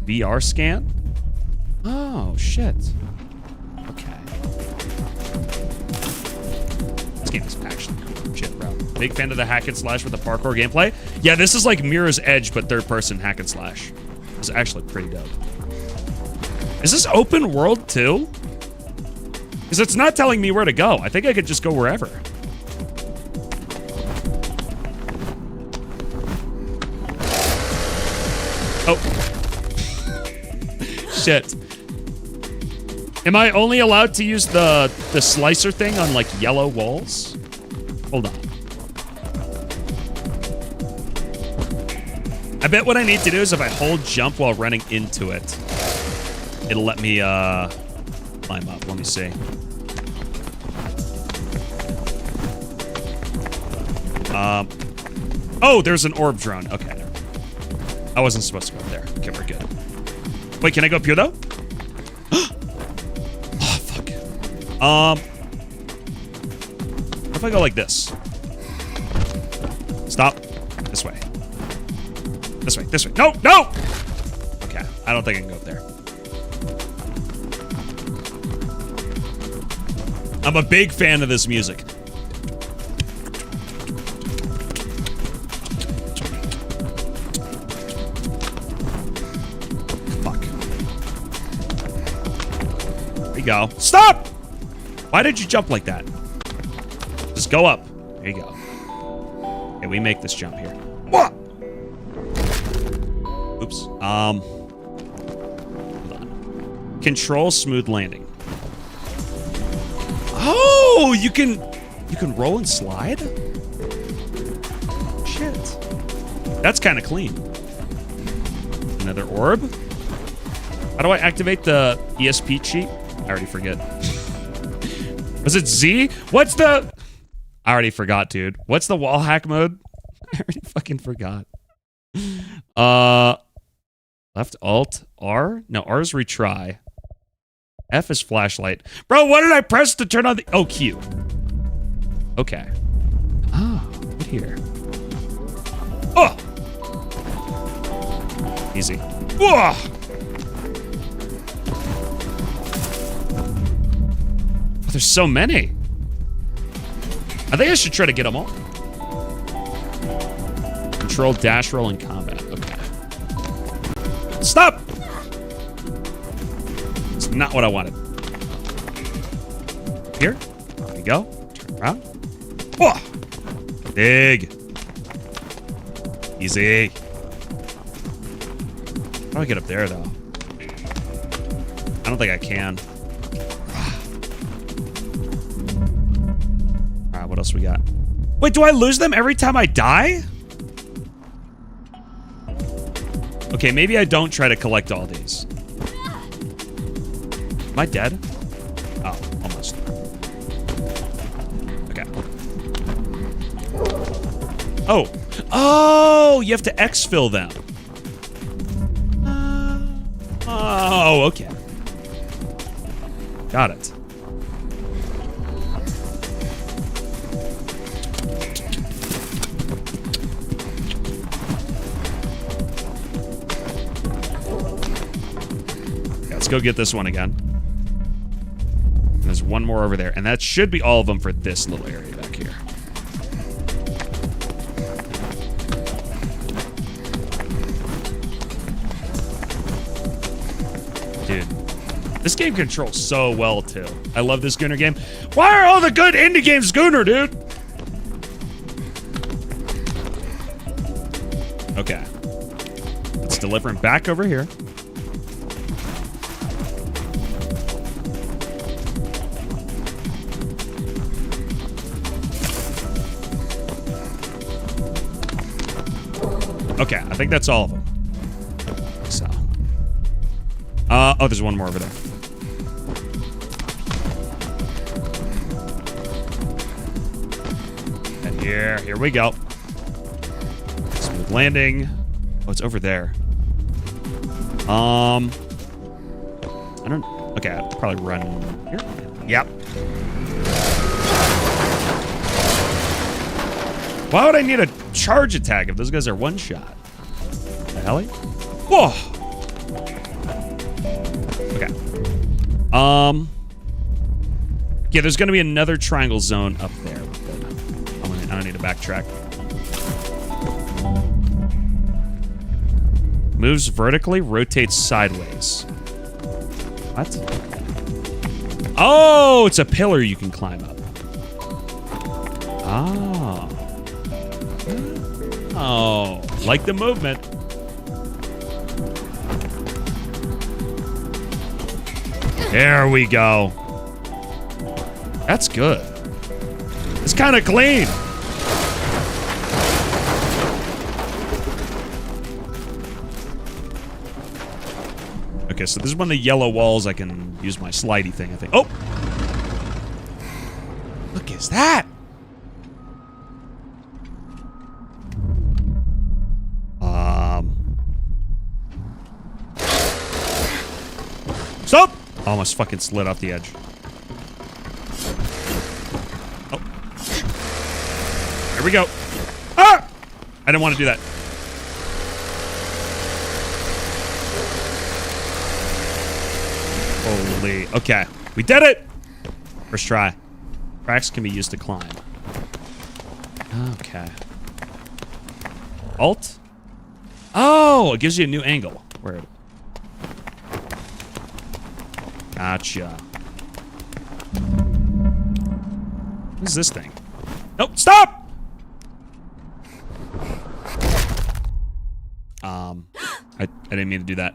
VR scan? Oh, shit. Okay. This game is actually cool. Shit, bro. Big fan of the hack and slash with the parkour gameplay. Yeah, this is like Mirror's Edge, but third-person hack and slash. It's actually pretty dope. Is this open world, too? Because it's not telling me where to go. I think I could just go wherever. Oh. Shit. Am I only allowed to use the slicer thing on, like, yellow walls? Hold on. I bet what I need to do is if I hold jump while running into it, it'll let me, climb up. Let me see. Oh, there's an orb drone. Okay. I wasn't supposed to go up there. Okay, we're good. Wait, can I go up here, though? Oh, fuck. What if I go like this? Stop. This way. This way. This way. No! No! Okay. I don't think I can go up there. I'm a big fan of this music. Fuck. There we go. Stop! Why did you jump like that? Just go up. There you go. Okay, we make this jump here. What? Oops. Hold on. Control smooth landing. Oh, you can roll and slide? Shit. That's kind of clean. Another orb. How do I activate the ESP cheat? I already forget. Was it Z? What's the... I already forgot, dude. What's the wall hack mode? I already fucking forgot. Left alt R? No, R is retry. F is flashlight. Bro, what did I press to turn on the... Oh, Q. Okay. Oh, right here. Oh! Easy. Oh! Oh, there's so many. I think I should try to get them all. Control dash roll in combat. Okay. Stop! It's not what I wanted. Here. There we go. Turn around. Oh! Dig. Easy. How do I get up there, though? I don't think I can. Alright, what else we got? Wait, do I lose them every time I die? Okay, maybe I don't try to collect all these. Am I dead? Oh, almost. Okay. Oh. Oh, you have to exfil them. Oh, okay. Got it. Let's go get this one again. And there's one more over there. And that should be all of them for this little area back here. Dude. This game controls so well, too. I love this Gunner game. Why are all the good indie games Gunner, dude? Okay. Let's deliver him back over here. Okay, I think that's all of them. So. Oh, there's one more over there. Here we go. Smooth landing. Oh, it's over there. I don't... Okay, I'll probably run here. Yep. Why would I need a charge attack if those guys are one shot? The hell? Whoa! Okay. Yeah, there's gonna be another triangle zone up there. I don't need to backtrack. Moves vertically, rotates sideways. What? Oh, it's a pillar you can climb up. Ah. Oh, like the movement. There we go. That's good. It's kind of clean. Okay, so this is one of the yellow walls I can use my slidey thing, I think. Oh! Look, is that? Stop! Almost fucking slid off the edge. Oh. Here we go. Ah! I didn't want to do that. Holy. Okay. We did it! First try. Cracks can be used to climb. Okay. Alt? Oh, it gives you a new angle. Where? Gotcha. What is this thing? Nope, stop! I didn't mean to do that.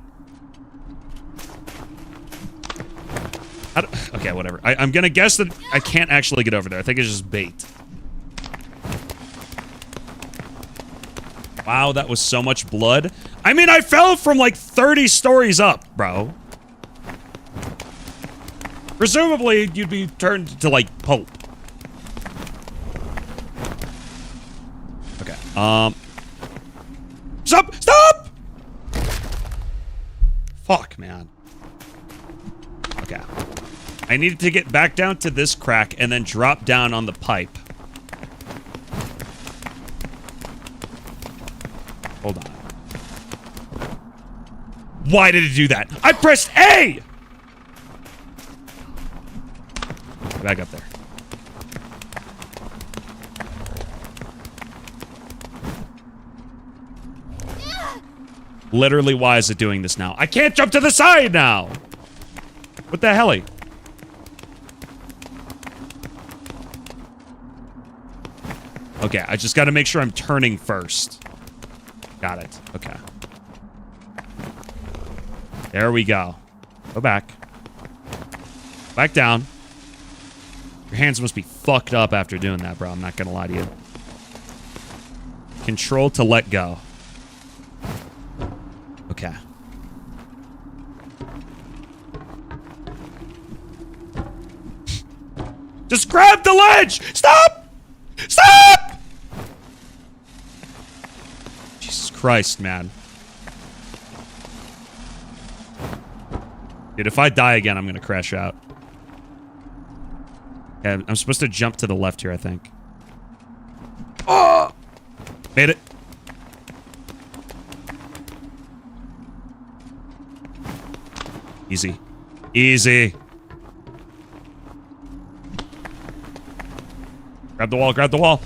Okay, whatever. I'm gonna guess that I can't actually get over there. I think it's just bait. Wow, that was so much blood. I mean, I fell from like 30 stories up, bro. Presumably, you'd be turned to like pulp. Okay. Stop! Stop! Fuck, man. Okay. I needed to get back down to this crack and then drop down on the pipe. Hold on. Why did it do that? I pressed A! Back up there. Literally, why is it doing this now? I can't jump to the side now! What the hell? Okay, I just gotta make sure I'm turning first. Got it. Okay. There we go. Go back. Back down. Your hands must be fucked up after doing that, bro. I'm not gonna lie to you. Control to let go. Okay. Just grab the ledge! Stop! Stop! Jesus Christ, man. Dude, if I die again, I'm gonna crash out. Yeah, I'm supposed to jump to the left here, I think. Oh! Made it. Easy. Easy. Grab the wall, grab the wall.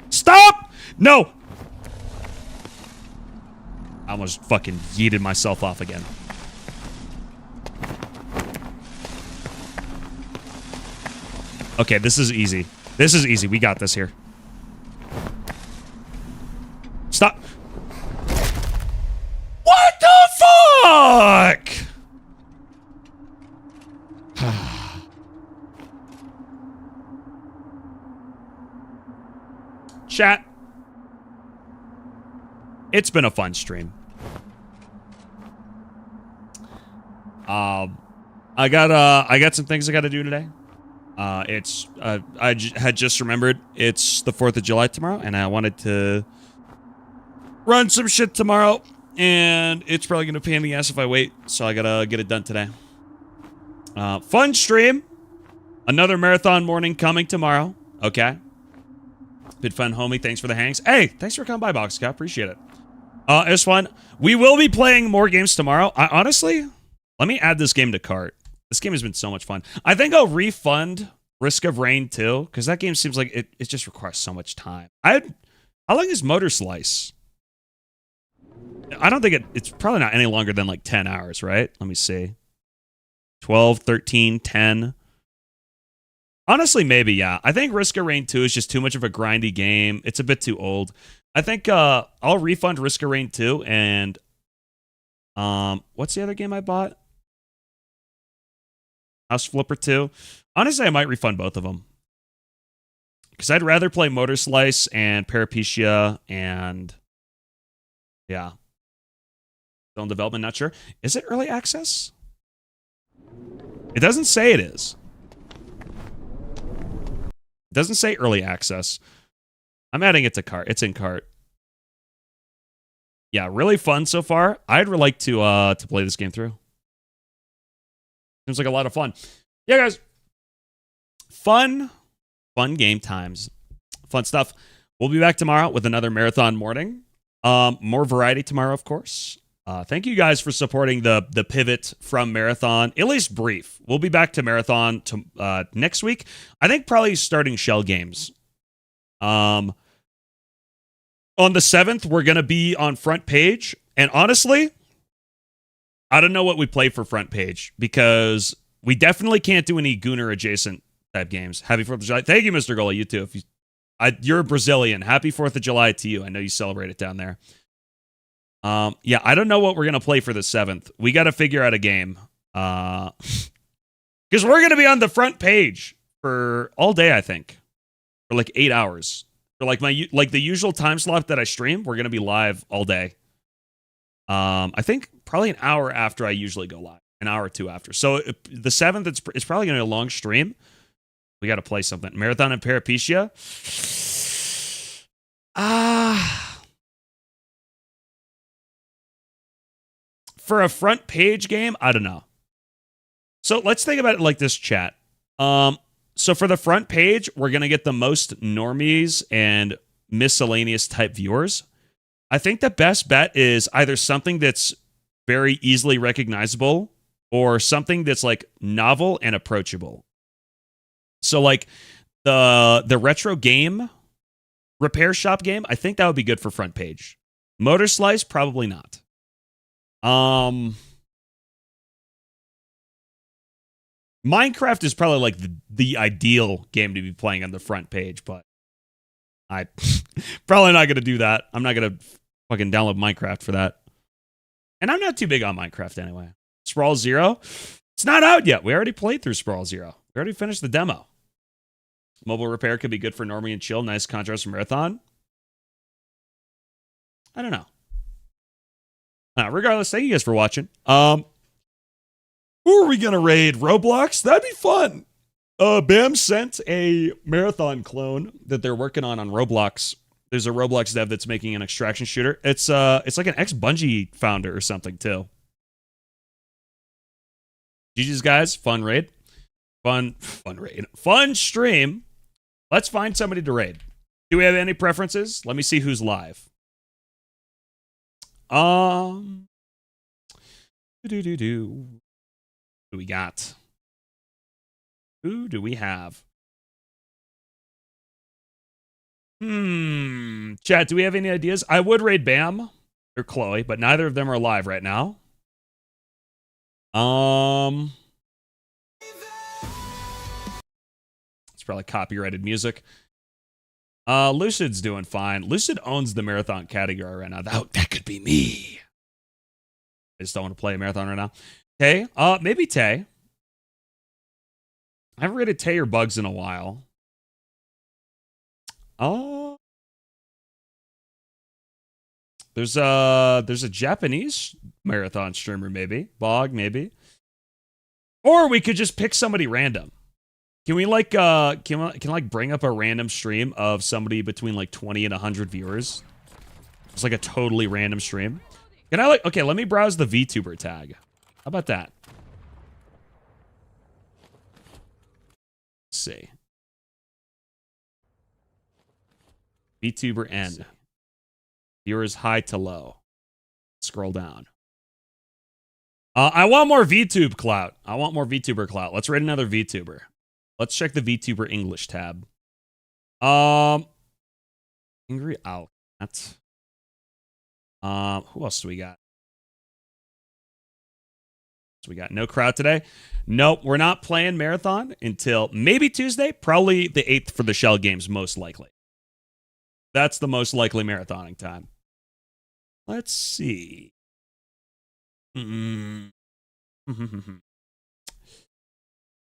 Stop! No! I almost fucking yeeted myself off again. Okay, this is easy. This is easy. We got this here. Stop. What the fuck? Chat. It's been a fun stream. I got some things I got to do today. Had just remembered it's the 4th of July tomorrow, and I wanted to run some shit tomorrow, and it's probably gonna pain in the ass if I wait, so I gotta get it done today. Fun stream. Another marathon morning coming tomorrow. Okay. Been fun, homie. Thanks for the hangs. Hey, thanks for coming by, Boxcap. Appreciate it. It was fun. We will be playing more games tomorrow. I honestly, let me add this game to cart. This game has been so much fun. I think I'll refund Risk of Rain 2, because that game seems like it just requires so much time. How long is Motor Slice? I don't think it's probably not any longer than like 10 hours, right? Let me see. 12, 13, 10. Honestly, maybe, yeah. I think Risk of Rain 2 is just too much of a grindy game. It's a bit too old. I think I'll refund Risk of Rain 2 and what's the other game I bought? House Flipper 2. Honestly, I might refund both of them. Because I'd rather play Motor Slice and Parapecia and yeah. Still in development, not sure. Is it early access? It doesn't say it is. It doesn't say early access. I'm adding it to cart. It's in cart. Yeah, really fun so far. I'd like to play this game through. Seems like a lot of fun. Yeah, guys. Fun game times. Fun stuff. We'll be back tomorrow with another marathon morning. More variety tomorrow, of course. Thank you guys for supporting the pivot from marathon, at least brief. We'll be back to marathon next week. I think probably starting shell games. On the 7th, we're going to be on front page. And honestly, I don't know what we play for front page because we definitely can't do any Gooner adjacent type games. Happy 4th of July. Thank you, Mr. Gola. You too. You're a Brazilian. Happy 4th of July to you. I know you celebrate it down there. Yeah, I don't know what we're going to play for the 7th. We got to figure out a game. Because we're going to be on the front page for all day, I think. For like 8 hours. For like the usual time slot that I stream, we're going to be live all day. I think probably an hour after I usually go live. An hour or two after. So the 7th, it's probably going to be a long stream. We got to play something. Marathon and Parapecia. For a front page game, I don't know. So let's think about it like this, chat. So for the front page, we're going to get the most normies and miscellaneous type viewers. I think the best bet is either something that's very easily recognizable or something that's like novel and approachable. So like the retro game, repair shop game, I think that would be good for front page. Motor Slice, probably not. Minecraft is probably like the ideal game to be playing on the front page, but I probably not going to do that. I'm not going to fucking download Minecraft for that. And I'm not too big on Minecraft anyway. Sprawl Zero, it's not out yet. We already played through Sprawl Zero. We already finished the demo. Mobile repair could be good for normie and chill. Nice contrast for marathon. I don't know. Regardless, thank you guys for watching. Who are we gonna raid? Roblox? That'd be fun. BAM sent a marathon clone that they're working on Roblox. There's a Roblox dev that's making an extraction shooter. It's like an ex-Bungie founder or something too. GG's guys, fun raid. Fun raid. Fun stream. Let's find somebody to raid. Do we have any preferences? Let me see who's live. Who do we got? Who do we have? Chat, do we have any ideas? I would raid Bam or Chloe, but neither of them are live right now. It's probably copyrighted music. Lucid's doing fine. Lucid owns the marathon category right now. That could be me. I just don't want to play a marathon right now. Tay? Maybe Tay. I haven't rated Tay or Bugs in a while. There's a Japanese marathon streamer, maybe. Bog, maybe. Or we could just pick somebody random. Can we like can like bring up a random stream of somebody between like 20 and 100 viewers? It's like a totally random stream. Can I like okay, let me browse the VTuber tag. How about that? Let's see. VTuber N. Viewers high to low. Scroll down. I want more VTube clout. I want more VTuber clout. Let's rate another VTuber. Let's check the VTuber English tab. Angry Owl. That's who else do we got? So we got no crowd today. Nope, we're not playing Marathon until maybe Tuesday. Probably the 8th for the Shell games, most likely. That's the most likely marathoning time. Let's see.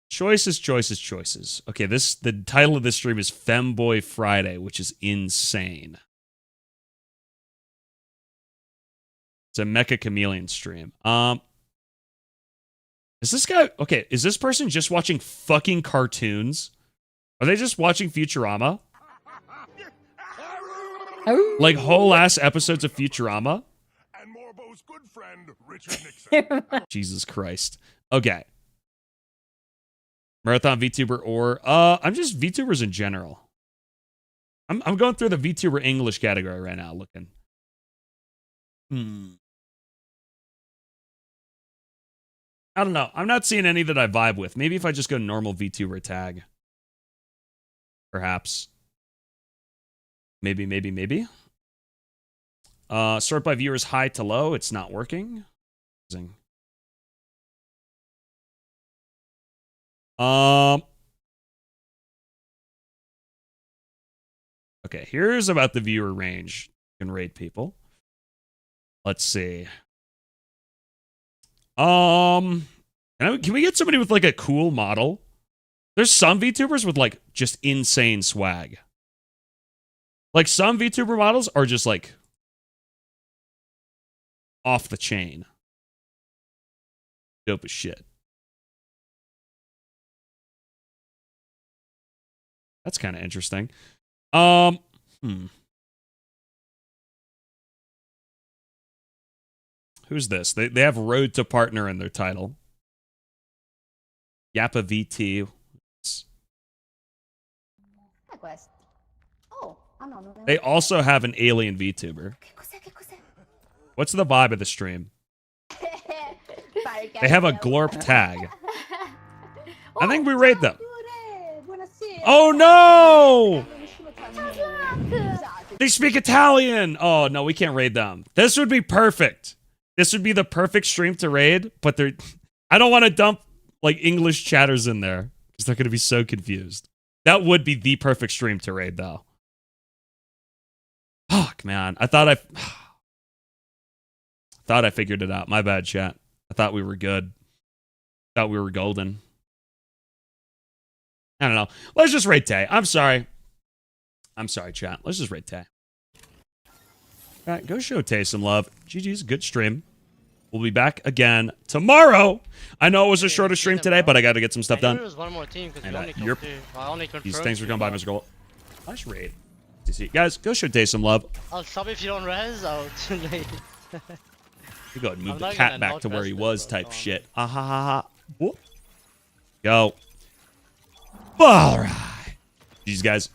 Choices, choices, choices. Okay, the title of this stream is Femboy Friday, which is insane. It's a Mecha Chameleon stream. Is this guy okay? Is this person just watching fucking cartoons? Are they just watching Futurama? Like whole ass episodes of Futurama? And Morbo's good friend, Richard Nixon. Jesus Christ. Okay. Marathon VTuber or I'm just VTubers in general. I'm going through the VTuber English category right now looking. I don't know. I'm not seeing any that I vibe with. Maybe if I just go normal VTuber tag. Perhaps. Maybe. Sort by viewers high to low. It's not working. Okay, here's about the viewer range. You can rate people. Let's see. Can we get somebody with like a cool model? There's some VTubers with like just insane swag. Like some VTuber models are just like off the chain. Dope as shit. That's kind of interesting. Who's this? They have Road to Partner in their title. Yappa VT. They also have an alien VTuber. What's the vibe of the stream? They have a glorp tag. I think we rate them. Oh no! They speak Italian! Oh no, we can't raid them. This would be perfect. This would be the perfect stream to raid, but I don't want to dump like English chatters in there because they're going to be so confused. That would be the perfect stream to raid though. Fuck, man. I thought I figured it out. My bad, chat. I thought we were good. Thought we were golden. I don't know. Let's just rate Tay. I'm sorry. I'm sorry, chat. Let's just rate Tay. All right, go show Tay some love. GG's, good stream. We'll be back again tomorrow. I know it was a shorter stream today, but I got to get some stuff done. There was one more team because And, we only killed two. I only confirmed thanks for coming by, two. Mr. Gold. Nice raid. See, guys, go show Tay some love. I'll stop if you don't res. Oh, too late. You go ahead and move I'm the not cat gonna back not to where he rest was it, type bro. shit. Ah ha ha ha. Whoop. Go. All right. These guys.